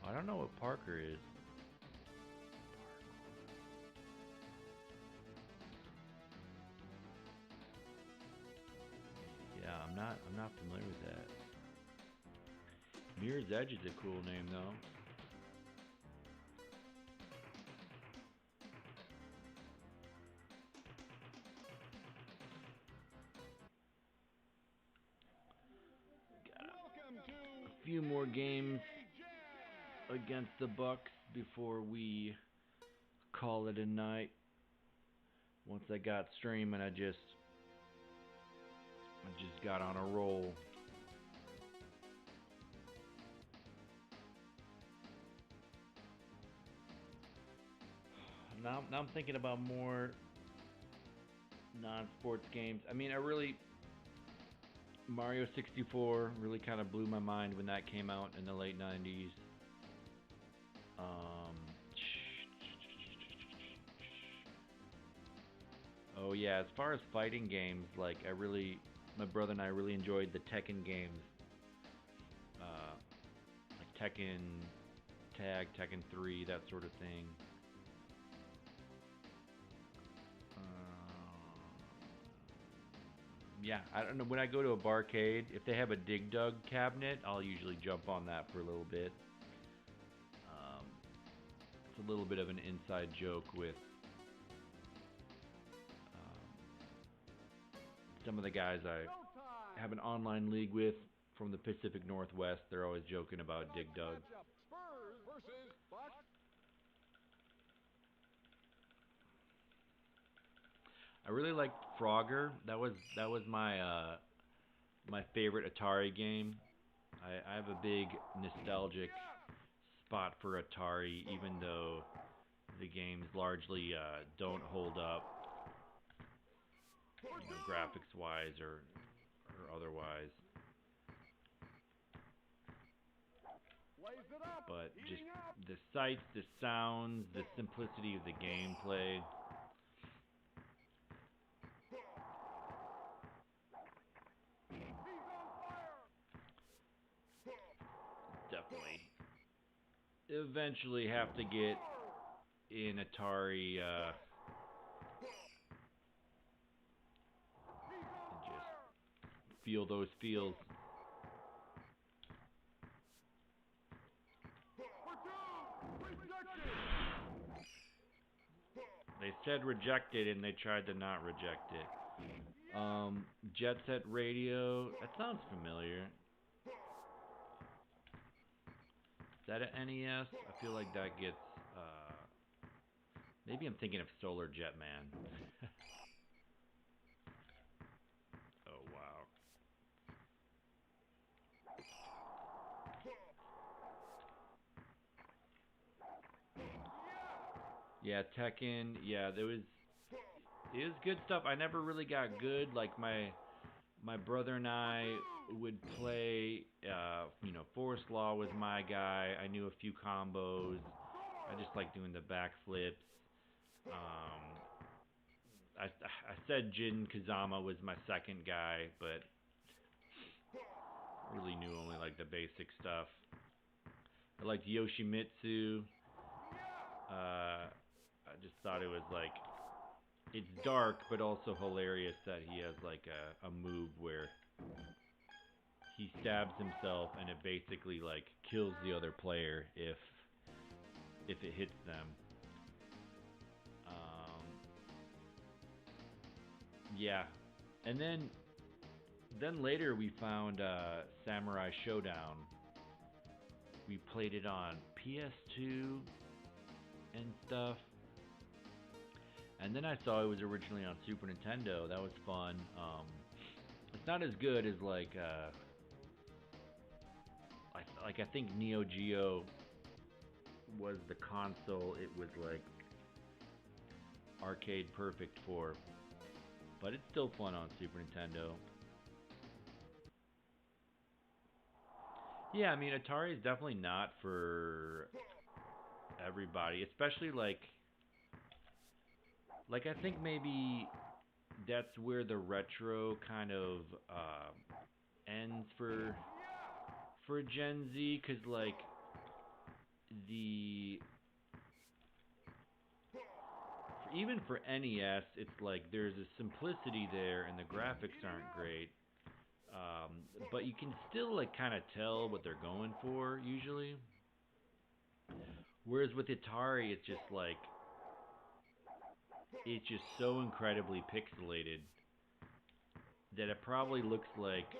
I don't know what Parker is. Yeah, I'm not familiar with that. Mirror's Edge is a cool name though. few more games against the Bucks before we call it a night. Once I got streaming, I just got on a roll. Now I'm thinking about more non-sports games. I mean, Mario 64 really kind of blew my mind when that came out in the late 90s. Oh yeah, as far as fighting games, like my brother and I really enjoyed the Tekken games. Like Tekken Tag, Tekken 3, that sort of thing. Yeah, I don't know. When I go to a barcade, if they have a Dig Dug cabinet, I'll usually jump on that for a little bit. It's a little bit of an inside joke with some of the guys I have an online league with from the Pacific Northwest. They're always joking about Dig Dug. Spurs versus Bucks. I really liked Frogger. That was my my favorite Atari game. I have a big nostalgic spot for Atari, even though the games largely don't hold up, graphics wise or otherwise. But just the sights, the sounds, the simplicity of the gameplay. Definitely. Eventually have to get in Atari and just feel those feels. They said rejected and they tried to not reject it. Jet Set Radio, that sounds familiar. Is that an NES? I feel like that gets, maybe I'm thinking of Solar Jetman. Oh, wow. Yeah, Tekken, yeah, it was good stuff. I never really got good. Like my brother and I would play, Forest Law was my guy. I knew a few combos. I just like doing the backflips. I said Jin Kazama was my second guy, but really knew only like the basic stuff. I liked Yoshimitsu. I just thought it was like, it's dark, but also hilarious that he has like a move where he stabs himself and it basically like kills the other player if it hits them. Yeah, and then later we found Samurai Showdown. We played it on PS2 and stuff. And then I saw it was originally on Super Nintendo. That was fun. It's not as good as like I think Neo Geo was the console it was like arcade perfect for, but it's still fun on Super Nintendo. Yeah, I mean Atari is definitely not for everybody, especially like I think maybe that's where the retro kind of ends for Gen Z, because like even for NES, it's like there's a simplicity there and the graphics aren't great, but you can still like kind of tell what they're going for usually. Whereas with Atari, it's just like, it's just so incredibly pixelated that it probably looks like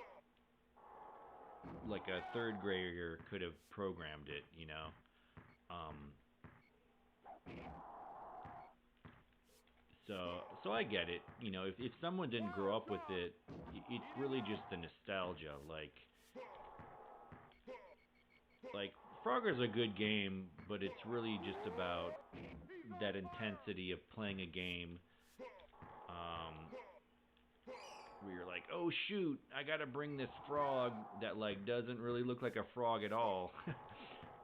like a third grader could have programmed it, you know. Um, so I get it. You know, if someone didn't grow up with it, it's really just the nostalgia. Like Frogger's a good game, but it's really just about that intensity of playing a game. Where you're like, oh shoot, I gotta bring this frog that like doesn't really look like a frog at all,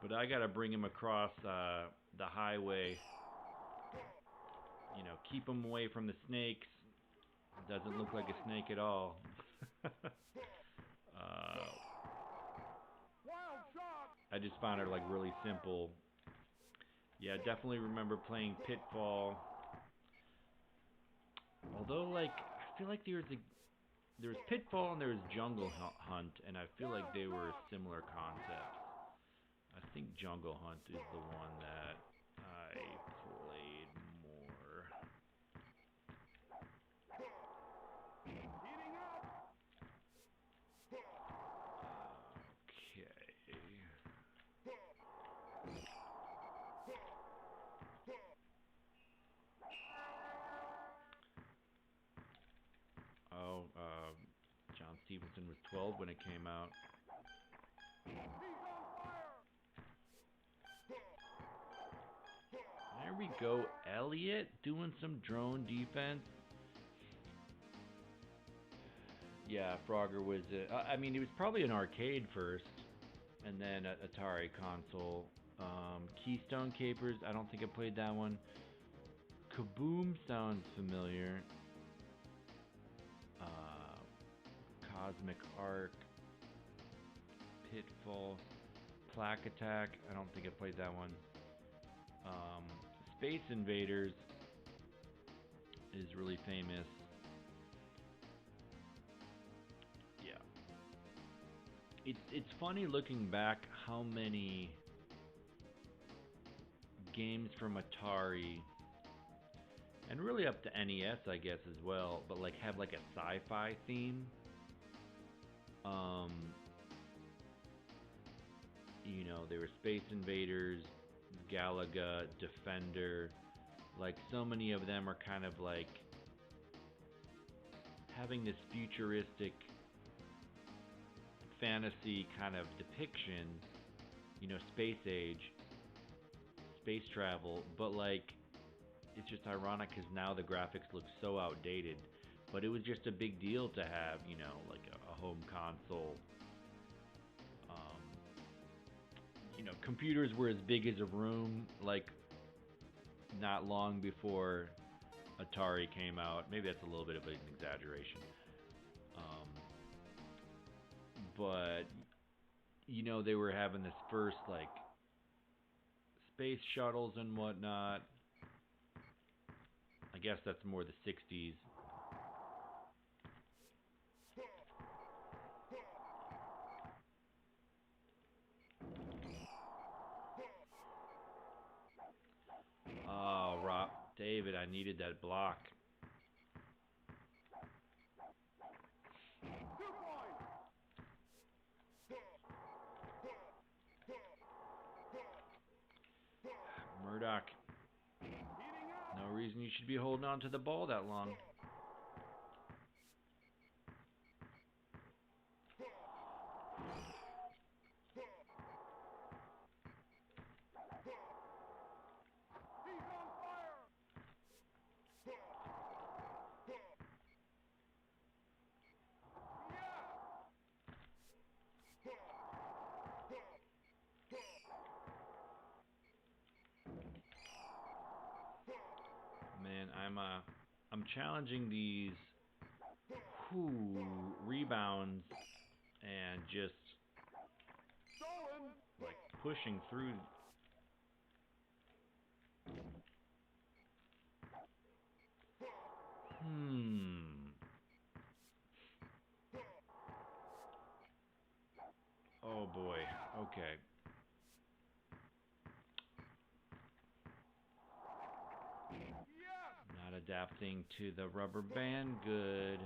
but I gotta bring him across the highway. You know, keep him away from the snakes. Doesn't look like a snake at all. I just found it like really simple. Yeah, definitely remember playing Pitfall. Although like I feel like there was Pitfall and there was Jungle Hunt, and I feel like they were similar concepts. I think Jungle Hunt is the one that I played more. Oh, John Stevenson was 12 when it came out. There we go, Elliot doing some drone defense. Yeah, Frogger was. I mean, it was probably an arcade first, and then an Atari console. Keystone Capers. I don't think I played that one. Kaboom sounds familiar. Cosmic Arc, Pitfall, Plaque Attack. I don't think I played that one. Space Invaders is really famous. Yeah. It's funny looking back how many games from Atari and really up to NES I guess as well, but like have like a sci-fi theme. You know, there were Space Invaders, Galaga, Defender. Like so many of them are kind of like having this futuristic fantasy kind of depiction, you know, space age, space travel, but like it's just ironic because now the graphics look so outdated, but it was just a big deal to have, you know, like a home console. You know, computers were as big as a room, like not long before Atari came out. Maybe that's a little bit of an exaggeration. But you know, they were having this first like space shuttles and whatnot. I guess that's more the 60s. Oh, Rob, David, I needed that block. Murdoch. No reason you should be holding on to the ball that long. Man, I'm challenging these rebounds and just like pushing through. Oh boy. Okay. Not adapting to the rubber band. Good.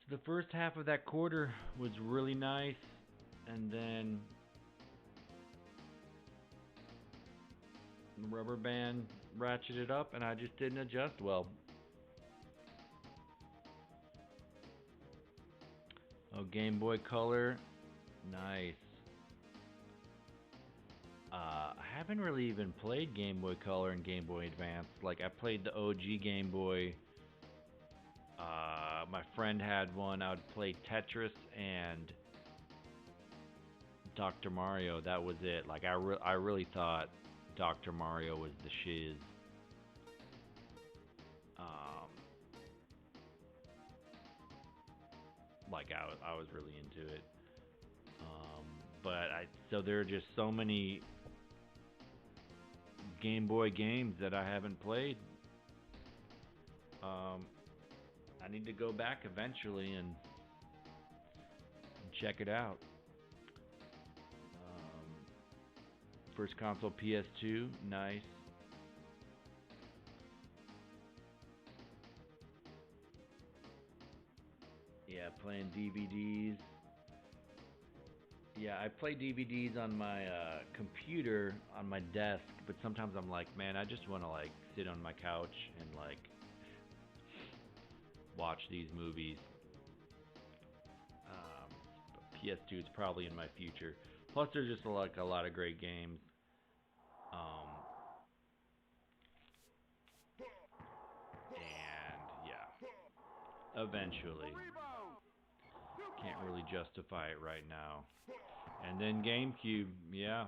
So the first half of that quarter was really nice, and then the rubber band ratcheted up, and I just didn't adjust well. Oh, Game Boy Color, nice. I haven't really even played Game Boy Color and Game Boy Advance. Like, I played the OG Game Boy. My friend had one. I would play Tetris and Dr. Mario. That was it. Like, I really thought Dr. Mario was the shiz. Like, I was really into it. So there are just so many Game Boy games that I haven't played. I need to go back eventually and check it out. First console PS2, nice. Yeah, playing DVDs. Yeah, I play DVDs on my computer on my desk, but sometimes I'm like, man, I just want to like sit on my couch and like watch these movies. PS2 is probably in my future. Plus, there's just like a lot of great games. And yeah, eventually. Can't really justify it right now. And then GameCube, yeah.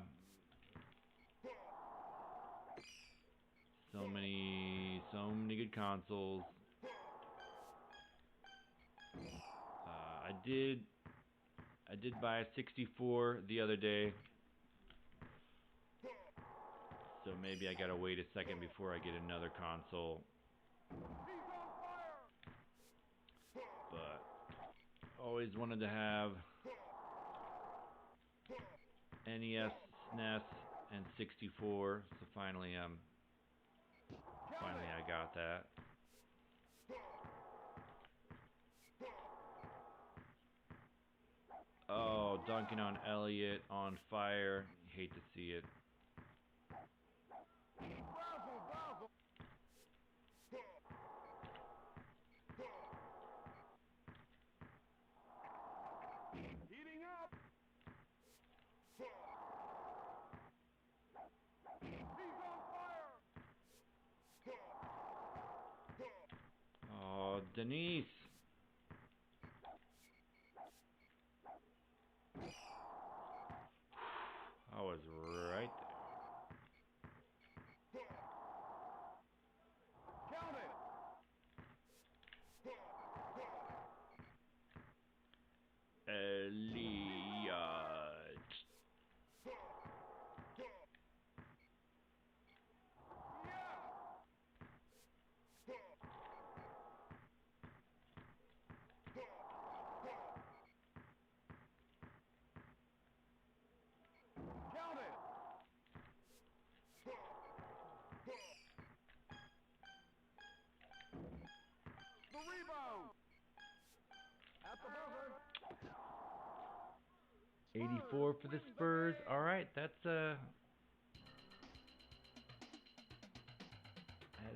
So many good consoles. I did buy a 64 the other day. So maybe I gotta wait a second before I get another console. But always wanted to have NES, SNES, and 64. So finally I got that. Oh, dunking on Elliott on fire. Hate to see it. Heating up. He's on fire. Oh, Denise. I was right there. Count it. Elliott. Count it. The rebound. At the buzzer. 84 for the Spurs. All right, that's had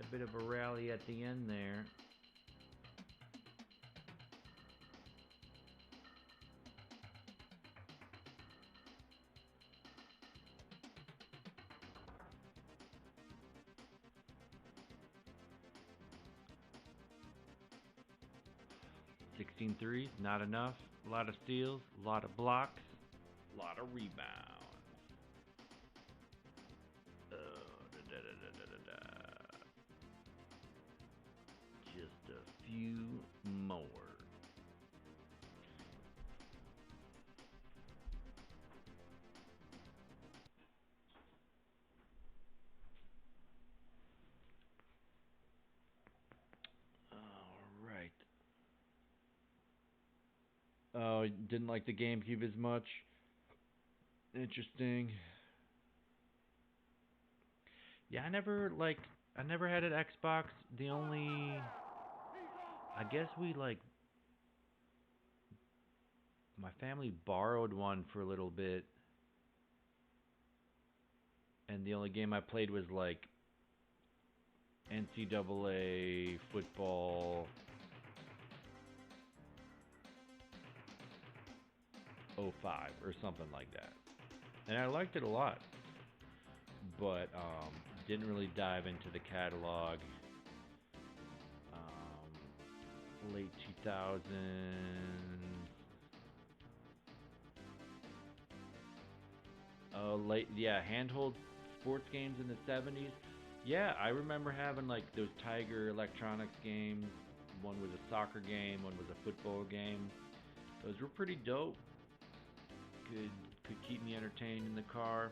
a bit of a rally at the end there. Sixteen threes, not enough. A lot of steals, a lot of blocks, a lot of rebounds. Just a few more. All right. Oh, didn't like the GameCube as much. Interesting. Yeah, I never had an Xbox. I guess we my family borrowed one for a little bit, and the only game I played was like NCAA football '05 or something like that. And I liked it a lot, but didn't really dive into the catalog. Late 2000s. Handheld sports games in the 70s. Yeah, I remember having like those Tiger Electronics games. One was a soccer game, one was a football game. Those were pretty dope. Could keep me entertained in the car.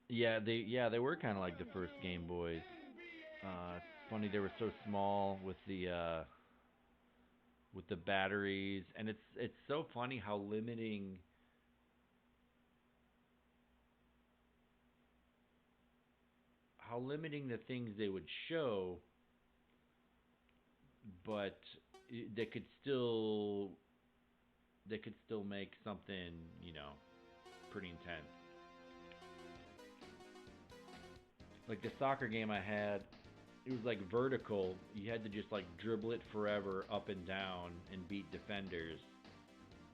They were kind of like the first Game Boys. It's funny they were so small with the batteries, and it's so funny how limiting the things they would show, but they could still make something, pretty intense. Like the soccer game I had, it was like vertical. You had to just like dribble it forever up and down and beat defenders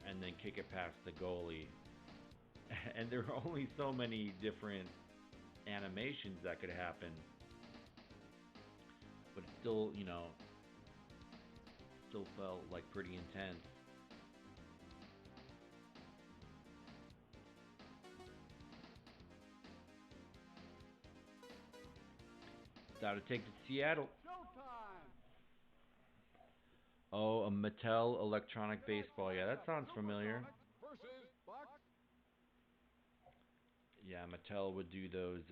and then kick it past the goalie. And there were only so many different animations that could happen. But it still, still felt like pretty intense. Got to take it to Seattle. Oh, a Mattel electronic baseball. Yeah, that sounds familiar. Yeah, Mattel would do those.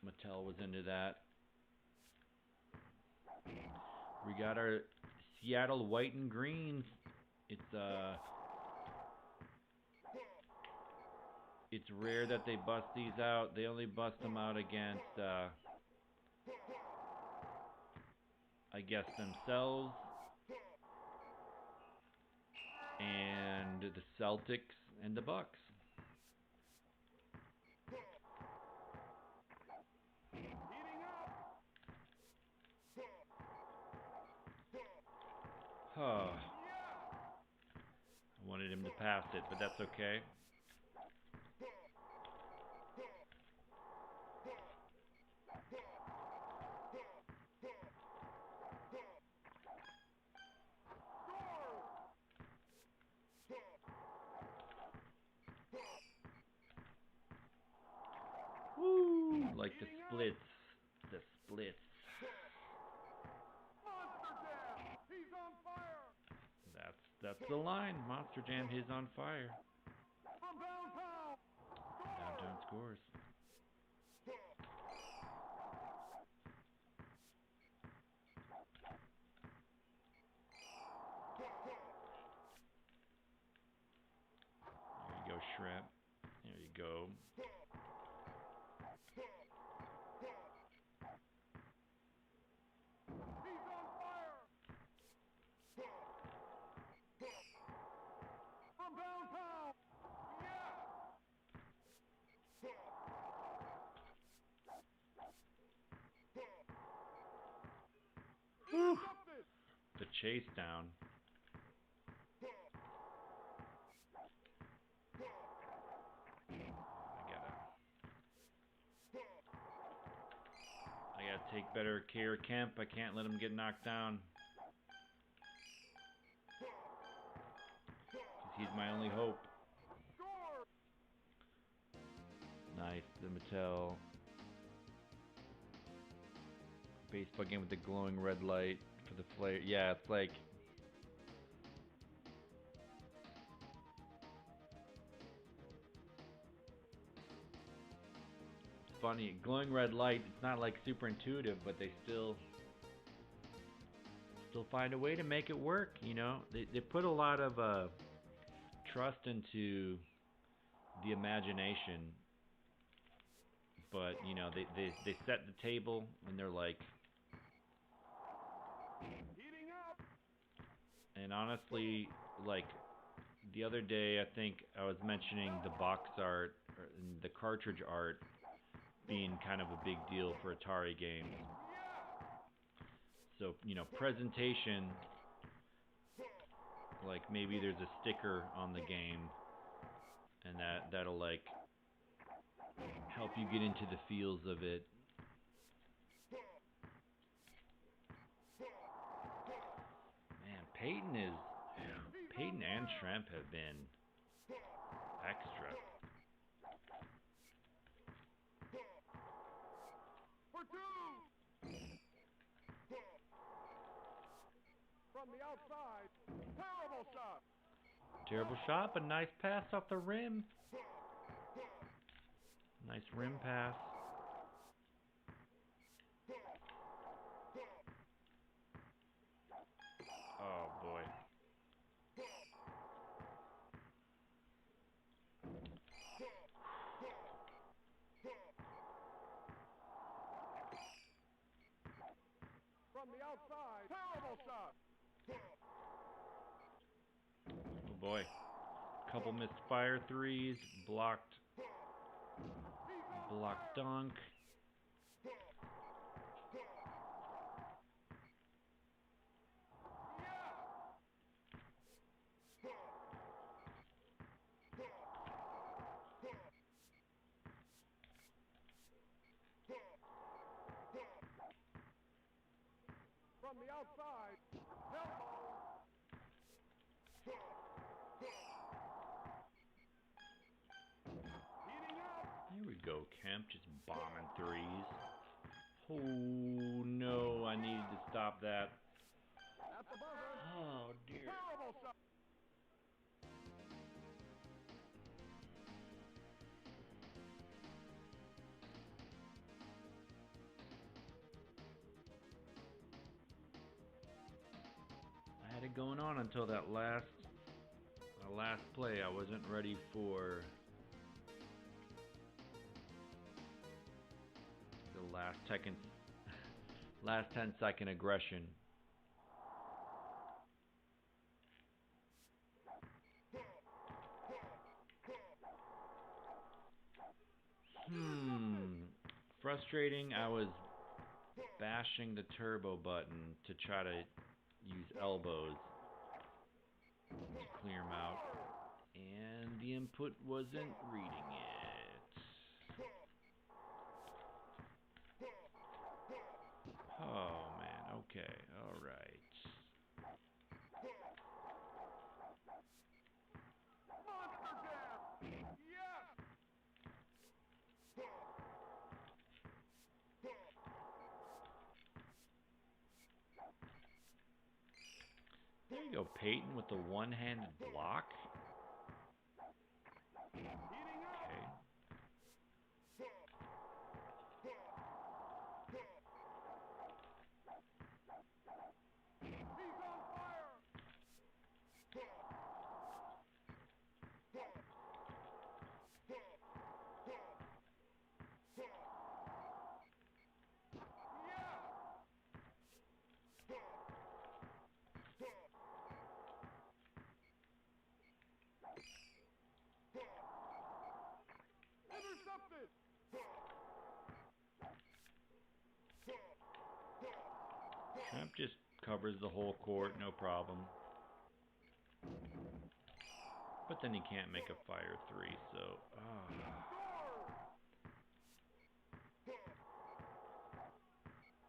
Mattel was into that. We got our Seattle white and greens. It's rare that they bust these out. They only bust them out against, I guess, themselves and the Celtics and the Bucks. Huh. I wanted him to pass it, but that's okay. Woo! Like the splits. The splits. He's on fire. That's the line. Monster Jam, he's on fire. From downtown. Downtown scores. There you go, Shrimp. There you go. He's on fire. From downtown. Whew. The chase down. I gotta take better care of Kemp. I can't let him get knocked down. 'Cause he's my only hope. Nice, the Mattel baseball game with the glowing red light for the flare. Yeah, it's like it's funny. Glowing red light. It's not like super intuitive, but they still find a way to make it work. They put a lot of trust into the imagination. But, you know, they set the table and they're like, Heating up. and honestly, like, the other day, I think I was mentioning the box art, or the cartridge art, being kind of a big deal for Atari games. So, you know, presentation, like maybe there's a sticker on the game, and that'll like help you get into the feels of it. Man, Peyton and Shrimp have been extra. For two. From the outside. Terrible shot. Terrible shot, but nice pass off the rim. Nice rim pass. Oh boy. From the outside. Terrible shot. Oh boy. Couple missed fire threes, blocked dunk. From the outside. Elbow. Heating up. Here we go, Kemp, just bombing threes. Oh no, I needed to stop that. At the buzzer. Oh dear. Terrible shot. I had it going on until that last play. I wasn't ready for the last 10-second aggression. Frustrating. I was bashing the turbo button to try to use elbows to clear them out, and the input wasn't reading it. Oh man, okay, alright. Monster jam. Yes. There you go, Peyton with the one-handed block. Heating up. Okay. He's on fire. Intercepted. Trump just covers the whole court, no problem. But then he can't make a fire three, so...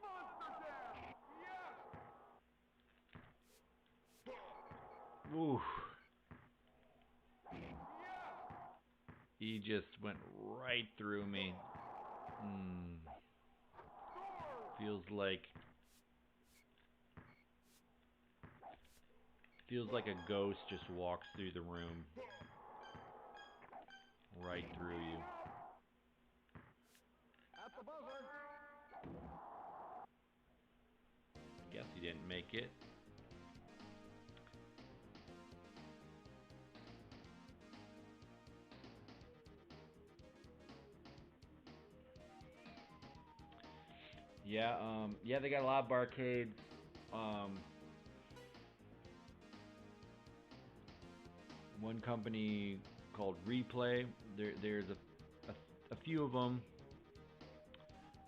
Monster jam. Yes. Oof. He just went right through me. Feels like a ghost just walks through the room. Right through you. At the buzzer. Guess he didn't make it. Yeah, they got a lot of arcades. Um, One company called Replay. There's a few of them.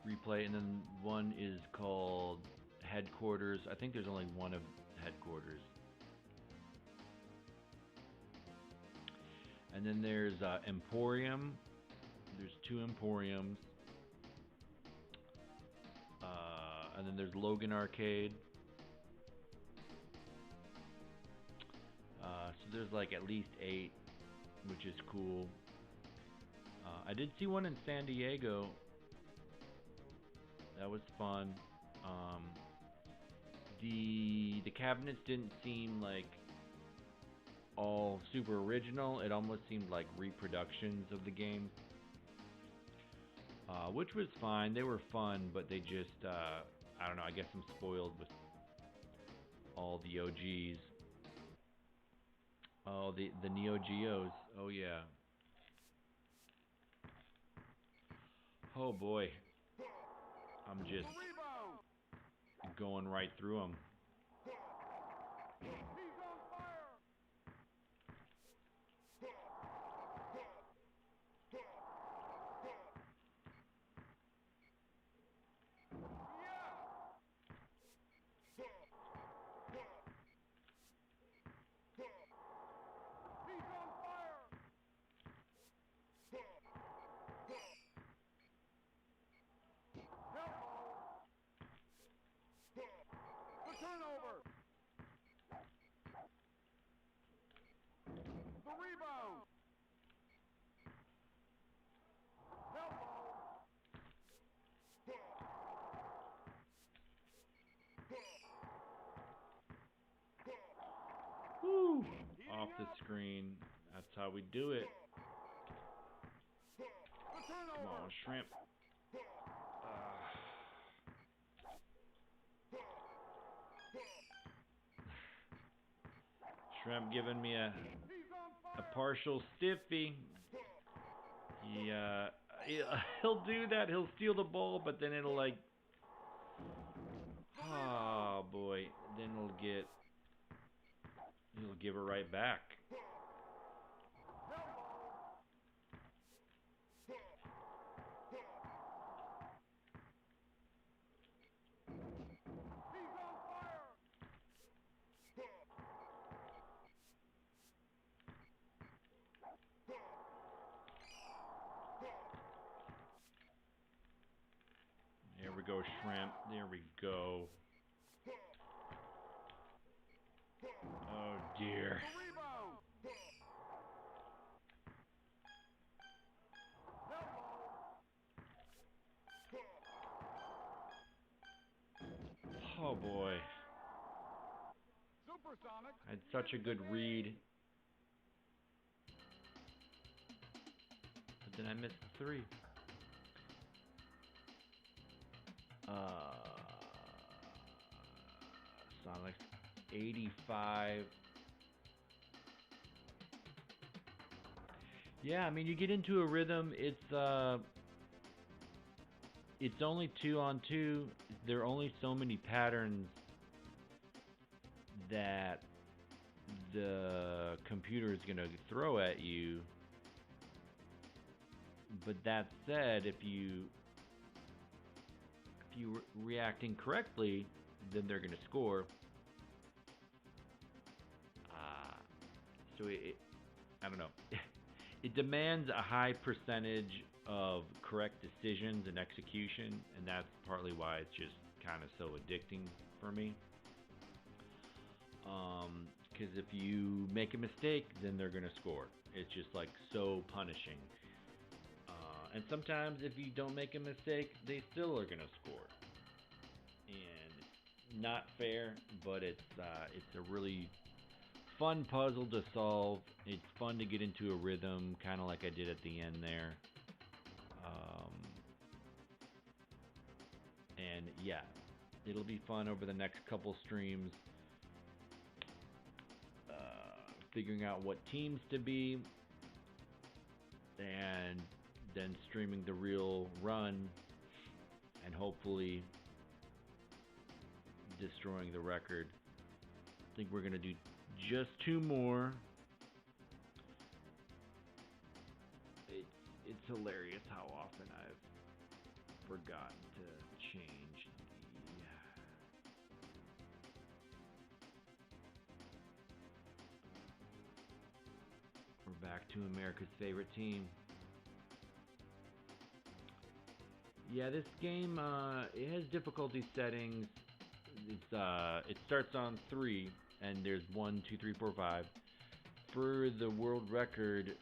Replay, and then one is called Headquarters. I think there's only one of Headquarters. And then there's Emporium. There's two Emporiums. And then there's Logan Arcade. So there's like at least 8, which is cool. I did see one in San Diego. That was fun. The cabinets didn't seem like all super original. It almost seemed like reproductions of the game, which was fine. They were fun, but they just I don't know. I guess I'm spoiled with all the OGs. Oh, the Neo Geos. Oh yeah. Oh boy. I'm just going right through them. Turnover. The rebound. Woo! Off the screen. That's how we do it. Come on, shrimp. Shrimp giving me a partial stiffy. He'll do that. He'll steal the ball, but then it'll like, oh boy. Then he'll give it right back. There we go, shrimp. There we go. Oh dear. Oh boy. Supersonics. I had such a good read. But then I missed 3. Sonics 85. Yeah, I mean, you get into a rhythm. It's only 2-on-2. There are only so many patterns that the computer is going to throw at you. But that said, if you react incorrectly, then they're going to score. So I don't know. It demands a high percentage of correct decisions and execution, and that's partly why it's just kind of so addicting for me. Because if you make a mistake, then they're going to score. It's just like so punishing. And sometimes if you don't make a mistake, they still are going to score. And it's not fair, but it's a really fun puzzle to solve. It's fun to get into a rhythm, kind of like I did at the end there. And yeah, it'll be fun over the next couple streams. Figuring out what teams to be, and then streaming the real run, and hopefully destroying the record. I think we're going to do just 2 more. It's hilarious how often I've forgotten to change the... We're back to America's favorite team. Yeah, this game, it has difficulty settings. It starts on 3, and there's 1, 2, 3, 4, 5. For the world record,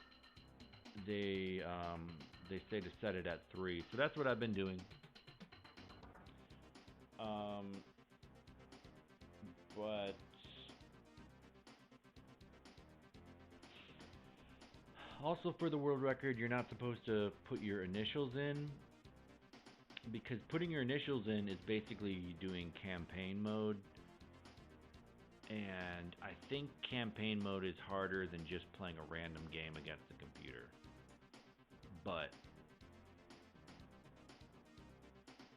they say to set it at 3, so that's what I've been doing. But also for the world record, you're not supposed to put your initials in, because putting your initials in is basically doing campaign mode. And I think campaign mode is harder than just playing a random game against the computer. But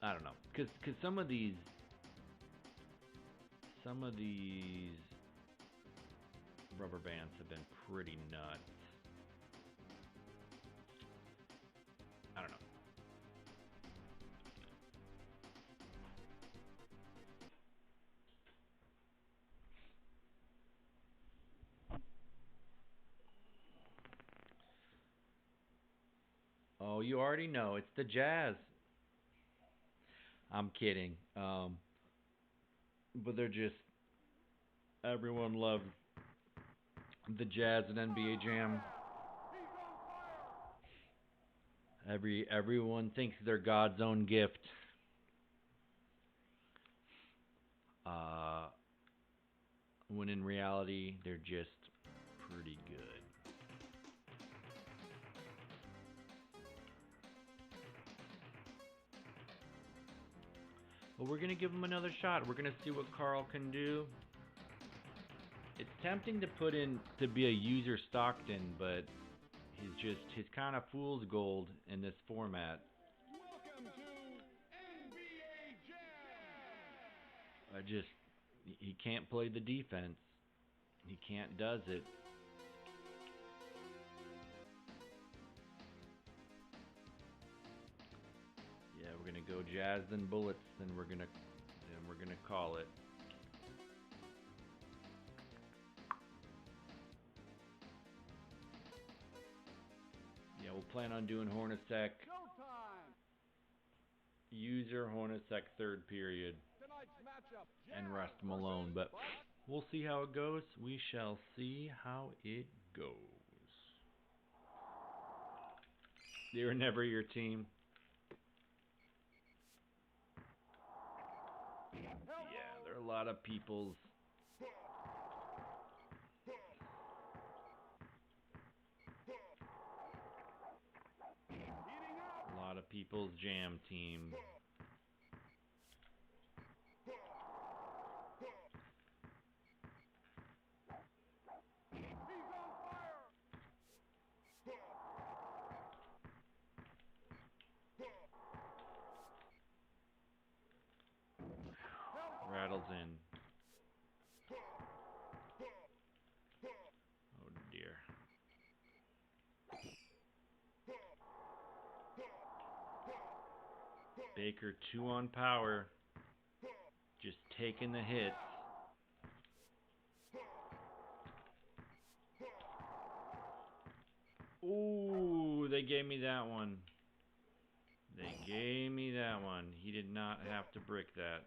I don't know, because some of these rubber bands have been pretty nuts. I don't know. Oh, you already know. It's the Jazz. I'm kidding. But they're just... Everyone loves the Jazz and NBA Jam. Everyone thinks they're God's own gift. When in reality, they're just pretty good. Well, we're going to give him another shot. We're going to see what Carl can do. It's tempting to put in to be a user Stockton, but he's kind of fool's gold in this format. Welcome to NBA Jam. He can't play the defense. He can't does it. Yeah, we're gonna go Jazz then Bullets, and we're gonna call it. Yeah, we'll plan on doing Hornacek. Showtime. User Hornacek third period. Tonight's matchup. And Jam rest him alone, but versus we'll see how it goes. We shall see how it goes. They were never your team. Yeah, there are a lot of people's... A lot of people's Jam team. Rattles in. Oh dear. Baker 2 on power. Just taking the hits. Ooh, they gave me that one. They gave me that one. He did not have to brick that.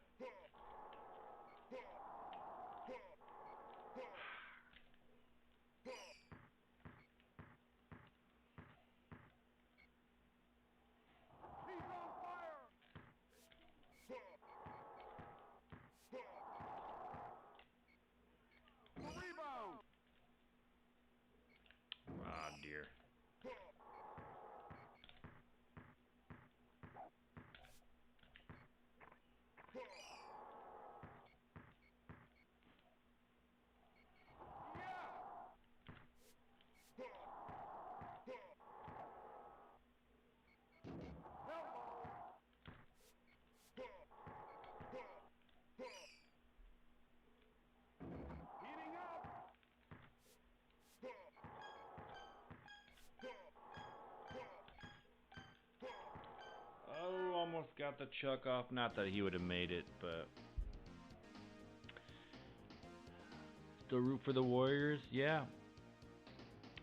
Ah, dear. almost got the chuck off. Not that he would have made it, but still root for the Warriors. Yeah,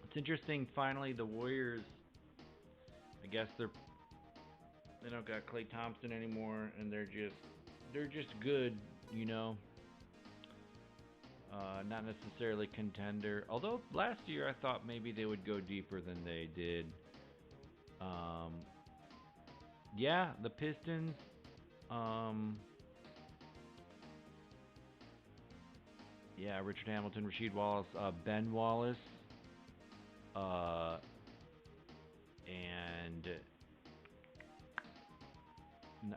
it's interesting. Finally, the Warriors. I guess they don't got Klay Thompson anymore, and they're just good, you know. Not necessarily contender. Although last year I thought maybe they would go deeper than they did. Yeah, the Pistons. Yeah, Richard Hamilton, Rasheed Wallace, Ben Wallace, and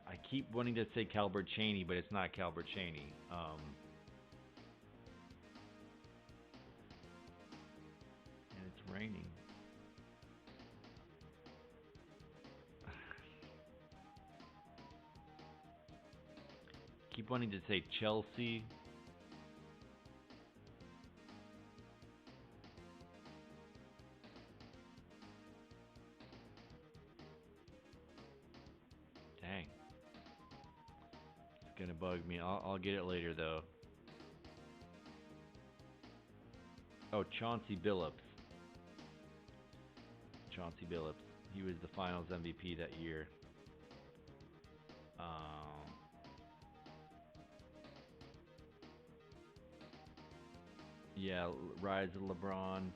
I keep wanting to say Calbert Cheaney, but it's not Calbert Cheaney. And it's raining. Keep wanting to say Chelsea. Dang. It's gonna bug me. I'll get it later though. Oh, Chauncey Billups. Chauncey Billups. He was the Finals MVP that year. Yeah, Rise of LeBron.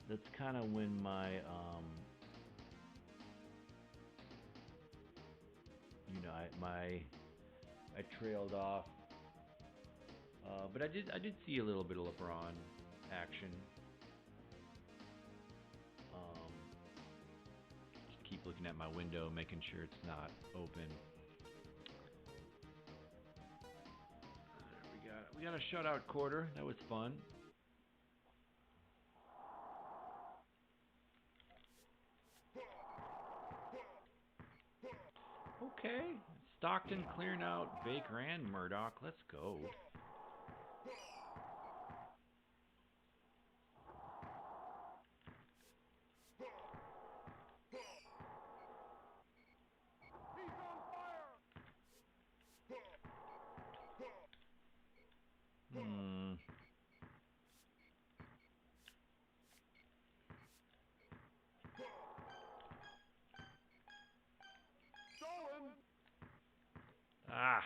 That's kind of when my, I trailed off. But I did see a little bit of LeBron action. Just keep looking at my window, making sure it's not open. We got a shutout quarter. That was fun. Okay, Stockton clearing out Baker and Murdoch. Let's go. Ah.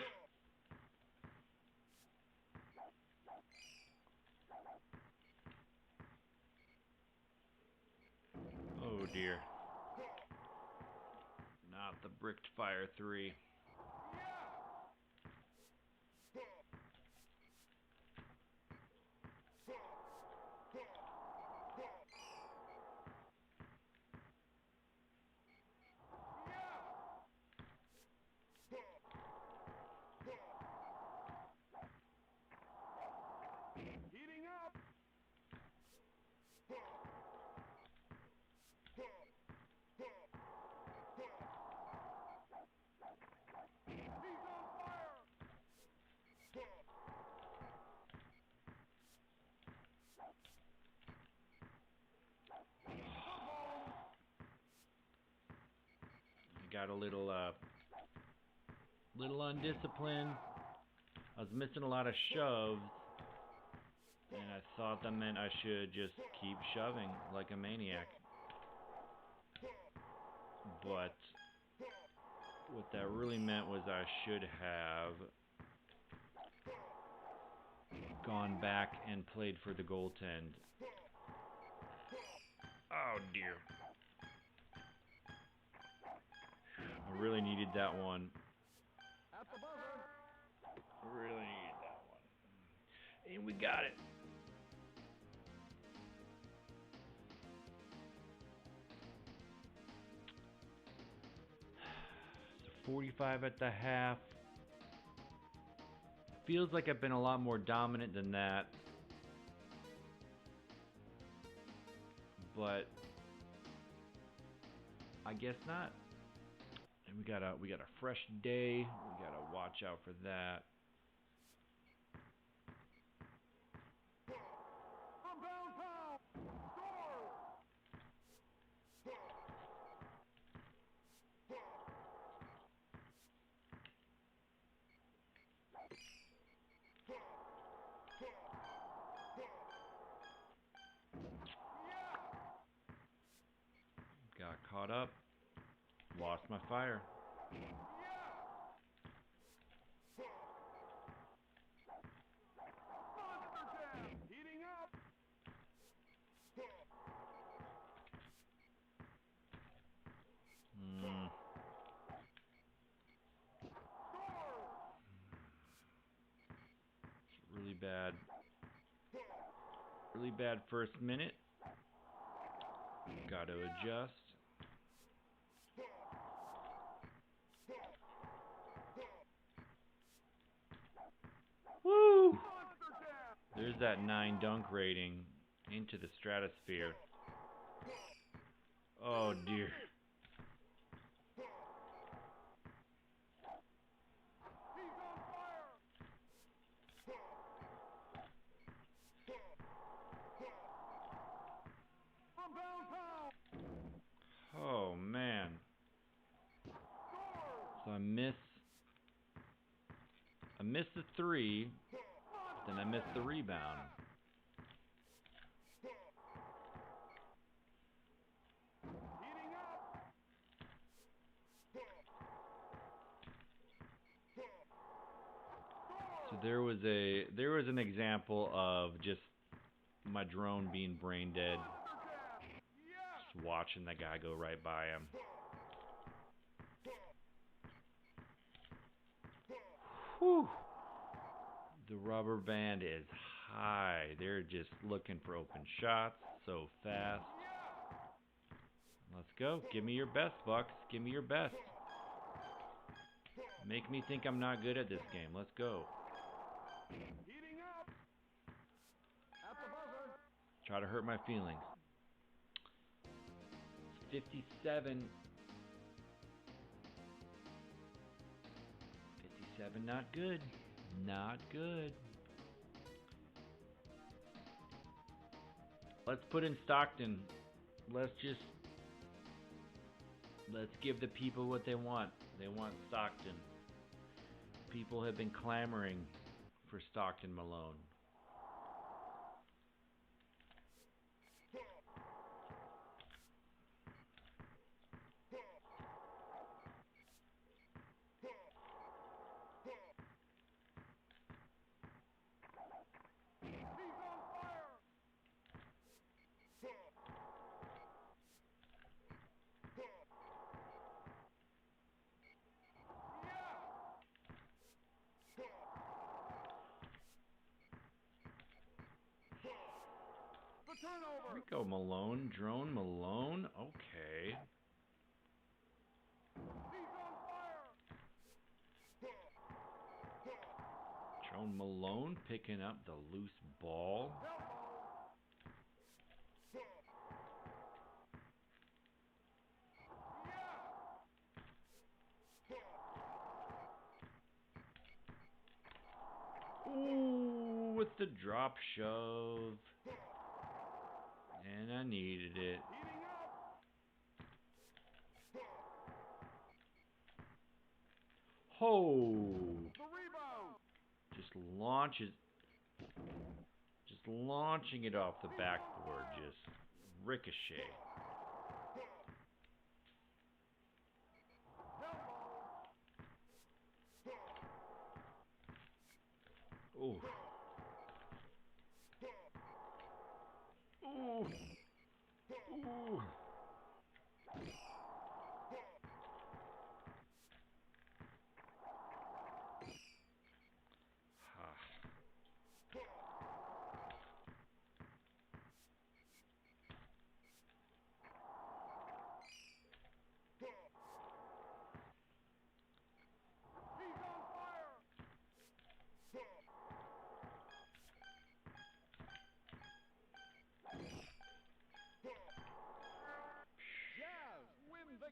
Oh dear. Not the bricked fire 3. Got a little undisciplined. I was missing a lot of shoves, and I thought that meant I should just keep shoving like a maniac. But what that really meant was I should have gone back and played for the goaltend. Oh dear. I really needed that one. Really needed that one. And we got it. So 45 at the half. Feels like I've been a lot more dominant than that. But I guess not. And we got a fresh day. We gotta watch out for that. caught up. Lost my fire. Heating up. Really bad. Really bad first minute. Got to adjust. Woo! There's that 9 dunk rating into the stratosphere. Oh dear. Oh man. So I miss the 3, then I miss the rebound. So there was an example of just my drone being brain dead. Just watching that guy go right by him. Whew. The rubber band is high. They're just looking for open shots so fast. Let's go. Give me your best, Bucks. Give me your best. Make me think I'm not good at this game. Let's go. Heating up. At the buzzer. Try to hurt my feelings. 57. 57, not good. Not good. Let's put in Stockton. Let's give the people what they want. They want Stockton. People have been clamoring for Stockton Malone. Turnover. Here we go, Malone. Drone Malone. Okay. He's on fire. Drone Malone picking up the loose ball. Ooh, with the drop shove. And I needed it. Ho! Just launching it off the backboard, just ricochet. Ooh. Ooh. Ooh.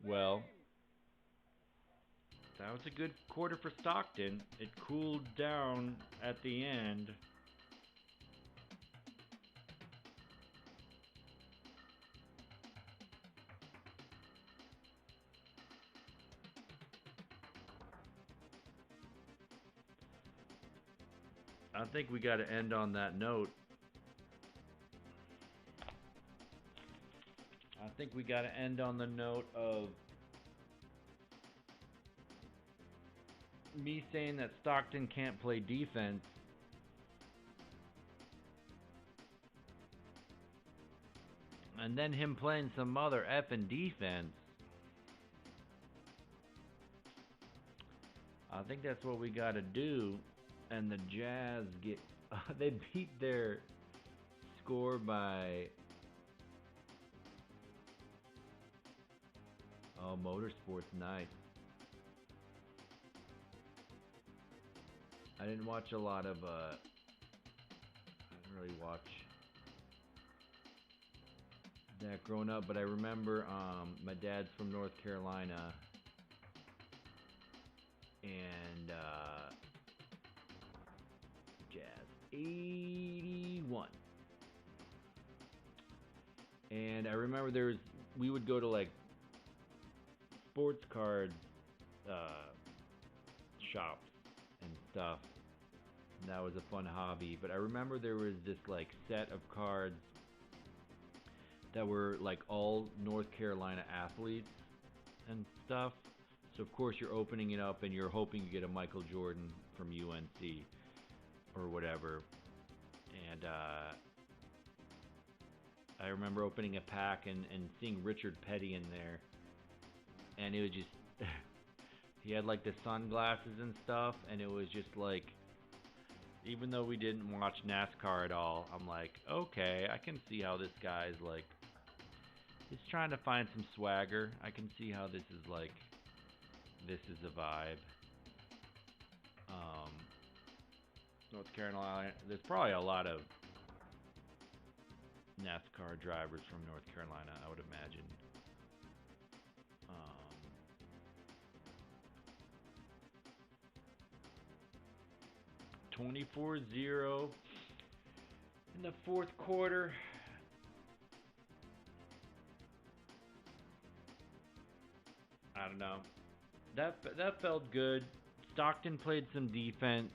Well, that was a good quarter for Stockton. It cooled down at the end. I think we got to end on that note. I think we got to end on the note of me saying that Stockton can't play defense. And then him playing some mother effing defense. I think that's what we got to do. And the Jazz get... they beat their score by... Oh, Motorsport's nice. I didn't watch a lot of... I didn't really watch that growing up, but I remember my dad's from North Carolina, and Jazz 81. And I remember we would go to like sports card shops and stuff. And that was a fun hobby. But I remember there was this like set of cards that were like all North Carolina athletes and stuff. So of course you're opening it up and you're hoping you get a Michael Jordan from UNC or whatever. And I remember opening a pack and seeing Richard Petty in there. And it was just he had like the sunglasses and stuff, and it was just like, even though we didn't watch NASCAR at all, I'm like, okay, I can see how this guy's like, he's trying to find some swagger. I can see how this is like, this is a vibe. North Carolina, there's probably a lot of NASCAR drivers from North Carolina, I would imagine. 24-0 in the fourth quarter. I don't know. That felt good. Stockton played some defense.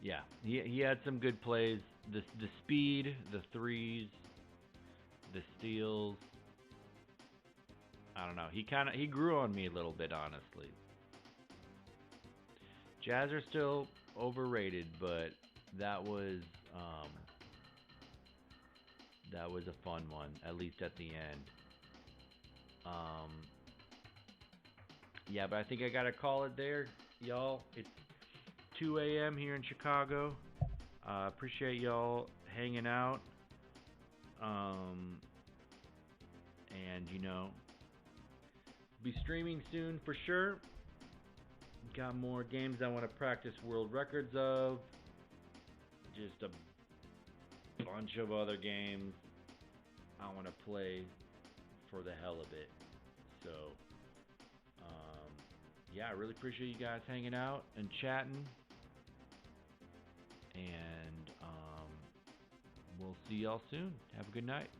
Yeah, he had some good plays. The speed, the threes, the steals. I don't know. He grew on me a little bit, honestly. Jazz are still overrated, but that was a fun one, at least at the end. Yeah, but I think I gotta call it there, y'all. It's 2 a.m. here in Chicago. Appreciate y'all hanging out. And you know, be streaming soon for sure. Got more games I want to practice world records of. Just a bunch of other games I want to play for the hell of it. So, yeah, I really appreciate you guys hanging out and chatting. And we'll see y'all soon. Have a good night.